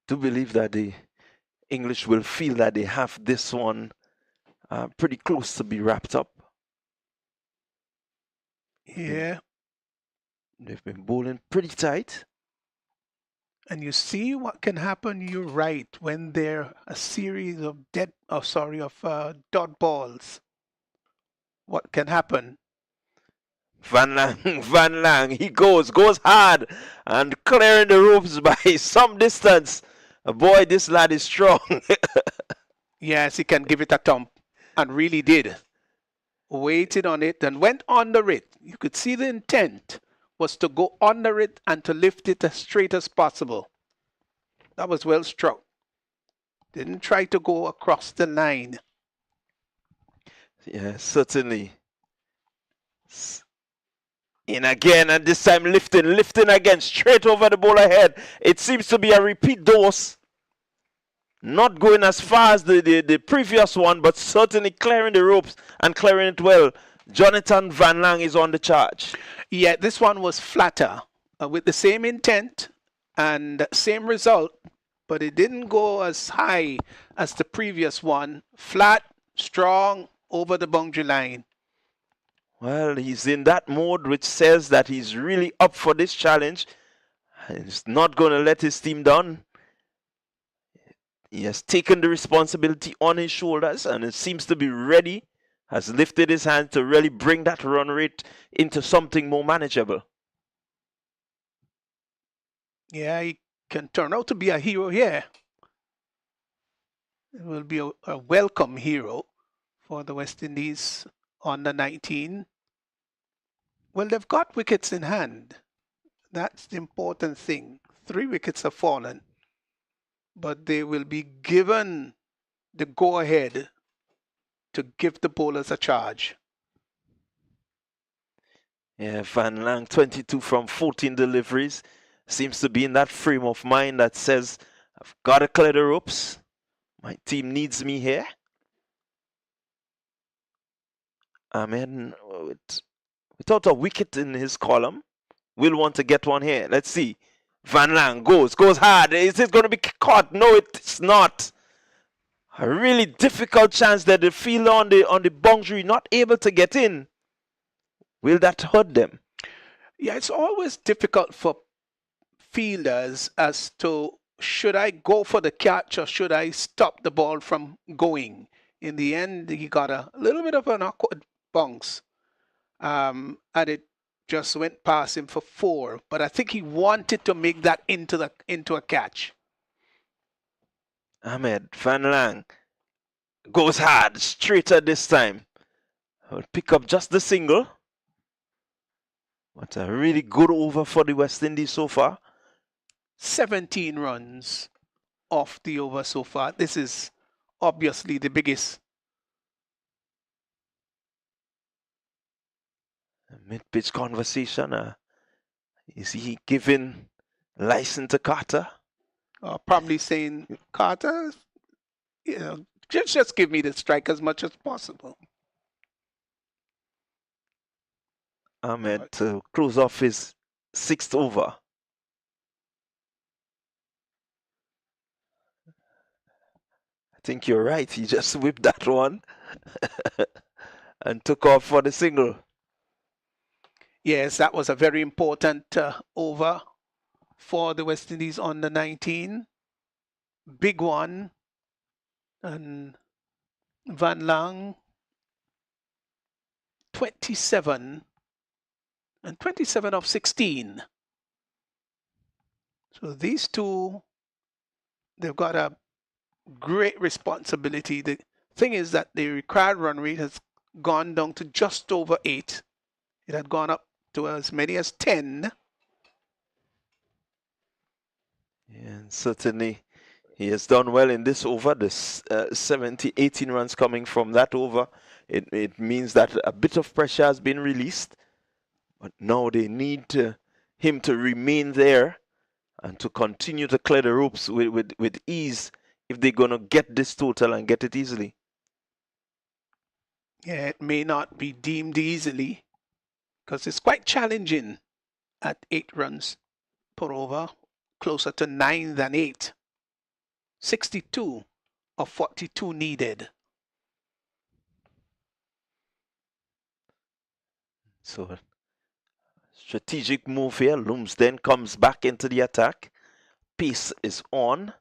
Do believe that the English will feel that they have this one pretty close to be wrapped up. Yeah. They've been bowling pretty tight. And you see what can happen, you're right, when there a series of dot balls. What can happen? Van Lang, he goes hard and clearing the ropes by some distance. Boy, this lad is strong. Yes, he can give it a thump, and really did. Waited on it and went under it. You could see the intent was to go under it and to lift it as straight as possible. That was well struck. Didn't try to go across the line. Yeah, certainly. In again, and this time lifting again, straight over the bowler head. It seems to be a repeat dose. Not going as far as the previous one, but certainly clearing the ropes and clearing it well. Jonathan Van Lang is on the charge. Yeah, this one was flatter with the same intent and same result, but it didn't go as high as the previous one. Flat, strong, over the boundary line. Well, he's in that mode which says that he's really up for this challenge. He's not going to let his team down. He has taken the responsibility on his shoulders and it seems to be ready. Has lifted his hand to really bring that run rate into something more manageable. Yeah, he can turn out to be a hero here. It will be a welcome hero for the West Indies on the 19. Well, they've got wickets in hand. That's the important thing. 3 wickets have fallen, but they will be given the go-ahead to give the bowlers a charge. Yeah, Van Lang, 22 from 14 deliveries. Seems to be in that frame of mind that says, I've got to clear the ropes. My team needs me here. I mean, without a wicket in his column, we'll want to get one here. Let's see. Van Lang goes hard. Is it going to be caught? No, it's not. A really difficult chance that the fielder on the boundary not able to get in. Will that hurt them? Yeah, it's always difficult for fielders as to should I go for the catch or should I stop the ball from going. In the end, he got a little bit of an awkward bounce, and it just went past him for 4. But I think he wanted to make that into a catch. Ahmed Van Lang goes hard, straighter this time. Will pick up just the single. What a really good over for the West Indies so far. 17 runs off the over so far. This is obviously the biggest. Mid-pitch conversation. Is he giving license to Carter? Probably saying, Carter, just give me the strike as much as possible. Ahmed to close off his 6th over. I think you're right. He just whipped that one and took off for the single. Yes, that was a very important over for the West Indies on the 19. Big one. And Van Lang, 27 and 27 of 16. So these two, they've got a great responsibility. The thing is that the required run rate has gone down to just over 8. It had gone up to as many as 10. And certainly he has done well in this over. The 18 runs coming from that over. It means that a bit of pressure has been released. But now they need him to remain there and to continue to clear the ropes with ease if they're going to get this total and get it easily. Yeah, it may not be deemed easily because it's quite challenging at 8 runs per over, closer to 9 than 8. 62 of 42 needed. So strategic move here. Looms then comes back into the attack. Pace is on.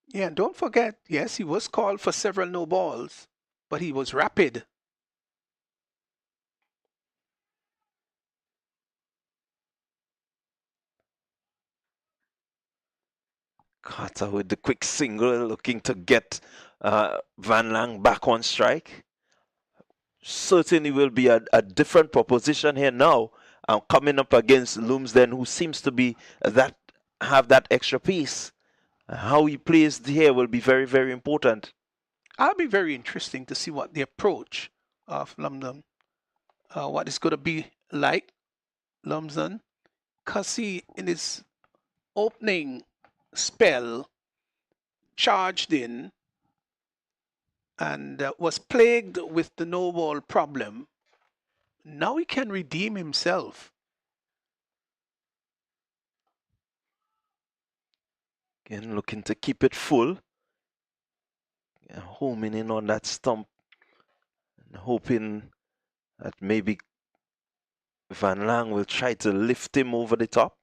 Yeah, and don't forget, yes, he was called for several no balls, but he was rapid. Carter with the quick single, looking to get Van Lang back on strike. Certainly will be a different proposition here now. Coming up against Lumsden, who seems to be have that extra pace. How he plays here will be very, very important. I'll be very interesting to see what the approach of Lumsden, what it's going to be like, Lumsden, because he, in his opening spell, charged in and was plagued with the no ball problem. Now he can redeem himself. Again, looking to keep it full. Homing in on that stump. And hoping that maybe Van Lang will try to lift him over the top.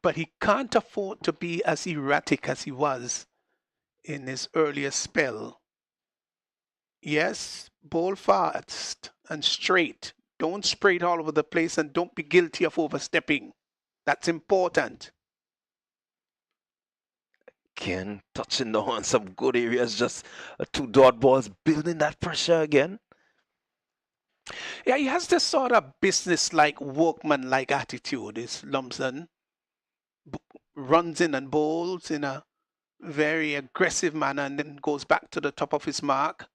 But he can't afford to be as erratic as he was in his earlier spell. Yes, bowl fast and straight. Don't spray it all over the place and don't be guilty of overstepping. That's important. Again, touching down on some good areas, just 2 dot balls, building that pressure again. Yeah, he has this sort of business-like, workman-like attitude, is Lumsden. Runs in and bowls in a very aggressive manner and then goes back to the top of his mark.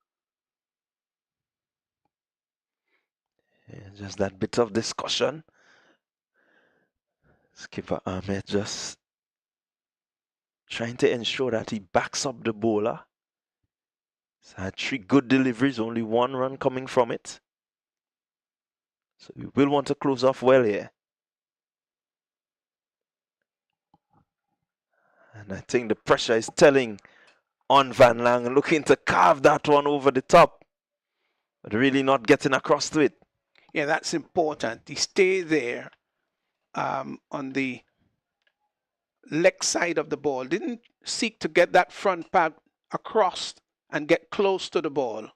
Yeah, just that bit of discussion. Skipper Ahmed just trying to ensure that he backs up the bowler. He's had 3 good deliveries, only 1 run coming from it. So we will want to close off well here. And I think the pressure is telling on Van Lang, looking to carve that one over the top, but really not getting across to it. Yeah, that's important. He stay there on the leg side of the ball. Didn't seek to get that front pad across and get close to the ball,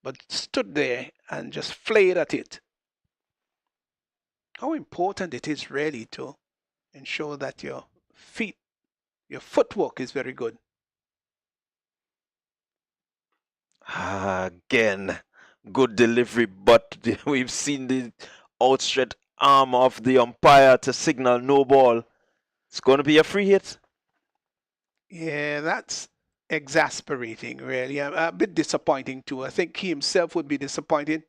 but stood there and just flayed at it. How important it is really to ensure that your footwork is very good. Again, good delivery, but we've seen the outstretched arm of the umpire to signal no ball. It's going to be a free hit. Yeah, that's exasperating, really. A bit disappointing too. I think he himself would be disappointed,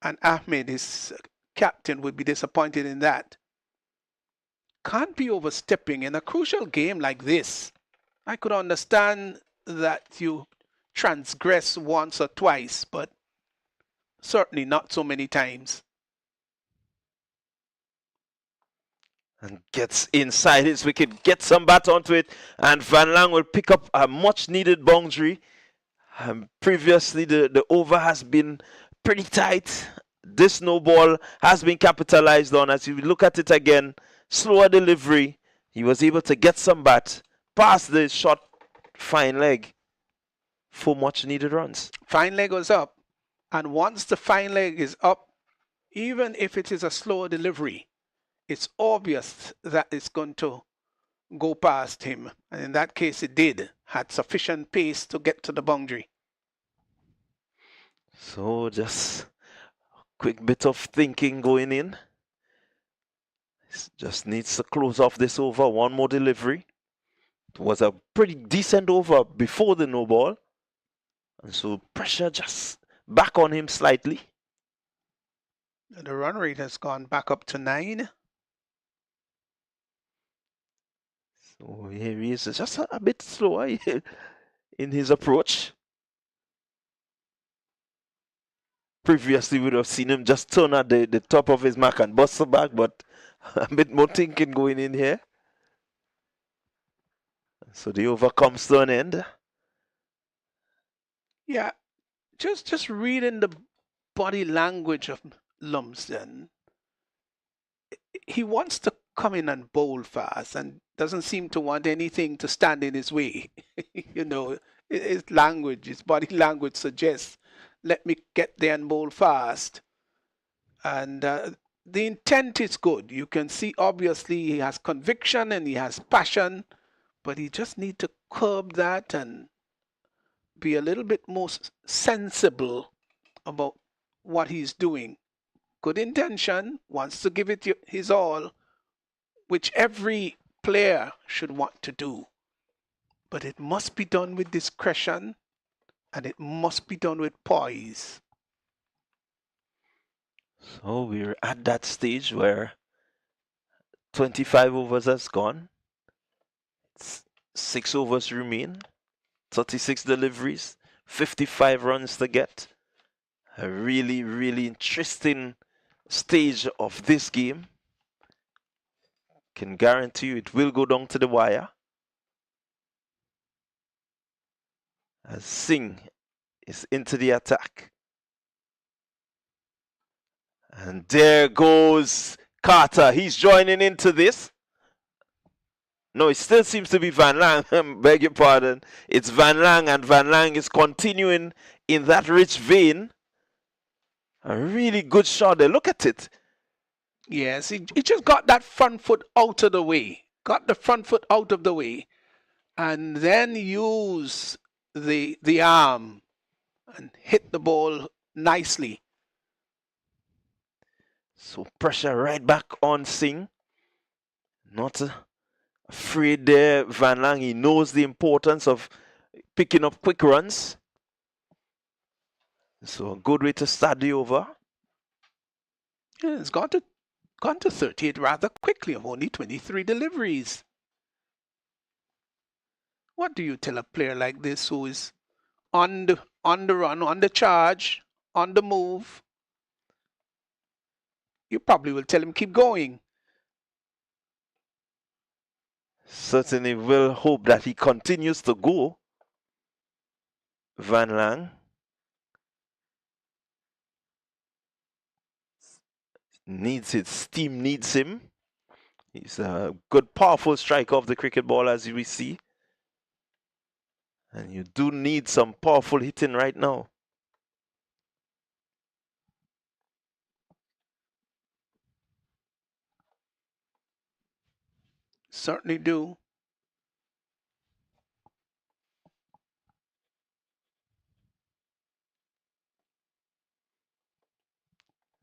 and Ahmed, his captain, would be disappointed in that. Can't be overstepping in a crucial game like this. I could understand that you transgress once or twice, but certainly not so many times. And gets inside his wicket, gets some bat onto it, and Van Lang will pick up a much needed boundary. Previously, the over has been pretty tight. This no ball has been capitalized on. As you look at it again, slower delivery. He was able to get some bat past the short fine leg for much needed runs. Fine leg was up, and once the fine leg is up, even if it is a slower delivery, it's obvious that it's going to go past him. And in that case, it did. Had sufficient pace to get to the boundary. So just a quick bit of thinking going in. Just needs to close off this over. 1 more delivery. It was a pretty decent over before the no ball. And so pressure just back on him slightly. The run rate has gone back up to 9. So here he is, just a bit slower in his approach. Previously, we would have seen him just turn at the top of his mark and bust the back, but a bit more thinking going in here. So the over comes to an end. Yeah, just reading the body language of Lumsden, he wants to come in and bowl fast and doesn't seem to want anything to stand in his way. You know, his language, his body language suggests, let me get there and bowl fast. And the intent is good. You can see obviously he has conviction and he has passion, but he just needs to curb that and be a little bit more sensible about what he's doing. Good intention, wants to give it his all, which every player should want to do. But it must be done with discretion and it must be done with poise. So we're at that stage where 25 overs has gone. 6 overs remain. 36 deliveries. 55 runs to get. A really, really interesting stage of this game. Can guarantee you it will go down to the wire. As Singh is into the attack. And there goes Carter. He's joining into this. No, it still seems to be Van Lang. Beg your pardon. It's Van Lang, and Van Lang is continuing in that rich vein. A really good shot there. Look at it. Yes, he just got that front foot out of the way. Got the front foot out of the way. And then use the arm and hit the ball nicely. So pressure right back on Singh. Not afraid there, Van Lang. He knows the importance of picking up quick runs. So a good way to start the over. Yeah, it's gone to 38 rather quickly of only 23 deliveries. What do you tell a player like this who is on the run, on the charge, on the move? You probably will tell him keep going. Certainly will hope that he continues to go. Van Lang. Needs it. Steam needs him. He's a good, powerful striker of the cricket ball, as we see. And you do need some powerful hitting right now. Certainly do.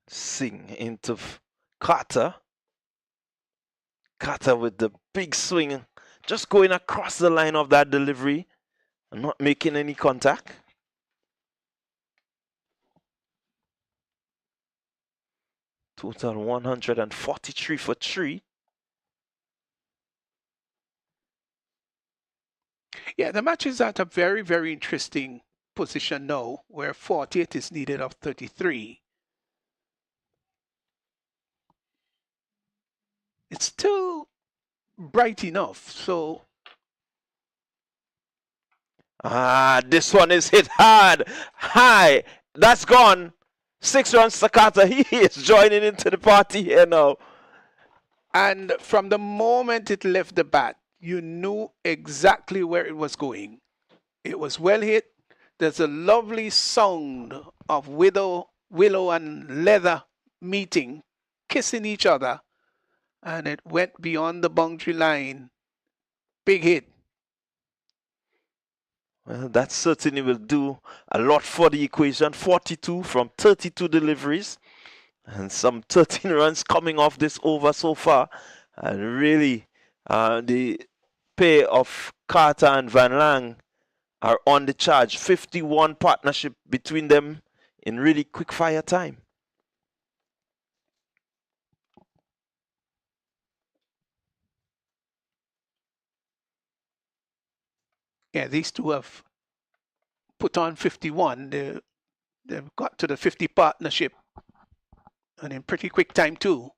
Singh into Carter. Carter with the big swing. Just going across the line of that delivery and not making any contact. Total 143 for 3. Yeah, the match is at a very, very interesting position now, where 48 is needed of 33. It's still bright enough, so... This one is hit hard, high. That's gone. 6 runs to Carter. He is joining into the party here now. And from the moment it left the bat, you knew exactly where it was going. It was well hit. There's a lovely sound of willow and leather meeting, kissing each other, and it went beyond the boundary line. Big hit. Well, that certainly will do a lot for the equation. 42 from 32 deliveries and some 13 runs coming off this over so far. And really, the pair of Carter and Van Lang are on the charge. 51 partnership between them in really quick fire time. Yeah, these two have put on 51. They've got to the 50 partnership, and in pretty quick time too.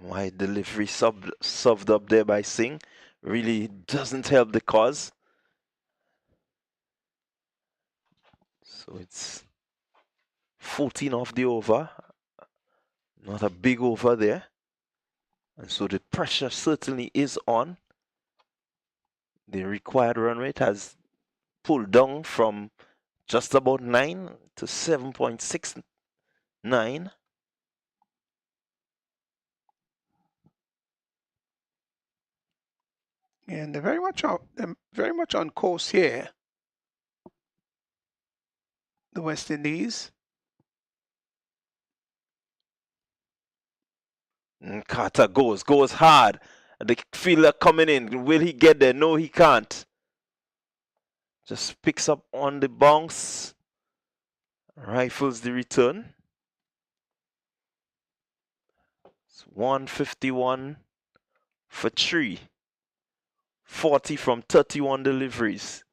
Wide delivery subbed up there by Singh really doesn't help the cause. So it's 14 off the over. Not a big over there. And so the pressure certainly is on. The required run rate has pulled down from just about 9 to 7.69. And they're very much on course here, the West Indies. And Carter goes hard. The fielder coming in. Will he get there? No, he can't. Just picks up on the bounce. Rifles the return. It's 151 for 3. 40 from 31 deliveries.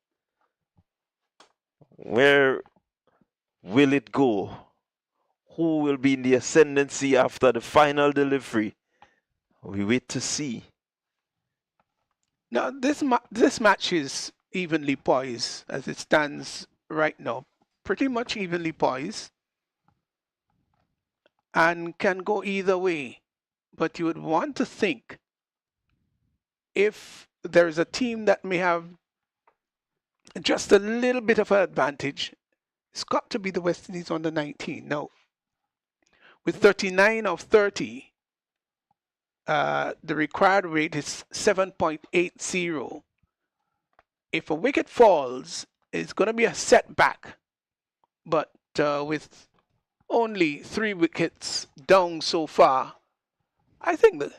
Where will it go? Who will be in the ascendancy after the final delivery? We wait to see. Now, this match is evenly poised as it stands right now. Pretty much evenly poised. And can go either way. But you would want to think if there's a team that may have just a little bit of an advantage, it's got to be the West Indies on the 19. Now, with 39 of 30, the required rate is 7.80. If a wicket falls, it's going to be a setback. But with only 3 wickets down so far, I think the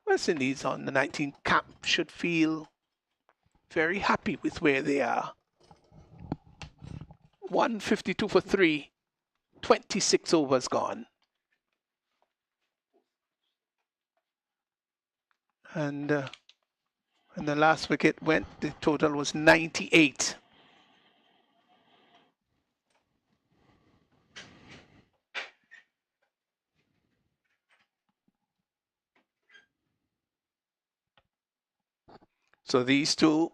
West Indies on the 19 camp should feel very happy with where they are. 152 for 3, 26 overs gone. And when the last wicket went, the total was 98. So these two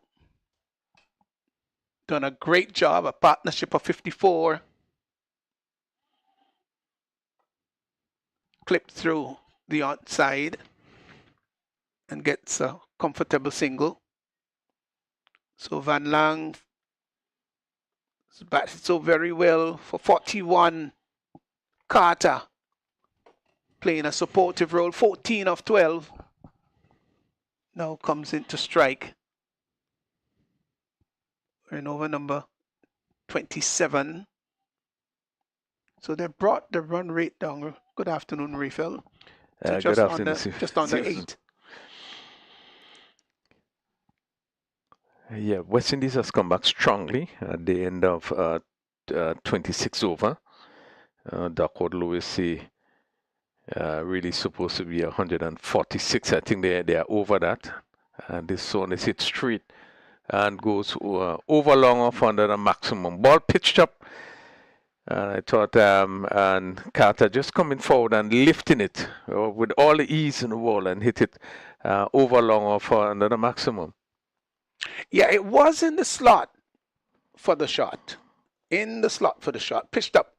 done a great job, a partnership of 54. Clipped through the outside and gets a comfortable single. So Van Lang batted so very well for 41. Carter playing a supportive role, 14 of 12. Now comes into strike. We're in over number 27. So they brought the run rate down. Good afternoon, Refill. To Good afternoon, just under 8. Yeah, West Indies has come back strongly at the end of 26 over. Duckworth Lewis really supposed to be 146. I think they are over that. And this one is hit straight and goes over long off under the maximum. Ball pitched up. I thought and Carter just coming forward and lifting it with all the ease in the world and hit it over long off under the maximum. Yeah, it was in the slot for the shot. In the slot for the shot. Pitched up.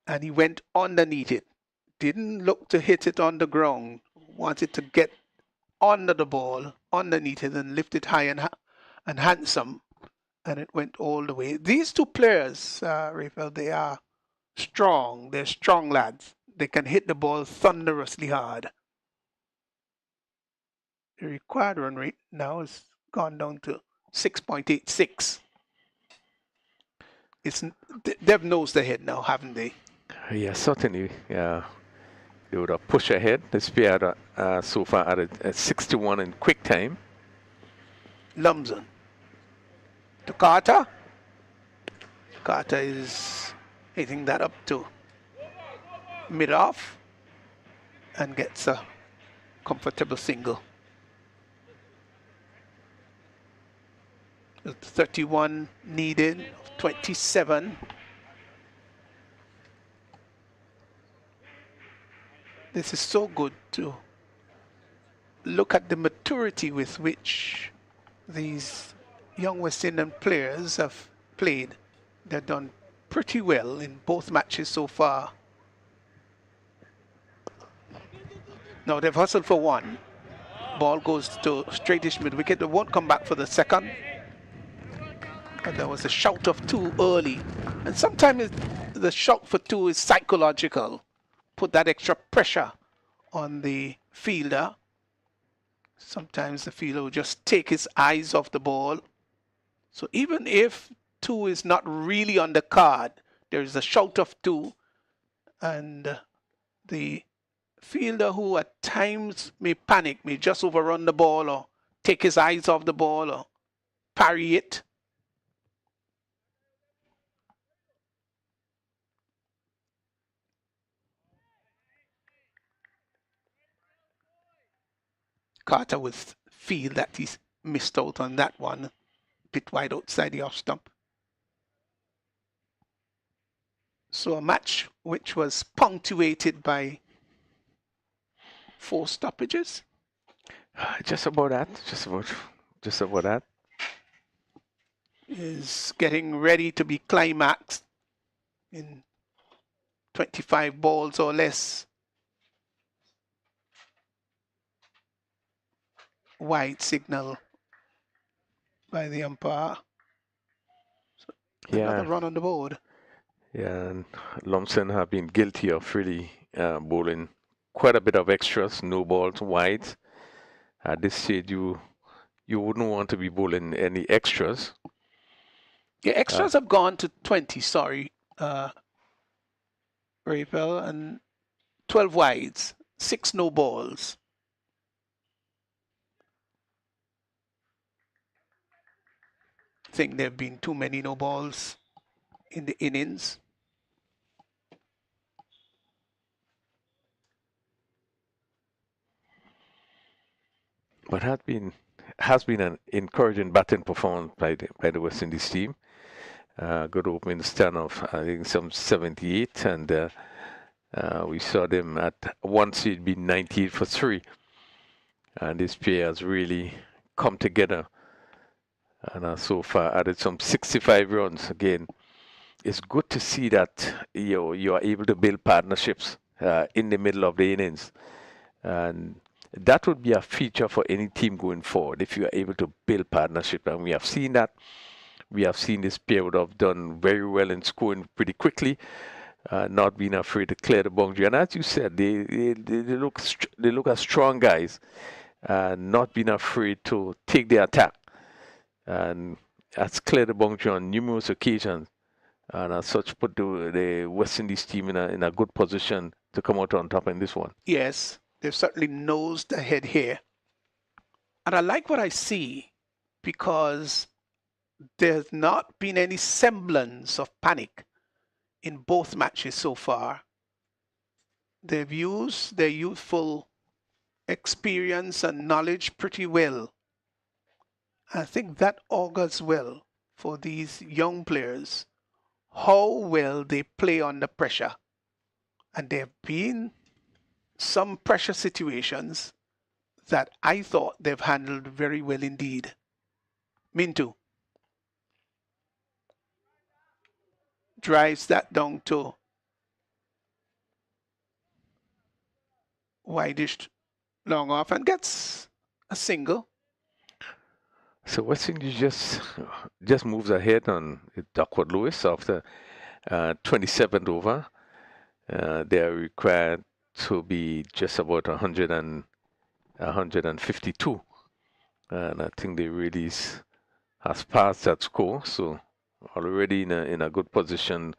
And he went underneath it. Didn't look to hit it on the ground. Wanted to get under the ball, underneath it, and lift it high and handsome. And it went all the way. These two players, Rafael, they are strong. They're strong lads. They can hit the ball thunderously hard. The required run rate now has gone down to 6.86. They've nosed ahead now, haven't they? Yeah, certainly. Yeah, they would have pushed ahead. This pair so far at 61 in quick time. Lumsden to Carter. Carter is hitting that up to mid-off and gets a comfortable single. The 31 needed, 27. This is so good to look at the maturity with which these young West Indian players have played. They've done pretty well in both matches so far. Now they've hustled for one. Ball goes to straightish mid-wicket. They won't come back for the second. And there was a shout of two early. And sometimes the shout for two is psychological. Put that extra pressure on the fielder. Sometimes the fielder will just take his eyes off the ball. So even if two is not really on the card, there is a shout of two, and the fielder who at times may panic, may just overrun the ball or take his eyes off the ball or parry it. Carter will feel that he's missed out on that one, a bit wide outside the off stump. So a match which was punctuated by 4 stoppages. Just about that. Just about that. Is getting ready to be climaxed in 25 balls or less. Wide signal by the umpire. So another run on the board. Yeah, and Lumsden have been guilty of really bowling quite a bit of extras, no balls, wides. At this stage, you wouldn't want to be bowling any extras. Yeah, extras have gone to 20, sorry, Rapel, and 12 wides, 6 no balls. I think there have been too many no balls in the innings. But has been an encouraging batting performance by the West Indies team. Good opening stand of I think some 78, and we saw them at one stage be 98 for 3, and this pair has really come together, and so far added some 65 runs. Again, it's good to see that you are able to build partnerships in the middle of the innings, and that would be a feature for any team going forward if you are able to build partnership. And we have seen that. We have seen this pair would have done very well in scoring pretty quickly, not being afraid to clear the boundary. And as you said, they look as strong guys, not being afraid to take the attack, and has cleared the boundary on numerous occasions, and as such put the West Indies team in a good position to come out on top in this one. Yes. They've certainly nosed ahead here. And I like what I see because there's not been any semblance of panic in both matches so far. They've used their youthful experience and knowledge pretty well. I think that augurs well for these young players, how well they play under pressure. And there have been some pressure situations that I thought they've handled very well indeed. Mintu drives that down to wideish long off and gets a single. So West Indies just moves ahead on Duckworth Lewis after 27th over. They are required to be just about 152, and I think the release has passed that score, so already in a good position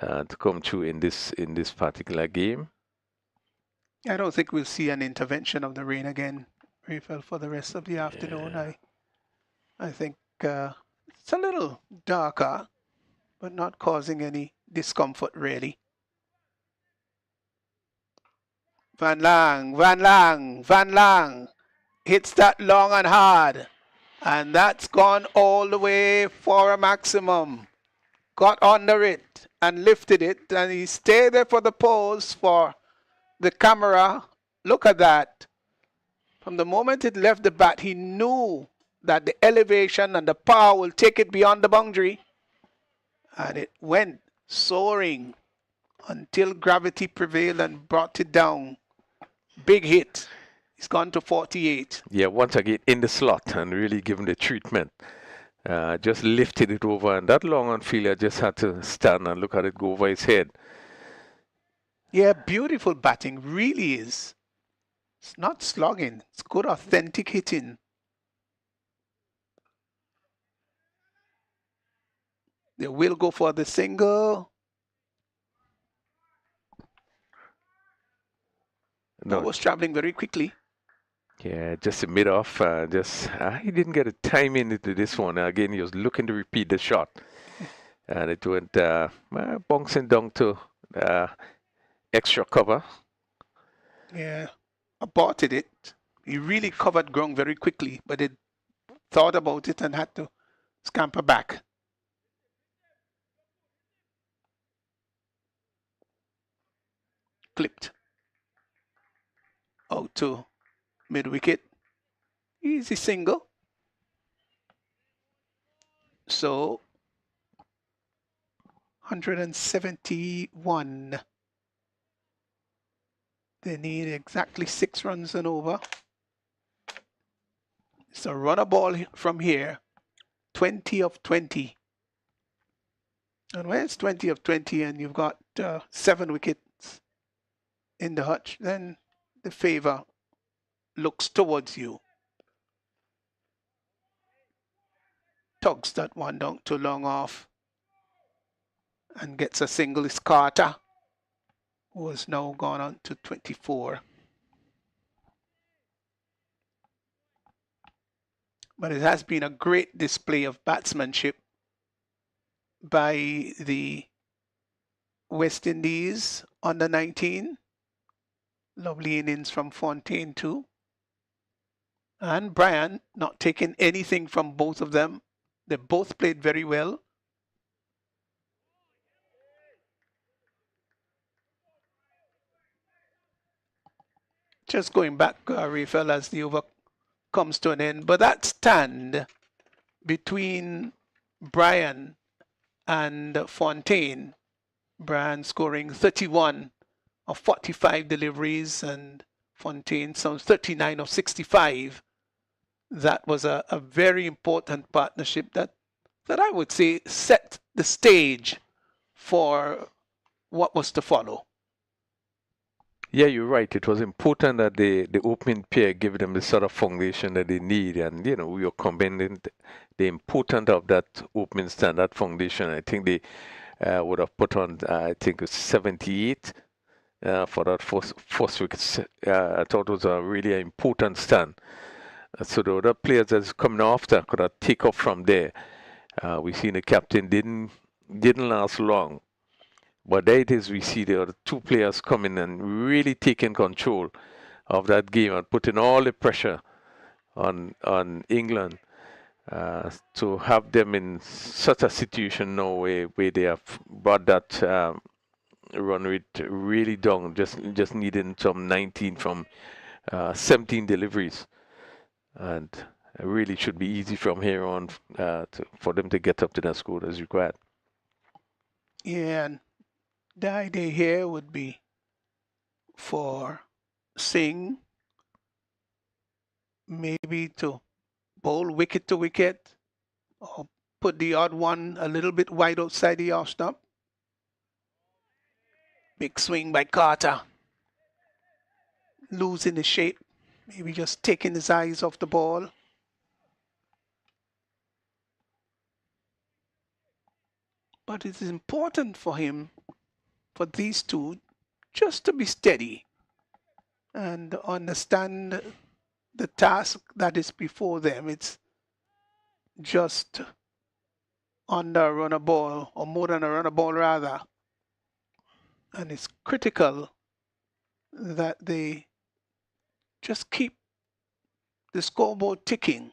to come through in this particular game. I don't think we'll see an intervention of the rain again, Raphael, for the rest of the afternoon. I think it's a little darker, but not causing any discomfort really. Van Lang hits that long and hard. And that's gone all the way for a maximum. Got under it and lifted it, and he stayed there for the pose for the camera. Look at that. From the moment it left the bat, he knew that the elevation and the power will take it beyond the boundary. And it went soaring until gravity prevailed and brought it down. Big hit. He's gone to 48. Yeah, once again in the slot and really given the treatment. Just lifted it over, and that long on fielder just had to stand and look at it go over his head. Yeah, beautiful batting, really is. It's not slogging, it's good authentic hitting. They will go for the single. No, That was traveling very quickly. yeah, just a mid off. He didn't get a time into this one. Again, he was looking to repeat the shot, and it went bouncing down to extra cover. Yeah, aborted it. He really covered ground very quickly, but it thought about it and had to scamper back. Clipped. Out to mid wicket. Easy single. So 171. They need exactly 6 runs and over. It's a runner ball from here. 20 of 20. And when it's 20 of 20 and you've got 7 wickets in the hutch, then the favor looks towards you. Tugs that one down too long off and gets a single. Is Carter, who has now gone on to 24. But it has been a great display of batsmanship by the West Indies under 19. Lovely innings from Fontaine too. And Brian not taking anything from both of them. They both played very well. Just going back, Rafael, as the over comes to an end. But that stand between Brian and Fontaine, Brian scoring 31 of 45 deliveries and Fontaine some 39 of 65. That was a very important partnership that I would say set the stage for what was to follow. Yeah, you're right. It was important that the opening pair give them the sort of foundation that they need, and we are combining the importance of that opening stand, that foundation. I think they would have put on, I think, 78 for that first wicket. I thought it was a really important stand. So the other players that's coming after could have take off from there. We seen the captain didn't last long. But there it is, we see the other 2 players coming and really taking control of that game and putting all the pressure on England to have them in such a situation now where they have brought that run rate really down, just needing some 19 from 17 deliveries. And it really should be easy from here on for them to get up to that score as required. Yeah, and the idea here would be for Singh maybe to bowl wicket to wicket or put the odd one a little bit wide outside the off stump. Big swing by Carter. Losing his shape. Maybe just taking his eyes off the ball. But it is important for him, for these two, just to be steady and understand the task that is before them. It's just under a runner ball, or more than a runner ball rather. And it's critical that they just keep the scoreboard ticking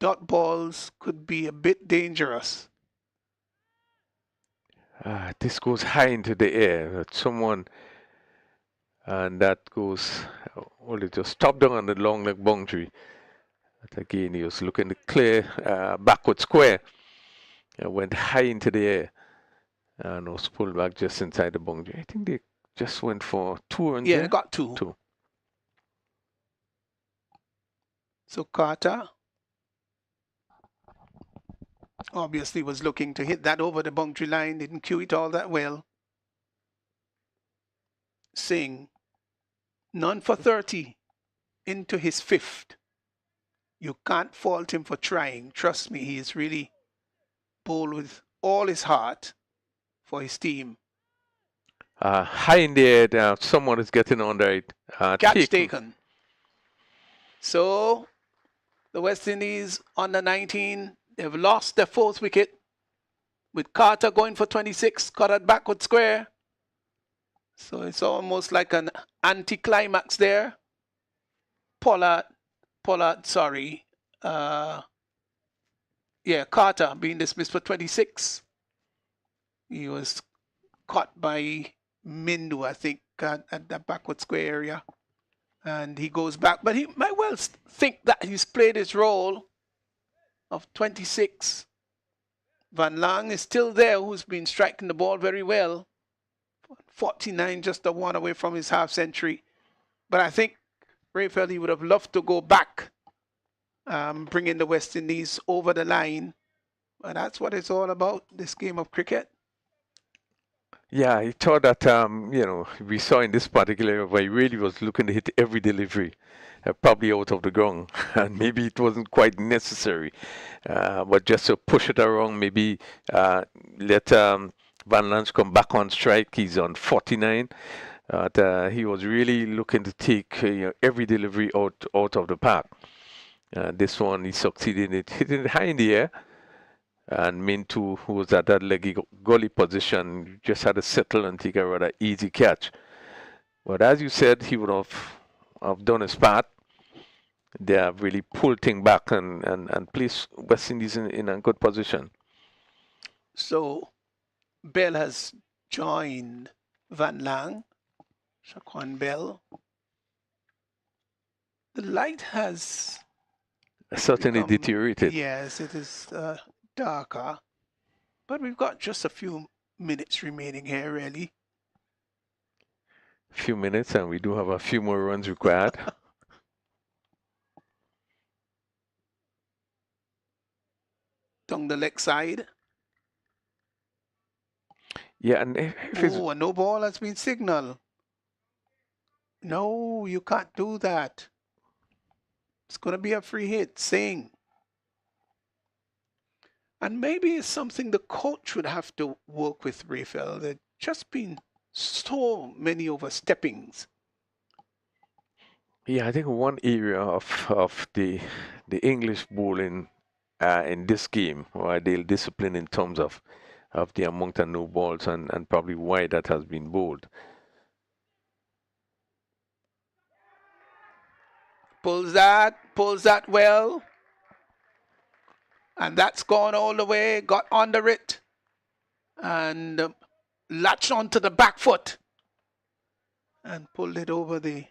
dot balls could be a bit dangerous. This goes high into the air. Someone, and that goes, well, it just stopped down on the long leg boundary. But again, he was looking to clear backward square. It went high into the air and was pulled back just inside the boundary. I think they just went for 2 runs. Yeah, there. they got 2. 2. So Carter obviously was looking to hit that over the boundary line, didn't cue it all that well. Singh, none for 30 into his 5th. You can't fault him for trying. Trust me, he is really bowled with all his heart for his team. High in the air, someone is getting under it. Catch taken. So the West Indies under 19, they've lost their 4th wicket with Carter going for 26, caught at backward square. So it's almost like an anticlimax there. Pollard, Carter being dismissed for 26. He was caught by Mindu, I think, at the backward square area. And he goes back, but he might well think that he's played his role of 26. Van Lang is still there, who's been striking the ball very well. 49, just a 1 away from his half century. But I think Ray felt he would have loved to go back, bringing the West Indies over the line. But that's what it's all about, this game of cricket. Yeah, he thought that, we saw in this particular where he really was looking to hit every delivery, probably out of the ground. And maybe it wasn't quite necessary. But just to push it around, maybe let Van Lans come back on strike. He's on 49. He was really looking to take every delivery out of the park. This one, he succeeded in it, hitting it high in the air. And Mintu, who was at that leggy gully position, just had to settle and take a rather easy catch. But as you said, he would have done his part. They have really pulled things back and placed West Indies in a good position. So Bell has joined Van Lang, Shaquan Bell. The light has certainly deteriorated. Yes, it is darker. But we've got just a few minutes remaining here, really. A few minutes, and we do have a few more runs required. Down the leg side. Yeah, and if it's... a no ball has been signaled. No, you can't do that. It's going to be a free hit. Singh. And maybe it's something the coach would have to work with, Raphael. There's just been so many oversteppings. Yeah, I think one area of the English bowling in this game, where they'll discipline in terms of the amount of no balls and probably why that has been bowled. Pulls that well. And that's gone all the way, got under it, and latched onto the back foot and pulled it over the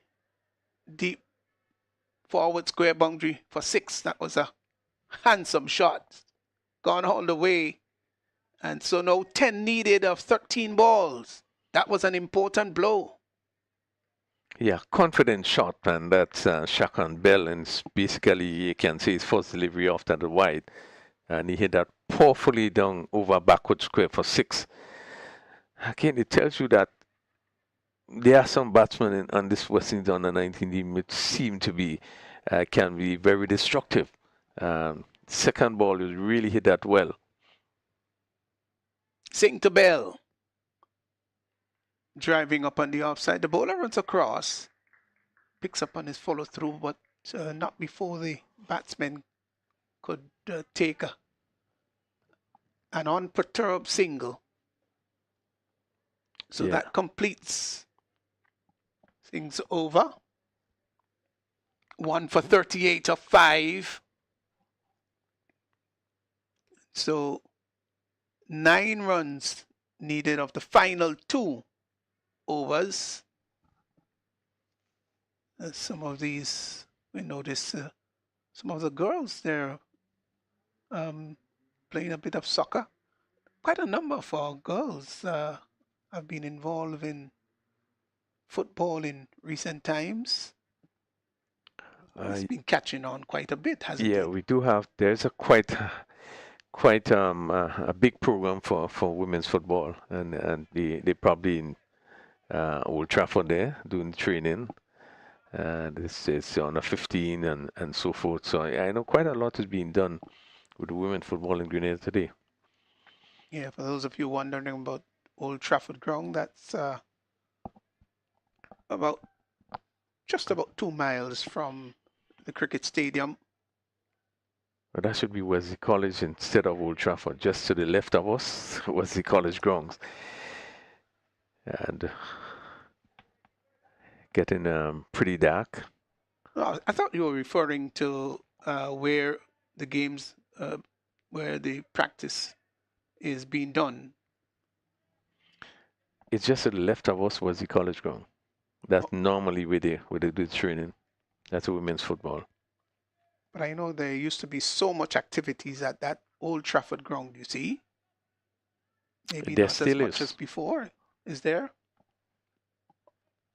deep forward square boundary for 6. That was a handsome shot, gone all the way. And so now 10 needed of 13 balls. That was an important blow. Yeah, confident shot, and that's Shaquan Bell, and basically you can say his first delivery after the wide. And he hit that powerfully down over backward square for 6. Again, it tells you that there are some batsmen on this West Indies under 19 team which seem to be, can be very destructive. Second ball, you really hit that well. Singh to Bell. Driving up on the offside. The bowler runs across. Picks up on his follow through, but not before the batsman could take an unperturbed single. So that completes things over. 1 for 38 of 5. So 9 runs needed of the final 2 overs. Some of these, we notice some of the girls there playing a bit of soccer. Quite a number of our girls have been involved in football in recent times. It's been catching on quite a bit, hasn't it? Yeah, we do have. There's a quite a big program for women's football, and they probably in Old Trafford there doing training. And it's on a 15 and so forth. So I know quite a lot is being done with women football in Grenada today. Yeah, for those of you wondering about Old Trafford ground, that's just about 2 miles from the cricket stadium. But that should be Wesley College instead of Old Trafford. Just to the left of us, Wesley College grounds. And getting pretty dark. Oh, I thought you were referring to where the games, where the practice is being done. It's just to the left of us, Wesley College ground. That's normally where they do training. That's women's football. But I know there used to be so much activities at that Old Trafford ground, you see. Maybe There not still as much is. as before. Is there?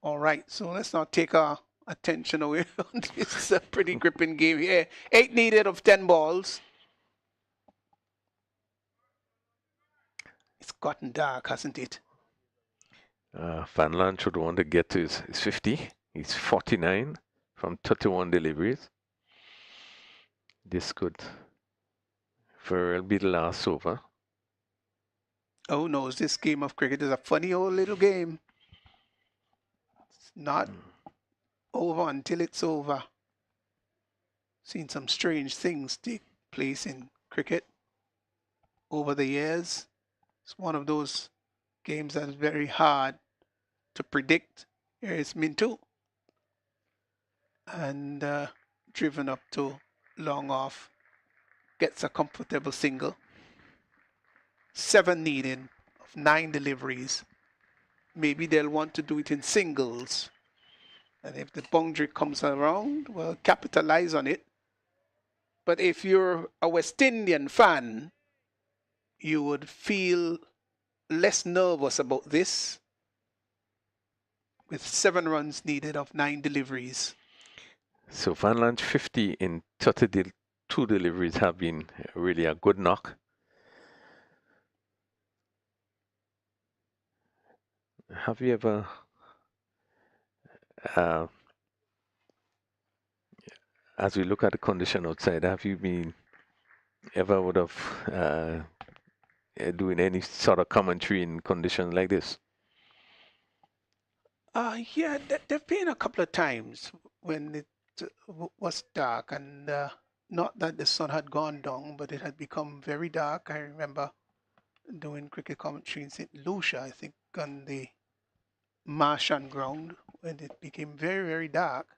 All right, so let's not take our attention away from this pretty gripping game here. 8 needed of 10 balls. It's gotten dark, hasn't it? Van Laan should want to get to his 50. He's 49 from 31 deliveries. This could very well be the last over. Oh no, this game of cricket is a funny old little game. It's not over until it's over. Seen some strange things take place in cricket over the years. It's one of those games that is very hard to predict. Here is Mintu. And driven up to long off. Gets a comfortable single. 7 needed of 9 deliveries. Maybe they'll want to do it in singles. And if the boundary comes around, well, capitalize on it. But if you're a West Indian fan, you would feel less nervous about this with 7 runs needed of 9 deliveries. So Van Laan's 50 in 32 deliveries have been really a good knock. Have you ever as we look at the condition outside, have you been ever would have doing any sort of commentary in conditions like this? Yeah, there've been a couple of times when it was dark and not that the sun had gone down, but it had become very dark. I remember doing cricket commentary in St. Lucia, I think, on the Martian ground when it became very, very dark.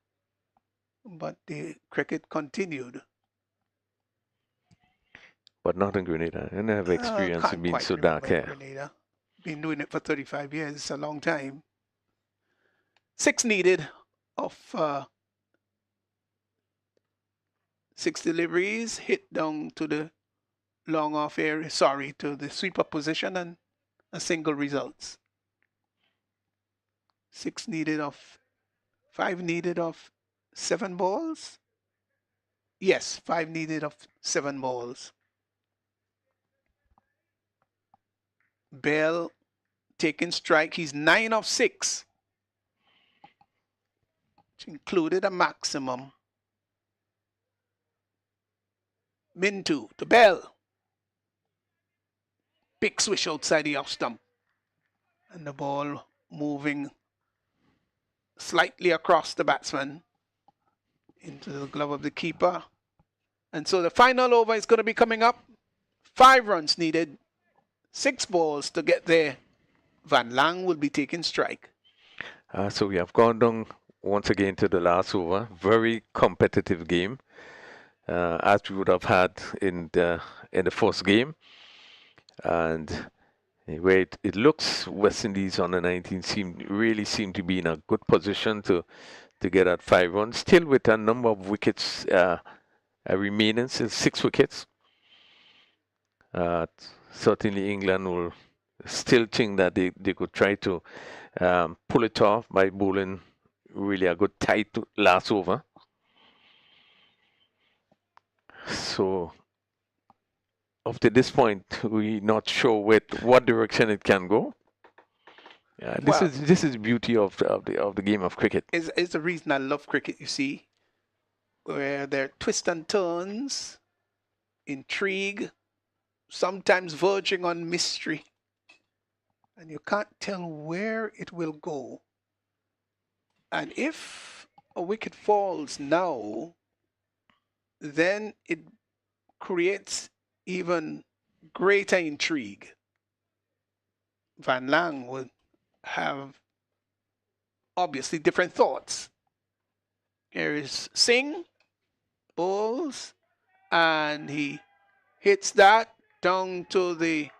But the cricket continued. But not in Grenada. I never experienced it Can't being quite so dark remember here. Grenada. Been doing it for 35 years. It's a long time. 6 needed of 6 deliveries, hit down to the long off area, to the sweeper position, and a single results. 5 needed of 7 balls. Yes, 5 needed of 7 balls. Bell taking strike. He's 9 of 6, which included a maximum. Mintu to Bell. Big swish outside the off stump. And the ball moving slightly across the batsman into the glove of the keeper. And so the final over is going to be coming up. 5 runs needed. 6 balls to get there. Van Laan will be taking strike. So we have gone down once again to the last over. Very competitive game. as we would have had in the first game. And where it looks West Indies on the 19 really seem to be in a good position to get at 5 runs, still with a number of wickets remaining, still 6 wickets. Certainly England will still think that they could try to pull it off by bowling really a good tight last over. So up to this point, we're not sure what direction it can go. This is the beauty of the game of cricket. Is the reason I love cricket, you see, where there are twists and turns, intrigue, sometimes verging on mystery, and you can't tell where it will go. And if a wicket falls now, then it creates even greater intrigue. Van Lang would have obviously different thoughts. Here is Singh, bowls, and he hits that down to the...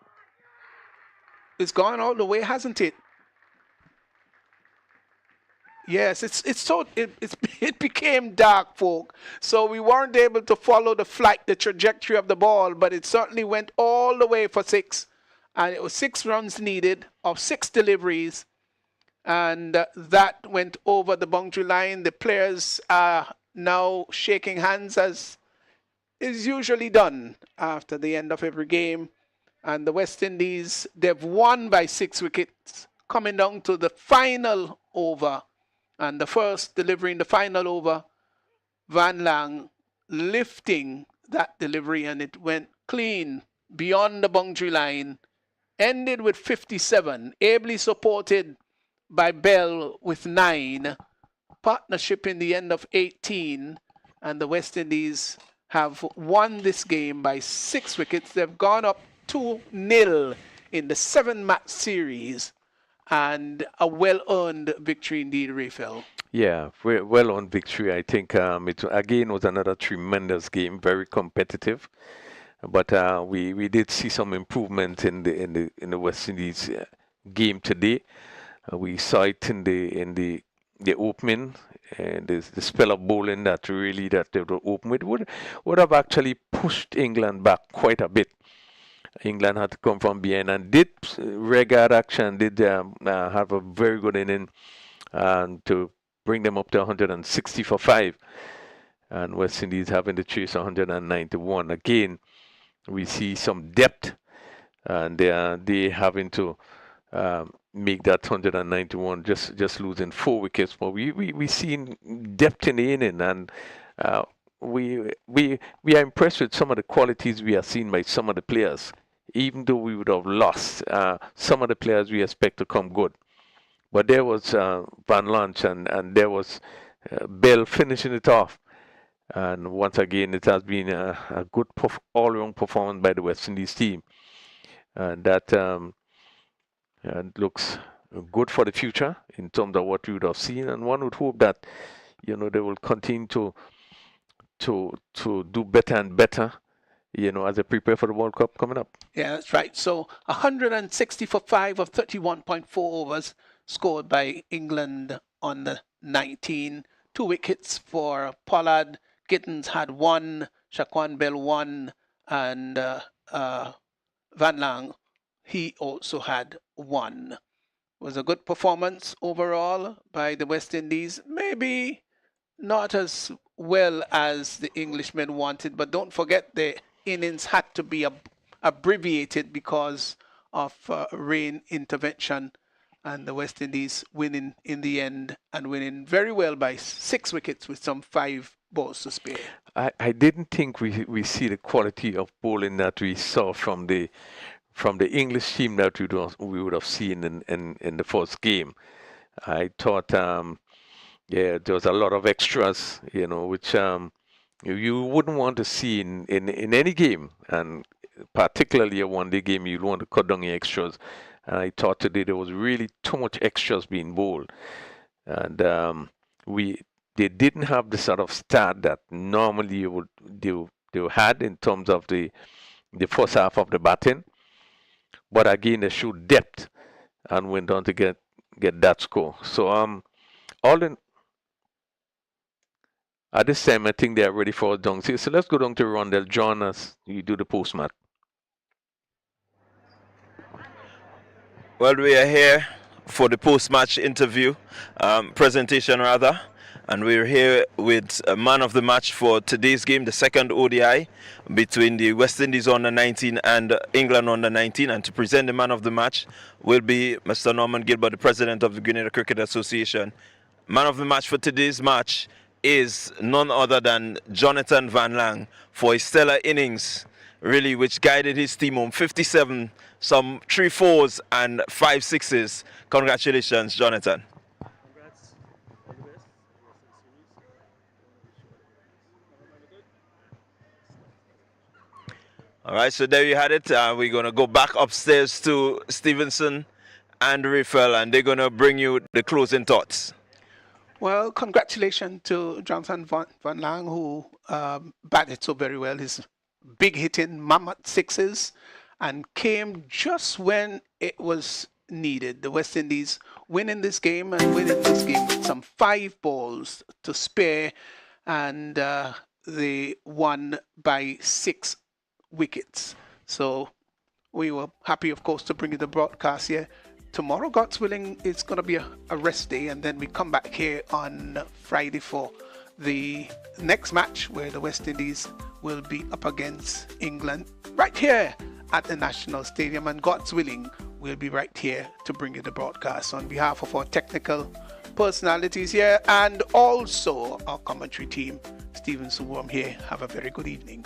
It's gone all the way, hasn't it? Yes, it became dark, folk. So we weren't able to follow the trajectory of the ball, but it certainly went all the way for 6. And it was 6 runs needed of 6 deliveries. And that went over the boundary line. The players are now shaking hands, as is usually done after the end of every game. And the West Indies, they've won by 6 wickets, coming down to the final over. And the first delivery in the final over, Van Lang lifting that delivery, and it went clean beyond the boundary line. Ended with 57, ably supported by Bell with 9. Partnership in the end of 18. And the West Indies have won this game by 6 wickets. They've gone up 2-0 in the 7-match series. And a well-earned victory indeed, Raphael. Yeah, well-earned victory. I think it again was another tremendous game, very competitive. But we did see some improvement in the West Indies game today. We saw it in the opening, and the spell of bowling that they would open with would have actually pushed England back quite a bit. England had to come from behind and did regard action, did have a very good inning to bring them up to 160 for 5. And West Indies having to chase 191. Again, we see some depth, and they having to make that 191, just losing 4 wickets. But we seen depth in the inning, and we are impressed with some of the qualities we are seeing by some of the players. Even though we would have lost, some of the players we expect to come good. But there was Van Lanch, and there was Bell finishing it off. And once again, it has been a good all-round performance by the West Indies team. And that looks good for the future in terms of what we would have seen. And one would hope that, they will continue to do better and better, as they prepare for the World Cup coming up. Yeah, that's right. So 160 for 5 of 31.4 overs scored by England on the 19. 2 wickets for Pollard. Gittins had 1, Shaquan Bell 1, and Van Lang, he also had 1. It was a good performance overall by the West Indies. Maybe not as well as the Englishmen wanted, but don't forget the innings had to be abbreviated because of rain intervention, and the West Indies winning in the end, and winning very well by 6 wickets with some 5 balls to spare. I didn't think we see the quality of bowling that we saw from the English team that we would have seen in the first game. I thought there was a lot of extras, which you wouldn't want to see in any game, and particularly a one-day game. You'd want to cut down the extras. And I thought today there was really too much extras being bowled, and they didn't have the sort of start that normally they had in terms of the first half of the batting. But again, they showed depth and went on to get that score. So all in at this time, I think they are ready for a down. So let's go down to Rondell. John, as you do the post-match. Well, we are here for the post-match interview, presentation rather, and we're here with a man of the match for today's game, the second ODI between the West Indies under-19 and England under-19. And to present the man of the match will be Mr. Norman Gilbert, the president of the Grenada Cricket Association. Man of the match for today's match is none other than Jonathan Van Lang for his stellar innings, really, which guided his team home 57, some 3 4s and 5 6s. Congratulations, Jonathan. Congrats. All the best. All right, so there you had it. We're going to go back upstairs to Stevenson and Rafael, and they're going to bring you the closing thoughts. Well, congratulations to Jonathan Van Lang, who batted so very well. His big hitting mammoth sixes and came just when it was needed. The West Indies winning this game and winning this game with some 5 balls to spare, and they won by 6 wickets. So we were happy, of course, to bring you the broadcast here. Tomorrow, God's willing, it's going to be a rest day, and then we come back here on Friday for the next match where the West Indies will be up against England right here at the National Stadium, and God's willing, we'll be right here to bring you the broadcast. On behalf of our technical personalities here and also our commentary team, Stephen Suwam here, have a very good evening.